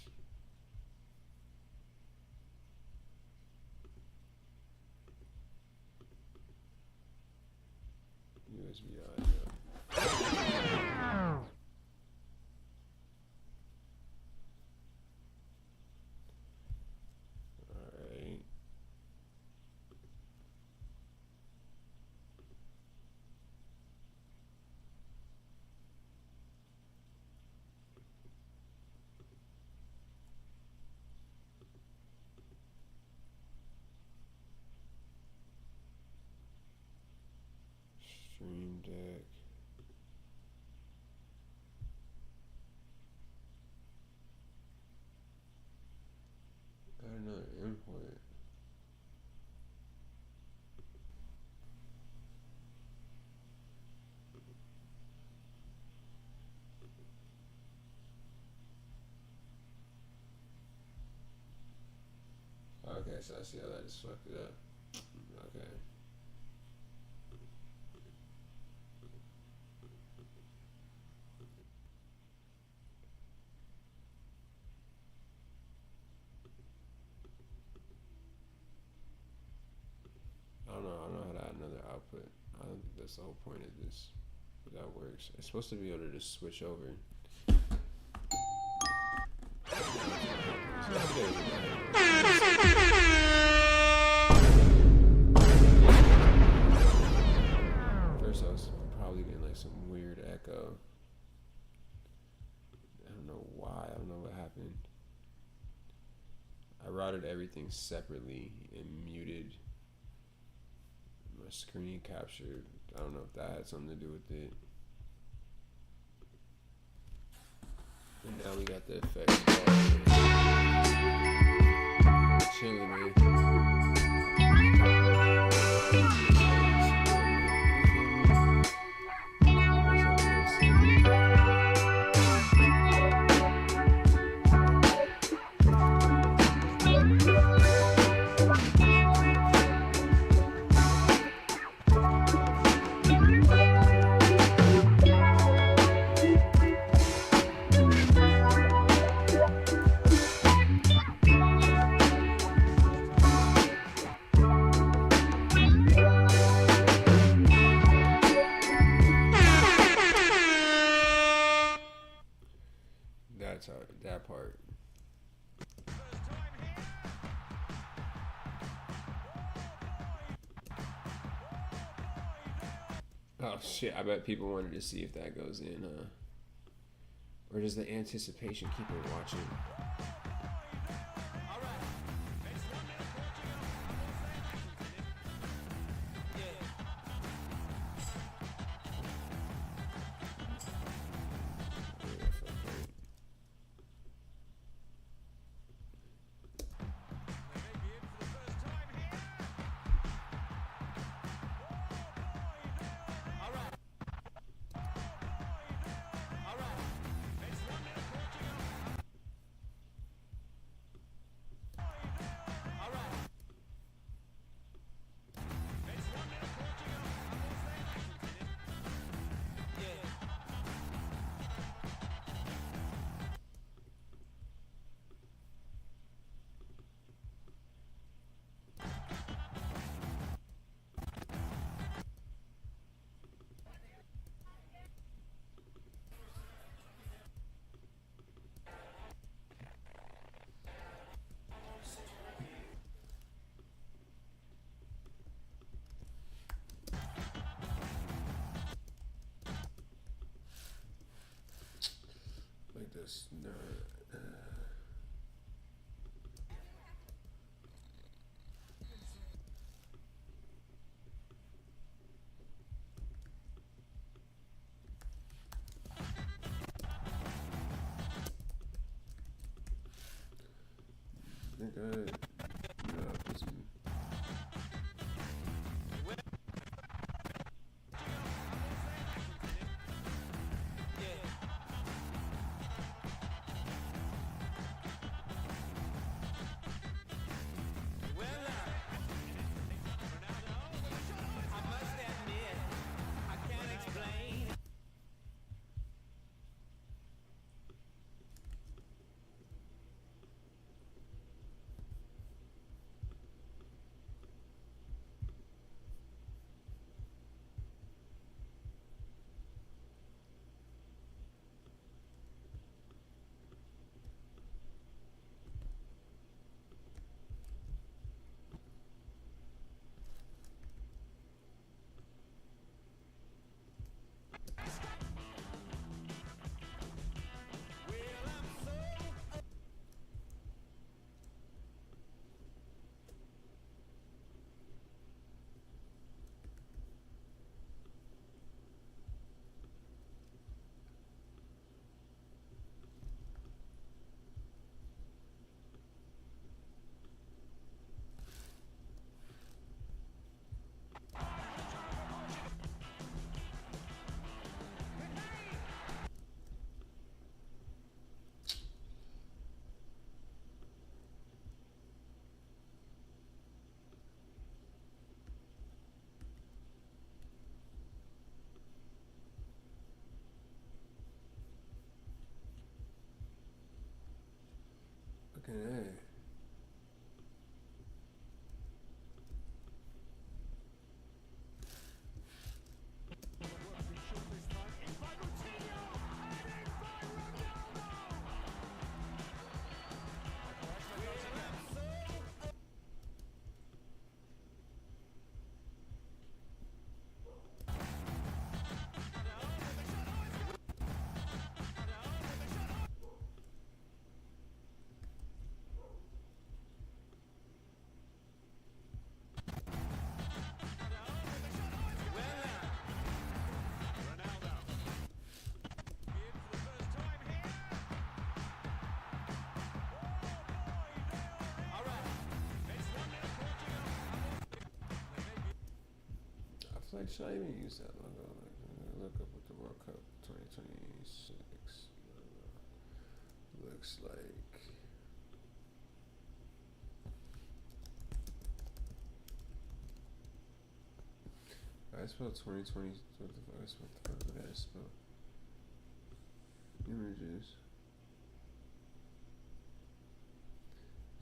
Speaker 1: USB audio. Alright. Stream Deck. Got another input. Okay, so I see how that just fucked it up. Okay. I don't know how to add another output. I don't think that's the whole point of this, but that works. It's supposed to be able to just switch over. First, I was probably getting like some weird echo. I don't know why. I don't know what happened. I routed everything separately and muted my screen capture. I don't know if that had something to do with it. And now we got the effects bar. Chilling, man. That part. Oh shit, I bet people wanted to see if that goes in, or does the anticipation keep it watching? Like this. No. think I put some. Okay. Like, should I even use that logo? Like, look up what the World Cup 2026 looks like. I spelled 2020. What the fuck did I spell? Images.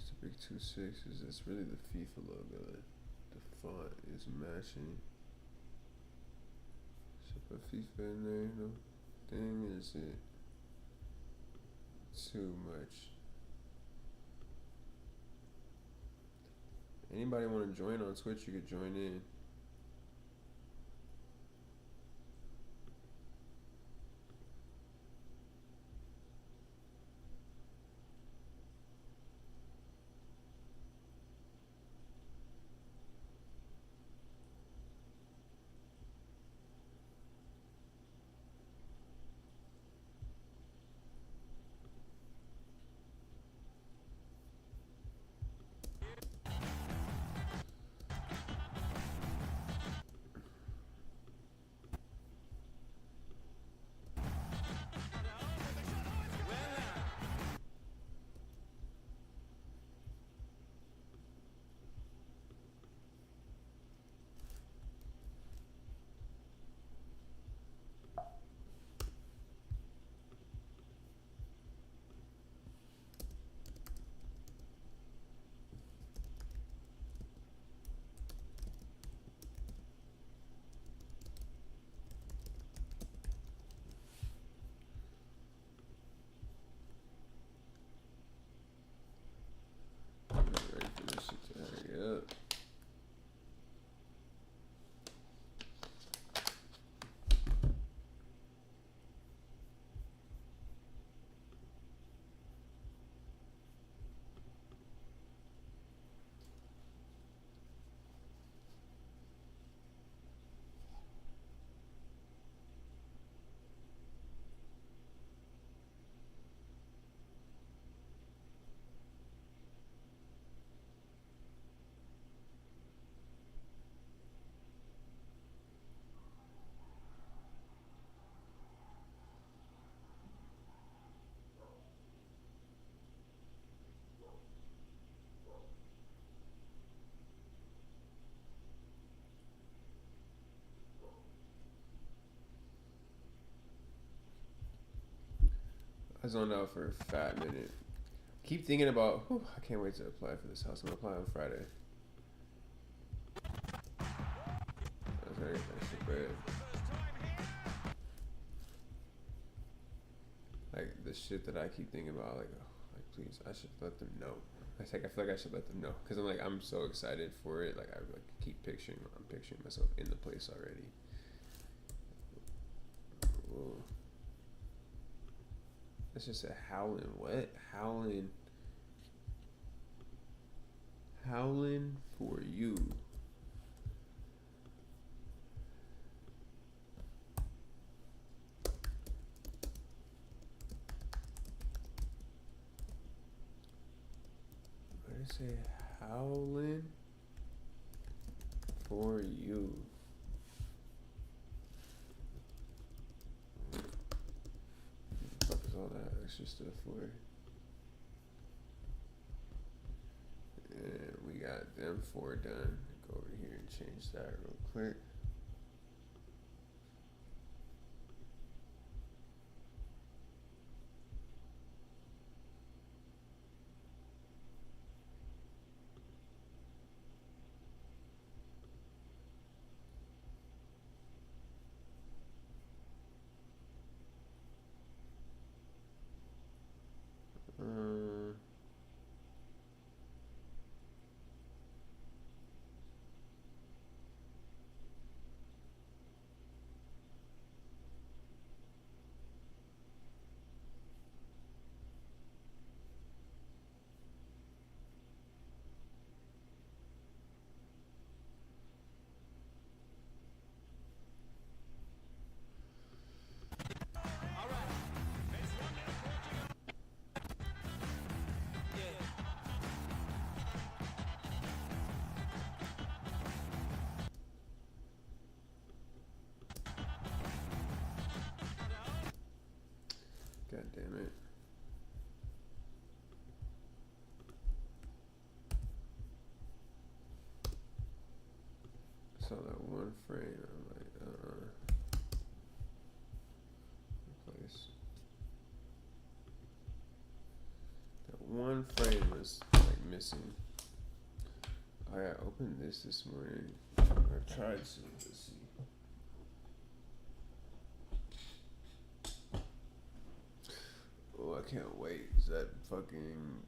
Speaker 1: It's a big 2 6s. It's really the FIFA logo. The font is matching. Put FIFA in there, no thing is it too much. Anybody want to join on Twitch, you could join in. I zoned out for a fat minute. Keep thinking about, whew, I can't wait to apply for this house. I'm gonna apply on Friday. That's very extra bread. Like the shit that I keep thinking about, like, oh, like please, I should let them know. I feel like I should let them know because I'm so excited for it. Like I'm picturing myself in the place already. Whoa. That's just a howling. What? Howling for you. What did I say? Howling for you. What the fuck is all that extra stuff for? And we got them 4 done. Go over here and change that real quick. God damn it. I saw that one frame. I'm like, replace. That one frame was like missing. I opened this morning. I tried to. Let's see. Oh, I can't wait. Is that fucking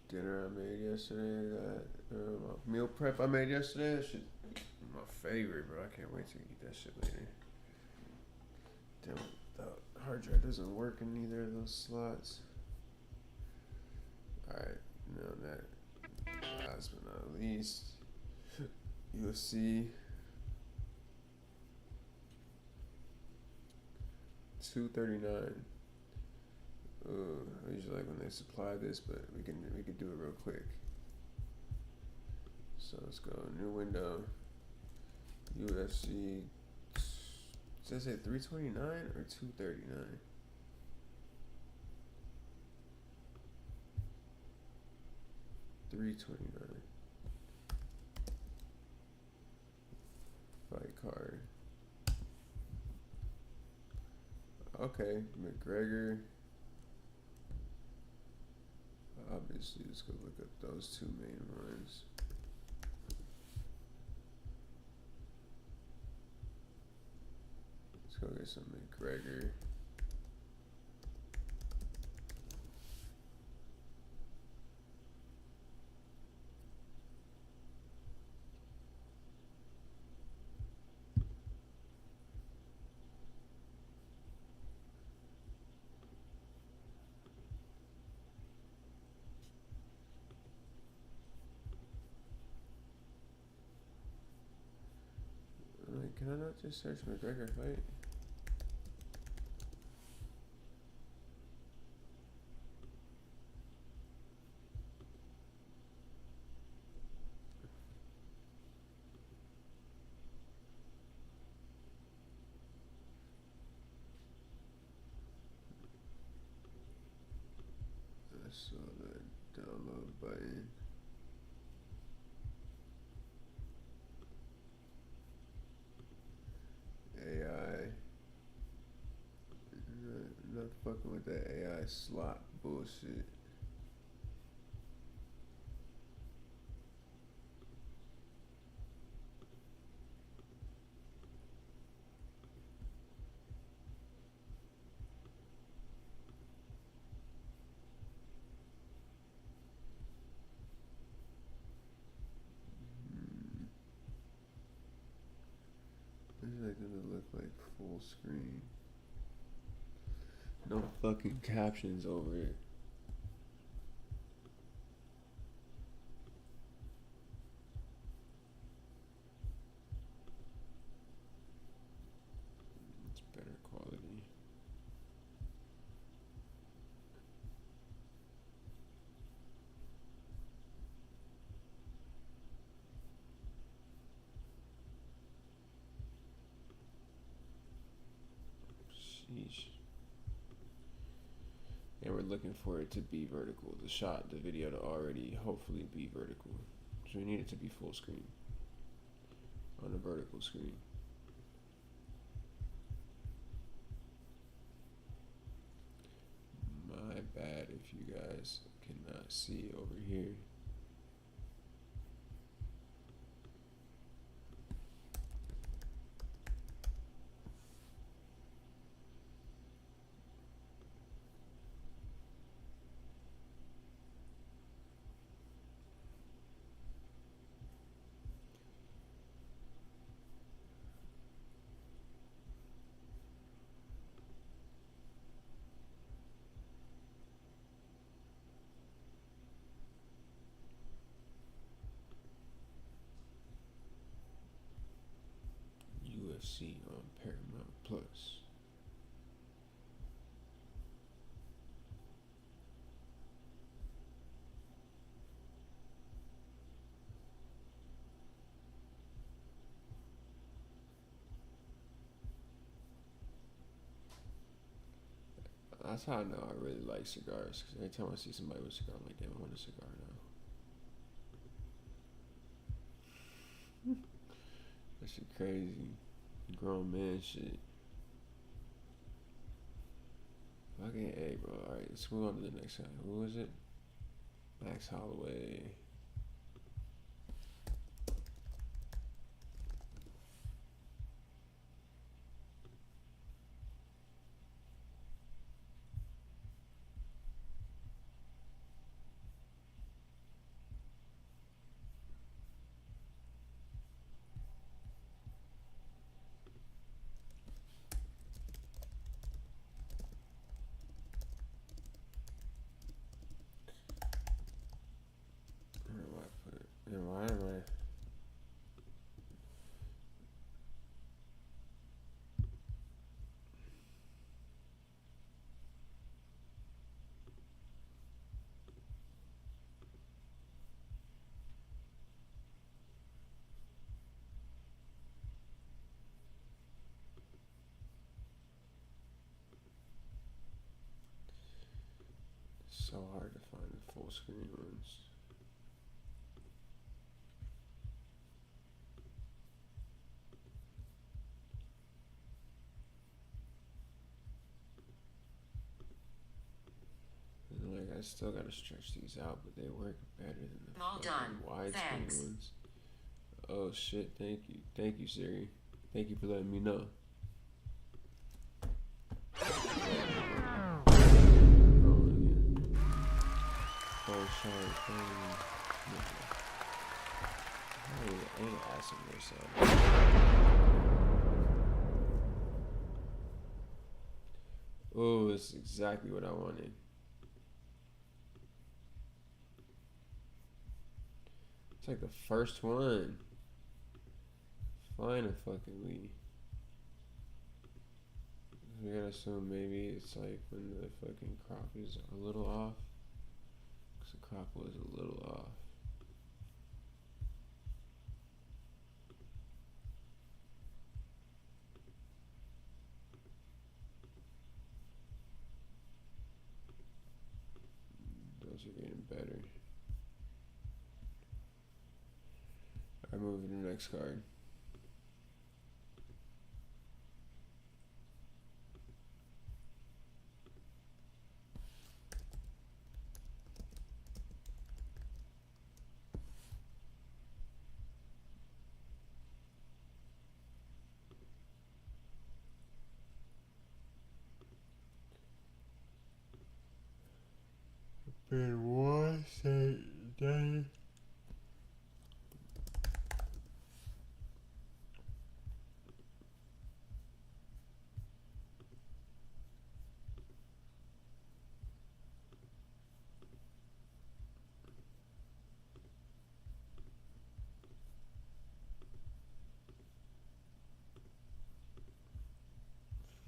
Speaker 1: dinner I made yesterday? That meal prep I made yesterday? That shit, my favorite, bro. I can't wait to eat that shit later. Damn, the hard drive doesn't work in either of those slots. Alright, now that, last but not least, UFC 239. I usually like when they supply this, but we can do it real quick. So let's go new window. UFC. Does it say 329 or 239? $329. Fight card. Okay, McGregor. Obviously, let's go look at those 2 main ones. Let's go get some McGregor. Like, can I not just search McGregor fight? I saw the download button. AI. Not fucking with that AI that slot bullshit. This is like gonna look like full screen. No fucking captions over it. It's better quality. Sheesh. And we're looking for it to be vertical. The video to already hopefully be vertical. So we need it to be full screen on a vertical screen. My bad if you guys cannot see over here. UFC on Paramount Plus. That's how I know I really like cigars. Because every time I see somebody with a cigar, I'm like, damn, I want a cigar now. That shit crazy. Grown man shit. Fucking A, bro. Alright, let's move on to the next guy. Who was it? Max Holloway. Why am I? So hard to find the full screen ones. And like I still gotta stretch these out, but they work better than the
Speaker 4: All done.
Speaker 1: widescreen
Speaker 4: Thanks.
Speaker 1: ones. Oh shit! Thank you, Siri. Thank you for letting me know. Oh, sorry. I ain't asking yourself. Oh, this is exactly what I wanted. It's like the first one. Finally. We gotta assume maybe it's like when the fucking crop is a little off. Because the crop was a little off. Those are getting better. I move to the next card. in one state day.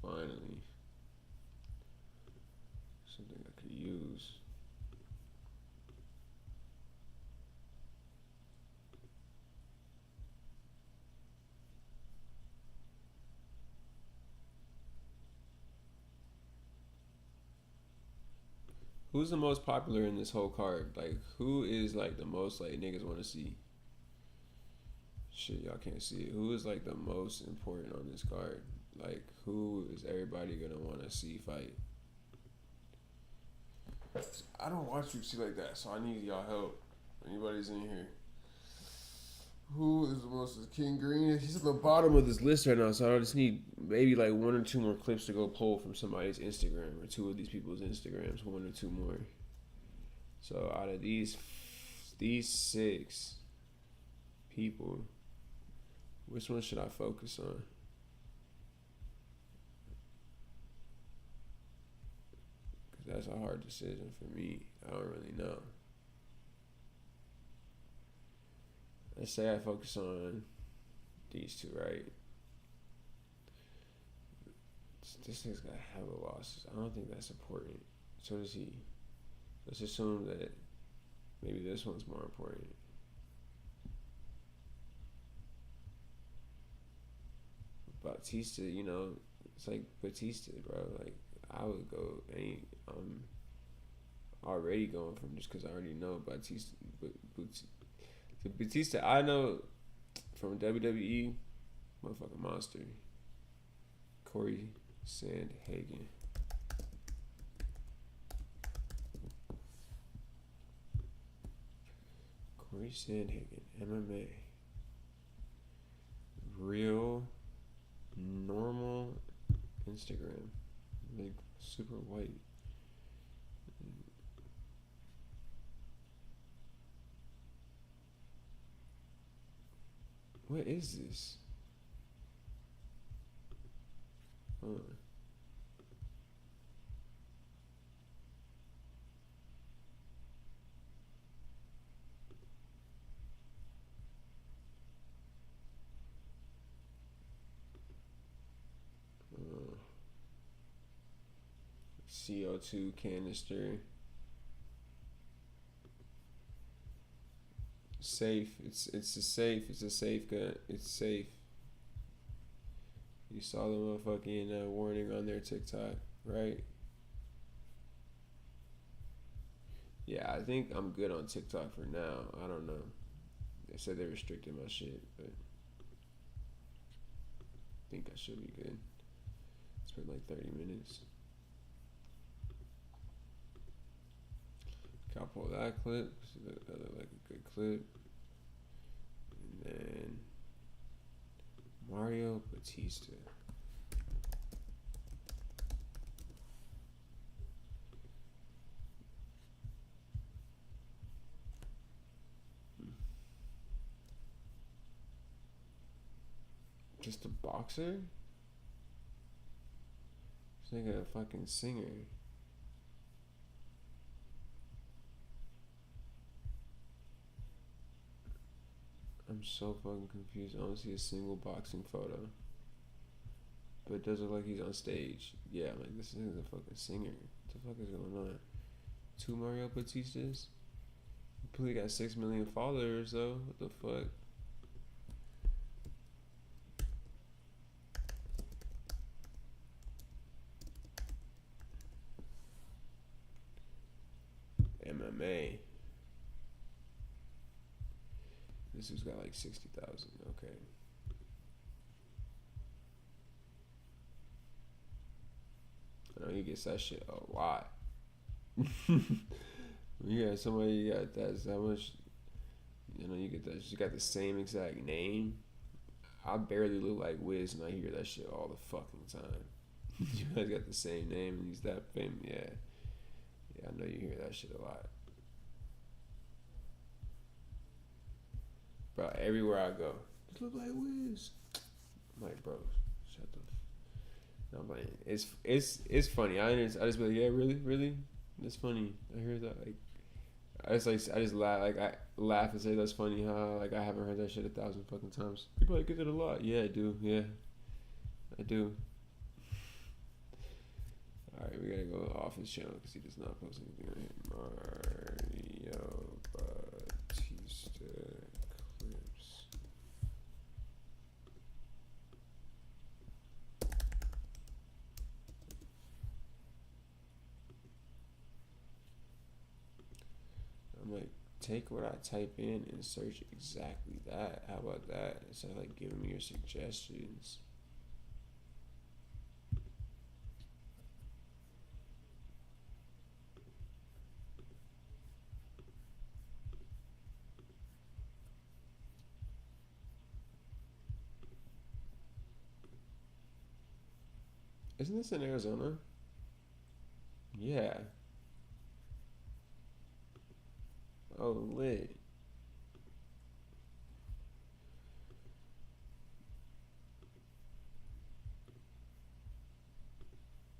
Speaker 1: Finally, something I could use. Who's the most popular in this whole card? Like, who is like the most like niggas want to see? Shit, y'all can't see it. Who is like the most important on this card? Like, who is everybody gonna want to see fight? I don't watch UFC like that, so I need y'all help. Anybody's in here? Who is the most? Is King Green? He's at the bottom of this list right now, so I just need maybe like 1 or 2 more clips to go pull from somebody's Instagram or 2 of these people's Instagrams, 1 or 2 more. So out of these 6 people, which one should I focus on? Because that's a hard decision for me. I don't really know. Let's say I focus on these 2, right? This thing's got hella losses. I don't think that's important. So does he. Let's assume that maybe this one's more important. Batista, you know, it's like Batista, bro. Like, I would go I'm already going from just because I already know Batista. The Batista I know from WWE, motherfucking monster. Corey Sandhagen. Corey Sandhagen, MMA. Real, normal Instagram. Like, super white. What is this? Hold on. CO2 canister. Safe. It's a safe. It's a safe gun. It's safe. You saw the motherfucking warning on their TikTok, right? Yeah, I think I'm good on TikTok for now. I don't know. They said they restricted my shit, but I think I should be good. It's been like 30 minutes. I'll pull that clip. That looked like a good clip. And then Mario Batista. Just a boxer? It's like a fucking singer. I'm so fucking confused. I don't see a single boxing photo. But it does look like he's on stage. Yeah, I'm like, this is a fucking singer. What the fuck is going on? 2 Mario Batistas? He probably got 6 million followers though. What the fuck? MMA. This has got like 60,000. Okay. I know he gets that shit a lot. You got somebody got that much. You know, you get that. You got the same exact name. I barely look like Wiz, and I hear that shit all the fucking time. You guys got the same name, and he's that famous. Yeah, I know you hear that shit a lot. Bro, everywhere I go, just look like Wiz. I'm like, bro, shut the. No, I'm like, it's funny. I just be like, yeah, really, that's funny. I hear that. Like, I just laugh. Like, I laugh and say that's funny. Huh? Like, I haven't heard that shit 1,000 fucking times. You probably get it a lot. Yeah, I do. Yeah, I do. All right, we gotta go off his channel because he does not post anything on here. Mario Batista clips. I'm like, take what I type in and search exactly that. How about that? Instead of like giving me your suggestions. Isn't this in Arizona? Yeah. Oh, lit.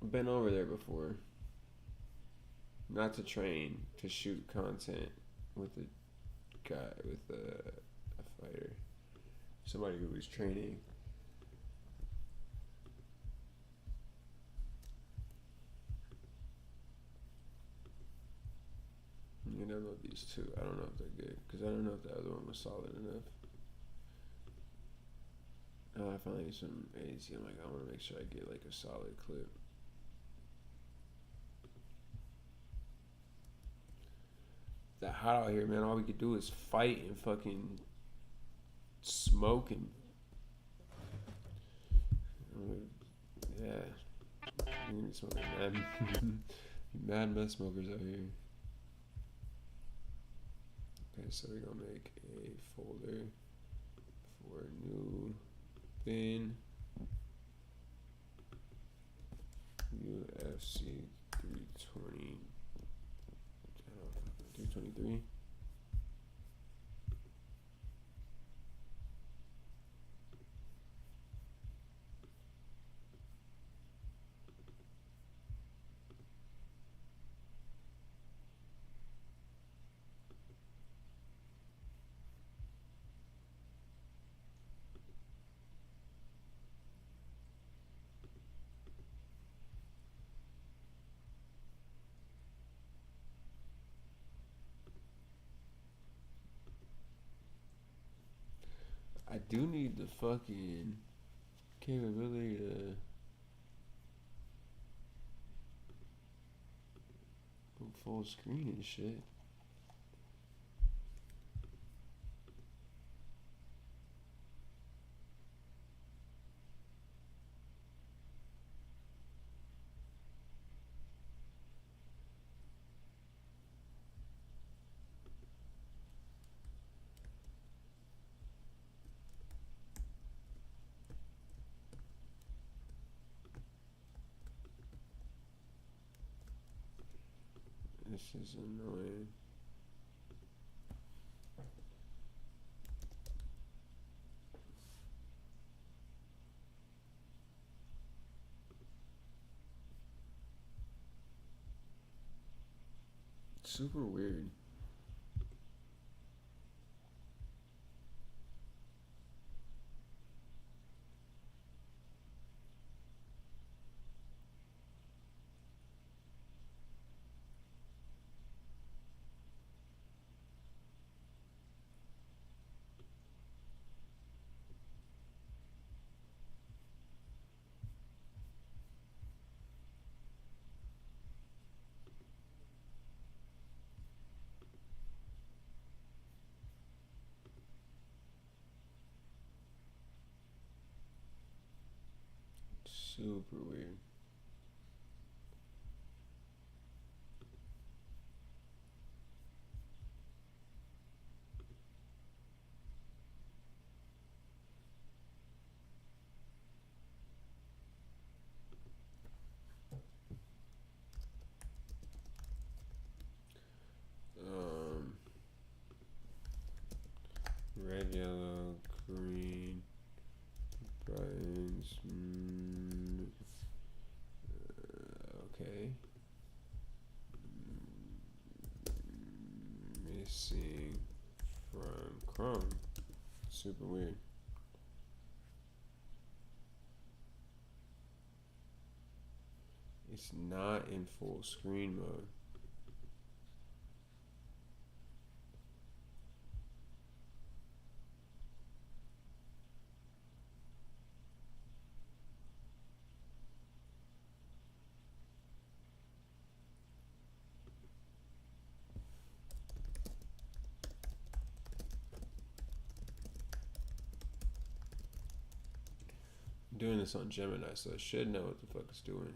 Speaker 1: I've been over there before. Not to train, to shoot content with a guy, with a fighter. Somebody who was training. You know these two. I don't know if they're good because I don't know if the other one was solid enough. Oh, I finally need some AZ. I'm like, I want to make sure I get like a solid clip. That hot out here, man. All we could do is fight and fucking smoke and yeah. We need smoking mad meth smokers out here. Okay, so we're gonna make a folder for new bin UFC 320 323. I do need the fucking capability to go full screen and shit. This is annoying. Super weird. Super weird. Regular super weird. It's not in full screen mode. I'm doing this on Gemini, so I should know what the fuck it's doing.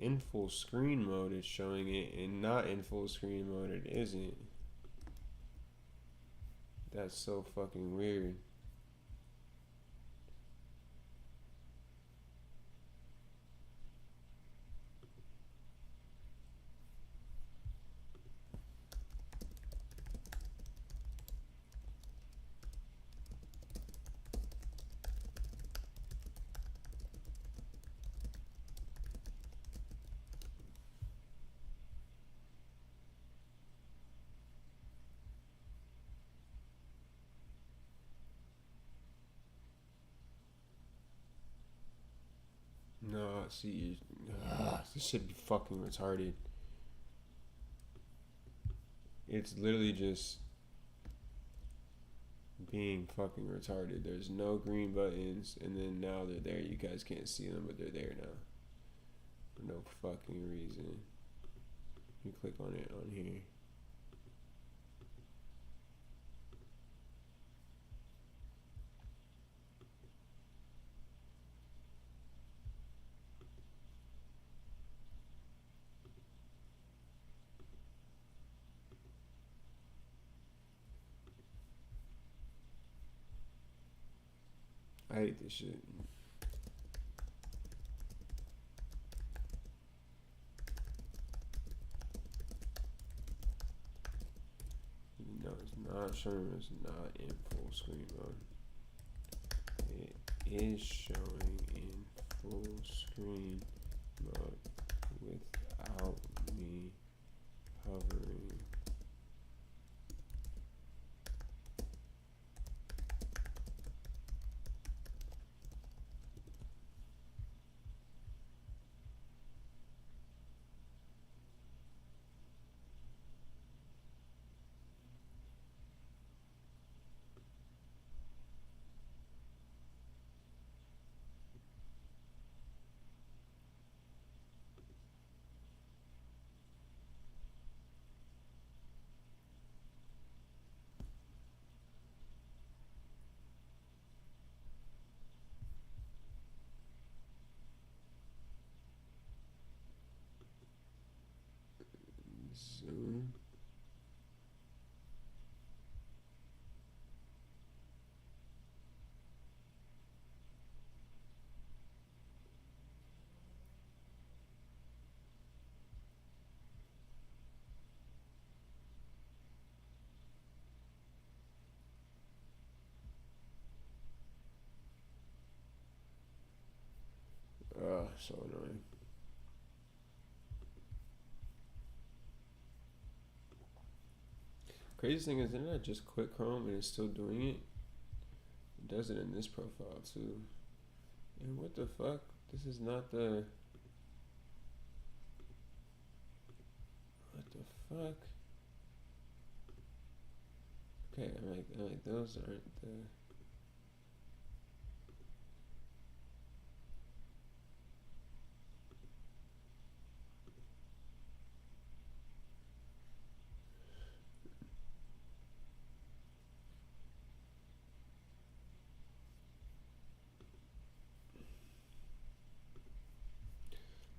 Speaker 1: In full screen mode it's showing it, and not in full screen mode it isn't. That's so fucking weird. No, see, this should be fucking retarded. It's literally just being fucking retarded. There's no green buttons, and then now they're there. You guys can't see them, but they're there now. For no fucking reason. You click on it on here. I hate this shit. No, it's not showing. It's not in full screen mode. It is showing in full screen mode without me hovering. Zoom. So annoying. Craziest thing is, didn't I just quit Chrome and it's still doing it? It does it in this profile too. And what the fuck? This is not the... What the fuck? Okay, I'm like those aren't the...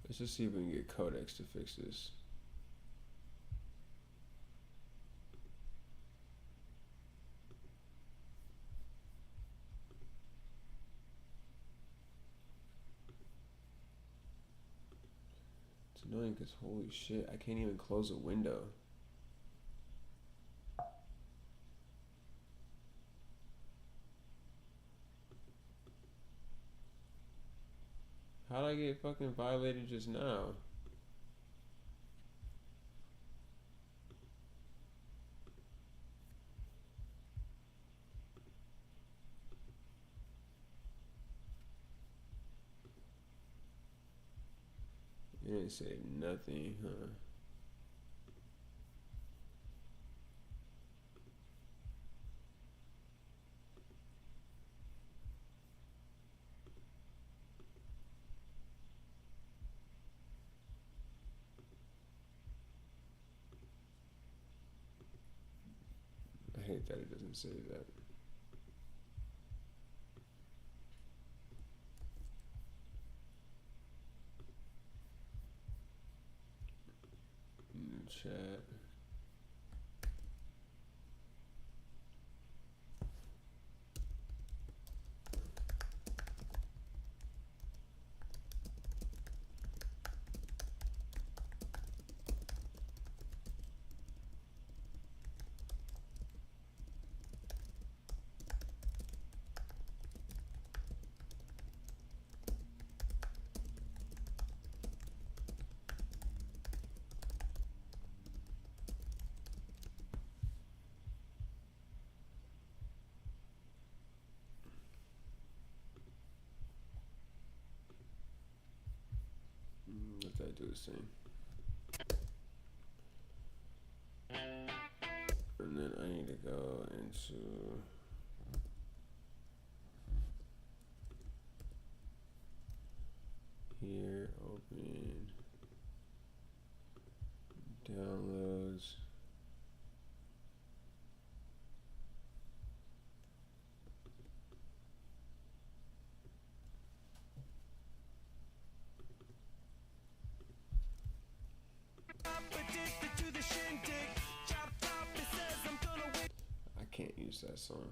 Speaker 1: Let's just see if we can get Codex to fix this. annoying because holy shit, I can't even close a window. How'd I get fucking violated just now? It didn't say nothing, huh? I hate that it doesn't say that. In the chat. Let that do its thing. And then I need to go into here, open downloads. I can't use that song.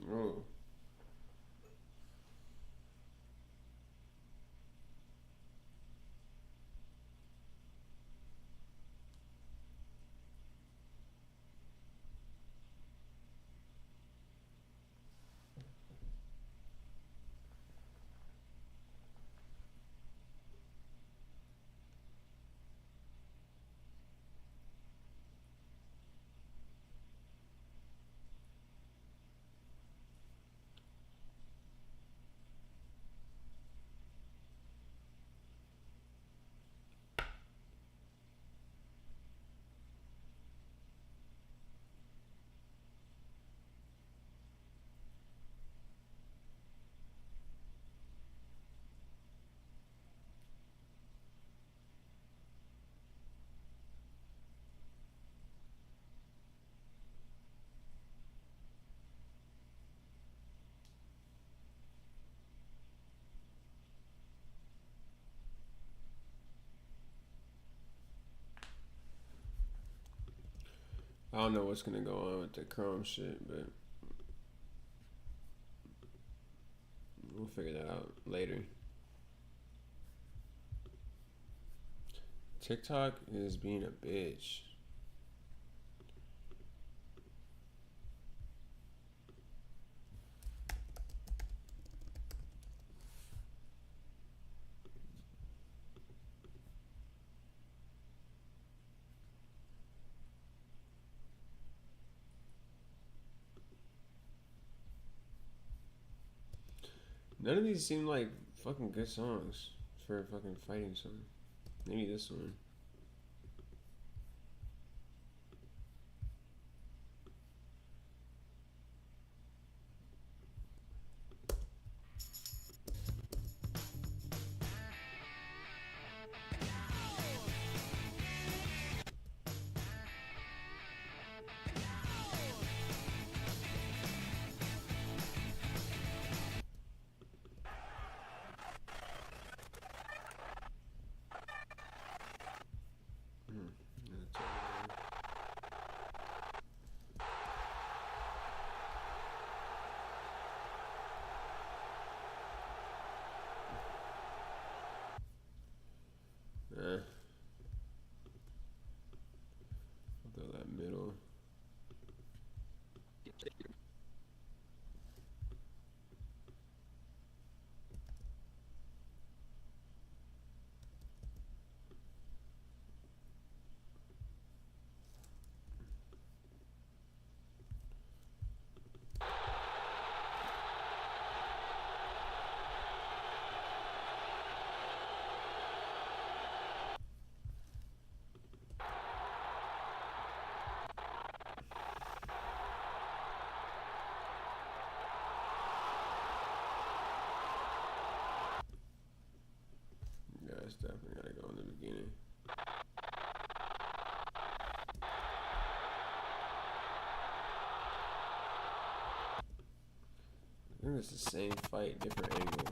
Speaker 1: Oh. I don't know what's gonna go on with the Chrome shit, but we'll figure that out later. TikTok is being a bitch. None of these seem like fucking good songs for a fucking fighting song. Maybe this one. I'll throw that middle. Guys, definitely gotta go in the beginning. I think it's the same fight, different angle.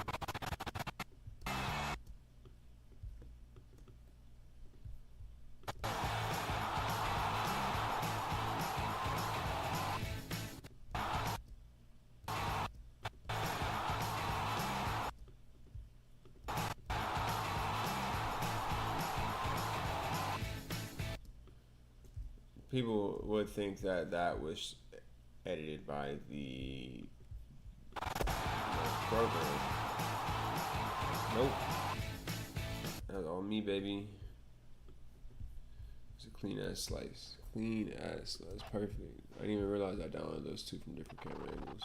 Speaker 1: People would think that that was edited by the program. Nope. That was all me, baby. It's a clean ass slice. Clean ass slice. Perfect. I didn't even realize I downloaded those two from different camera angles.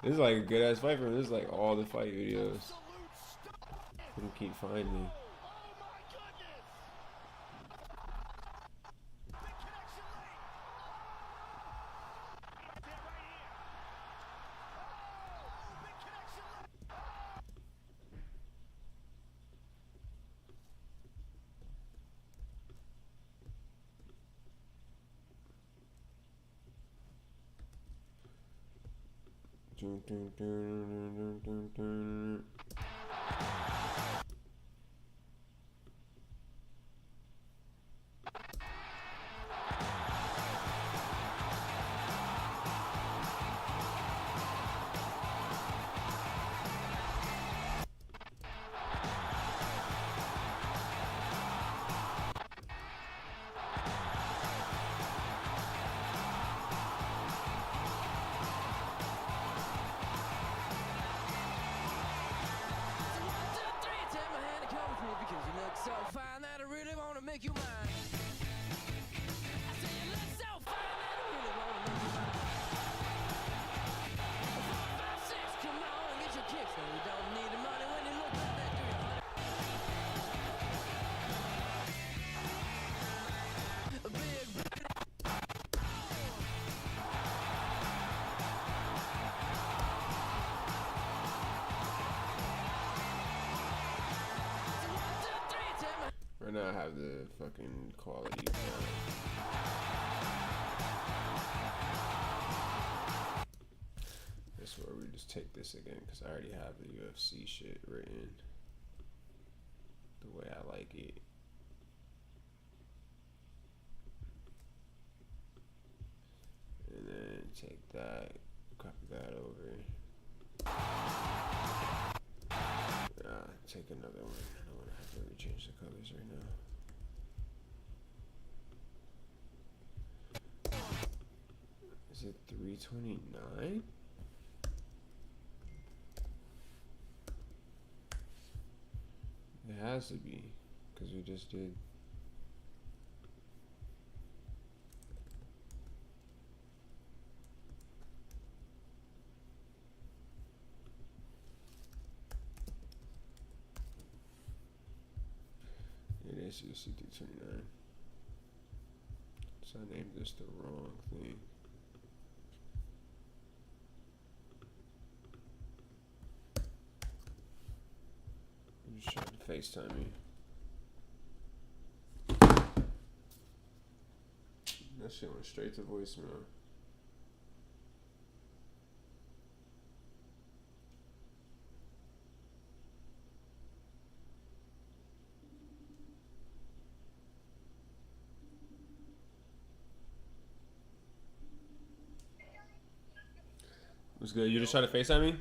Speaker 1: This is like a good ass fight for him. This is like all the fight videos. Couldn't keep finding me. Dun, dun, dun, dun, dun, dun.
Speaker 17: So fine that I really wanna make you mine. I say you look so fine that I really wanna make you mine. 4, 5, 6, come on and get your kicks. No, you don't need the money when you look like that, do you, honey? A big
Speaker 1: Right now I have the fucking quality down. This is where we just take this again because I already have the UFC shit written the way I like it. And then take that, copy that over. Take another one. I don't want to have to change the colors right now. Is it 329? It has to be, because we just did. Yes, it's CT29. So I named this the wrong thing. You just tried to FaceTime me. That shit went straight to voicemail. What's good? You just trying to FaceTime me?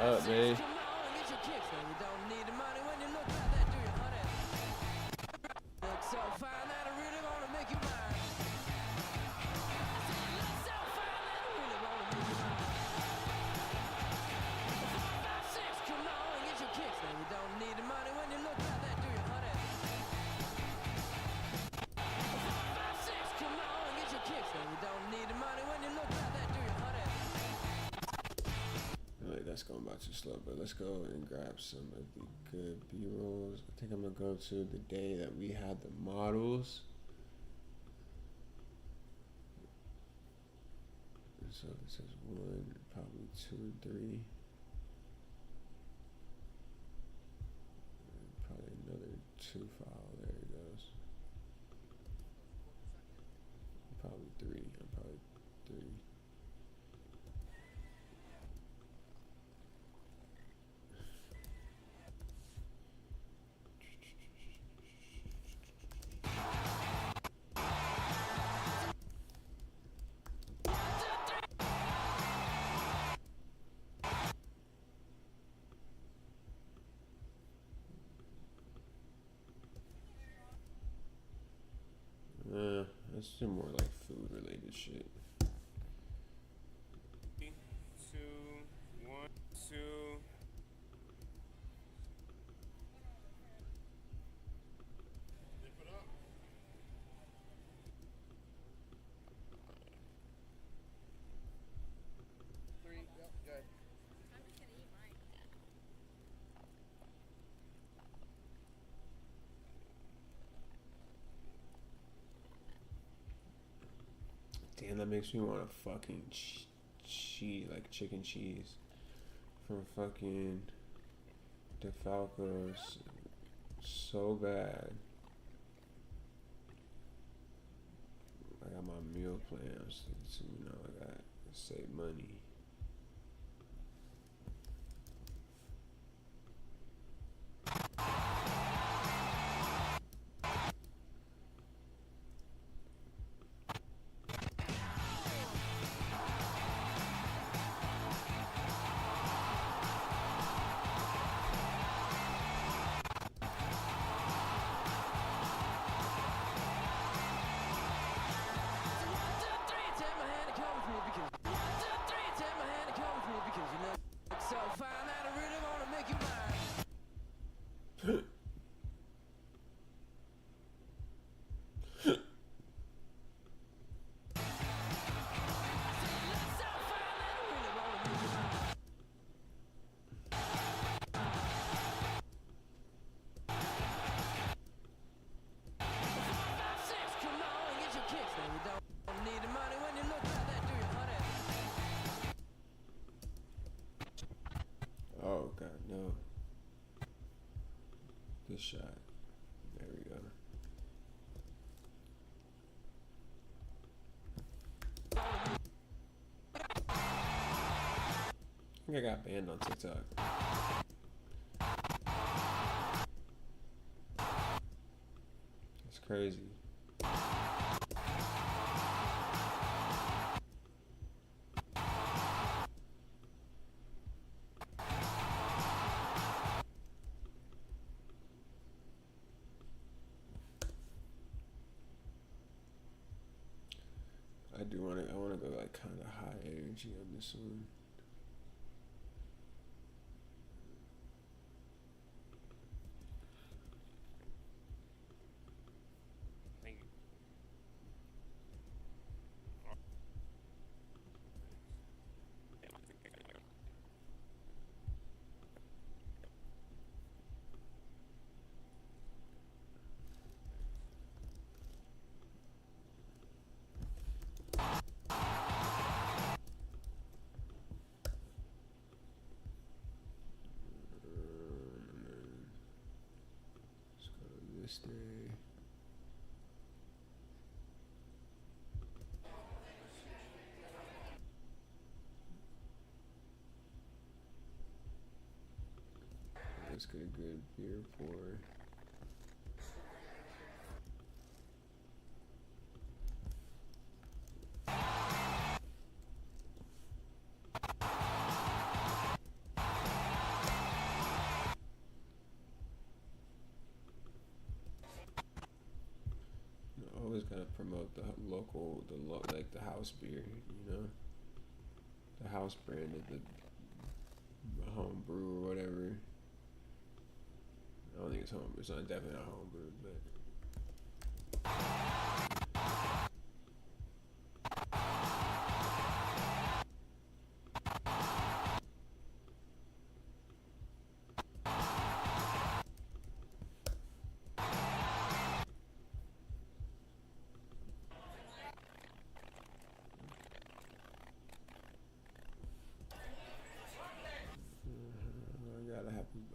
Speaker 1: up, man.
Speaker 17: Come on and get your kicks. Now you don't need the money when you look like that, do you, honey? Look so fine that I really wanna make you mine. You look so fine that I really wanna make you mine. 4, 5, 6, come on and get your kicks. Now you don't need the money when you look like that, do you, honey? 4, 5, 6, come on and get your kicks. Now you don't need the money when you look like that, do you, honey?
Speaker 1: Like that's going about too slow, but let's go and grab some of the good B-rolls. I think I'm gonna go to the day that we had the models. So this is 1, probably 2 and 3. And probably another 2 file. There it goes. Probably 3. I'm probably 3. Let's do more like food related shit.
Speaker 18: 2, 1, 2. Zip it up.
Speaker 14: Three, yep, good.
Speaker 12: I'm just gonna eat mine.
Speaker 1: Damn, that makes me want a fucking cheese, like chicken cheese from fucking DeFalco's so bad. I got my meal plans, so you know I got to save money. Oh god, no. Good shot. There we go. I think I got banned on TikTok. It's crazy. I want to go like kind of high energy on this one.
Speaker 18: Thank you.
Speaker 1: Let's go to this day. Let's get a good beer pour. with the local, like the house beer, you know, the house brand of the home brew or whatever. I don't think it's home. It's not definitely not home brewed, but.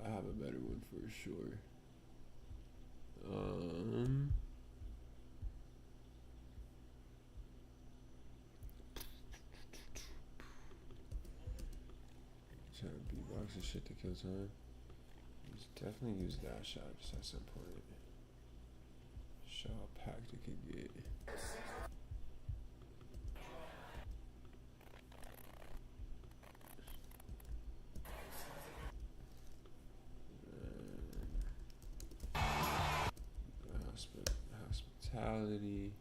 Speaker 1: I have a better one for sure. Trying to beatbox and shit to kill time. Definitely use that shot just at some point. Show how packed it could get. Hospitality.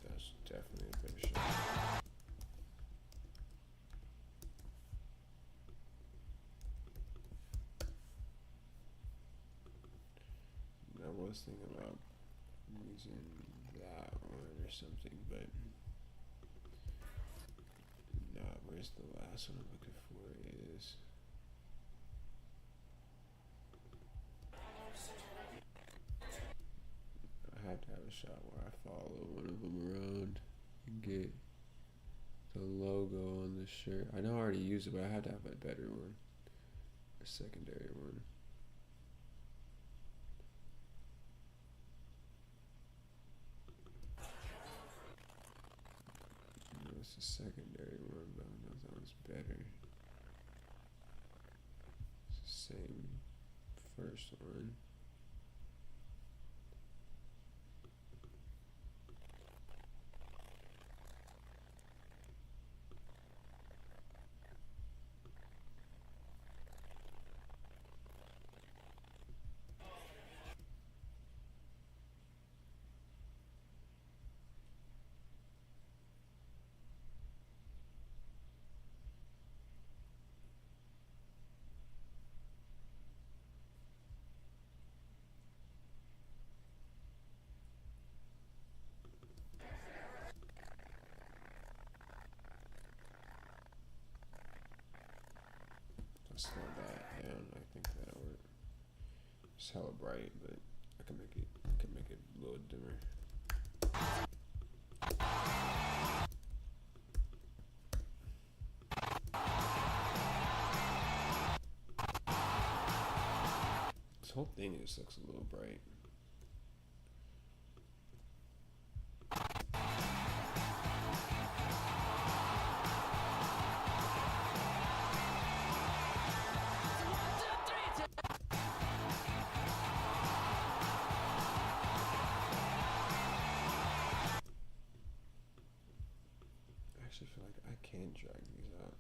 Speaker 1: That's definitely a better shot. I was thinking about using that one or something, but nah, where's the last one I'm looking for is I have to have a shot where I follow one of them around and get the logo on the shirt. I know I already used it, but I had to have a better one, a secondary one. It's a secondary one, but I know that one's better. It's the same first one. Slow that down. I think that'll work. It's hella bright, but I can make it a little dimmer. This whole thing just looks a little bright. I feel like I can drag these out.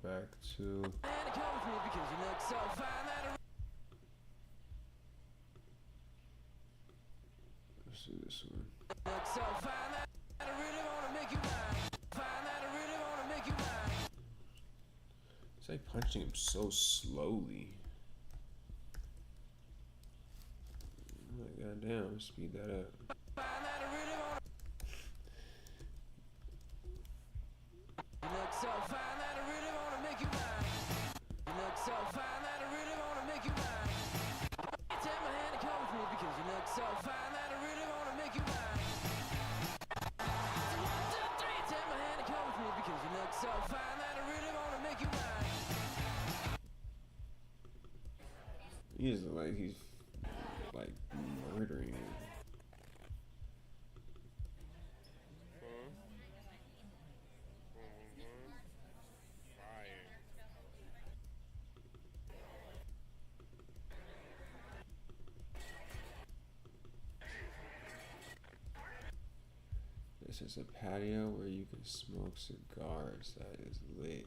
Speaker 1: back to.
Speaker 17: And come with me because you look so fine that I
Speaker 1: Let's do this one.
Speaker 17: look so fine that I really wanna make you mine. Fine that I really wanna make you mine.
Speaker 1: It's like punching him so slowly. Like, goddamn, speed that up.
Speaker 17: Fine that I really wanna. You look so fine that I really wanna make you mine. You look so fine that I really wanna make you mine. Take my hand and come with me because you look so fine that I really wanna make you mine. So 1, 2, 3, take my hand and come with me because you look so fine that I really wanna make you mine.
Speaker 1: He just look like he's like murdering him. This is a patio where you can smoke cigars. That is lit.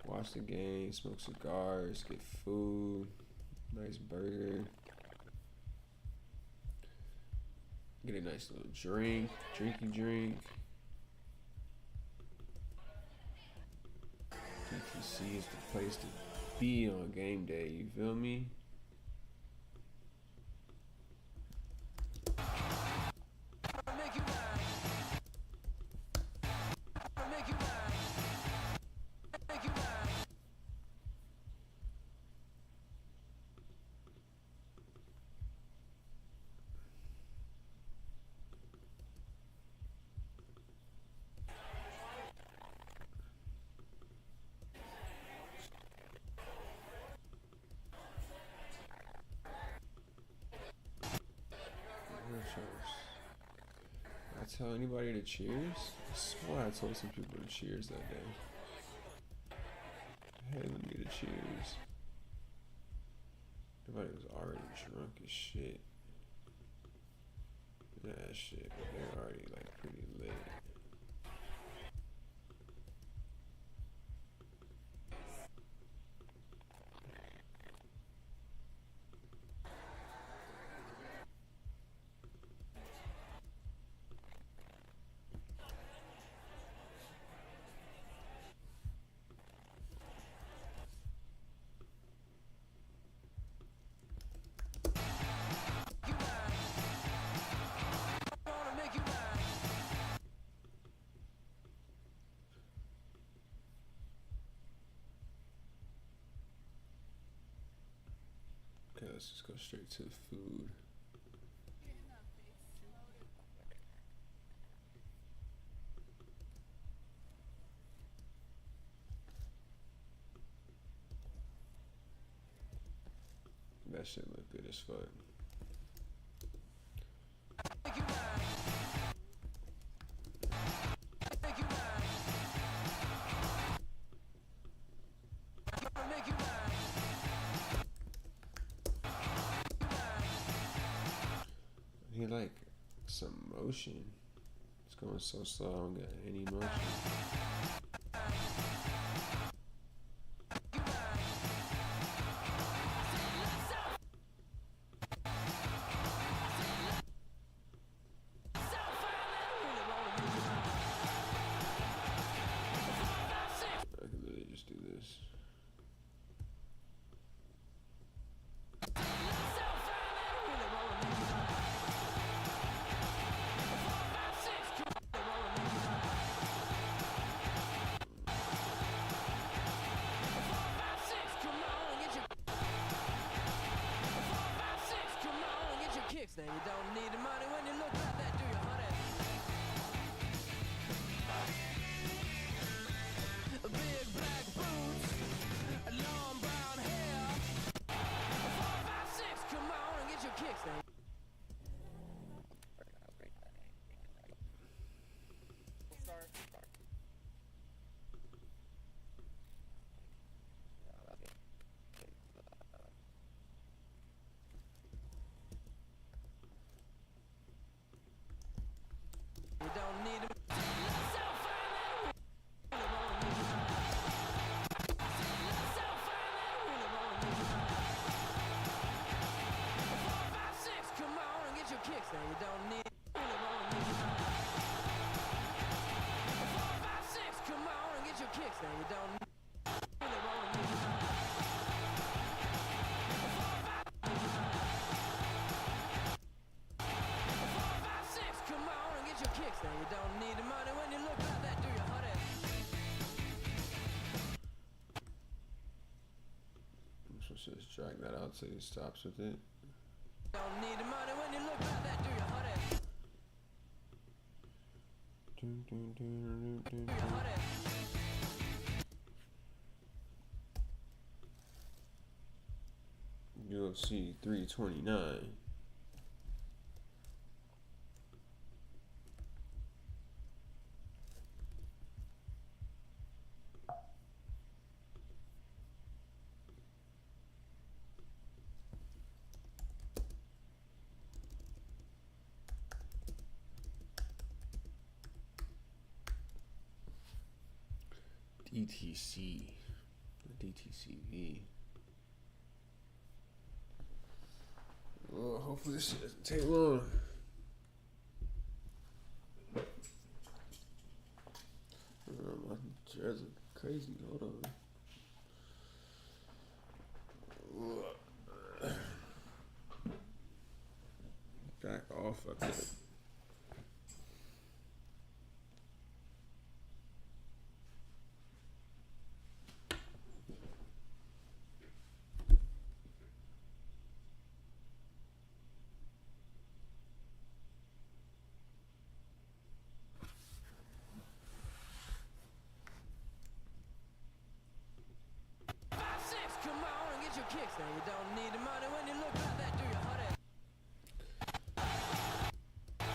Speaker 1: Watch the game, smoke cigars, get food, nice burger. Get a nice little drink, drink. PTC is the place to be on game day, you feel me?
Speaker 17: Make you mine. Make you mine. Make you mine.
Speaker 1: I tell anybody to cheers? I swear I told some people to cheers that day. Hailing me to cheers. Everybody was already drunk as shit. Yeah, shit, but they're already like pretty lit. Okay, let's just go straight to the food. That shit look good as fuck. I need like some motion. It's going so slow, I don't get any motion. I could literally just do this.
Speaker 17: Now you don't need the money when you look like that, do you, honey? Big black boots, long brown hair. 4, 5, 6, come on and get your kicks now. get your kicks, now you don't really wanna make you mine. 4, 5, 6, come on and get your kicks, now you don't need the money when you look like that, do you, honey?
Speaker 1: So just drag that out till he stops with it.
Speaker 17: Don't need the money when you look like that, do you, honey?
Speaker 1: Dun, dun, dun, dun, dun,
Speaker 17: Do you, honey?
Speaker 1: UFC 329. DTC, DTCV. Oh, hopefully this shit doesn't take long. My chairs are crazy. Hold on. Back off of it.
Speaker 17: Come on and get your kicks, now you don't need the money when you look like that, do you, honey? 4,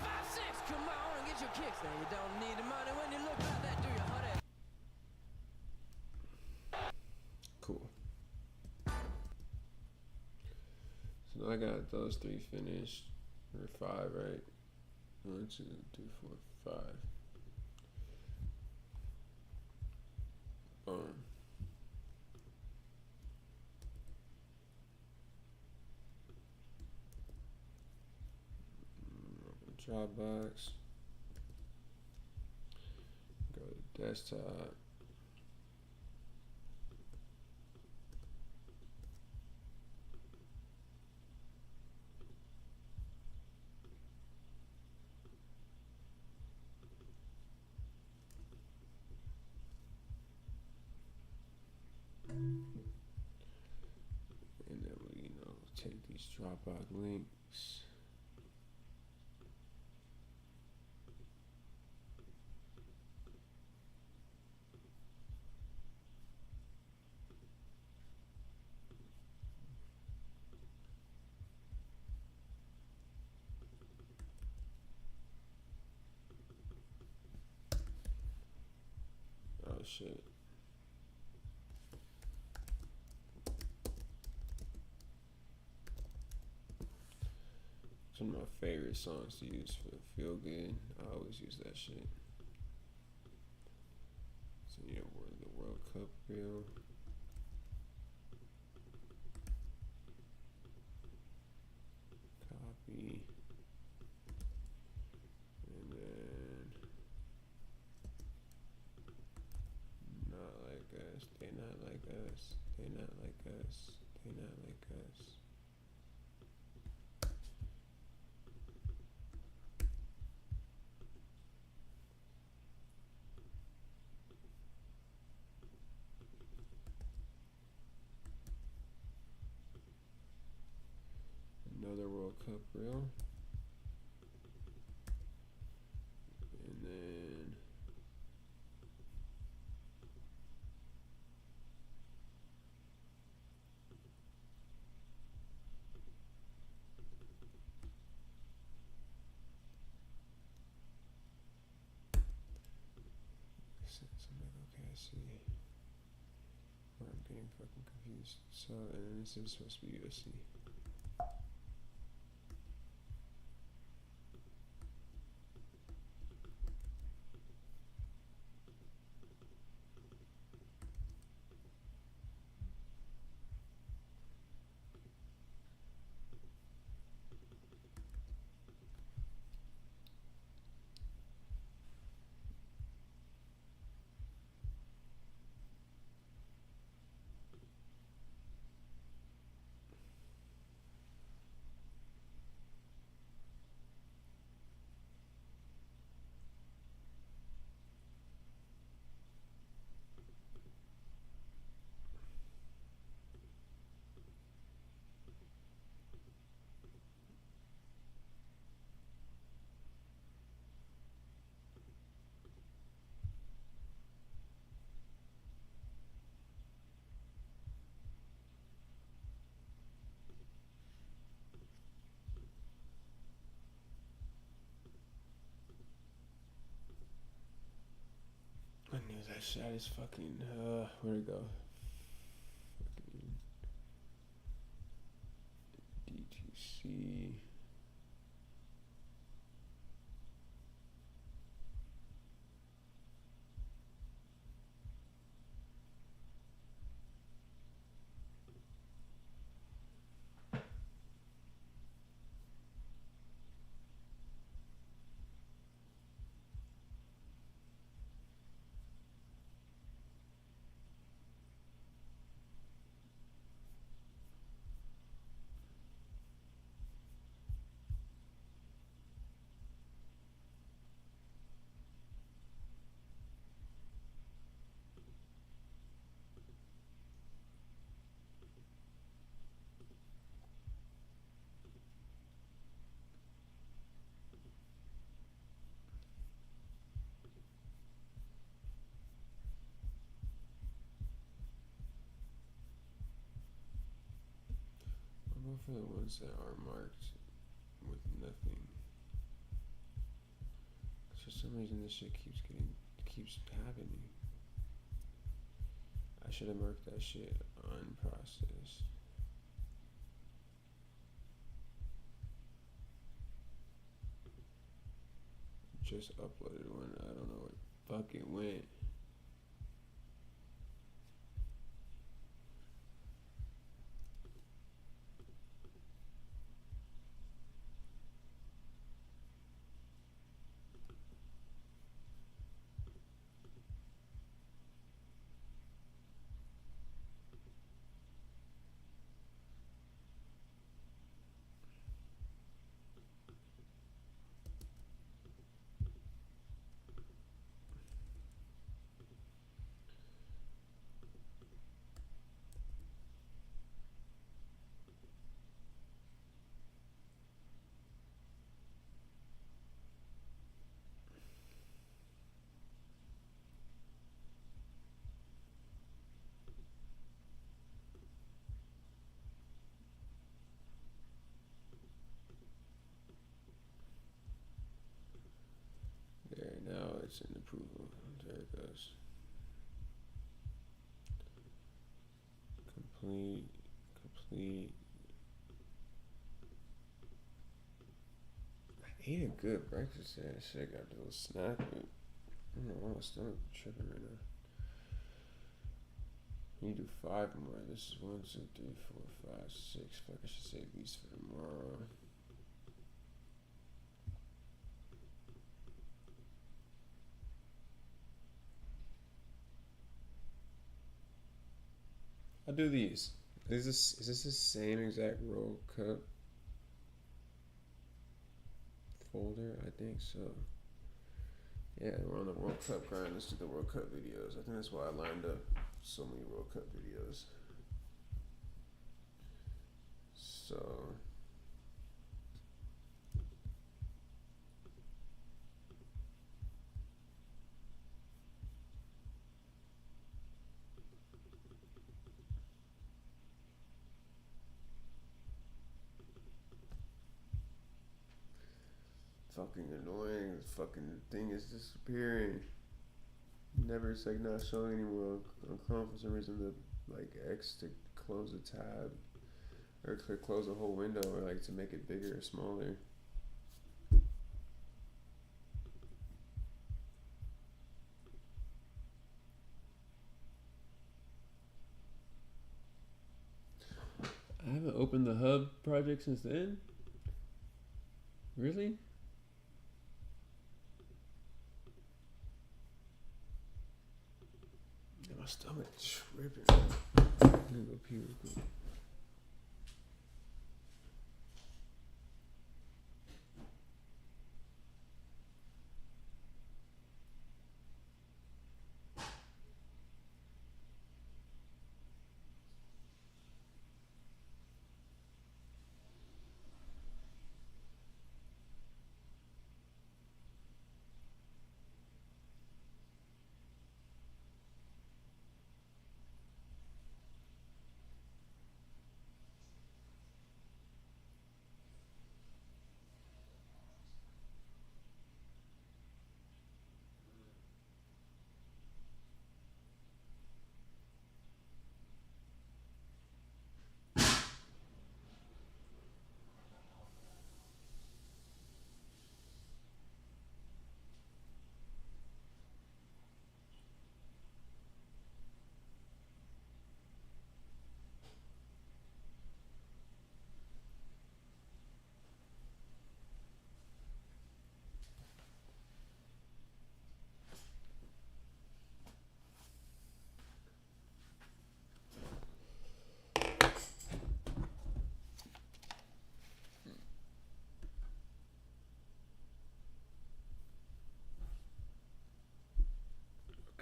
Speaker 17: 5, 6, come on and get your kicks, now you don't need the money when you look like that, do you, honey?
Speaker 1: Cool. So now I got those 3 finished. Or 5, right? 1, 2, 3, 4, 5. Boom. Dropbox. Go to desktop. And then we, take these Dropbox links. Oh shit. It's one of my favorite songs to use for Feel Good. I always use that shit. So yeah, the World Cup reel. Copy. And then not like us. They not like us. They not like us. They not like us. Another World Cup reel. And then okay, I see. Where I'm getting fucking confused. So, and then this is supposed to be USC. knew that shot is fucking. Where'd it go? Fucking DTC. I'll go for the ones that are marked with nothing. For some reason this shit keeps happening. I should have marked that shit unprocessed. Just uploaded one. I don't know where the fuck it went. There, now it's in approval. There it goes. Complete. I ate a good breakfast today. Shit, got a little snack. I don't know why my stomach tripping right now. We need to do 5 more. This is 1, 2, 3, 4, 5, 6. Fuck, I should save these for tomorrow. I'll do these. Is this the same exact World Cup folder? I think so. Yeah, we're on the World Cup grind. Let's do the World Cup videos. I think that's why I lined up so many World Cup videos. So fucking annoying. The fucking thing is disappearing. Never, it's like not showing anymore on Chrome for some reason. The like X to close a tab or to close a whole window or like to make it bigger or smaller. I haven't opened the hub project since then. Really? Yeah, my stomach tripping. I'm gonna go pee real quick.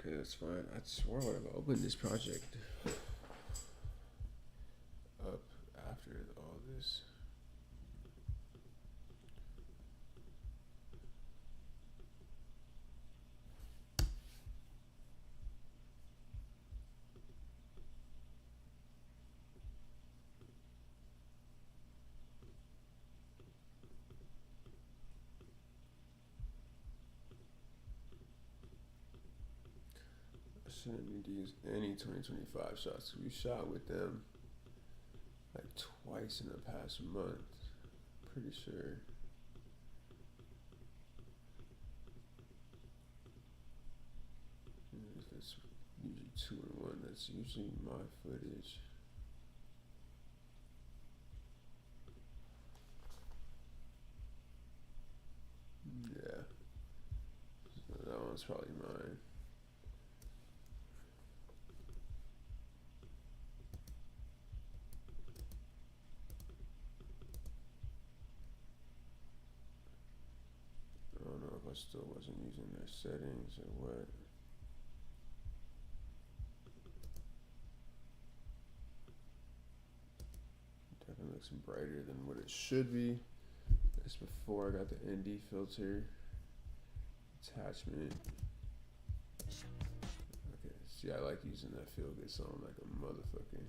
Speaker 1: Okay, that's fine. I swore I would have opened this project up after all this. I shouldn't need to use any 2025 shots. We shot with them like twice in the past month. Pretty sure. If it's usually 2 and 1, that's usually my footage. Yeah. So that one's probably mine. I don't know if I still wasn't using their settings or what. Definitely looks brighter than what it should be. That's before I got the ND filter attachment. Okay, see, I like using that feel good song like a motherfucker.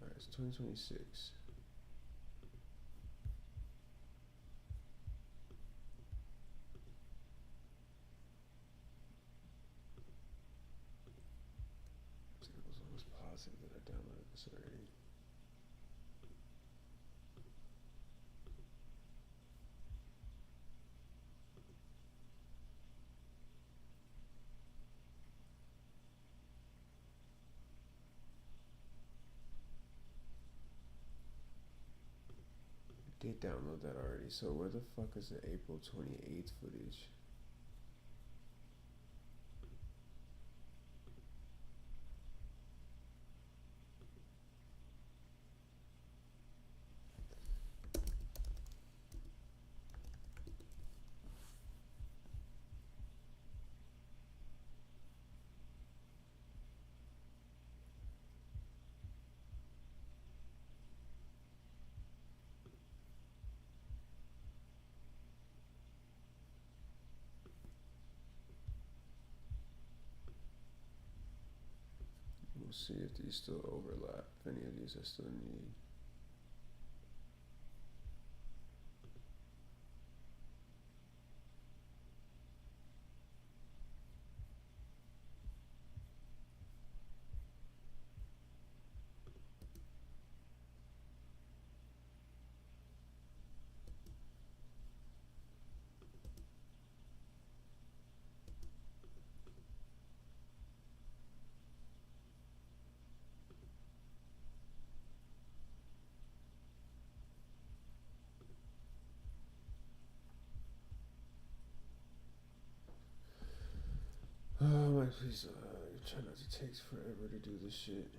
Speaker 1: Alright, it's 2026. I was almost positive that I downloaded this already. I did download that already, so where the fuck is the April 28th footage? We'll see if these still overlap, if any of these I still need. Oh my, please, try not to take forever to do this shit.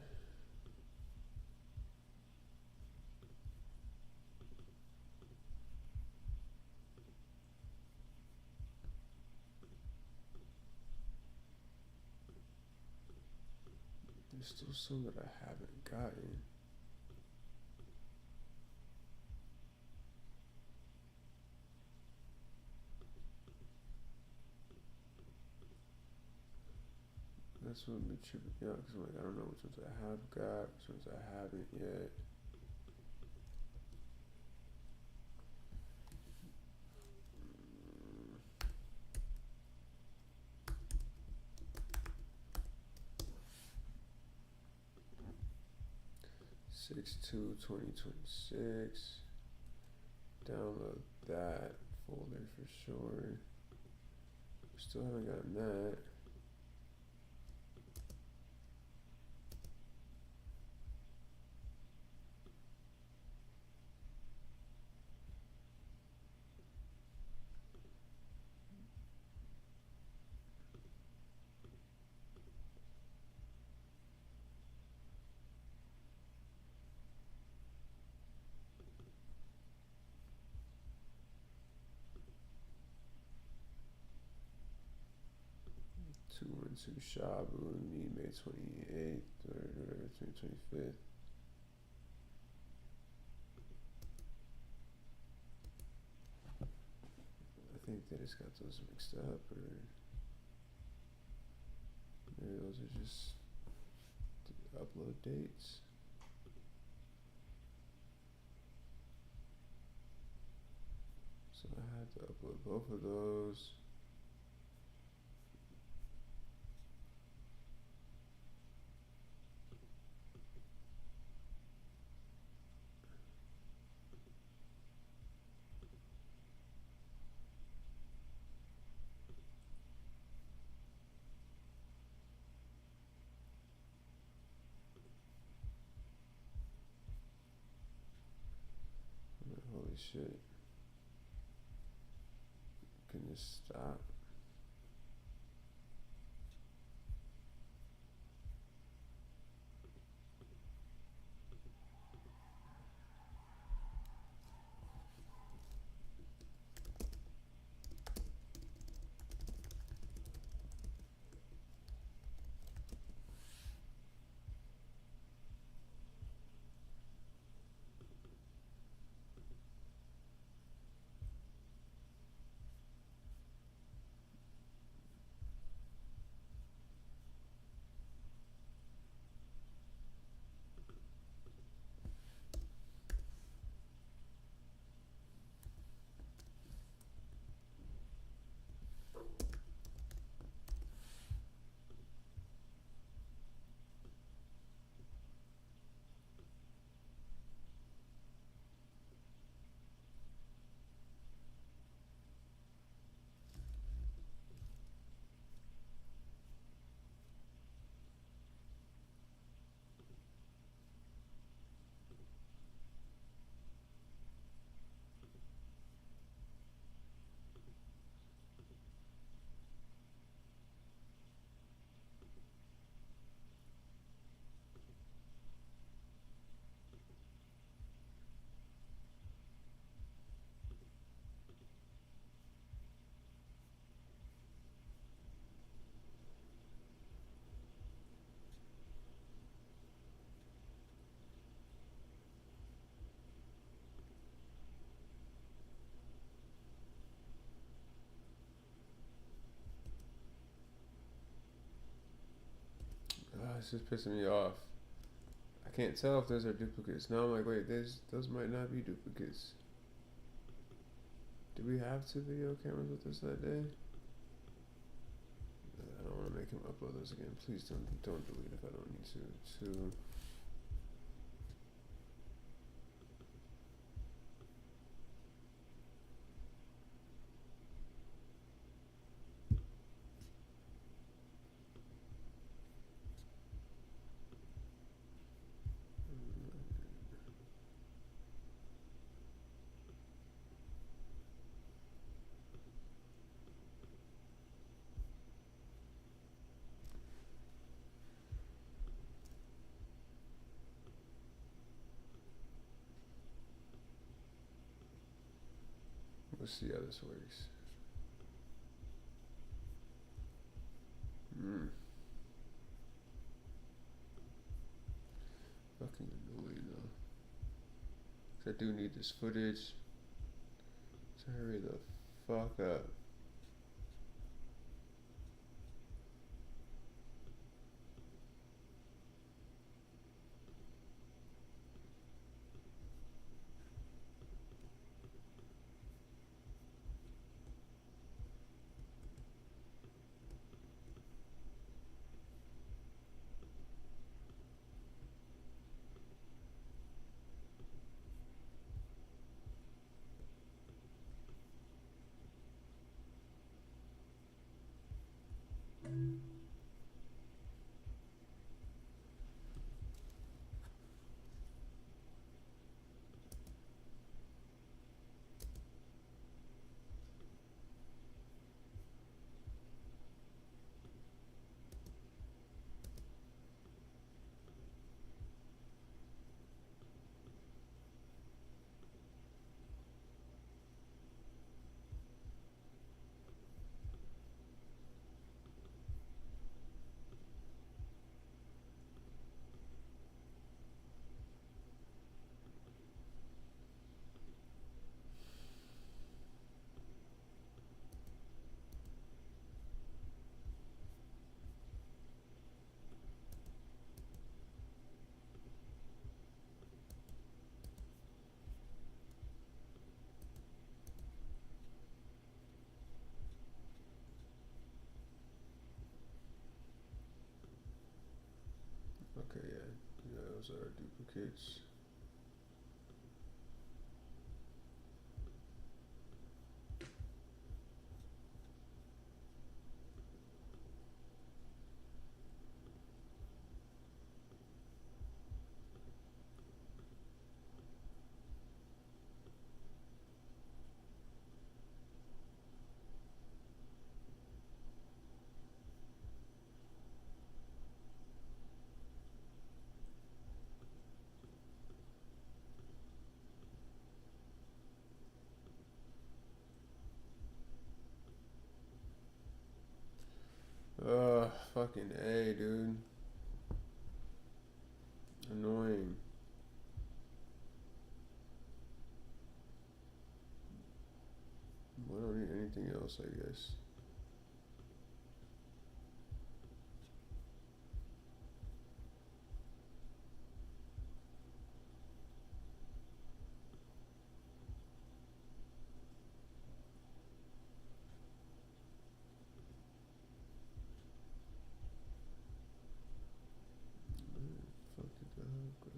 Speaker 1: There's still some that I haven't gotten. That's what be tripping me out, because I'm like, I don't know which ones I have got, which ones I haven't yet. Six 2026. Download that folder for sure. Still haven't gotten that. 212 Shabu and me, May 28th or whatever, 25th. I think they just got those mixed up, or maybe those are just the upload dates. So I had to upload both of those. Holy shit. Can you stop? It's just pissing me off. I can't tell if those are duplicates. Now I'm like, wait, those might not be duplicates. Did we have 2 video cameras with us that day? I don't want to make him upload those again. Please don't delete if I don't need to. 2. Let's see how this works. Fucking annoying though. 'Cause I do need this footage. So hurry the fuck up. Those are duplicates. Fucking A, dude. Annoying. I don't need anything else, I guess. Fuck did the hell go?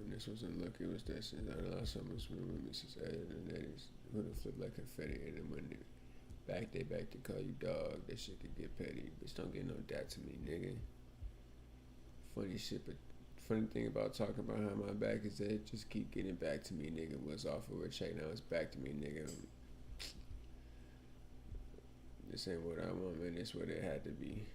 Speaker 1: This wasn't lucky, it was that since I lost so much with Mrs. Ed and Eddie's who would flip like confetti and then when they back to call you dog, that shit could get petty. Bitch, don't get no dat to me, nigga. Funny shit, but funny thing about talking behind my back is that it just keep getting back to me, nigga. Was off of a check, now it's back to me, nigga. This ain't what I want, man. This what it had to be.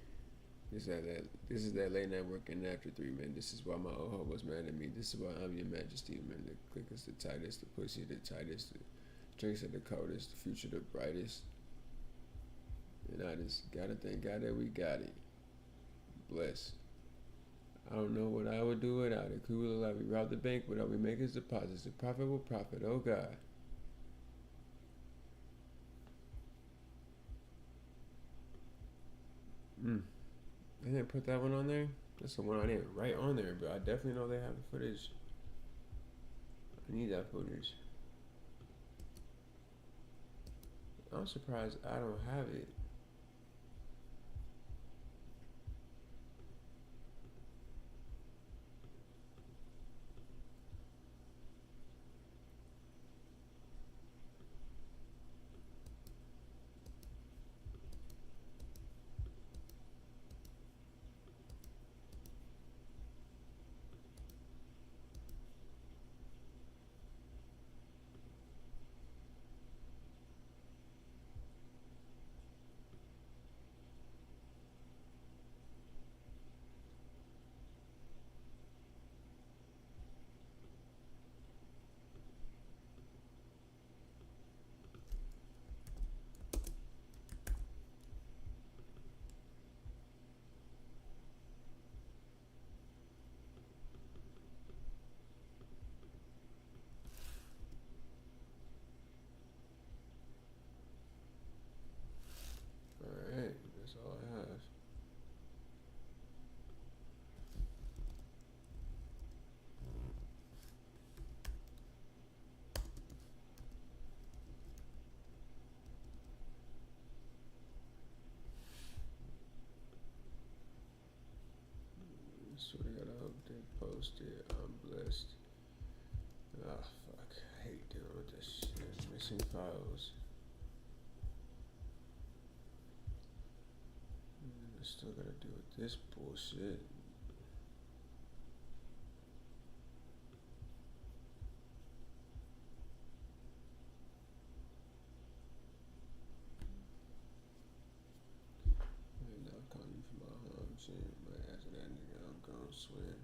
Speaker 1: This is that late night working after 3, man. This is why my old hoe was mad at me. This is why I'm your majesty, man. The click is the tightest, the pussy the tightest, the drinks are the coldest, the future the brightest. And I just gotta thank God that we got it. Bless. I don't know what I would do without it. Could we look like we robbed the bank without we make his deposits? The profit will profit, oh God. They didn't put that one on there? That's the one I didn't write on there, but I definitely know they have the footage. I need that footage. I'm surprised I don't have it. Alright, that's all I have. Swear to God, I hope they post it. I'm blessed. Ah, fuck. I hate dealing with this shit. Missing files. I still gotta deal with this bullshit. And I'll call you from my home shit. My ass and that nigga, I'm gone. swim.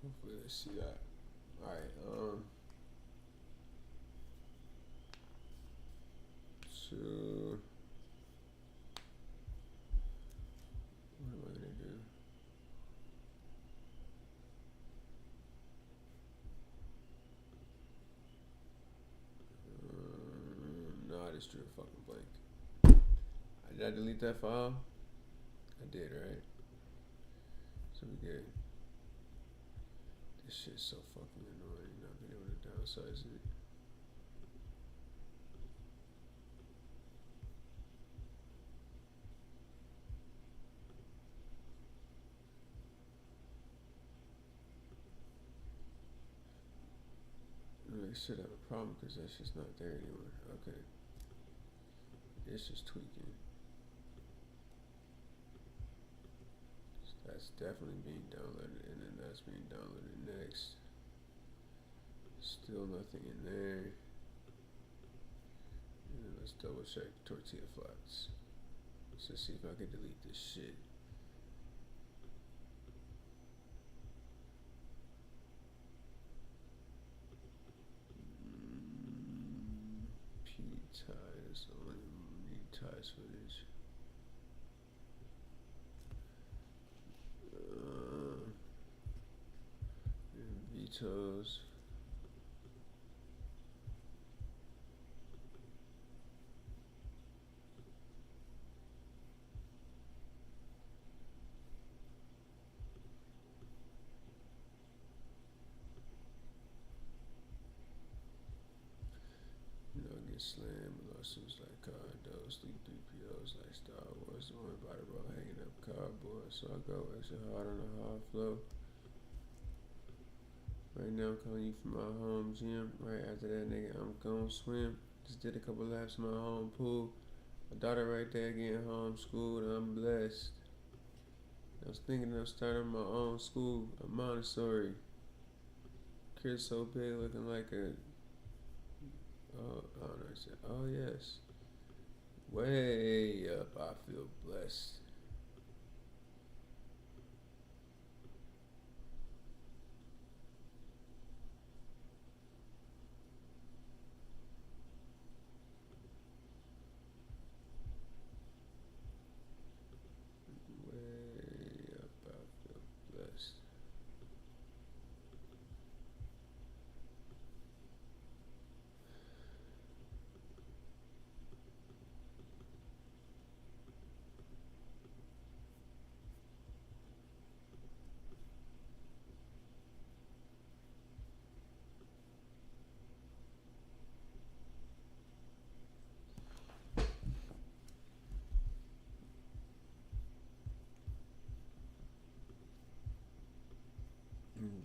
Speaker 1: Hopefully they see that. Alright, so what am I gonna do? No, I just drew a fucking blank. Did I delete that file? I did, right? So we good. This shit's so fucking annoying, not being able to downsize it. I should have a problem because that's just not there anymore. Okay. It's just tweaking. That's definitely being downloaded, and then that's being downloaded next. Still nothing in there. And then let's double check tortilla flats. Let's just see if I can delete this shit. P-ties, only need ties footage. Vetoes. Get slammed, lawsuits like condos, sleep 3POs like Star Wars, the one by the road hanging up cardboard, so I go extra hard on the hard flow. Right now I'm calling you from my home gym. Right after that, nigga, I'm gon' swim. Just did a couple laps in my home pool. My daughter right there getting homeschooled. I'm blessed. I was thinking of starting my own school, a Montessori. Kids so big, looking like a. Oh, I don't know. I said, oh yes. Way up. I feel blessed. Way up. I feel blessed.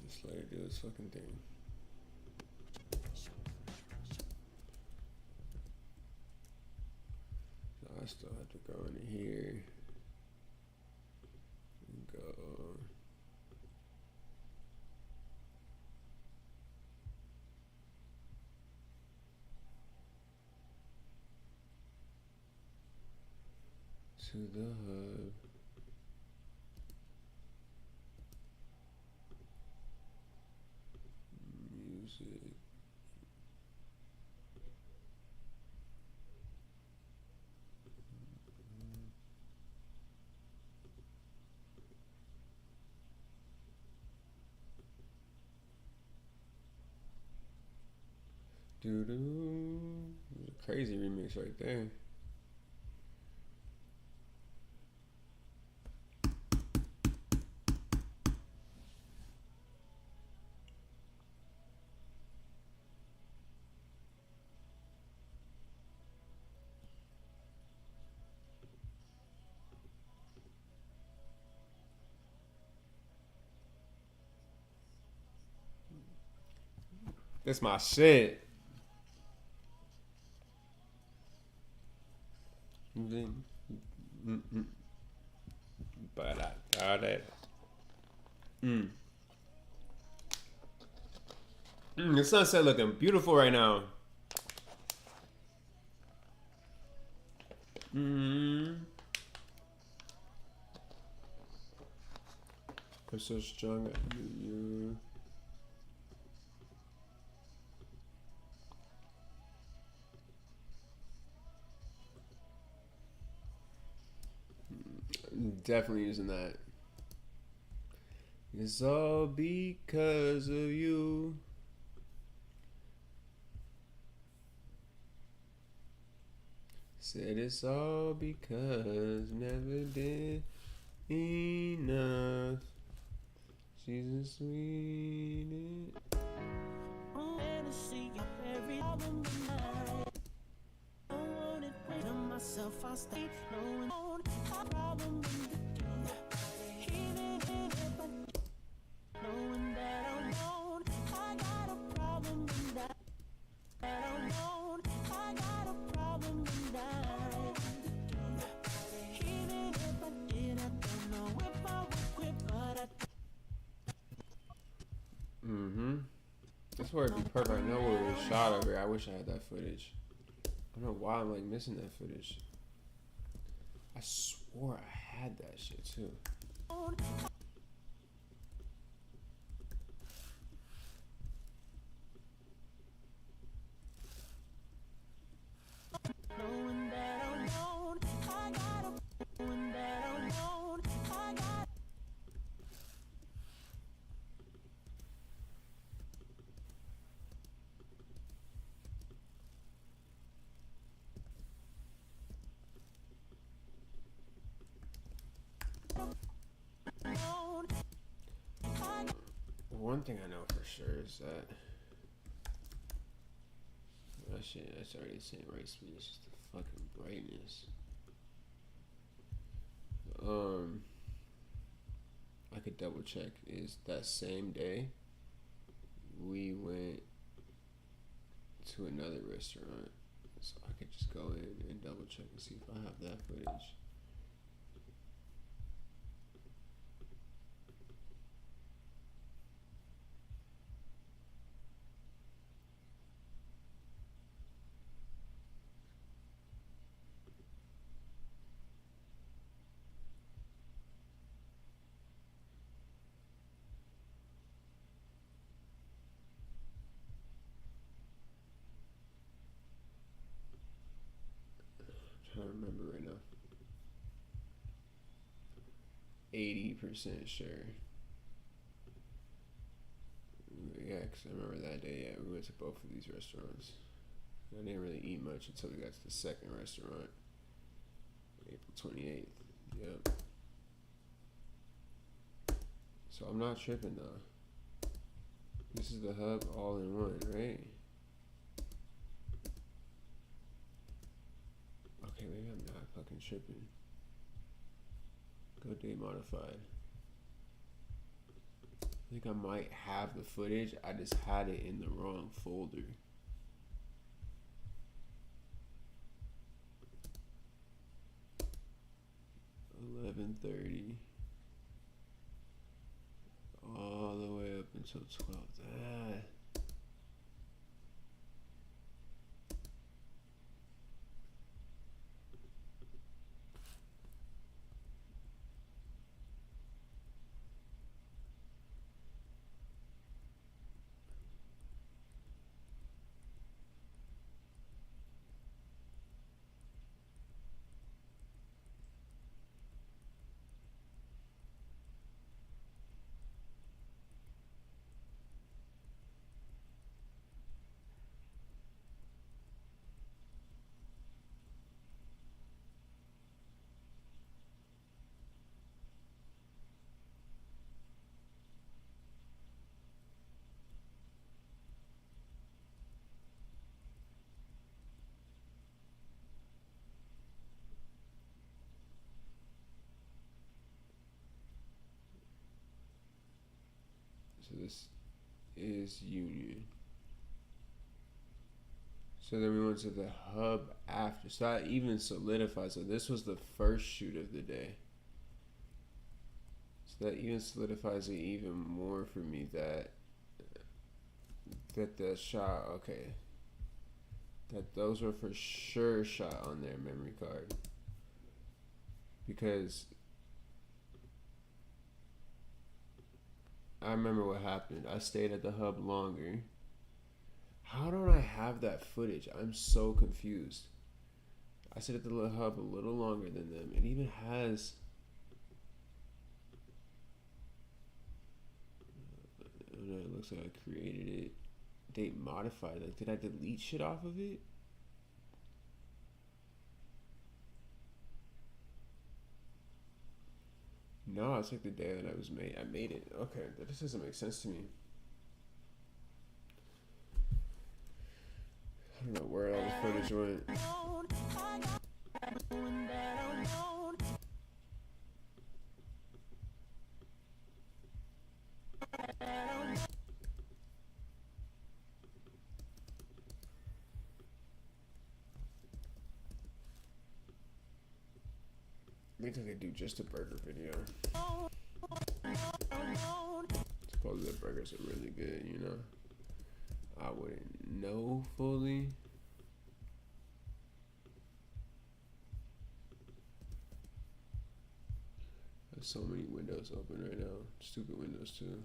Speaker 1: Just let it do this fucking thing. So I still have to go into here and go. To the hub. Music. Do do. Crazy remix right there. That's my shit. But I got it. The sunset looking beautiful right now. I'm so strong. You. Definitely using that. It's all because of you. Said it's all because never did enough. She's a sweet.
Speaker 17: Myself, I stay knowing I problem even but knowing that I'm alone, I got a problem with that. I'm alone, I got a problem with that. Even if I did, I don't know if I would quit, but
Speaker 1: That's where it'd be perfect. I know where it was shot over here. I wish I had that footage. I don't know why I'm like missing that footage. I swore I had that shit too.
Speaker 17: knowing that I'm alone, I got a knowing that I'm alone, I got.
Speaker 1: One thing I know for sure is that shit, that's already the same right speed. It's just the fucking brightness. I could double check. Is that same day we went to another restaurant, so I could just go in and double check and see if I have that footage. I don't remember right now. 80% sure. Yeah, because I remember that day, yeah, we went to both of these restaurants. I didn't really eat much until we got to the second restaurant. April 28th. Yep. So I'm not tripping though. This is the hub all in one, right? Okay, maybe I'm not fucking tripping. Go date modified. I think I might have the footage. I just had it in the wrong folder. $11:30 all the way up until 12. So this is Union. So then we went to the hub after. So that even solidified. So this was the first shoot of the day. So that even solidifies it even more for me that the shot, okay, that those were for sure shot on their memory card. Because I remember what happened. I stayed at the hub longer. How don't I have that footage? I'm so confused. I stayed at the hub a little longer than them. It even has... No, it looks like I created it. Date modified. Like, did I delete shit off of it? No, it's like the day that I was made. I made it. Okay, that just doesn't make sense to me. I don't know where all the footage went. Maybe I could do just a burger video. Suppose the burgers are really good, you know. I wouldn't know fully. There's so many windows open right now. Stupid windows too.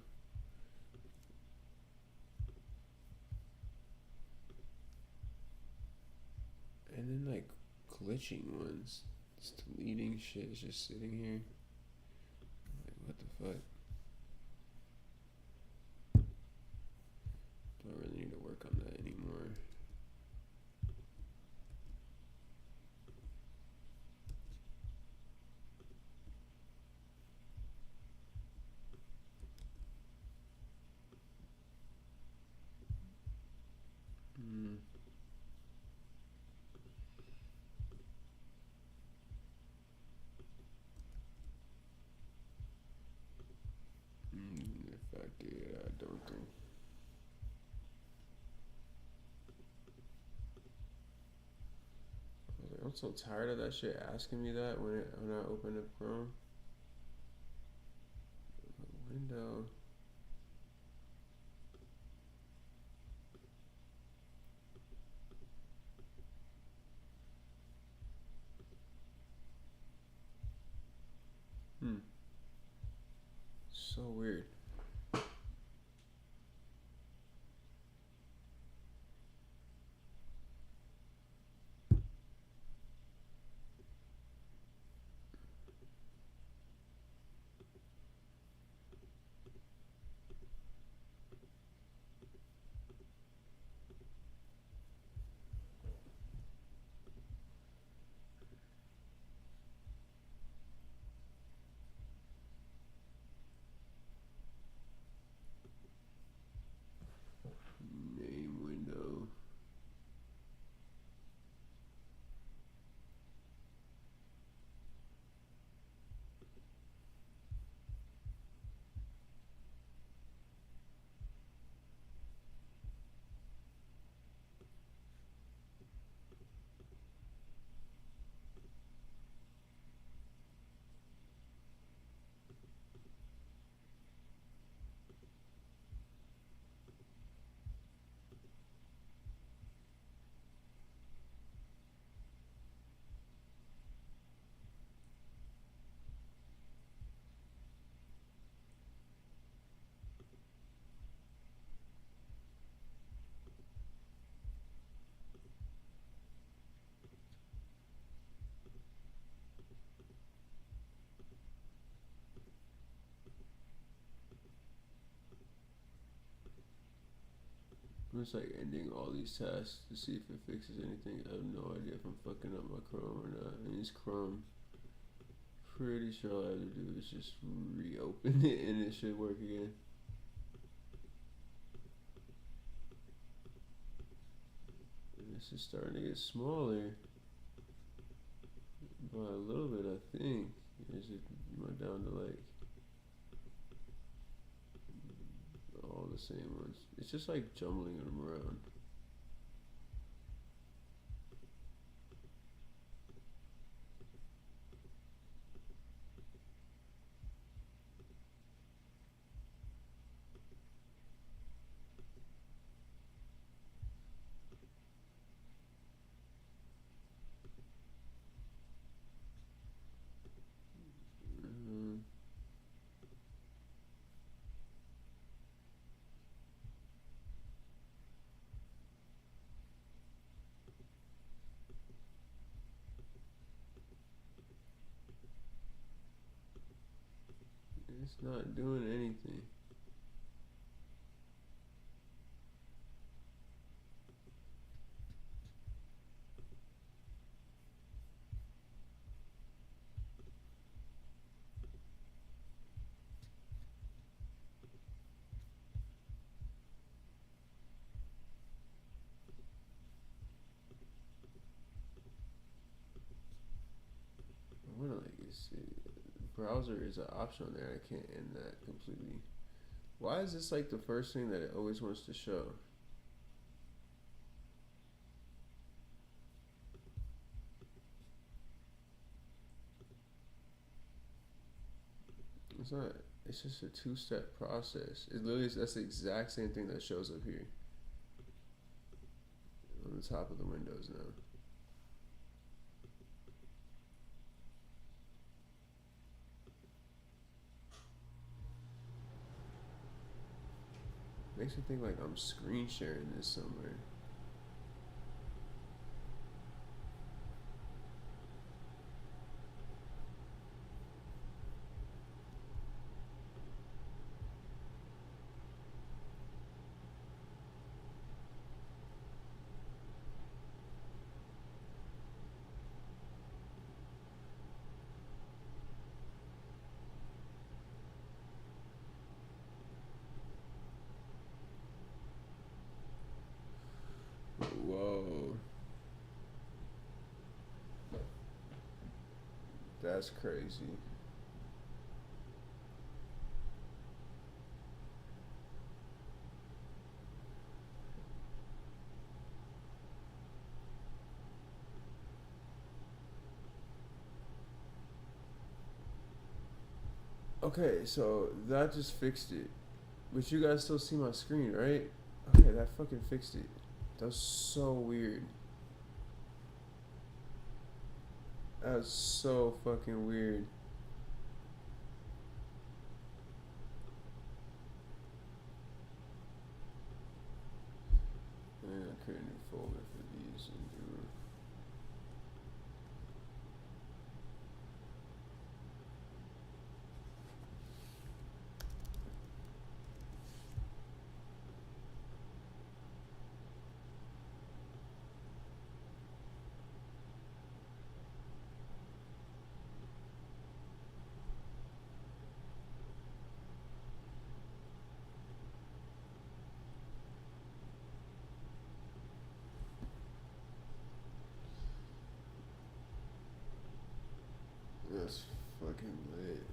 Speaker 1: And then like glitching ones. It's deleting shit. It's just sitting here. Like, what the fuck? Don't really need to work on that anymore. If I did, I don't think. I'm so tired of that shit asking me that when I open up Chrome. Window. So weird. Name window. I'm just like ending all these tasks to see if it fixes anything. I have no idea if I'm fucking up my Chrome or not. I use Chrome. Pretty sure all I have to do is just reopen it and it should work again. And this is starting to get smaller. By a little bit, I think. Is it went down to like the same ones. It's just like jumbling them around. It's not doing anything. I wanna like see browser is an option on there. I can't end that completely. Why is this like the first thing that it always wants to show? It's not. It's just a two-step process. It literally is, that's the exact same thing that shows up here on the top of the windows now. Makes me think like I'm screen sharing this somewhere. Whoa. That's crazy. Okay, so that just fixed it. But you guys still see my screen, right? Okay, that fucking fixed it. That was so weird. That was so fucking weird. And I create a new folder for these and do. That's fucking lit.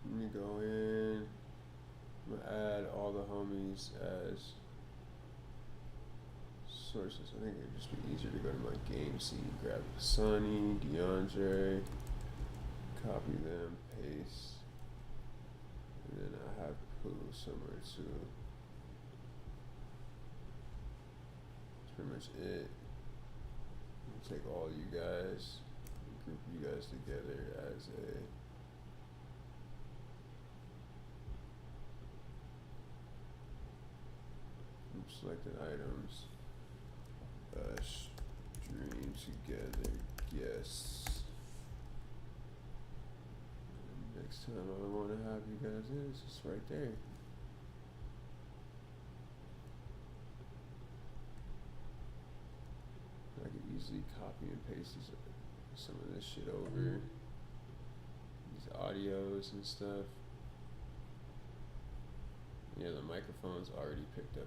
Speaker 1: Let me go in. I'm gonna add all the homies as sources. I think it'd just be easier to go to my game scene, grab Sonny, DeAndre, copy them, paste, and then I have Pooh somewhere too. That's pretty much it. I'll take all you guys, group you guys together as a selected items, stream together, guests. And next time I want to have you guys in, it's just right there. I could easily copy and paste some of this shit over. These audios and stuff. Yeah, the microphone's already picked up